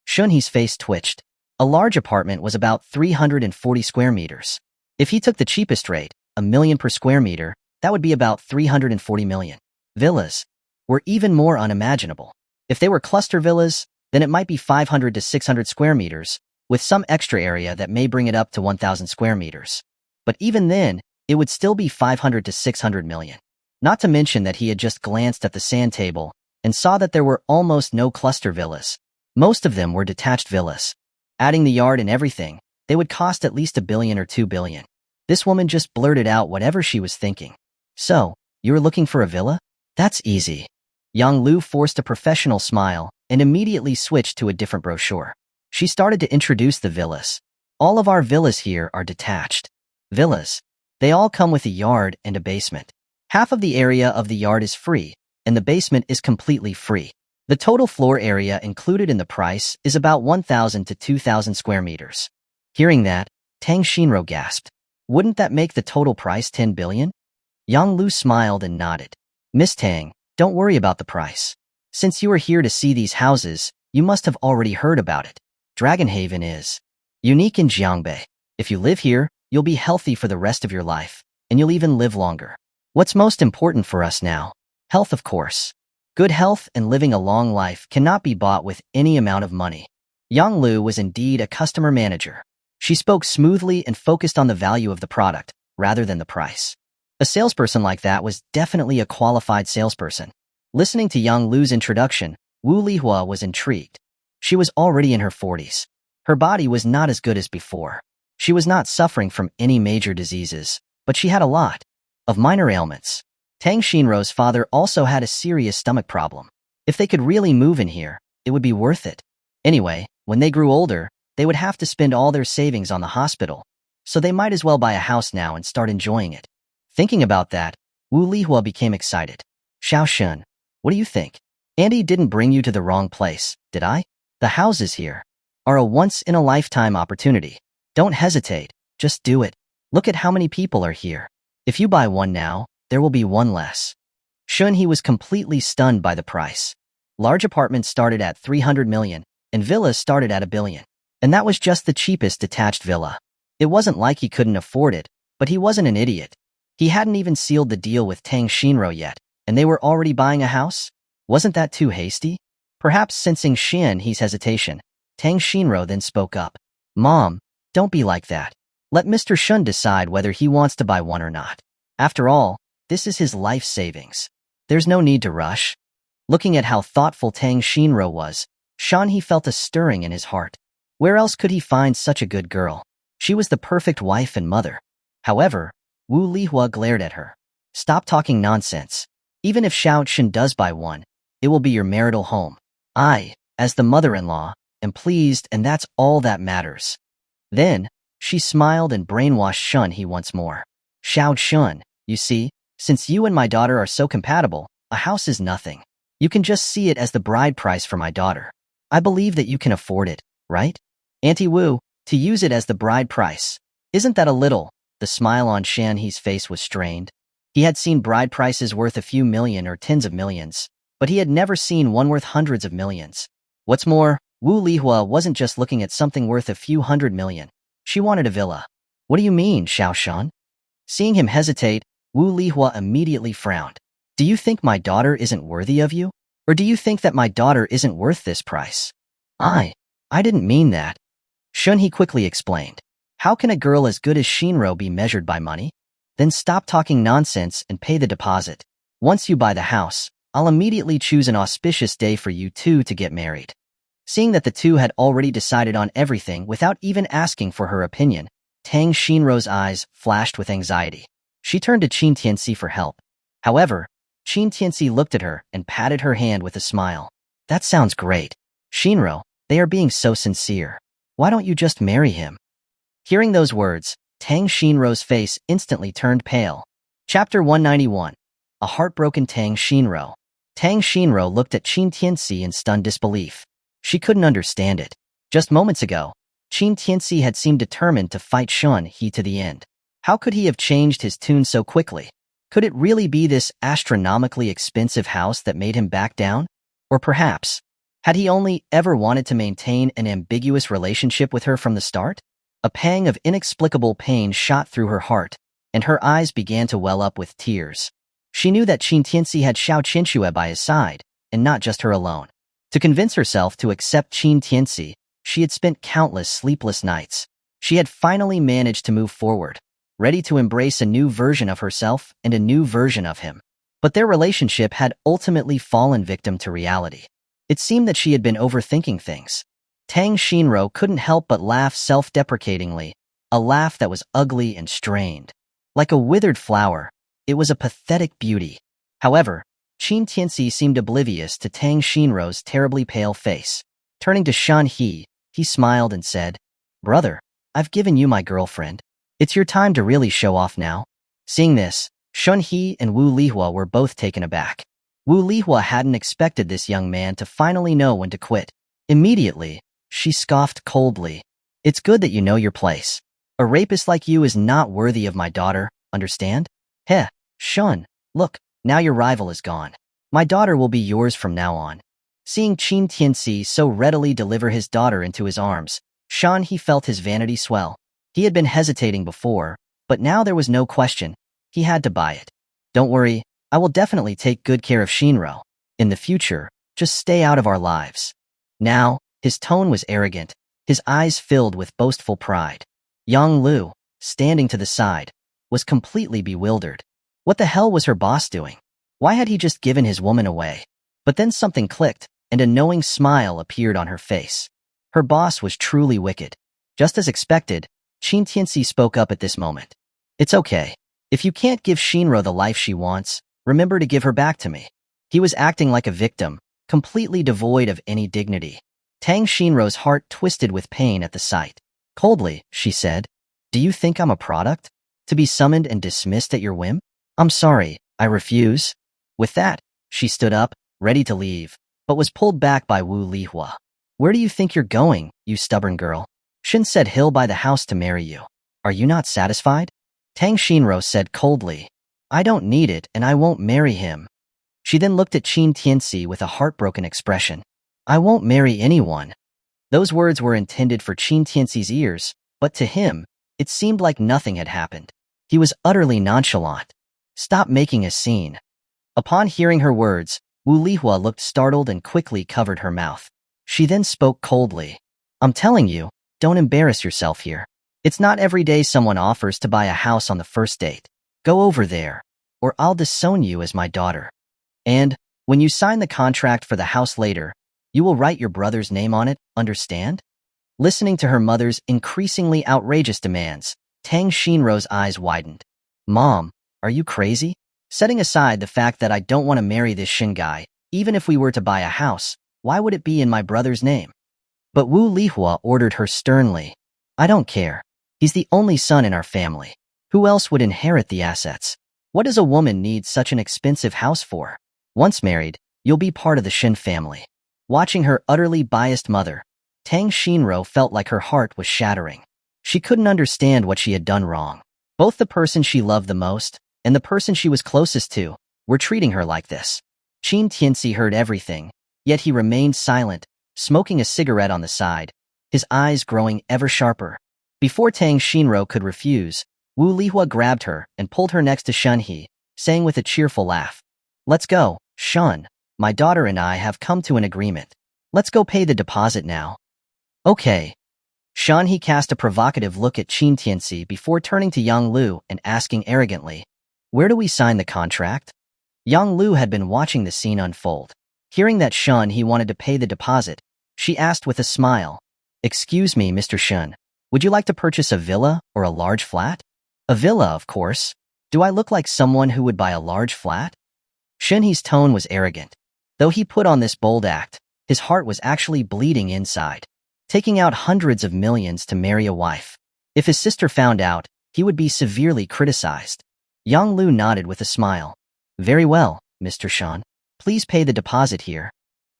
Shunhe's face twitched. A large apartment was about 340 square meters. If he took the cheapest rate, $1 million per square meter, that would be about 340 million. Villas were even more unimaginable. If they were cluster villas, then it might be 500 to 600 square meters, with some extra area that may bring it up to 1,000 square meters. But even then, it would still be 500 to 600 million. Not to mention that he had just glanced at the sand table and saw that there were almost no cluster villas. Most of them were detached villas. Adding the yard and everything, they would cost at least $1 billion or $2 billion. This woman just blurted out whatever she was thinking. "So, you're looking for a villa? That's easy." Yang Lu forced a professional smile and immediately switched to a different brochure. She started to introduce the villas. "All of our villas here are detached. Villas. They all come with a yard and a basement. Half of the area of the yard is free, and the basement is completely free. The total floor area included in the price is about 1,000 to 2,000 square meters." Hearing that, Tang Shinro gasped. "Wouldn't that make the total price 10 billion? Yang Lu smiled and nodded. "Miss Tang, don't worry about the price. Since you are here to see these houses, you must have already heard about it. Dragonhaven is unique in Jiangbei. If you live here, you'll be healthy for the rest of your life, and you'll even live longer. What's most important for us now? Health, of course. Good health and living a long life cannot be bought with any amount of money." Yang Lu was indeed a customer manager. She spoke smoothly and focused on the value of the product, rather than the price. A salesperson like that was definitely a qualified salesperson. Listening to Yang Lu's introduction, Wu Lihua was intrigued. She was already in her 40s. Her body was not as good as before. She was not suffering from any major diseases, but she had a lot of minor ailments. Tang Shinro's father also had a serious stomach problem. If they could really move in here, it would be worth it. Anyway, when they grew older, they would have to spend all their savings on the hospital, so they might as well buy a house now and start enjoying it. Thinking about that, Wu Lihua became excited. "Xiaoxun, what do you think? Andy didn't bring you to the wrong place, did I? The houses here are a once-in-a-lifetime opportunity. Don't hesitate, just do it. Look at how many people are here. If you buy one now, there will be one less." Shunhe was completely stunned by the price. Large apartments started at 300 million, and villas started at $1 billion. And that was just the cheapest detached villa. It wasn't like he couldn't afford it, but he wasn't an idiot. He hadn't even sealed the deal with Tang Shinro yet, and they were already buying a house? Wasn't that too hasty? Perhaps sensing Shunhe's hesitation, Tang Shinro then spoke up. "Mom, don't be like that. Let Mr. Shun decide whether he wants to buy one or not. After all, this is his life savings. There's no need to rush." Looking at how thoughtful Tang Shinro was, Shunhe felt a stirring in his heart. Where else could he find such a good girl? She was the perfect wife and mother. However, Wu Lihua glared at her. "Stop talking nonsense. Even if Xiaoxun does buy one, it will be your marital home. I, as the mother-in-law, am pleased, and that's all that matters." Then, she smiled and brainwashed Shunhe once more. "Xiaoxun, you see, since you and my daughter are so compatible, a house is nothing. You can just see it as the bride price for my daughter. I believe that you can afford it, right? Auntie Wu, to use it as the bride price. Isn't that a little?" The smile on Shunhe's face was strained. He had seen bride prices worth a few million or tens of millions, but he had never seen one worth hundreds of millions. What's more, Wu Lihua wasn't just looking at something worth a few hundred million. She wanted a villa. "What do you mean, Xiaoxun?" Seeing him hesitate, Wu Lihua immediately frowned. "Do you think my daughter isn't worthy of you? Or do you think that my daughter isn't worth this price?" I didn't mean that." Shunhe quickly explained. "How can a girl as good as Shinro be measured by money? Then stop talking nonsense and pay the deposit. Once you buy the house, I'll immediately choose an auspicious day for you two to get married." Seeing that the two had already decided on everything without even asking for her opinion, Tang Shinro's eyes flashed with anxiety. She turned to Qin Tianci for help. However, Qin Tianci looked at her and patted her hand with a smile. "That sounds great. Shinro, they are being so sincere. Why don't you just marry him? Hearing those words, Tang Shinro's face instantly turned pale. Chapter 191. A Heartbroken Tang Shinro. Tang Shinro looked at Qin Tianci in stunned disbelief. She couldn't understand it. Just moments ago, Qin Tianci had seemed determined to fight Shun He to the end. How could he have changed his tune so quickly? Could it really be this astronomically expensive house that made him back down? Or perhaps, had he only ever wanted to maintain an ambiguous relationship with her from the start? A pang of inexplicable pain shot through her heart, and her eyes began to well up with tears. She knew that Qin Tianci had Xiao Qinxue by his side, and not just her alone. To convince herself to accept Qin Tianci, she had spent countless sleepless nights. She had finally managed to move forward, ready to embrace a new version of herself and a new version of him. But their relationship had ultimately fallen victim to reality. It seemed that she had been overthinking things. Tang Shinro couldn't help but laugh self-deprecatingly, a laugh that was ugly and strained. Like a withered flower, it was a pathetic beauty. However, Qin Tianci seemed oblivious to Tang Shinro's terribly pale face. Turning to Shun He, he smiled and said, "Brother, I've given you my girlfriend. It's your time to really show off now." Seeing this, Shun He and Wu Lihua were both taken aback. Wu Lihua hadn't expected this young man to finally know when to quit. Immediately, she scoffed coldly. "It's good that you know your place. A rapist like you is not worthy of my daughter, understand? Heh, Shun, look, now your rival is gone. My daughter will be yours from now on." Seeing Qin Tianci so readily deliver his daughter into his arms, Shun He felt his vanity swell. He had been hesitating before, but now there was no question. He had to buy it. "Don't worry, I will definitely take good care of Shinro. In the future, just stay out of our lives." Now, his tone was arrogant, his eyes filled with boastful pride. Yang Lu, standing to the side, was completely bewildered. What the hell was her boss doing? Why had he just given his woman away? But then something clicked, and a knowing smile appeared on her face. Her boss was truly wicked. Just as expected, Qin Tianci spoke up at this moment. "It's okay. If you can't give Shinro the life she wants, remember to give her back to me." He was acting like a victim, completely devoid of any dignity. Tang Shinro's heart twisted with pain at the sight. Coldly, she said, "Do you think I'm a product? To be summoned and dismissed at your whim? I'm sorry, I refuse." With that, she stood up, ready to leave, but was pulled back by Wu Lihua. "Where do you think you're going, you stubborn girl? Shin said he'll buy the house to marry you. Are you not satisfied?" Tang Shinro said coldly, "I don't need it and I won't marry him." She then looked at Qin Tianci with a heartbroken expression. "I won't marry anyone." Those words were intended for Qin Tianci's ears, but to him, it seemed like nothing had happened. He was utterly nonchalant. "Stop making a scene." Upon hearing her words, Wu Lihua looked startled and quickly covered her mouth. She then spoke coldly. "I'm telling you, don't embarrass yourself here. It's not every day someone offers to buy a house on the first date. Go over there, or I'll disown you as my daughter. And, when you sign the contract for the house later, you will write your brother's name on it, understand?" Listening to her mother's increasingly outrageous demands, Tang Shinro's eyes widened. "Mom, are you crazy? Setting aside the fact that I don't want to marry this Shin guy, even if we were to buy a house, why would it be in my brother's name?" But Wu Lihua ordered her sternly. "I don't care. He's the only son in our family. Who else would inherit the assets? What does a woman need such an expensive house for? Once married, you'll be part of the Shin family." Watching her utterly biased mother, Tang Shinro felt like her heart was shattering. She couldn't understand what she had done wrong. Both the person she loved the most and the person she was closest to were treating her like this. Qin Tianci heard everything, yet he remained silent, smoking a cigarette on the side, his eyes growing ever sharper. Before Tang Shinro could refuse, Wu Lihua grabbed her and pulled her next to Shun He, saying with a cheerful laugh, "Let's go, Shun. My daughter and I have come to an agreement. Let's go pay the deposit now." "Okay." Shun He cast a provocative look at Qin Tianci before turning to Yang Lu and asking arrogantly, "Where do we sign the contract?" Yang Lu had been watching the scene unfold. Hearing that Shun He wanted to pay the deposit, she asked with a smile, "Excuse me, Mr. Shun, would you like to purchase a villa or a large flat?" "A villa, of course. Do I look like someone who would buy a large flat?" Shun He's tone was arrogant. Though he put on this bold act, His heart was actually bleeding inside. Taking out hundreds of millions to marry a wife. If his sister found out, he would be severely criticized. Yang Lu nodded with a smile. Very well, Mr. Shan. Please pay the deposit here.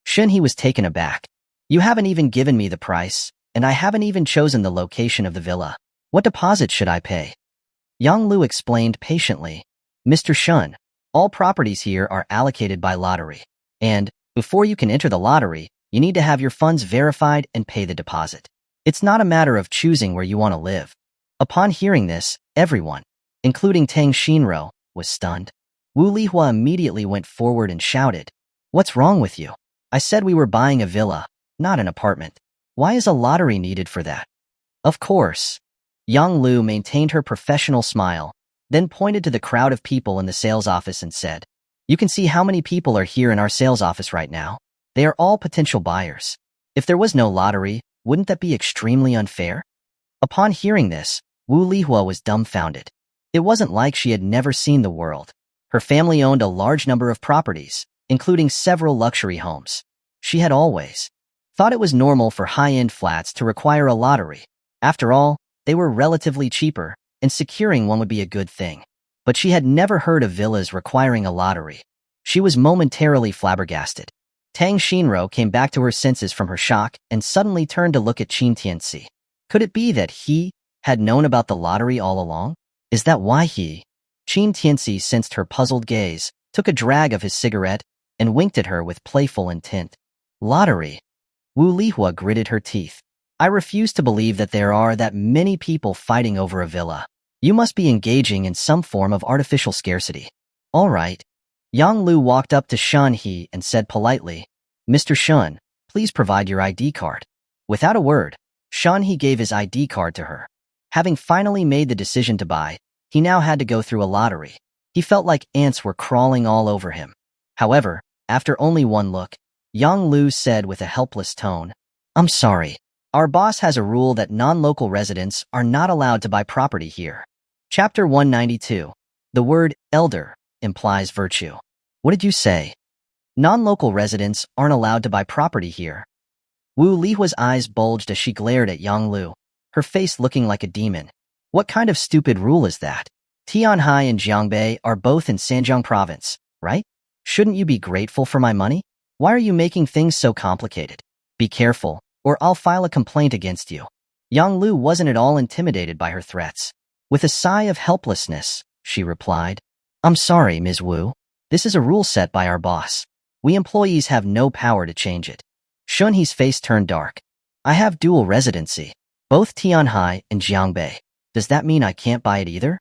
Shen he was taken aback. You haven't even given me the price, and I haven't even chosen the location of the villa. What deposit should I pay? Yang Lu explained patiently. Mr. Shun, all properties here are allocated by lottery. And, before you can enter the lottery, you need to have your funds verified and pay the deposit. It's not a matter of choosing where you want to live. Upon hearing this, everyone, including Tang Xinro, was stunned. Wu Lihua immediately went forward and shouted, What's wrong with you? I said we were buying a villa, not an apartment. Why is a lottery needed for that? Of course. Yang Lu maintained her professional smile, then pointed to the crowd of people in the sales office and said, You can see how many people are here in our sales office right now. They are all potential buyers. If there was no lottery, wouldn't that be extremely unfair? Upon hearing this, Wu Lihua was dumbfounded. It wasn't like she had never seen the world. Her family owned a large number of properties, including several luxury homes. She had always thought it was normal for high-end flats to require a lottery. After all, they were relatively cheaper, and securing one would be a good thing. But she had never heard of villas requiring a lottery. She was momentarily flabbergasted. Tang Xinro came back to her senses from her shock and suddenly turned to look at Qin Tianci. Could it be that he had known about the lottery all along? Is that why he? Qin Tianci sensed her puzzled gaze, took a drag of his cigarette, and winked at her with playful intent. Lottery. Wu Lihua gritted her teeth. I refuse to believe that there are that many people fighting over a villa. You must be engaging in some form of artificial scarcity. All right. Yang Lu walked up to Shun He and said politely, Mr. Shun, please provide your ID card. Without a word, Shun He gave his ID card to her. Having finally made the decision to buy, he now had to go through a lottery. He felt like ants were crawling all over him. However, after only one look, Yang Lu said with a helpless tone, I'm sorry. Our boss has a rule that non-local residents are not allowed to buy property here. Chapter 192. The word elder implies virtue. What did you say? Non-local residents aren't allowed to buy property here. Wu Lihua's eyes bulged as she glared at Yang Lu, her face looking like a demon. What kind of stupid rule is that? Tianhai and Jiangbei are both in Sanjiang province, right? Shouldn't you be grateful for my money? Why are you making things so complicated? Be careful, or I'll file a complaint against you. Yang Lu wasn't at all intimidated by her threats. With a sigh of helplessness, she replied, I'm sorry, Ms. Wu. This is a rule set by our boss. We employees have no power to change it. Shun He's face turned dark. I have dual residency, both Tianhai and Jiangbei. Does that mean I can't buy it either?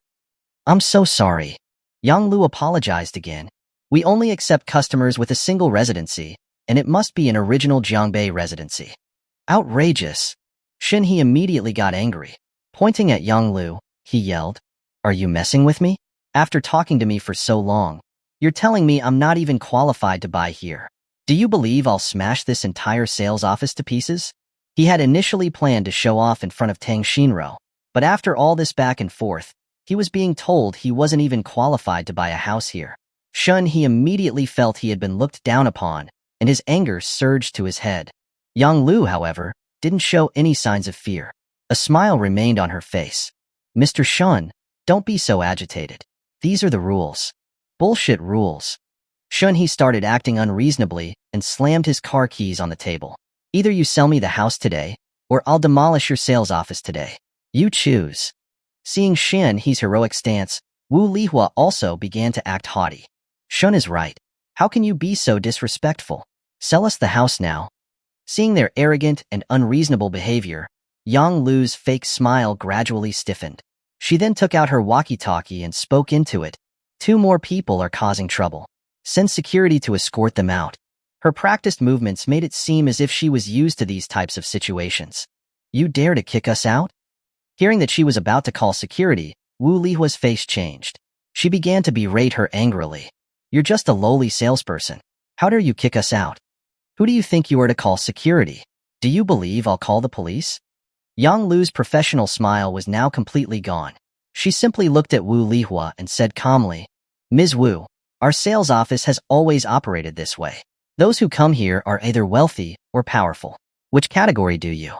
I'm so sorry. Yang Lu apologized again. We only accept customers with a single residency, and it must be an original Jiangbei residency. Outrageous. Shin He immediately got angry. Pointing at Yang Lu, he yelled, Are you messing with me? After talking to me for so long, you're telling me I'm not even qualified to buy here. Do you believe I'll smash this entire sales office to pieces? He had initially planned to show off in front of Tang Xinro, but after all this back and forth, he was being told he wasn't even qualified to buy a house here. Shun He immediately felt he had been looked down upon, and his anger surged to his head. Yang Lu, however, didn't show any signs of fear. A smile remained on her face. Mr. Shun, don't be so agitated. These are the rules. Bullshit rules. Shun He started acting unreasonably and slammed his car keys on the table. Either you sell me the house today, or I'll demolish your sales office today. You choose. Seeing Shin He's heroic stance, Wu Lihua also began to act haughty. Shun is right. How can you be so disrespectful? Sell us the house now. Seeing their arrogant and unreasonable behavior, Yang Lu's fake smile gradually stiffened. She then took out her walkie-talkie and spoke into it. 2 more people are causing trouble. Send security to escort them out. Her practiced movements made it seem as if she was used to these types of situations. You dare to kick us out? Hearing that she was about to call security, Wu Lihua's face changed. She began to berate her angrily. You're just a lowly salesperson. How dare you kick us out? Who do you think you are to call security? Do you believe I'll call the police? Yang Lu's professional smile was now completely gone. She simply looked at Wu Lihua and said calmly, Ms. Wu, our sales office has always operated this way. Those who come here are either wealthy or powerful. Which category do you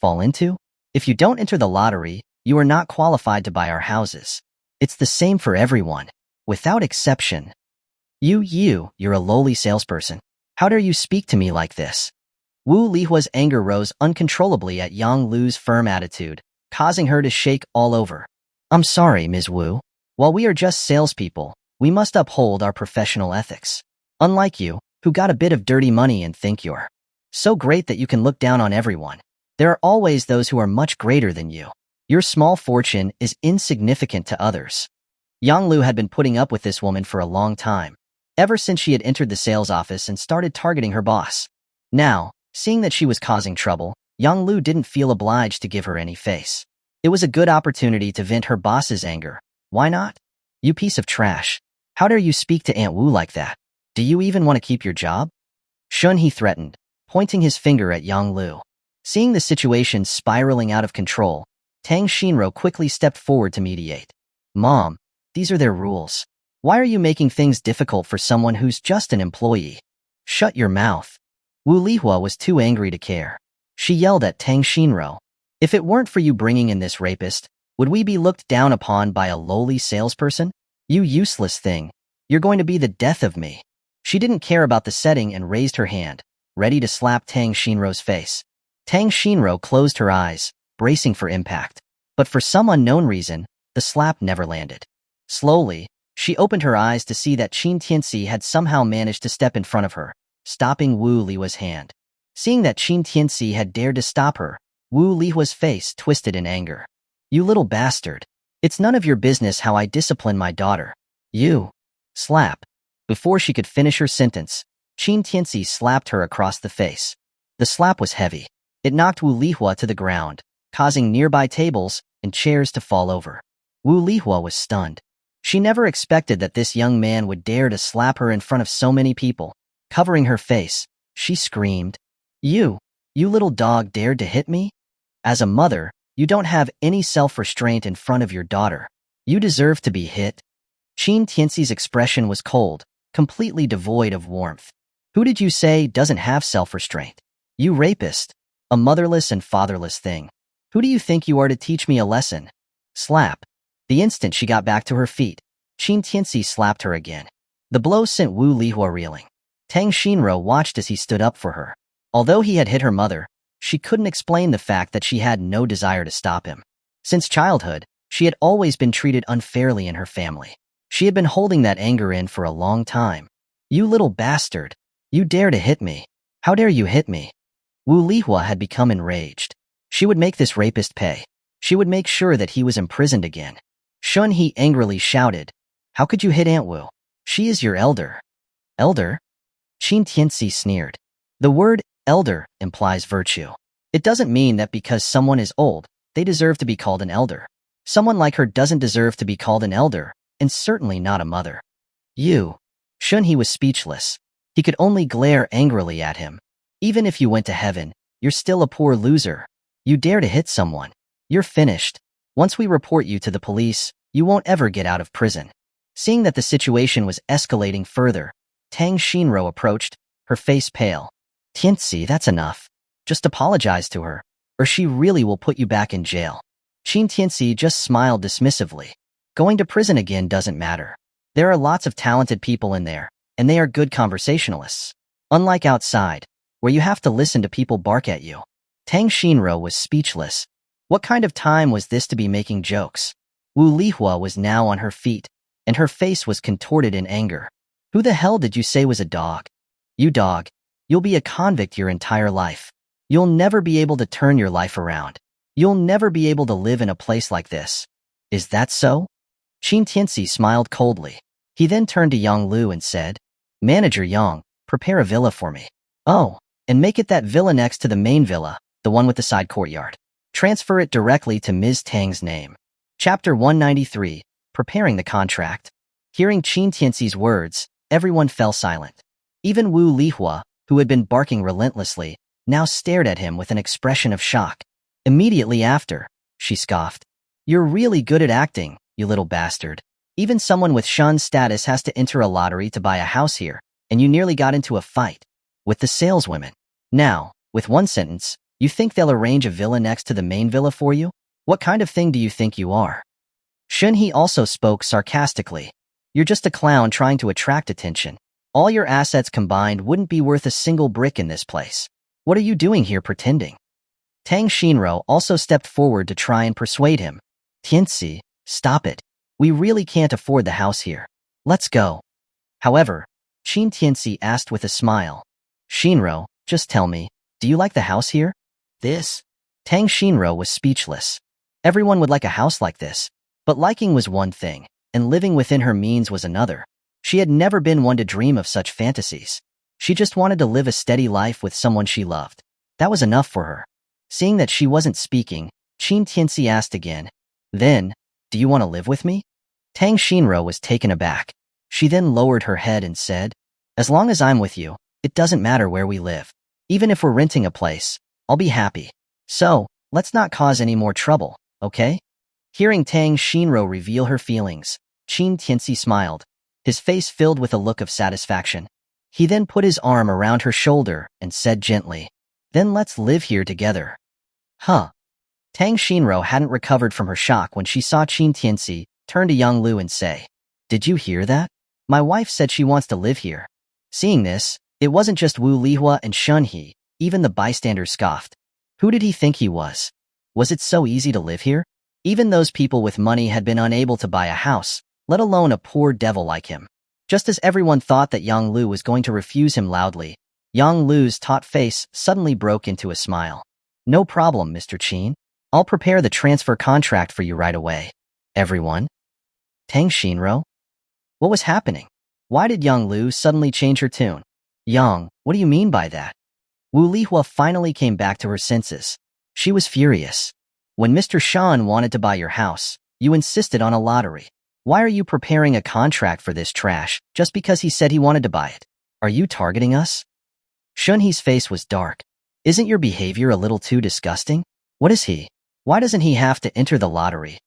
fall into? If you don't enter the lottery, you are not qualified to buy our houses. It's the same for everyone, without exception. You're a lowly salesperson. How dare you speak to me like this? Wu Lihua's anger rose uncontrollably at Yang Lu's firm attitude, causing her to shake all over. I'm sorry, Ms. Wu. While we are just salespeople, we must uphold our professional ethics. Unlike you, who got a bit of dirty money and think you're so great that you can look down on everyone. There are always those who are much greater than you. Your small fortune is insignificant to others. Yang Lu had been putting up with this woman for a long time, ever since she had entered the sales office and started targeting her boss. Now, seeing that she was causing trouble, Yang Lu didn't feel obliged to give her any face. It was a good opportunity to vent her boss's anger. Why not? You piece of trash. How dare you speak to Aunt Wu like that? Do you even want to keep your job? Shun, he threatened, pointing his finger at Yang Lu. Seeing the situation spiraling out of control, Tang Shinro quickly stepped forward to mediate. Mom, these are their rules. Why are you making things difficult for someone who's just an employee? Shut your mouth. Wu Lihua was too angry to care. She yelled at Tang Shinro. If it weren't for you bringing in this rapist, would we be looked down upon by a lowly salesperson? You useless thing. You're going to be the death of me. She didn't care about the setting and raised her hand, ready to slap Tang Shinro's face. Tang Shinro closed her eyes, bracing for impact. But for some unknown reason, the slap never landed. Slowly, she opened her eyes to see that Qin Tianci had somehow managed to step in front of her, stopping Wu Lihua's hand. Seeing that Qin Tianci had dared to stop her, Wu Lihua's face twisted in anger. You little bastard. It's none of your business how I discipline my daughter. You. Slap. Before she could finish her sentence, Qin Tianci slapped her across the face. The slap was heavy. It knocked Wu Lihua to the ground, causing nearby tables and chairs to fall over. Wu Lihua was stunned. She never expected that this young man would dare to slap her in front of so many people. Covering her face, she screamed, You little dog dared to hit me? As a mother, you don't have any self-restraint in front of your daughter. You deserve to be hit. Qin Tianci's expression was cold, completely devoid of warmth. Who did you say doesn't have self-restraint? You rapist. A motherless and fatherless thing. Who do you think you are to teach me a lesson? Slap. The instant she got back to her feet, Qin Tianci slapped her again. The blow sent Wu Lihua reeling. Tang Shinro watched as he stood up for her. Although he had hit her mother, she couldn't explain the fact that she had no desire to stop him. Since childhood, she had always been treated unfairly in her family. She had been holding that anger in for a long time. You little bastard. You dare to hit me. How dare you hit me? Wu Lihua had become enraged. She would make this rapist pay. She would make sure that he was imprisoned again. Shun He angrily shouted, How could you hit Aunt Wu? She is your elder. Elder? Qin Tianci sneered. The word elder implies virtue. It doesn't mean that because someone is old, they deserve to be called an elder. Someone like her doesn't deserve to be called an elder, and certainly not a mother. You. Shun He was speechless. He could only glare angrily at him. Even if you went to heaven, you're still a poor loser. You dare to hit someone. You're finished. Once we report you to the police, you won't ever get out of prison. Seeing that the situation was escalating further, Tang Shinro approached, her face pale. Tianci, that's enough. Just apologize to her, or she really will put you back in jail. Qin Tianci just smiled dismissively. Going to prison again doesn't matter. There are lots of talented people in there, and they are good conversationalists. Unlike outside, where you have to listen to people bark at you. Tang Shinro was speechless. What kind of time was this to be making jokes? Wu Lihua was now on her feet, and her face was contorted in anger. Who the hell did you say was a dog? You dog. You'll be a convict your entire life. You'll never be able to turn your life around. You'll never be able to live in a place like this. Is that so? Qin Tianci smiled coldly. He then turned to Yang Lu and said, Manager Yang, prepare a villa for me. Oh, and make it that villa next to the main villa, the one with the side courtyard. Transfer it directly to Ms. Tang's name. Chapter 193, Preparing the Contract. Hearing Qin Tianci's words, everyone fell silent. Even Wu Lihua, who had been barking relentlessly, now stared at him with an expression of shock. Immediately after, she scoffed. You're really good at acting, you little bastard. Even someone with Shun's status has to enter a lottery to buy a house here, and you nearly got into a fight. with the saleswomen. Now, with one sentence, you think they'll arrange a villa next to the main villa for you? What kind of thing do you think you are? Shunhee also spoke sarcastically. You're just a clown trying to attract attention. All your assets combined wouldn't be worth a single brick in this place. What are you doing here pretending? Tang Shinro also stepped forward to try and persuade him. Tianci, stop it. We really can't afford the house here. Let's go. However, Qin Tianci asked with a smile. Shinro, just tell me, do you like the house here? This? Tang Shinro was speechless. Everyone would like a house like this. But liking was one thing, and living within her means was another. She had never been one to dream of such fantasies. She just wanted to live a steady life with someone she loved. That was enough for her. Seeing that she wasn't speaking, Qin Tianci asked again, Then, do you want to live with me? Tang Shinro was taken aback. She then lowered her head and said, As long as I'm with you, it doesn't matter where we live. Even if we're renting a place, I'll be happy. So, let's not cause any more trouble, okay? Hearing Tang Shinro reveal her feelings, Qin Tianci smiled, his face filled with a look of satisfaction. He then put his arm around her shoulder and said gently, Then let's live here together. Huh? Tang Shinro hadn't recovered from her shock when she saw Qin Tianci turn to Yang Lu and say, Did you hear that? My wife said she wants to live here. Seeing this, it wasn't just Wu Lihua and Shunhee, even the bystanders scoffed. Who did he think he was? Was it so easy to live here? Even those people with money had been unable to buy a house, let alone a poor devil like him. Just as everyone thought that Yang Lu was going to refuse him loudly, Yang Lu's taut face suddenly broke into a smile. No problem, Mr. Qin. I'll prepare the transfer contract for you right away. Everyone? Tang Shinro? What was happening? Why did Yang Lu suddenly change her tune? Yang, what do you mean by that? Wu Lihua finally came back to her senses. She was furious. When Mr. Shan wanted to buy your house, you insisted on a lottery. Why are you preparing a contract for this trash just because he said he wanted to buy it? Are you targeting us? Shunhee's face was dark. Isn't your behavior a little too disgusting? What is he? Why doesn't he have to enter the lottery?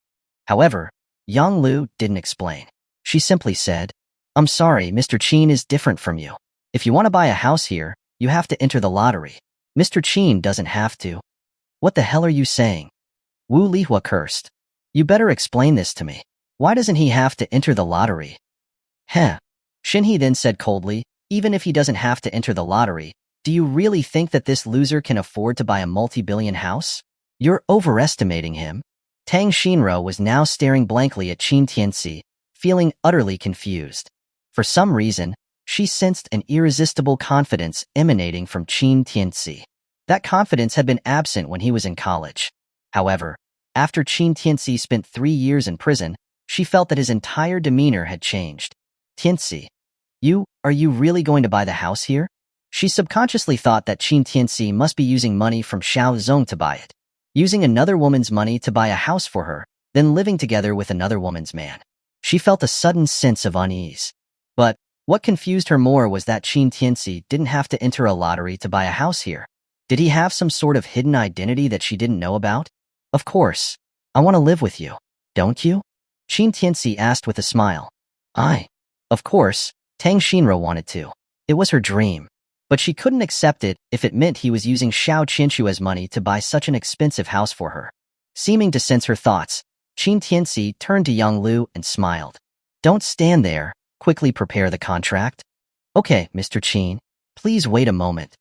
However, Yang Lu didn't explain. She simply said, I'm sorry, Mr. Qin is different from you. If you want to buy a house here, you have to enter the lottery. Mr. Qin doesn't have to. What the hell are you saying? Wu Lihua cursed. You better explain this to me. Why doesn't he have to enter the lottery? Heh. Shinhee then said coldly, even if he doesn't have to enter the lottery, do you really think that this loser can afford to buy a multi-billion house? You're overestimating him. Tang Shinro was now staring blankly at Qin Tianci, feeling utterly confused. For some reason, she sensed an irresistible confidence emanating from Qin Tianci. That confidence had been absent when he was in college. However, after Qin Tianci spent 3 years in prison, she felt that his entire demeanor had changed. Tianci, are you really going to buy the house here? She subconsciously thought that Qin Tianci must be using money from Xiao Zong to buy it. Using another woman's money to buy a house for her, then living together with another woman's man. She felt a sudden sense of unease. But what confused her more was that Qin Tianci didn't have to enter a lottery to buy a house here. Did he have some sort of hidden identity that she didn't know about? Of course. I want to live with you. Don't you? Qin Tianci asked with a smile. Of course, Tang Shinro wanted to. It was her dream. But she couldn't accept it if it meant he was using Xiao Qinshua's money to buy such an expensive house for her. Seeming to sense her thoughts, Qin Tianci turned to Yang Lu and smiled. Don't stand there. Quickly prepare the contract. Okay, Mr. Qin. Please wait a moment.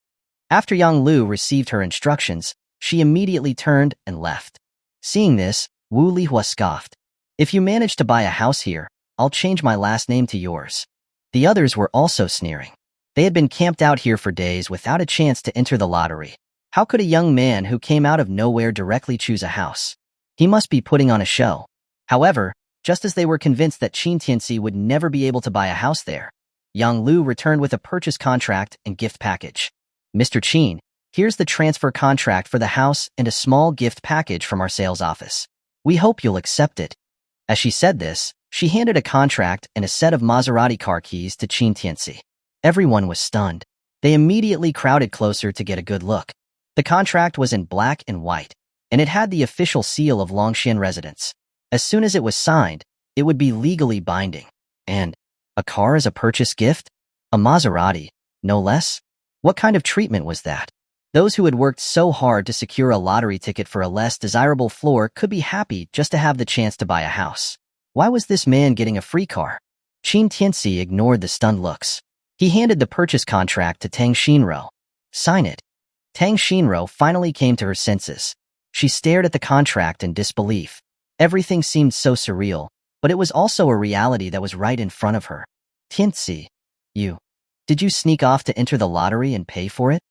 After Yang Lu received her instructions, she immediately turned and left. Seeing this, Wu Lihua scoffed. If you manage to buy a house here, I'll change my last name to yours. The others were also sneering. They had been camped out here for days without a chance to enter the lottery. How could a young man who came out of nowhere directly choose a house? He must be putting on a show. However, just as they were convinced that Qin Tianci would never be able to buy a house there, Yang Lu returned with a purchase contract and gift package. Mr. Qin, here's the transfer contract for the house and a small gift package from our sales office. We hope you'll accept it. As she said this, she handed a contract and a set of Maserati car keys to Qin Tianci. Everyone was stunned. They immediately crowded closer to get a good look. The contract was in black and white, and it had the official seal of Longshan residence. As soon as it was signed, it would be legally binding. And a car as a purchase gift? A Maserati, no less? What kind of treatment was that? Those who had worked so hard to secure a lottery ticket for a less desirable floor could be happy just to have the chance to buy a house. Why was this man getting a free car? Qin Tianci ignored the stunned looks. He handed the purchase contract to Tang Shinro. Sign it. Tang Shinro finally came to her senses. She stared at the contract in disbelief. Everything seemed so surreal, but it was also a reality that was right in front of her. Tianci, did you sneak off to enter the lottery and pay for it?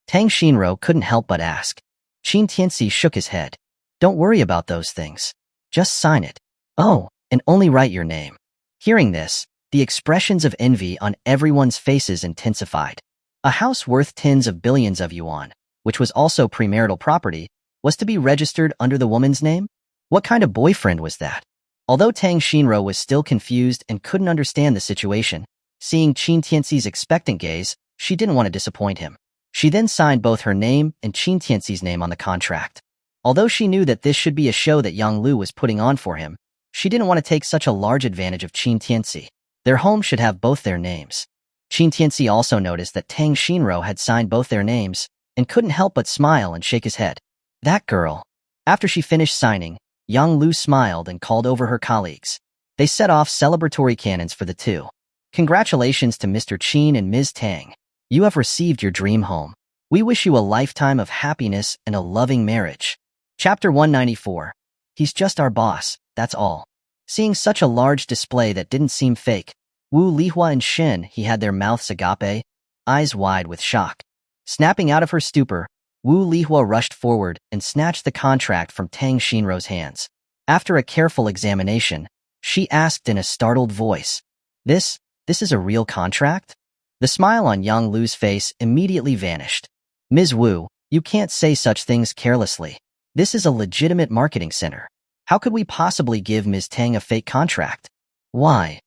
Tang Shinro couldn't help but ask. Qin Tianci shook his head. Don't worry about those things. Just sign it. Oh, and only write your name. Hearing this, the expressions of envy on everyone's faces intensified. A house worth tens of billions of yuan, which was also premarital property, was to be registered under the woman's name? What kind of boyfriend was that? Although Tang Shinro was still confused and couldn't understand the situation, seeing Qin Tianci's expectant gaze, she didn't want to disappoint him. She then signed both her name and Qin Tianci's name on the contract. Although she knew that this should be a show that Yang Lu was putting on for him, she didn't want to take such a large advantage of Qin Tianci. Their home should have both their names. Qin Tianci also noticed that Tang Shinro had signed both their names and couldn't help but smile and shake his head. That girl. After she finished signing, Yang Lu smiled and called over her colleagues. They set off celebratory cannons for the two. Congratulations to Mr. Qin and Ms. Tang. You have received your dream home. We wish you a lifetime of happiness and a loving marriage. Chapter 194. He's just our boss, that's all. Seeing such a large display that didn't seem fake, Wu Lihua and Shen he had their mouths agape, eyes wide with shock. Snapping out of her stupor, Wu Lihua rushed forward and snatched the contract from Tang Shinro's hands. After a careful examination, she asked in a startled voice, This is a real contract? The smile on Yang Lu's face immediately vanished. Ms. Wu, you can't say such things carelessly. This is a legitimate marketing center. How could we possibly give Ms. Tang a fake contract? Why?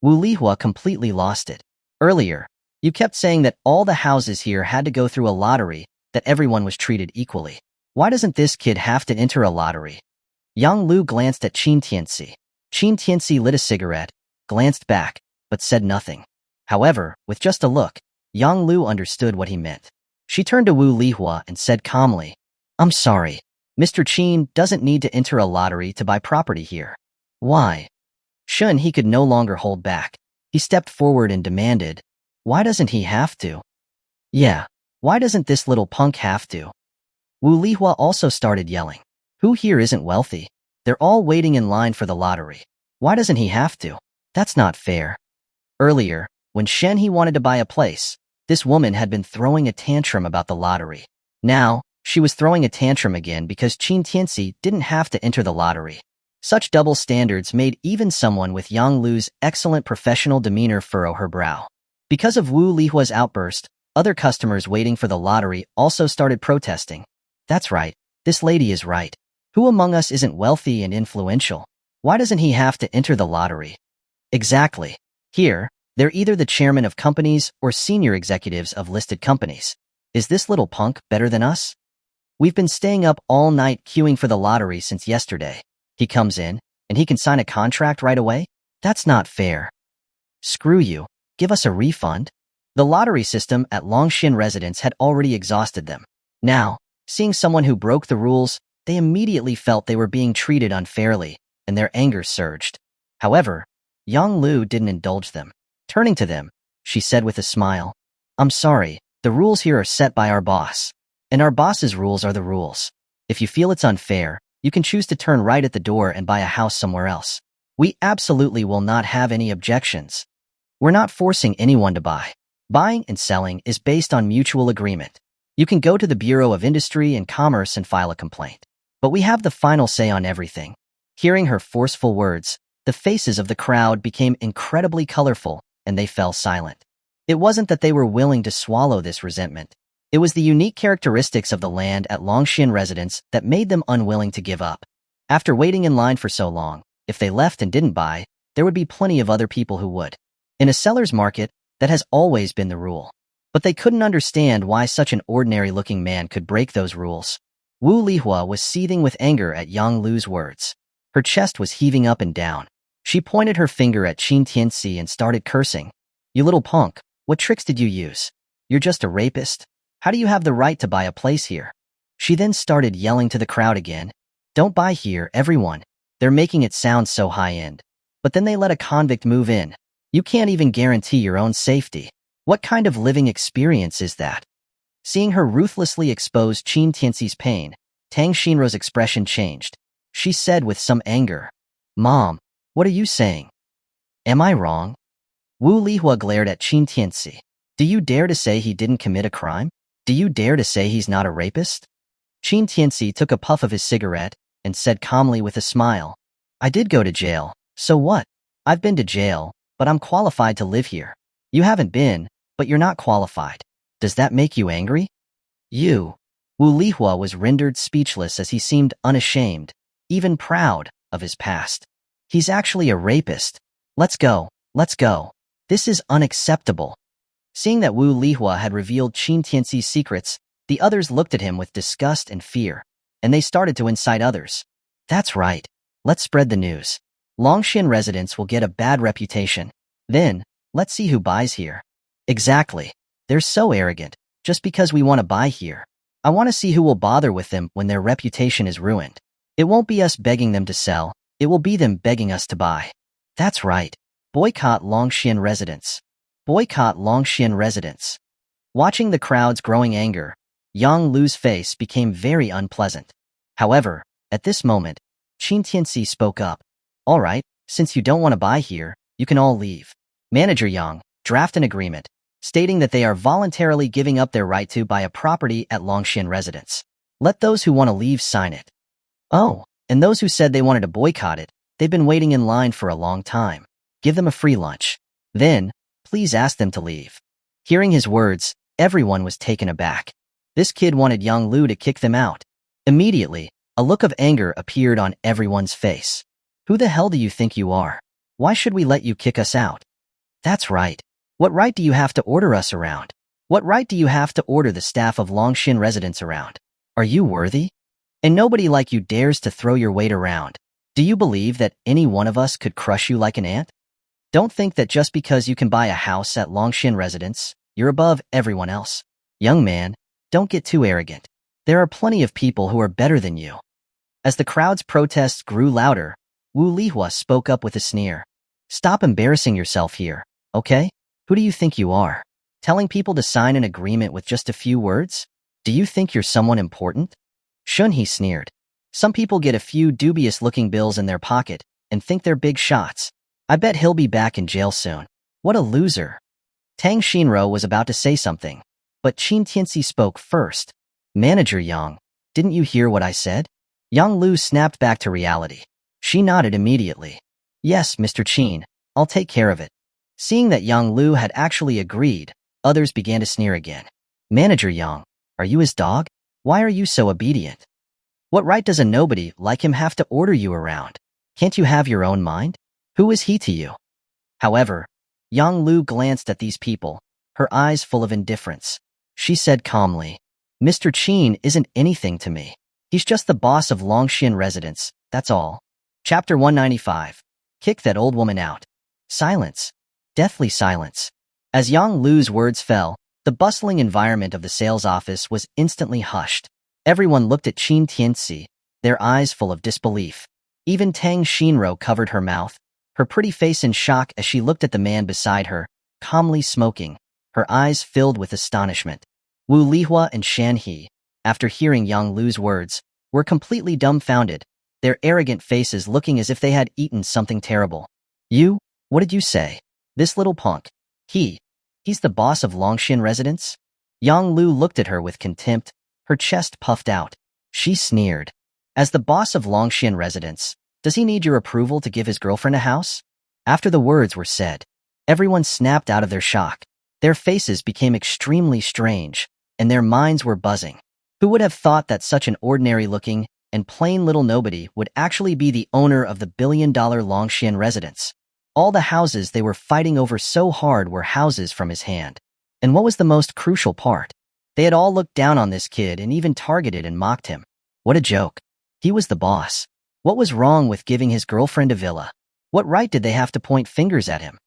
Wu Lihua completely lost it. Earlier, you kept saying that all the houses here had to go through a lottery, that everyone was treated equally. Why doesn't this kid have to enter a lottery? Yang Lu glanced at Qin Tianci. Qin Tianci lit a cigarette, glanced back, but said nothing. However, with just a look, Yang Lu understood what he meant. She turned to Wu Lihua and said calmly, I'm sorry. Mr. Qin doesn't need to enter a lottery to buy property here. Why? Shun he could no longer hold back. He stepped forward and demanded, Why doesn't he have to? Yeah, why doesn't this little punk have to? Wu Lihua also started yelling. Who here isn't wealthy? They're all waiting in line for the lottery. Why doesn't he have to? That's not fair. Earlier, when Shen he wanted to buy a place, this woman had been throwing a tantrum about the lottery. Now, she was throwing a tantrum again because Qin Tianci didn't have to enter the lottery. Such double standards made even someone with Yang Lu's excellent professional demeanor furrow her brow. Because of Wu Lihua's outburst, other customers waiting for the lottery also started protesting. That's right, this lady is right. Who among us isn't wealthy and influential? Why doesn't he have to enter the lottery? Exactly. Here, they're either the chairman of companies or senior executives of listed companies. Is this little punk better than us? We've been staying up all night queuing for the lottery since yesterday. He comes in, and he can sign a contract right away? That's not fair. Screw you. Give us a refund? The lottery system at Longshin residence had already exhausted them. Now, seeing someone who broke the rules, they immediately felt they were being treated unfairly, and their anger surged. However, Yang Lu didn't indulge them. Turning to them, she said with a smile, I'm sorry, the rules here are set by our boss. And our boss's rules are the rules. If you feel it's unfair, you can choose to turn right at the door and buy a house somewhere else. We absolutely will not have any objections. We're not forcing anyone to buy. Buying and selling is based on mutual agreement. You can go to the Bureau of Industry and Commerce and file a complaint. But we have the final say on everything. Hearing her forceful words, the faces of the crowd became incredibly colorful, and they fell silent. It wasn't that they were willing to swallow this resentment. It was the unique characteristics of the land at Longshin residence that made them unwilling to give up. After waiting in line for so long, if they left and didn't buy, there would be plenty of other people who would. In a seller's market, that has always been the rule. But they couldn't understand why such an ordinary-looking man could break those rules. Wu Lihua was seething with anger at Yang Lu's words. Her chest was heaving up and down. She pointed her finger at Qin Tianci and started cursing. You little punk, what tricks did you use? You're just a rapist? How do you have the right to buy a place here? She then started yelling to the crowd again. Don't buy here, everyone. They're making it sound so high-end. But then they let a convict move in. You can't even guarantee your own safety. What kind of living experience is that? Seeing her ruthlessly expose Qin Tianci's pain, Tang Xinruo's expression changed. She said with some anger, Mom, what are you saying? Am I wrong? Wu Lihua glared at Qin Tianci. Do you dare to say he didn't commit a crime? Do you dare to say he's not a rapist? Qin Tianci took a puff of his cigarette and said calmly with a smile, I did go to jail, so what? I've been to jail, but I'm qualified to live here. You haven't been, but you're not qualified. Does that make you angry? You. Wu Lihua was rendered speechless as he seemed unashamed, even proud, of his past. He's actually a rapist. Let's go, let's go. This is unacceptable. Seeing that Wu Lihua had revealed Qin Tianci's secrets, the others looked at him with disgust and fear, and they started to incite others. That's right. Let's spread the news. Longxin residents will get a bad reputation. Then, let's see who buys here. Exactly. They're so arrogant, just because we want to buy here. I want to see who will bother with them when their reputation is ruined. It won't be us begging them to sell, it will be them begging us to buy. That's right. Boycott Longxin residents. Boycott Longxin residents. Watching the crowd's growing anger, Yang Lu's face became very unpleasant. However, at this moment, Qin Tianci spoke up. All right, since you don't want to buy here, you can all leave. Manager Yang, draft an agreement, stating that they are voluntarily giving up their right to buy a property at Longxin residence. Let those who want to leave sign it. Oh, and those who said they wanted to boycott it, they've been waiting in line for a long time. Give them a free lunch. Then, please ask them to leave. Hearing his words, everyone was taken aback. This kid wanted Yang Lu to kick them out. Immediately, a look of anger appeared on everyone's face. Who the hell do you think you are? Why should we let you kick us out? That's right. What right do you have to order us around? What right do you have to order the staff of Longxin residents around? Are you worthy? And nobody like you dares to throw your weight around. Do you believe that any one of us could crush you like an ant? Don't think that just because you can buy a house at Longxin residence, you're above everyone else. Young man, don't get too arrogant. There are plenty of people who are better than you. As the crowd's protests grew louder, Wu Lihua spoke up with a sneer. Stop embarrassing yourself here, okay? Who do you think you are? Telling people to sign an agreement with just a few words? Do you think you're someone important? Shun, he sneered. Some people get a few dubious-looking bills in their pocket and think they're big shots. I bet he'll be back in jail soon. What a loser. Tang Xinruo was about to say something, but Qin Tianci spoke first. Manager Yang, didn't you hear what I said? Yang Lu snapped back to reality. She nodded immediately. Yes, Mr. Qin, I'll take care of it. Seeing that Yang Lu had actually agreed, others began to sneer again. Manager Yang, are you his dog? Why are you so obedient? What right does a nobody like him have to order you around? Can't you have your own mind? Who is he to you? However, Yang Lu glanced at these people, her eyes full of indifference. She said calmly, Mr. Qin isn't anything to me. He's just the boss of Longxin residence, that's all. Chapter 195. Kick that old woman out. Silence. Deathly silence. As Yang Lu's words fell, the bustling environment of the sales office was instantly hushed. Everyone looked at Qin Tianci, their eyes full of disbelief. Even Tang Xinruo covered her mouth, her pretty face in shock as she looked at the man beside her, calmly smoking, her eyes filled with astonishment. Wu Lihua and Shan He, after hearing Yang Lu's words, were completely dumbfounded, their arrogant faces looking as if they had eaten something terrible. You? What did you say? This little punk. He's the boss of Longxin residence? Yang Lu looked at her with contempt, her chest puffed out. She sneered. As the boss of Longxin residence, does he need your approval to give his girlfriend a house? After the words were said, everyone snapped out of their shock. Their faces became extremely strange, and their minds were buzzing. Who would have thought that such an ordinary-looking and plain little nobody would actually be the owner of the billion-dollar Longxin residence? All the houses they were fighting over so hard were houses from his hand. And what was the most crucial part? They had all looked down on this kid and even targeted and mocked him. What a joke. He was the boss. What was wrong with giving his girlfriend a villa? What right did they have to point fingers at him?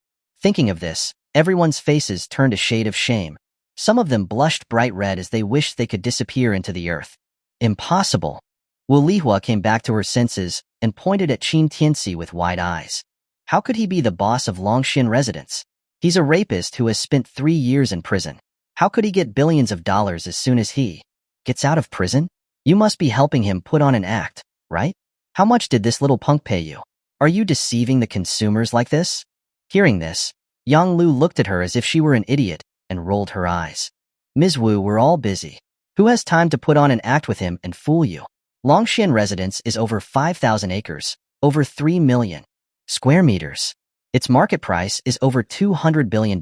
Thinking of this, everyone's faces turned a shade of shame. Some of them blushed bright red as they wished they could disappear into the earth. Impossible. Wu Lihua came back to her senses and pointed at Qin Tianci with wide eyes. How could he be the boss of Longshan residents? He's a rapist who has spent 3 years in prison. How could he get billions of dollars as soon as he gets out of prison? You must be helping him put on an act, right? How much did this little punk pay you? Are you deceiving the consumers like this? Hearing this, Yang Lu looked at her as if she were an idiot and rolled her eyes. Ms. Wu, we're all busy. Who has time to put on an act with him and fool you? Longshan residence is over 5,000 acres, over 3 million square meters. Its market price is over $200 billion.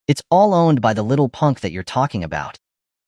It's all owned by the little punk that you're talking about.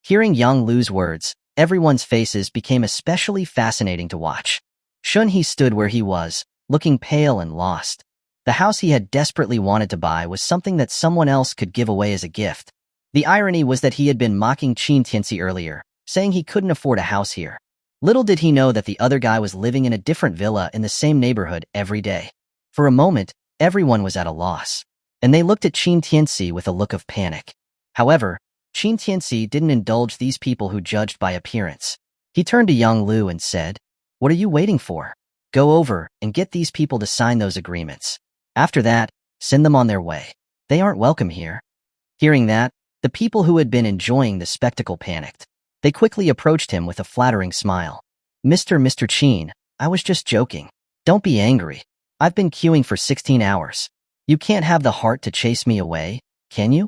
Hearing Yang Lu's words, everyone's faces became especially fascinating to watch. Shun He stood where he was, looking pale and lost. The house he had desperately wanted to buy was something that someone else could give away as a gift. The irony was that he had been mocking Qin Tianci earlier, saying he couldn't afford a house here. Little did he know that the other guy was living in a different villa in the same neighborhood every day. For a moment, everyone was at a loss, and they looked at Qin Tianci with a look of panic. However, Qin Tianci didn't indulge these people who judged by appearance. He turned to Yang Lu and said, "What are you waiting for? Go over and get these people to sign those agreements. After that, send them on their way. They aren't welcome here." Hearing that, the people who had been enjoying the spectacle panicked. They quickly approached him with a flattering smile. Mr. Qin, I was just joking. Don't be angry. I've been queuing for 16 hours. You can't have the heart to chase me away, can you?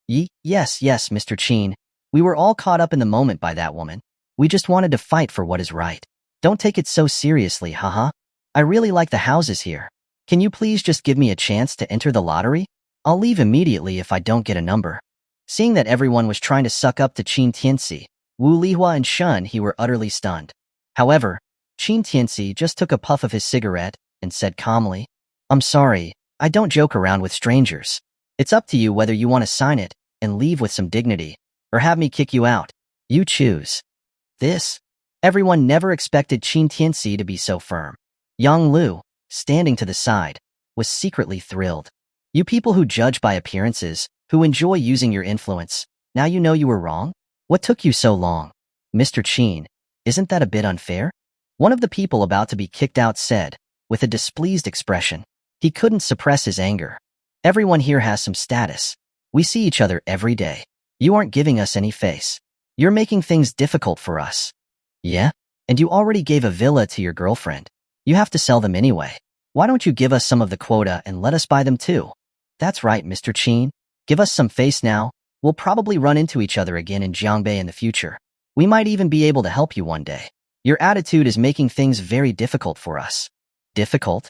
Yes, Mr. Qin. We were all caught up in the moment by that woman. We just wanted to fight for what is right. Don't take it so seriously, haha. I really like the houses here. Can you please just give me a chance to enter the lottery? I'll leave immediately if I don't get a number. Seeing that everyone was trying to suck up to Qin Tianci, Wu Lihua and Shun He were utterly stunned. However, Qin Tianci just took a puff of his cigarette and said calmly, "I'm sorry, I don't joke around with strangers. It's up to you whether you want to sign it and leave with some dignity, or have me kick you out. You choose." This. Everyone never expected Qin Tianci to be so firm. Yang Lu, standing to the side, was secretly thrilled. You people who judge by appearances, who enjoy using your influence, now you know you were wrong? What took you so long? Mr. Qin, isn't that a bit unfair? One of the people about to be kicked out said, with a displeased expression. He couldn't suppress his anger. Everyone here has some status. We see each other every day. You aren't giving us any face. You're making things difficult for us. Yeah? And you already gave a villa to your girlfriend. You have to sell them anyway. Why don't you give us some of the quota and let us buy them too? That's right, Mr. Qin. Give us some face now. We'll probably run into each other again in Jiangbei in the future. We might even be able to help you one day. Your attitude is making things very difficult for us. Difficult?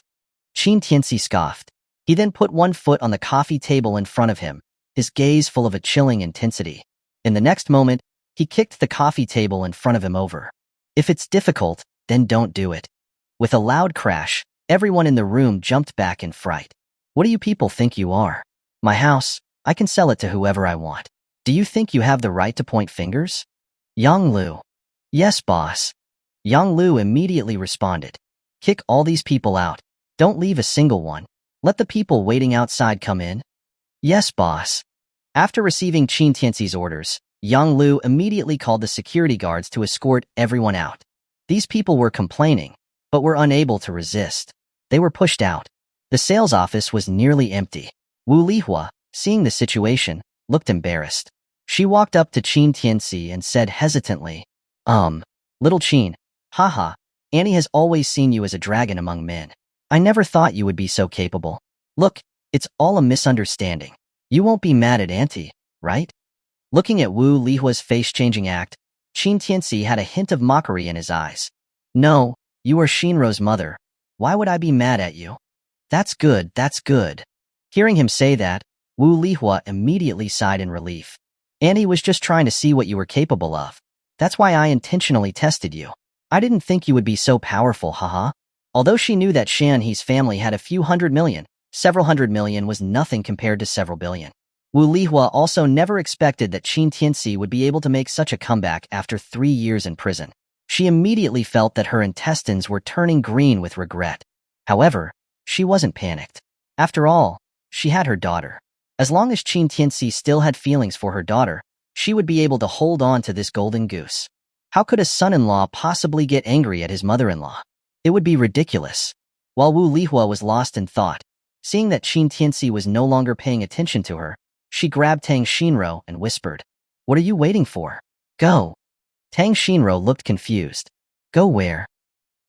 Qin Tianci scoffed. He then put one foot on the coffee table in front of him, his gaze full of a chilling intensity. In the next moment, he kicked the coffee table in front of him over. If it's difficult, then don't do it. With a loud crash, everyone in the room jumped back in fright. What do you people think you are? My house, I can sell it to whoever I want. Do you think you have the right to point fingers? Yang Lu. Yes, boss. Yang Lu immediately responded. Kick all these people out. Don't leave a single one. Let the people waiting outside come in. Yes, boss. After receiving Qin Tianci's orders, Yang Lu immediately called the security guards to escort everyone out. These people were complaining, but were unable to resist. They were pushed out. The sales office was nearly empty. Wu Lihua, seeing the situation, looked embarrassed. She walked up to Qin Tianci and said hesitantly, Little Qin, haha, Annie has always seen you as a dragon among men. I never thought you would be so capable. Look, it's all a misunderstanding. You won't be mad at Auntie, right? Looking at Wu Lihua's face-changing act, Qin Tianci had a hint of mockery in his eyes. No, you are Shinro's mother. Why would I be mad at you? That's good, that's good. Hearing him say that, Wu Lihua immediately sighed in relief. Annie was just trying to see what you were capable of. That's why I intentionally tested you. I didn't think you would be so powerful, haha. Although she knew that Shan He's family had a few hundred million, several hundred million was nothing compared to several billion. Wu Lihua also never expected that Qin Tianci would be able to make such a comeback after 3 years in prison. She immediately felt that her intestines were turning green with regret. However, she wasn't panicked. After all, she had her daughter. As long as Qin Tianci still had feelings for her daughter, she would be able to hold on to this golden goose. How could a son-in-law possibly get angry at his mother-in-law? It would be ridiculous. While Wu Lihua was lost in thought, seeing that Qin Tianci was no longer paying attention to her, she grabbed Tang Shinro and whispered, "What are you waiting for? Go." Tang Shinro looked confused. "Go where?"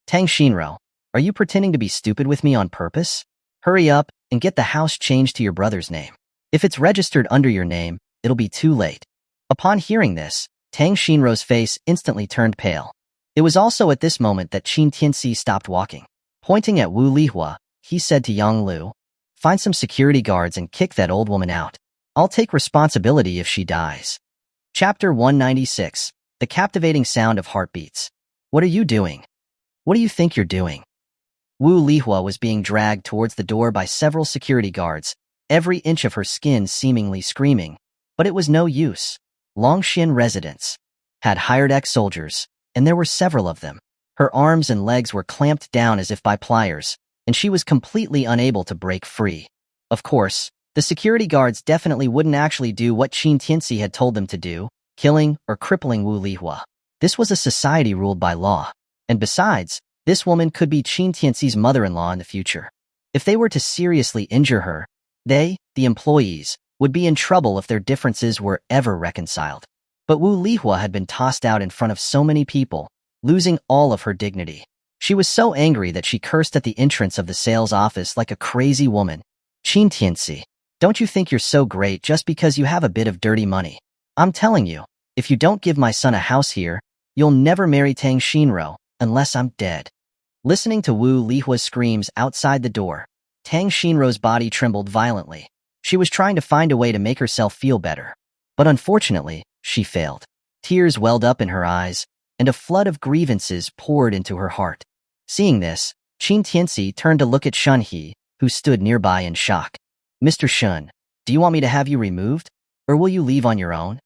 "Tang Shinro, are you pretending to be stupid with me on purpose? Hurry up and get the house changed to your brother's name. If it's registered under your name, it'll be too late." Upon hearing this, Tang Shinro's face instantly turned pale. It was also at this moment that Qin Tianci stopped walking. Pointing at Wu Lihua, he said to Yang Lu, "Find some security guards and kick that old woman out. I'll take responsibility if she dies." Chapter 196, The Captivating Sound of Heartbeats. "What are you doing? What do you think you're doing?" Wu Lihua was being dragged towards the door by several security guards, every inch of her skin seemingly screaming. But it was no use. Longxian residents had hired ex-soldiers, and there were several of them. Her arms and legs were clamped down as if by pliers, and she was completely unable to break free. Of course, the security guards definitely wouldn't actually do what Qin Tianci had told them to do, killing or crippling Wu Lihua. This was a society ruled by law. And besides, this woman could be Qin Tianci's mother-in-law in the future. If they were to seriously injure her, they, the employees, would be in trouble if their differences were ever reconciled. But Wu Lihua had been tossed out in front of so many people, losing all of her dignity. She was so angry that she cursed at the entrance of the sales office like a crazy woman. "Qin Tianci, don't you think you're so great just because you have a bit of dirty money? I'm telling you, if you don't give my son a house here, you'll never marry Tang Shinro, unless I'm dead." Listening to Wu Lihua's screams outside the door, Tang Shinro's body trembled violently. She was trying to find a way to make herself feel better. But unfortunately, she failed. Tears welled up in her eyes, and a flood of grievances poured into her heart. Seeing this, Qin Tianci turned to look at Shun He, who stood nearby in shock. "Mr. Shun, do you want me to have you removed, or will you leave on your own?"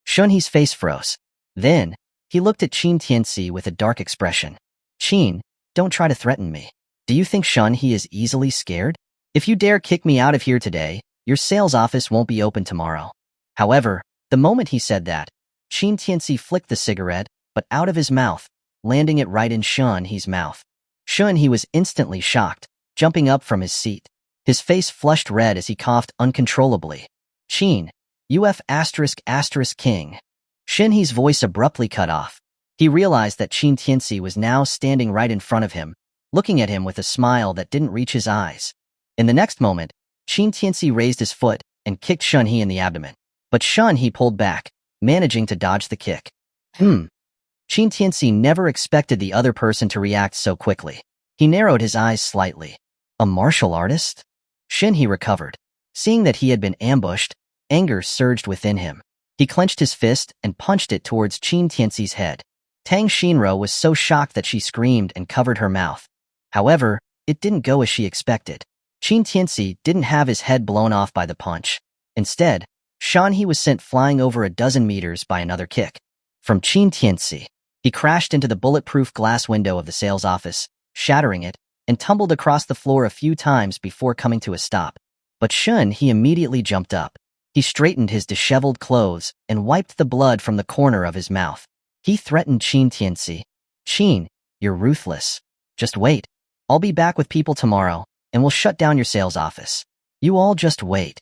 Shun He's face froze. Then, he looked at Qin Tianci with a dark expression. "Qin, don't try to threaten me. Do you think Shun He is easily scared? If you dare kick me out of here today, your sales office won't be open tomorrow." However, the moment he said that, Qin Tianci flicked the cigarette, but out of his mouth, landing it right in Shun He's mouth. Shun He was instantly shocked, jumping up from his seat. His face flushed red as he coughed uncontrollably. "Qin, king." Shin He's voice abruptly cut off. He realized that Qin Tianci was now standing right in front of him, looking at him with a smile that didn't reach his eyes. In the next moment, Qin Tianci raised his foot and kicked Shun He in the abdomen. But Shun He pulled back, managing to dodge the kick. Qin Tianci never expected the other person to react so quickly. He narrowed his eyes slightly. A martial artist? Shin He recovered. Seeing that he had been ambushed, anger surged within him. He clenched his fist and punched it towards Qin Tianci's head. Tang Shinro was so shocked that she screamed and covered her mouth. However, it didn't go as she expected. Qin Tianci didn't have his head blown off by the punch. Instead, Shun He was sent flying over a dozen meters by another kick. From Qin Tianci, he crashed into the bulletproof glass window of the sales office, shattering it, and tumbled across the floor a few times before coming to a stop. But Shun He immediately jumped up. He straightened his disheveled clothes and wiped the blood from the corner of his mouth. He threatened Qin Tianci. "Qin, you're ruthless. Just wait. I'll be back with people tomorrow, and we'll shut down your sales office. You all just wait."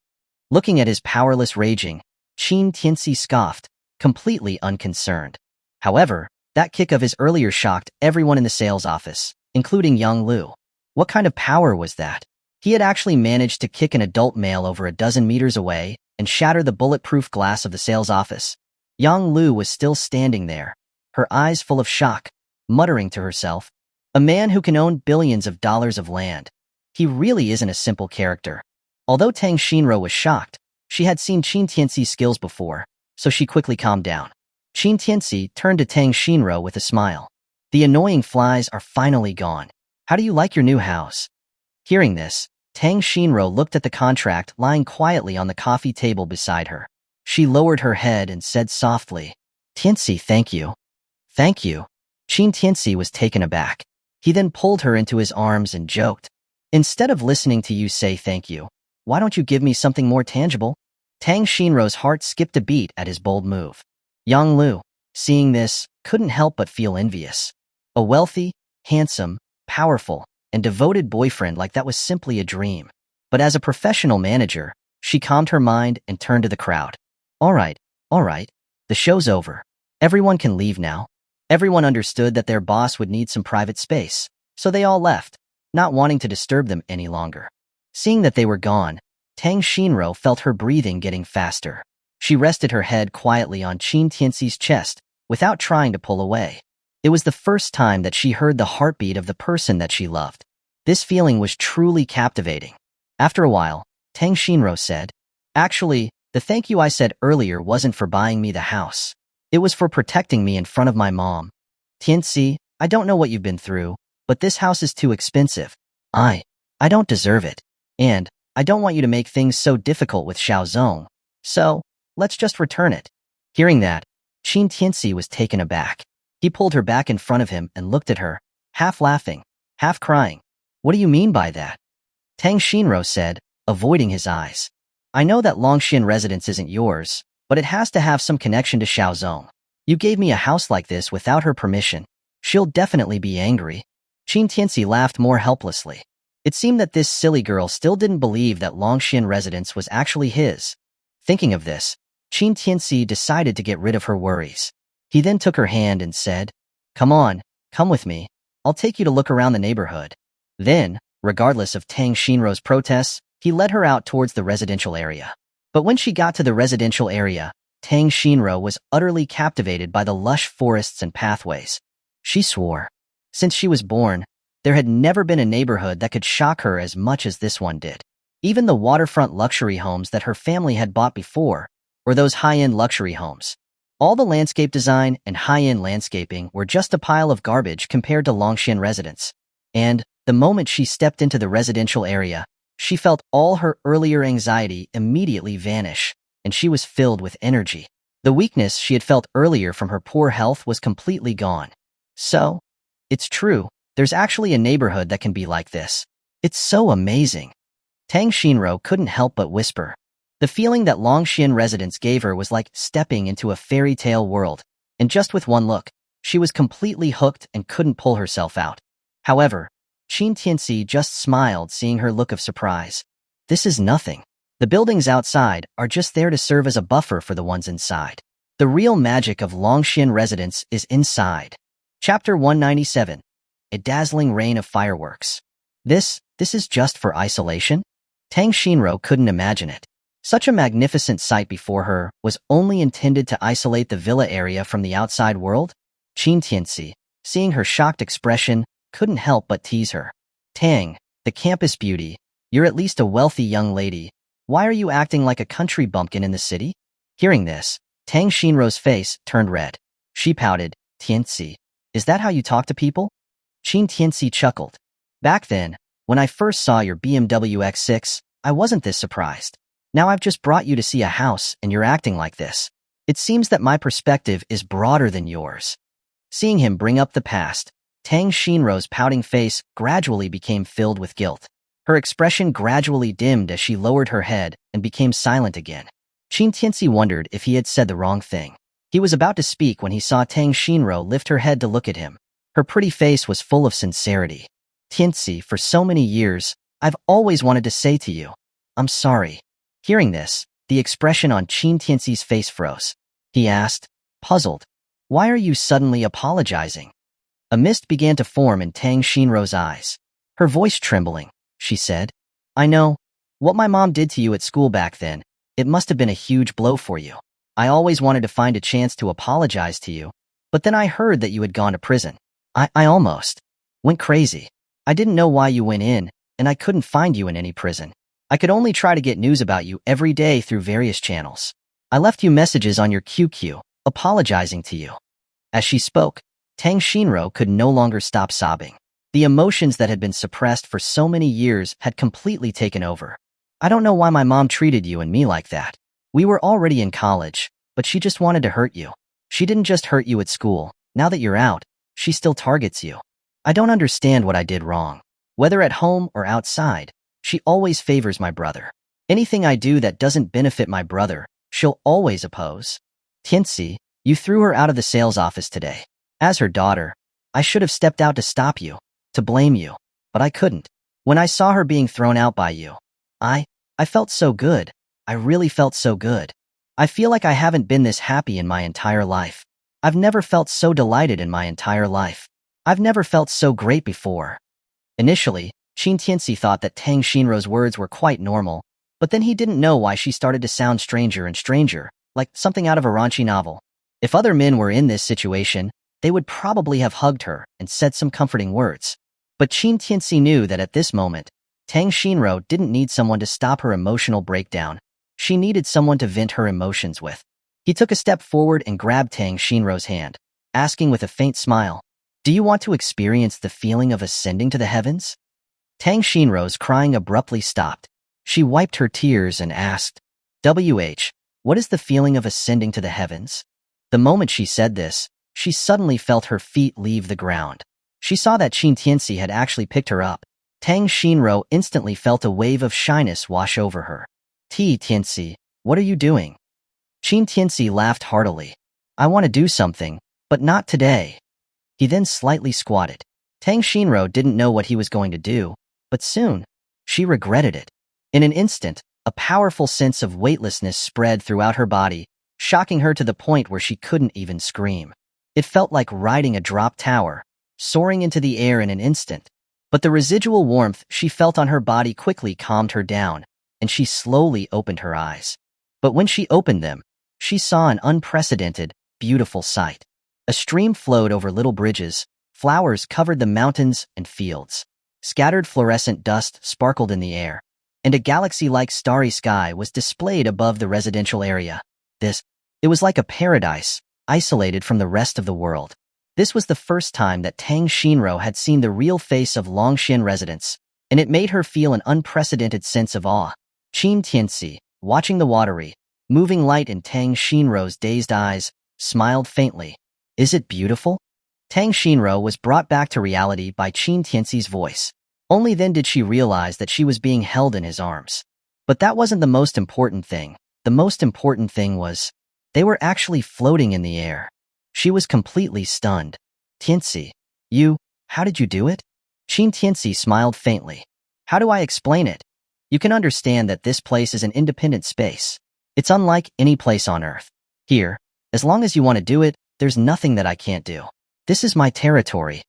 Looking at his powerless raging, Qin Tianci scoffed, completely unconcerned. However, that kick of his earlier shocked everyone in the sales office, including Yang Lu. What kind of power was that? He had actually managed to kick an adult male over a dozen meters away and shatter the bulletproof glass of the sales office. Yang Lu was still standing there, her eyes full of shock, muttering to herself, "A man who can own billions of dollars of land. He really isn't a simple character." Although Tang Shinro was shocked, she had seen Qin Tianci's skills before, so she quickly calmed down. Qin Tianci turned to Tang Shinro with a smile. "The annoying flies are finally gone. How do you like your new house?" Hearing this, Tang Shinro looked at the contract lying quietly on the coffee table beside her. She lowered her head and said softly, "Tianci, thank you." "Thank you." Qin Tianci was taken aback. He then pulled her into his arms and joked, "Instead of listening to you say thank you, why don't you give me something more tangible?" Tang Shinro's heart skipped a beat at his bold move. Yang Lu, seeing this, couldn't help but feel envious. A wealthy, handsome, powerful, and devoted boyfriend like that was simply a dream. But as a professional manager, she calmed her mind and turned to the crowd. All right, the show's over. Everyone can leave now. Everyone understood that their boss would need some private space, so they all left, not wanting to disturb them any longer. Seeing that they were gone, Tang Shinro felt her breathing getting faster. She rested her head quietly on Qin Tianci's chest without trying to pull away. It was the first time that she heard the heartbeat of the person that she loved. This feeling was truly captivating. After a while, Tang Shinro said, "Actually, the thank you I said earlier wasn't for buying me the house. It was for protecting me in front of my mom. Tianci, I don't know what you've been through, but this house is too expensive. I don't deserve it. And I don't want you to make things so difficult with Xiaozong. So, let's just return it." Hearing that, Qin Tianci was taken aback. He pulled her back in front of him and looked at her, half laughing, half crying. "What do you mean by that?" Tang Shinro said, avoiding his eyes. "I know that Longshan residence isn't yours, but it has to have some connection to Xiaozong. You gave me a house like this without her permission. She'll definitely be angry." Qin Tianci laughed more helplessly. It seemed that this silly girl still didn't believe that Longshan residence was actually his. Thinking of this, Qin Tianci decided to get rid of her worries. He then took her hand and said, "Come on, come with me. I'll take you to look around the neighborhood." Then, regardless of Tang Shinro's protests, he led her out towards the residential area. But when she got to the residential area, Tang Shinro was utterly captivated by the lush forests and pathways. She swore. Since she was born, there had never been a neighborhood that could shock her as much as this one did. Even the waterfront luxury homes that her family had bought before, or those high-end luxury homes. All the landscape design and high-end landscaping were just a pile of garbage compared to Longshan residence. And, the moment she stepped into the residential area, she felt all her earlier anxiety immediately vanish, and she was filled with energy. The weakness she had felt earlier from her poor health was completely gone. So, it's true, there's actually a neighborhood that can be like this. It's so amazing. Tang Shinro couldn't help but whisper. The feeling that Longshan residence gave her was like stepping into a fairy tale world, and just with one look, she was completely hooked and couldn't pull herself out. However, Qin Tianci just smiled seeing her look of surprise. This is nothing. The buildings outside are just there to serve as a buffer for the ones inside. The real magic of Longshan residence is inside. Chapter 197. A dazzling rain of fireworks. This is just for isolation? Tang Shinro couldn't imagine it. Such a magnificent sight before her was only intended to isolate the villa area from the outside world? Qin Tianci, seeing her shocked expression, couldn't help but tease her. "Tang, the campus beauty, you're at least a wealthy young lady. Why are you acting like a country bumpkin in the city?" Hearing this, Tang Shinro's face turned red. She pouted, "Tianci, is that how you talk to people?" Qin Tianci chuckled. "Back then, when I first saw your BMW X6, I wasn't this surprised. Now I've just brought you to see a house and you're acting like this. It seems that my perspective is broader than yours." Seeing him bring up the past, Tang Shinro's pouting face gradually became filled with guilt. Her expression gradually dimmed as she lowered her head and became silent again. Qin Tianci wondered if he had said the wrong thing. He was about to speak when he saw Tang Shinro lift her head to look at him. Her pretty face was full of sincerity. "Tianci, for so many years, I've always wanted to say to you, I'm sorry." Hearing this, the expression on Qin Tianci's face froze. He asked, puzzled, "Why are you suddenly apologizing?" A mist began to form in Tang Shinro's eyes. Her voice trembling, she said, "I know. What my mom did to you at school back then, it must have been a huge blow for you. I always wanted to find a chance to apologize to you, but then I heard that you had gone to prison. I almost went crazy. I didn't know why you went in, and I couldn't find you in any prison. I could only try to get news about you every day through various channels. I left you messages on your QQ, apologizing to you." As she spoke, Tang Shinro could no longer stop sobbing. The emotions that had been suppressed for so many years had completely taken over. "I don't know why my mom treated you and me like that. We were already in college, but she just wanted to hurt you. She didn't just hurt you at school. Now that you're out, she still targets you. I don't understand what I did wrong. Whether at home or outside, she always favors my brother. Anything I do that doesn't benefit my brother, she'll always oppose. Tianci, you threw her out of the sales office today. As her daughter, I should have stepped out to stop you, to blame you, but I couldn't. When I saw her being thrown out by you, I felt so good. I really felt so good. I feel like I haven't been this happy in my entire life. I've never felt so delighted in my entire life. I've never felt so great before. Initially, Qin Tianci thought that Tang Shinro's words were quite normal, but then he didn't know why she started to sound stranger and stranger, like something out of a raunchy novel. If other men were in this situation, they would probably have hugged her and said some comforting words. But Qin Tianci knew that at this moment, Tang Shinro didn't need someone to stop her emotional breakdown. She needed someone to vent her emotions with. He took a step forward and grabbed Tang Shinro's hand, asking with a faint smile, "Do you want to experience the feeling of ascending to the heavens?" Tang Shinro's crying abruptly stopped. She wiped her tears and asked, what is the feeling of ascending to the heavens?" The moment she said this, she suddenly felt her feet leave the ground. She saw that Qin Tianci had actually picked her up. Tang Shinro instantly felt a wave of shyness wash over her. Tianci, what are you doing?" Qin Tianci laughed heartily. "I want to do something, but not today." He then slightly squatted. Tang Shinro didn't know what he was going to do, but soon, she regretted it. In an instant, a powerful sense of weightlessness spread throughout her body, shocking her to the point where she couldn't even scream. It felt like riding a drop tower, soaring into the air in an instant. But the residual warmth she felt on her body quickly calmed her down, and she slowly opened her eyes. But when she opened them, she saw an unprecedented, beautiful sight. A stream flowed over little bridges, flowers covered the mountains and fields. Scattered fluorescent dust sparkled in the air, and a galaxy-like starry sky was displayed above the residential area. It was like a paradise, isolated from the rest of the world. This was the first time that Tang Shinro had seen the real face of Longshan residents, and it made her feel an unprecedented sense of awe. Qin Tianci, watching the watery, moving light in Tang Shinro's dazed eyes, smiled faintly. "Is it beautiful?" Tang Shinro was brought back to reality by Qin Tianci's voice. Only then did she realize that she was being held in his arms. But that wasn't the most important thing. The most important thing was, they were actually floating in the air. She was completely stunned. "Tianci, how did you do it?" Qin Tianci smiled faintly. "How do I explain it? You can understand that this place is an independent space. It's unlike any place on Earth. Here, as long as you want to do it, there's nothing that I can't do. This is my territory."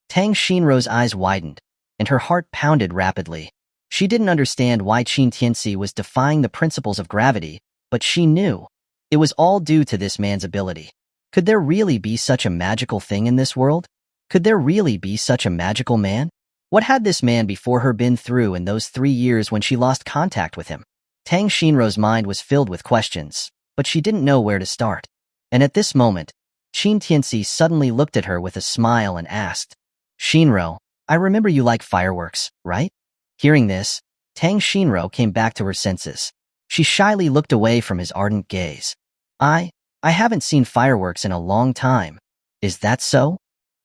Tang Shinro's eyes widened, and her heart pounded rapidly. She didn't understand why Qin Tianci was defying the principles of gravity, but she knew. It was all due to this man's ability. Could there really be such a magical thing in this world? Could there really be such a magical man? What had this man before her been through in those 3 years when she lost contact with him? Tang Shinro's mind was filled with questions, but she didn't know where to start. And at this moment, Qin Tianci suddenly looked at her with a smile and asked, "Shinro, I remember you like fireworks, right?" Hearing this, Tang Shinro came back to her senses. She shyly looked away from his ardent gaze. I haven't seen fireworks in a long time. Is that so?"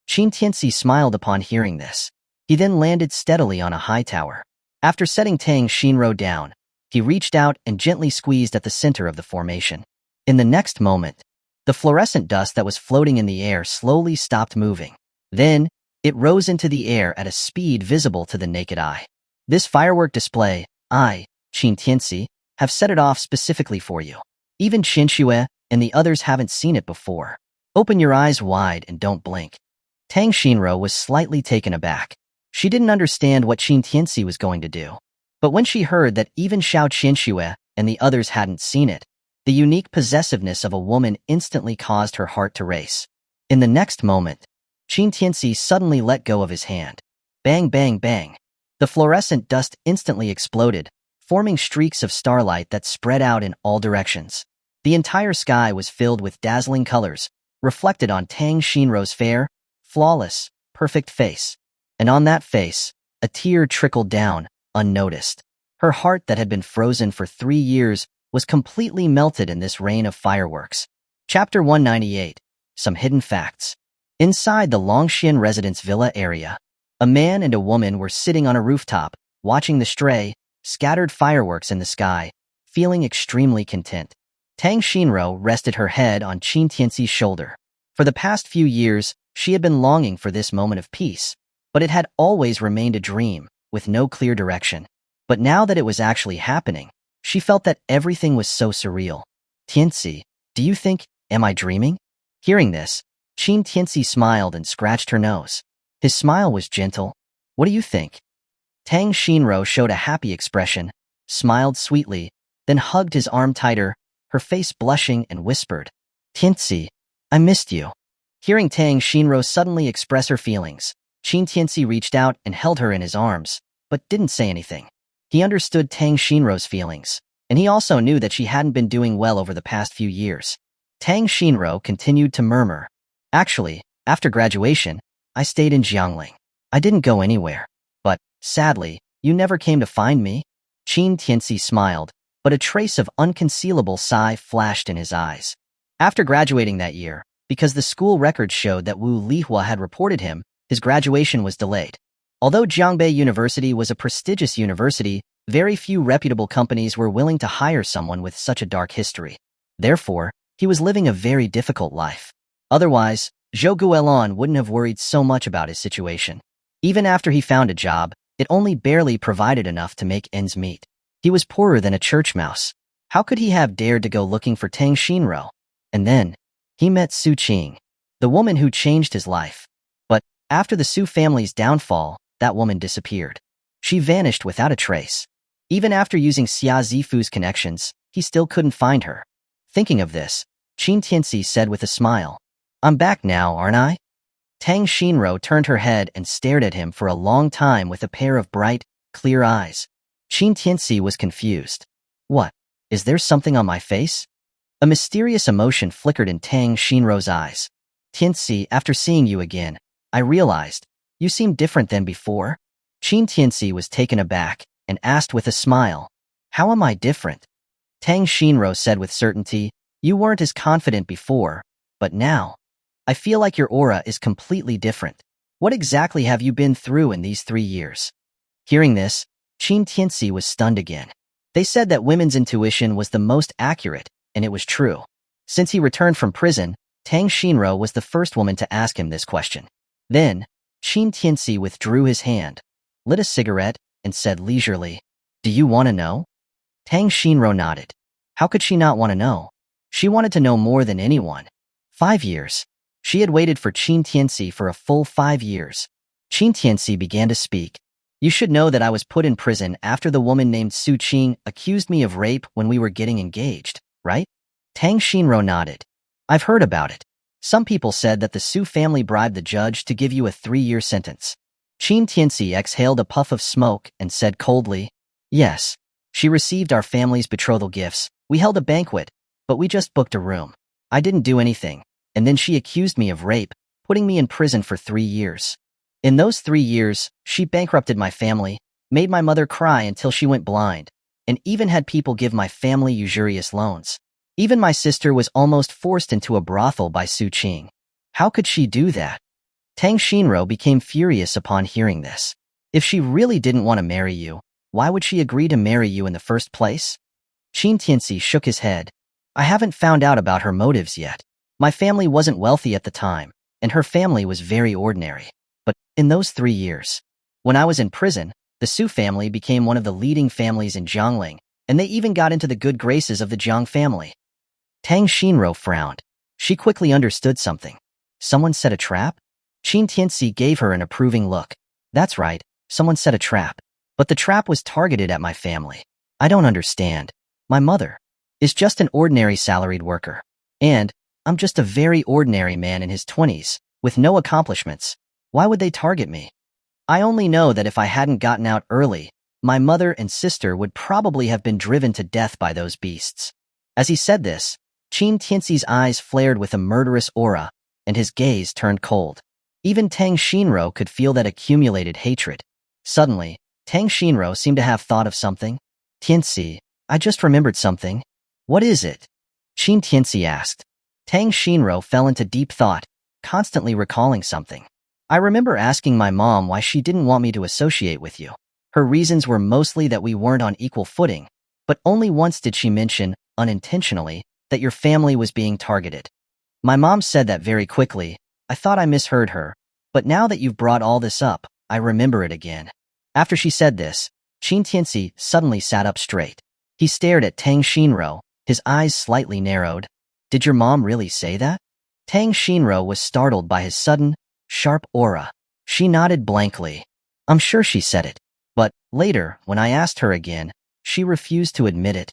Qin Tianci smiled upon hearing this. He then landed steadily on a high tower. After setting Tang Shinro down, he reached out and gently squeezed at the center of the formation. In the next moment, the fluorescent dust that was floating in the air slowly stopped moving. Then, it rose into the air at a speed visible to the naked eye. "This firework display, I, Qin Tianci, have set it off specifically for you. Even Qinshui and the others haven't seen it before. Open your eyes wide and don't blink." Tang Shinro was slightly taken aback. She didn't understand what Qin Tianci was going to do. But when she heard that even Xiao Qinshui and the others hadn't seen it, the unique possessiveness of a woman instantly caused her heart to race. In the next moment, Qin Tianci suddenly let go of his hand. Bang, bang, bang. The fluorescent dust instantly exploded, forming streaks of starlight that spread out in all directions. The entire sky was filled with dazzling colors, reflected on Tang Shinro's fair, flawless, perfect face. And on that face, a tear trickled down, unnoticed. Her heart that had been frozen for 3 years was completely melted in this rain of fireworks. Chapter 198. Some Hidden Facts. Inside the Longshan residence villa area, a man and a woman were sitting on a rooftop, watching the stray, scattered fireworks in the sky, feeling extremely content. Tang Xinro rested her head on Qin Tianci's shoulder. For the past few years, she had been longing for this moment of peace, but it had always remained a dream, with no clear direction. But now that it was actually happening, she felt that everything was so surreal. Tianci, do you think, am I dreaming? Hearing this, Qin Tianci smiled and scratched her nose. His smile was gentle. What do you think? Tang Xinro showed a happy expression, smiled sweetly, then hugged his arm tighter, her face blushing, and whispered, Tianci, I missed you. Hearing Tang Xinro suddenly express her feelings, Qin Tianci reached out and held her in his arms, but didn't say anything. He understood Tang Xinro's feelings, and he also knew that she hadn't been doing well over the past few years. Tang Xinro continued to murmur, Actually, after graduation, I stayed in Jiangling. I didn't go anywhere. But, sadly, you never came to find me? Qin Tianci smiled, but a trace of unconcealable sigh flashed in his eyes. After graduating that year, because the school records showed that Wu Lihua had reported him, his graduation was delayed. Although Jiangbei University was a prestigious university, very few reputable companies were willing to hire someone with such a dark history. Therefore, he was living a very difficult life. Otherwise, Zhou Guilin wouldn't have worried so much about his situation. Even after he found a job, it only barely provided enough to make ends meet. He was poorer than a church mouse. How could he have dared to go looking for Tang Xinro? And then, he met Su Qing, the woman who changed his life. But, after the Su family's downfall, that woman disappeared. She vanished without a trace. Even after using Xia Zifu's connections, he still couldn't find her. Thinking of this, Qin Tianci said with a smile, I'm back now, aren't I? Tang Xinro turned her head and stared at him for a long time with a pair of bright, clear eyes. Qin Tianci was confused. What? Is there something on my face? A mysterious emotion flickered in Tang Xinro's eyes. Tianci, after seeing you again, I realized, you seem different than before. Qin Tianci was taken aback and asked with a smile, How am I different? Tang Xinro said with certainty, You weren't as confident before, but now, I feel like your aura is completely different. What exactly have you been through in these 3 years? Hearing this, Qin Tianci was stunned again. They said that women's intuition was the most accurate, and it was true. Since he returned from prison, Tang Xinro was the first woman to ask him this question. Then, Qin Tianci withdrew his hand, lit a cigarette, and said leisurely, Do you want to know? Tang Xinro nodded. How could she not want to know? She wanted to know more than anyone. 5 years. She had waited for Qin Tianci for a full 5 years. Qin Tianci began to speak. You should know that I was put in prison after the woman named Su Qing accused me of rape when we were getting engaged, right? Tang Xinro nodded. I've heard about it. Some people said that the Su family bribed the judge to give you a 3-year sentence. Qin Tianci exhaled a puff of smoke and said coldly, Yes. She received our family's betrothal gifts. We held a banquet, but we just booked a room. I didn't do anything. And then she accused me of rape, putting me in prison for 3 years. In those 3 years, she bankrupted my family, made my mother cry until she went blind, and even had people give my family usurious loans. Even my sister was almost forced into a brothel by Su Qing. How could she do that? Tang Xinro became furious upon hearing this. If she really didn't want to marry you, why would she agree to marry you in the first place? Qin Tianci shook his head. I haven't found out about her motives yet. My family wasn't wealthy at the time, and her family was very ordinary. But in those 3 years, when I was in prison, the Su family became one of the leading families in Jiangling, and they even got into the good graces of the Jiang family. Tang Xinro frowned. She quickly understood something. Someone set a trap? Qin Tianci gave her an approving look. That's right, someone set a trap. But the trap was targeted at my family. I don't understand. My mother is just an ordinary salaried worker. And I'm just a very ordinary man in his 20s, with no accomplishments. Why would they target me? I only know that if I hadn't gotten out early, my mother and sister would probably have been driven to death by those beasts. As he said this, Qin Tianci's eyes flared with a murderous aura, and his gaze turned cold. Even Tang Xinro could feel that accumulated hatred. Suddenly, Tang Xinro seemed to have thought of something. Tianci, I just remembered something. What is it? Qin Tianci asked. Tang Xinro fell into deep thought, constantly recalling something. I remember asking my mom why she didn't want me to associate with you. Her reasons were mostly that we weren't on equal footing, but only once did she mention, unintentionally, that your family was being targeted. My mom said that very quickly. I thought I misheard her, but now that you've brought all this up, I remember it again. After she said this, Qin Tianci suddenly sat up straight. He stared at Tang Shinro, his eyes slightly narrowed. Did your mom really say that? Tang Shinro was startled by his sudden, sharp aura. She nodded blankly. I'm sure she said it. But later, when I asked her again, she refused to admit it.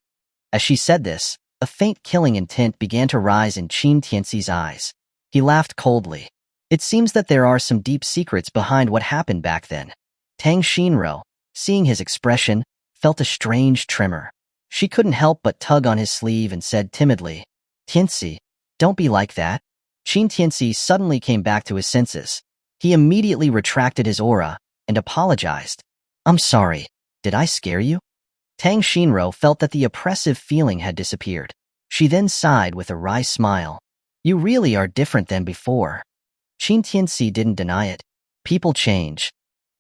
As she said this, a faint killing intent began to rise in Qin Tianci's eyes. He laughed coldly. It seems that there are some deep secrets behind what happened back then. Tang Shinro, seeing his expression, felt a strange tremor. She couldn't help but tug on his sleeve and said timidly, Tianci, don't be like that. Qin Tianci suddenly came back to his senses. He immediately retracted his aura and apologized. I'm sorry, did I scare you? Tang Shinro felt that the oppressive feeling had disappeared. She then sighed with a wry smile. You really are different than before. Qin Tianci didn't deny it. People change.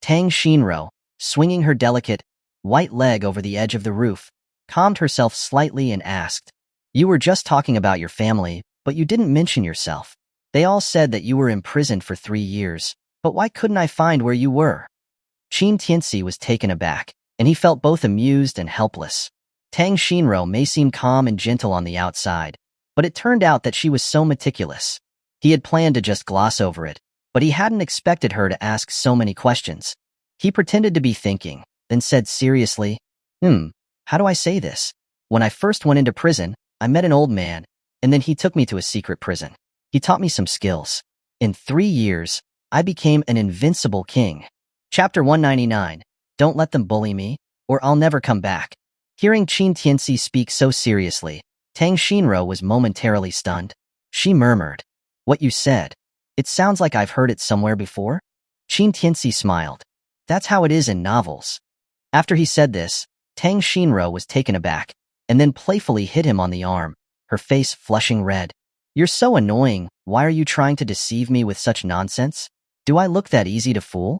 Tang Shinro, swinging her delicate, white leg over the edge of the roof, calmed herself slightly and asked, You were just talking about your family, but you didn't mention yourself. They all said that you were imprisoned for 3 years, but why couldn't I find where you were? Qin Tianci was taken aback, and he felt both amused and helpless. Tang Shinro may seem calm and gentle on the outside, but it turned out that she was so meticulous. He had planned to just gloss over it, but he hadn't expected her to ask so many questions. He pretended to be thinking, then said seriously, how do I say this? When I first went into prison, I met an old man, and then he took me to a secret prison. He taught me some skills. In 3 years, I became an invincible king. Chapter 199, Don't Let Them Bully Me, or I'll Never Come Back. Hearing Qin Tianci speak so seriously, Tang Shinro was momentarily stunned. She murmured, What you said? It sounds like I've heard it somewhere before? Qin Tianci smiled. That's how it is in novels. After he said this, Tang Shinro was taken aback, and then playfully hit him on the arm, her face flushing red. You're so annoying, why are you trying to deceive me with such nonsense? Do I look that easy to fool?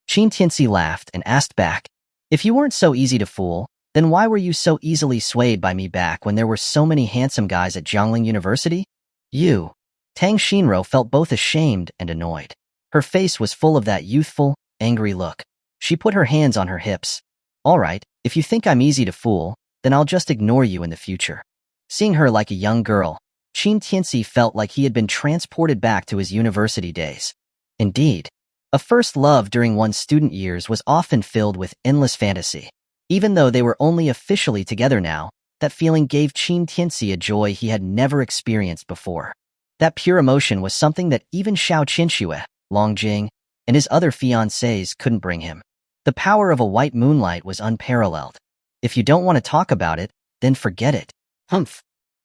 Qin Tianci laughed and asked back, If you weren't so easy to fool, then why were you so easily swayed by me back when there were so many handsome guys at Jiangling University? You. Tang Shinro felt both ashamed and annoyed. Her face was full of that youthful, angry look. She put her hands on her hips. All right, if you think I'm easy to fool, then I'll just ignore you in the future. Seeing her like a young girl, Qin Tianci felt like he had been transported back to his university days. Indeed, a first love during one's student years was often filled with endless fantasy. Even though they were only officially together now, that feeling gave Qin Tianci a joy he had never experienced before. That pure emotion was something that even Xiao Qinxue, Long Jing, and his other fiancés couldn't bring him. The power of a white moonlight was unparalleled. If you don't want to talk about it, then forget it. Humph.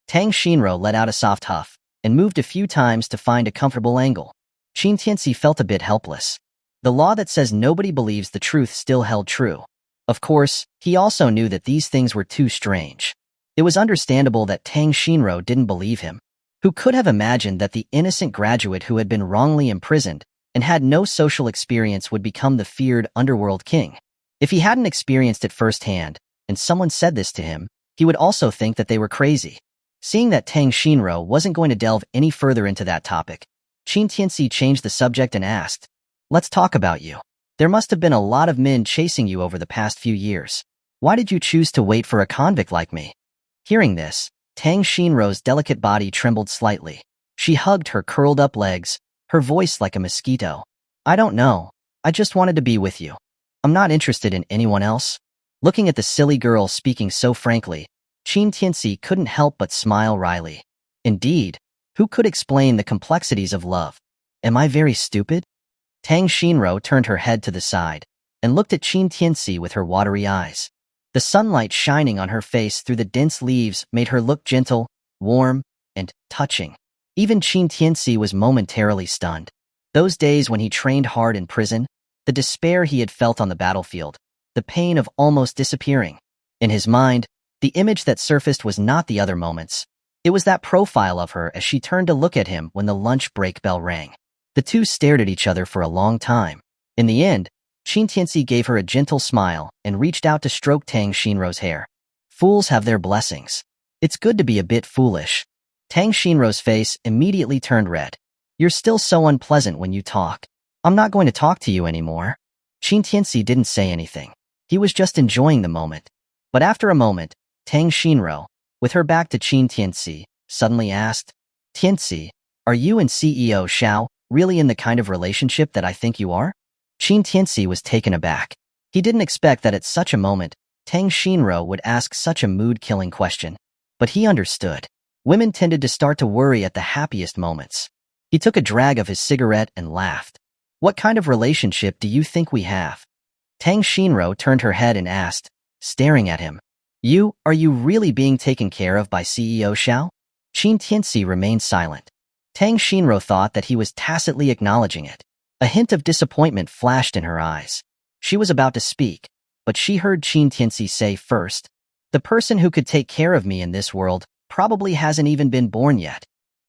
Tang Shinro let out a soft huff and moved a few times to find a comfortable angle. Qin Tianci felt a bit helpless. The law that says nobody believes the truth still held true. Of course, he also knew that these things were too strange. It was understandable that Tang Shinro didn't believe him. Who could have imagined that the innocent graduate who had been wrongly imprisoned and had no social experience would become the feared Underworld king? If he hadn't experienced it firsthand, and someone said this to him, he would also think that they were crazy. Seeing that Tang Shinro wasn't going to delve any further into that topic, Qin Tianci changed the subject and asked, Let's talk about you. There must have been a lot of men chasing you over the past few years. Why did you choose to wait for a convict like me? Hearing this, Tang Shinro's delicate body trembled slightly. She hugged her curled-up legs, her voice like a mosquito. I don't know. I just wanted to be with you. I'm not interested in anyone else. Looking at the silly girl speaking so frankly, Qin Tianci couldn't help but smile wryly. Indeed, who could explain the complexities of love? Am I very stupid? Tang Shinro turned her head to the side and looked at Qin Tianci with her watery eyes. The sunlight shining on her face through the dense leaves made her look gentle, warm, and touching. Even Qin Tianci was momentarily stunned. Those days when he trained hard in prison, the despair he had felt on the battlefield, the pain of almost disappearing. In his mind, the image that surfaced was not the other moments. It was that profile of her as she turned to look at him when the lunch break bell rang. The two stared at each other for a long time. In the end, Qin Tianci gave her a gentle smile and reached out to stroke Tang Shinro's hair. Fools have their blessings. It's good to be a bit foolish. Tang Shinro's face immediately turned red. You're still so unpleasant when you talk. I'm not going to talk to you anymore. Qin Tianci didn't say anything. He was just enjoying the moment. But after a moment, Tang Shinro, with her back to Qin Tianci, suddenly asked, Tianci, are you and CEO Xiao really in the kind of relationship that I think you are? Qin Tianci was taken aback. He didn't expect that at such a moment, Tang Shinro would ask such a mood-killing question. But he understood. Women tended to start to worry at the happiest moments. He took a drag of his cigarette and laughed. What kind of relationship do you think we have? Tang Shinro turned her head and asked, staring at him. Are you really being taken care of by CEO Xiao? Qin Tianci remained silent. Tang Shinro thought that he was tacitly acknowledging it. A hint of disappointment flashed in her eyes. She was about to speak, but she heard Qin Tianci say first, the person who could take care of me in this world probably hasn't even been born yet.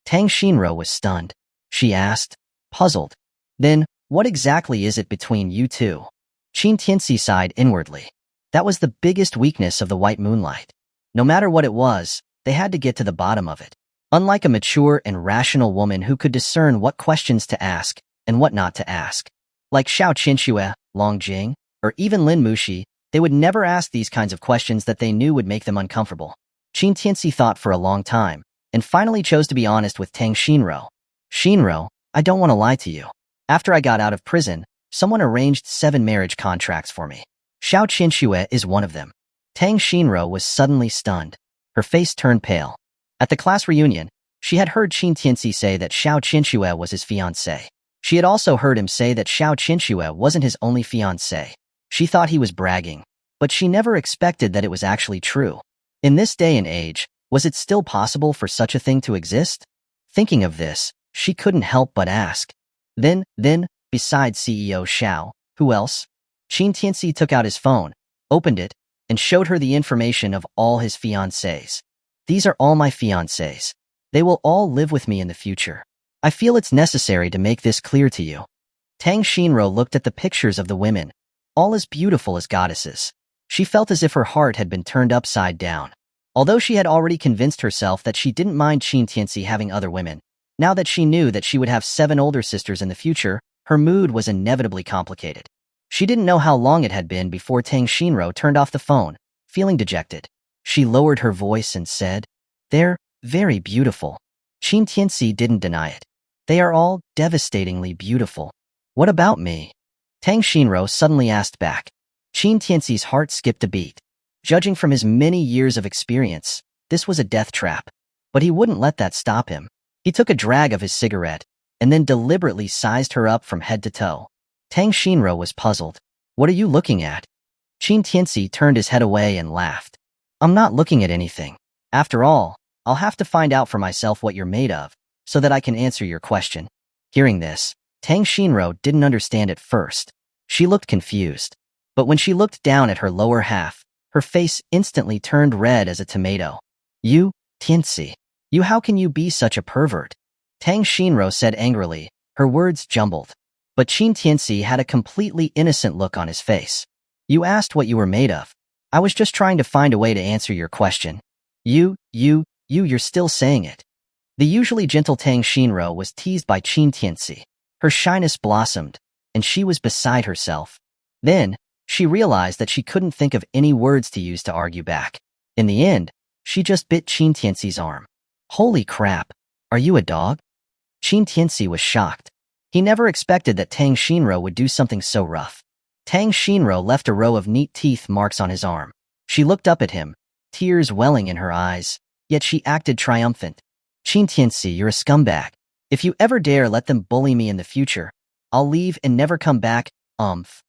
Tang Shinro was stunned. She asked, puzzled. Then, what exactly is it between you two? Qin Tianci sighed inwardly. That was the biggest weakness of the White Moonlight. No matter what it was, they had to get to the bottom of it. Unlike a mature and rational woman who could discern what questions to ask and what not to ask. Like Xiao Qinxue, Long Jing, or even Lin Muxi, they would never ask these kinds of questions that they knew would make them uncomfortable. Qin Tianci thought for a long time, and finally chose to be honest with Tang Shinro. Shinro, I don't want to lie to you. After I got out of prison, someone arranged 7 marriage contracts for me. Xiao Qinxue is one of them. Tang Shinro was suddenly stunned. Her face turned pale. At the class reunion, she had heard Qin Tianci say that Xiao Qinxue was his fiancée. She had also heard him say that Xiao Qinxue wasn't his only fiancée. She thought he was bragging, but she never expected that it was actually true. In this day and age, was it still possible for such a thing to exist? Thinking of this, she couldn't help but ask. Then, besides CEO Xiao, who else? Qin Tianci took out his phone, opened it, and showed her the information of all his fiancées. These are all my fiancées. They will all live with me in the future. I feel it's necessary to make this clear to you. Tang Shinro looked at the pictures of the women, all as beautiful as goddesses. She felt as if her heart had been turned upside down. Although she had already convinced herself that she didn't mind Qin Tianci having other women, now that she knew that she would have 7 older sisters in the future, her mood was inevitably complicated. She didn't know how long it had been before Tang Shinro turned off the phone, feeling dejected. She lowered her voice and said, They're very beautiful. Qin Tianci didn't deny it. They are all devastatingly beautiful. What about me? Tang Shinro suddenly asked back. Qin Tianci's heart skipped a beat. Judging from his many years of experience, this was a death trap. But he wouldn't let that stop him. He took a drag of his cigarette, and then deliberately sized her up from head to toe. Tang Shinro was puzzled. What are you looking at? Qin Tianci turned his head away and laughed. I'm not looking at anything. After all, I'll have to find out for myself what you're made of, so that I can answer your question. Hearing this, Tang Shinro didn't understand at first. She looked confused. But when she looked down at her lower half, her face instantly turned red as a tomato. You, Tianci, how can you be such a pervert? Tang Shinro said angrily, her words jumbled. But Qin Tianci had a completely innocent look on his face. You asked what you were made of. I was just trying to find a way to answer your question. You're still saying it. The usually gentle Tang Shinro was teased by Qin Tianci. Her shyness blossomed, and she was beside herself. Then, she realized that she couldn't think of any words to use to argue back. In the end, she just bit Qin Tianci's arm. Holy crap, are you a dog? Qin Tianci was shocked. He never expected that Tang Shinro would do something so rough. Tang Shinro left a row of neat teeth marks on his arm. She looked up at him, tears welling in her eyes, yet she acted triumphant. Qin Tianci, you're a scumbag. If you ever dare let them bully me in the future, I'll leave and never come back, umph.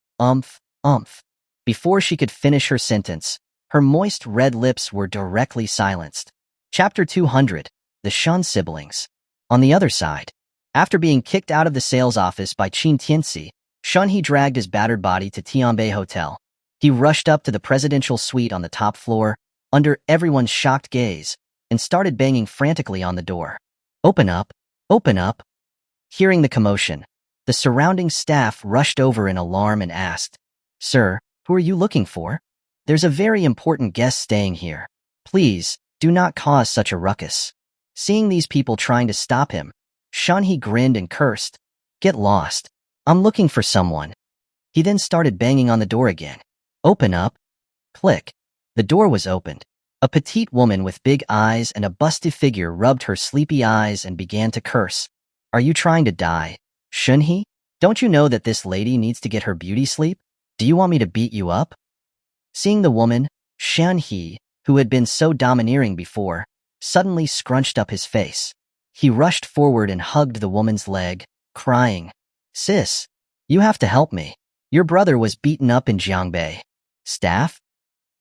Before she could finish her sentence, her moist red lips were directly silenced. Chapter 200, The Shun Siblings. On the other side, after being kicked out of the sales office by Qin Tianci, Shun he dragged his battered body to Tianbei Hotel. He rushed up to the presidential suite on the top floor, under everyone's shocked gaze, and started banging frantically on the door. Open up, open up. Hearing the commotion, The surrounding staff rushed over in alarm and asked, "Sir, who are you looking for? There's a very important guest staying here. Please, do not cause such a ruckus." Seeing these people trying to stop him, Shunhee grinned and cursed. "Get lost. I'm looking for someone." He then started banging on the door again. "Open up." Click. The door was opened. A petite woman with big eyes and a busty figure rubbed her sleepy eyes and began to curse. "Are you trying to die, Shunhee? Don't you know that this lady needs to get her beauty sleep? Do you want me to beat you up?" Seeing the woman, Shunhee, who had been so domineering before, suddenly scrunched up his face. He rushed forward and hugged the woman's leg, crying, "Sis, you have to help me. Your brother was beaten up in Jiangbei." Staff?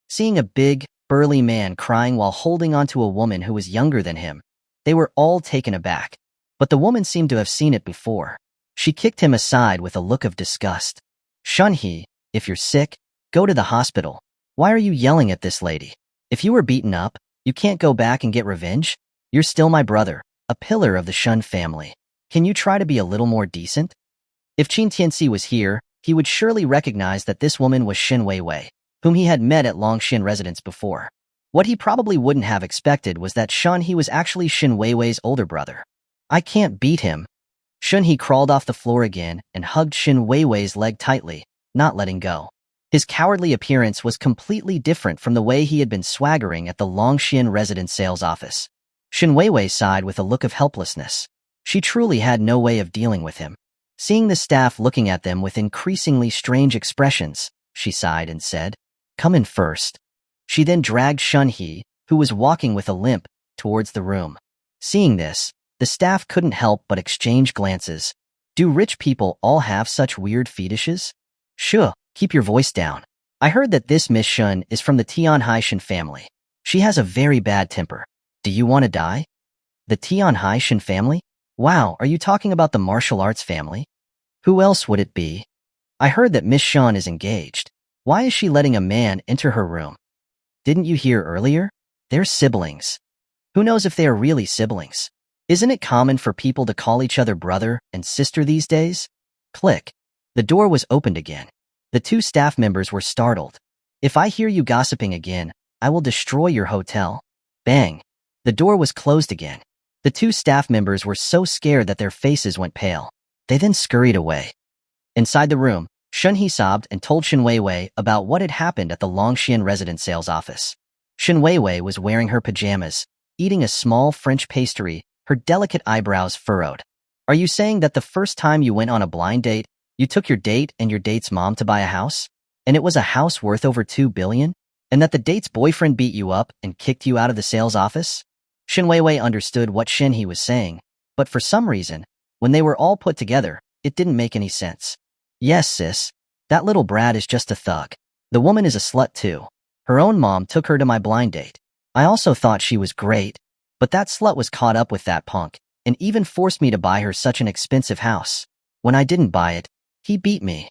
Seeing a big, burly man crying while holding onto a woman who was younger than him, they were all taken aback. But the woman seemed to have seen it before. She kicked him aside with a look of disgust. "Shunhee, if you're sick, go to the hospital. Why are you yelling at this lady? If you were beaten up, you can't go back and get revenge? You're still my brother, a pillar of the Shun family. Can you try to be a little more decent?" If Qin Tianci was here, he would surely recognize that this woman was Xin Weiwei, whom he had met at Longxin residence before. What he probably wouldn't have expected was that Shunhee was actually Xin Weiwei's older brother. "I can't beat him." Shunhee crawled off the floor again and hugged Xin Weiwei's leg tightly, not letting go. His cowardly appearance was completely different from the way he had been swaggering at the Longxin residence sales office. Xin Weiwei sighed with a look of helplessness. She truly had no way of dealing with him. Seeing the staff looking at them with increasingly strange expressions, she sighed and said, "Come in first." She then dragged Shunhee, who was walking with a limp, towards the room. Seeing this, the staff couldn't help but exchange glances. Do rich people all have such weird fetishes? "Shuh, keep your voice down. I heard that this Miss Shun is from the Tianhaishan family. She has a very bad temper. Do you want to die?" "The Tianhaishan family? Wow, are you talking about the martial arts family? Who else would it be? I heard that Miss Shun is engaged. Why is she letting a man enter her room? Didn't you hear earlier? They're siblings. Who knows if they are really siblings? Isn't it common for people to call each other brother and sister these days?" Click. The door was opened again. The two staff members were startled. "If I hear you gossiping again, I will destroy your hotel." Bang. The door was closed again. The two staff members were so scared that their faces went pale. They then scurried away. Inside the room, Shunhee sobbed and told Xin Weiwei about what had happened at the Longxian residence sales office. Xin Weiwei was wearing her pajamas, eating a small French pastry, her delicate eyebrows furrowed. "Are you saying that the first time you went on a blind date, you took your date and your date's mom to buy a house? And it was a house worth over 2 billion? And that the date's boyfriend beat you up and kicked you out of the sales office?" Xin Weiwei understood what Shunhee was saying, but for some reason, when they were all put together, it didn't make any sense. "Yes, sis. That little brat is just a thug. The woman is a slut too. Her own mom took her to my blind date. I also thought she was great, but that slut was caught up with that punk and even forced me to buy her such an expensive house. When I didn't buy it, he beat me."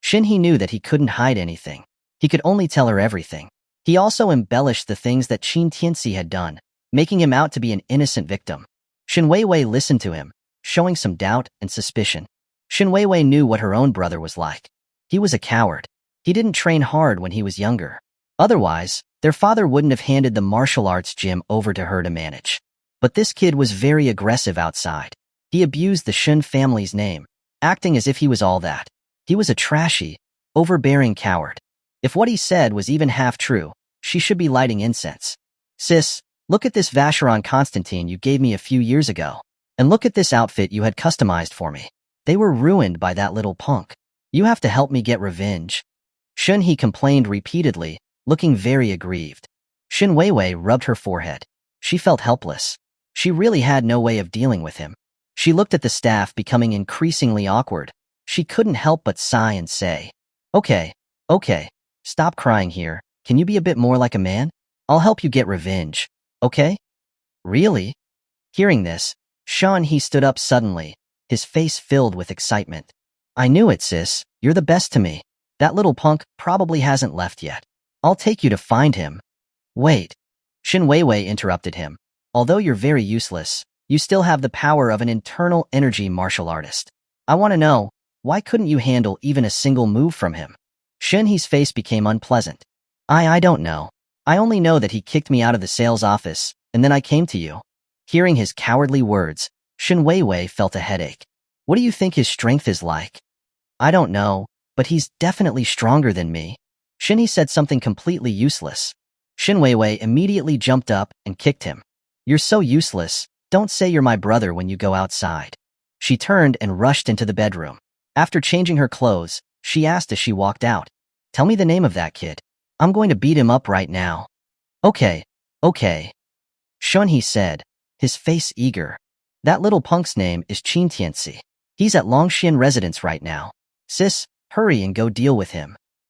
Shunhee knew that he couldn't hide anything. He could only tell her everything. He also embellished the things that Qin Tianci had done, making him out to be an innocent victim. Xin Weiwei listened to him, showing some doubt and suspicion. Xin Weiwei knew what her own brother was like. He was a coward. He didn't train hard when he was younger. Otherwise, their father wouldn't have handed the martial arts gym over to her to manage. But this kid was very aggressive outside. He abused the Shun family's name, acting as if he was all that. He was a trashy, overbearing coward. If what he said was even half true, she should be lighting incense. "Sis, look at this Vacheron Constantine you gave me a few years ago. And look at this outfit you had customized for me. They were ruined by that little punk. You have to help me get revenge." Shunhee complained repeatedly, looking very aggrieved. Xin Weiwei rubbed her forehead. She felt helpless. She really had no way of dealing with him. She looked at the staff becoming increasingly awkward. She couldn't help but sigh and say, Okay, stop crying here. Can you be a bit more like a man? I'll help you get revenge, okay?" "Really?" Hearing this, Shunhee stood up suddenly, his face filled with excitement. "I knew it, sis. You're the best to me. That little punk probably hasn't left yet. I'll take you to find him." "Wait." Xin Weiwei interrupted him. "Although you're very useless, you still have the power of an internal energy martial artist. I want to know, Why couldn't you handle even a single move from him? Shenhe's face became unpleasant. I don't know. I only know that he kicked me out of the sales office, and then I came to you. Hearing his cowardly words, Shen Weiwei felt a headache. What do you think his strength is like? I don't know, but he's definitely stronger than me. Shenhe said something completely useless. Shen Weiwei immediately jumped up and kicked him. You're so useless. Don't say you're my brother when you go outside. She turned and rushed into the bedroom. After changing her clothes, she asked as she walked out, "Tell me the name of that kid. I'm going to beat him up right now." Okay. Shunhee said, his face eager. That little punk's name is Qin Tianci. He's at Longxian residence right now. Sis, hurry and go deal with him.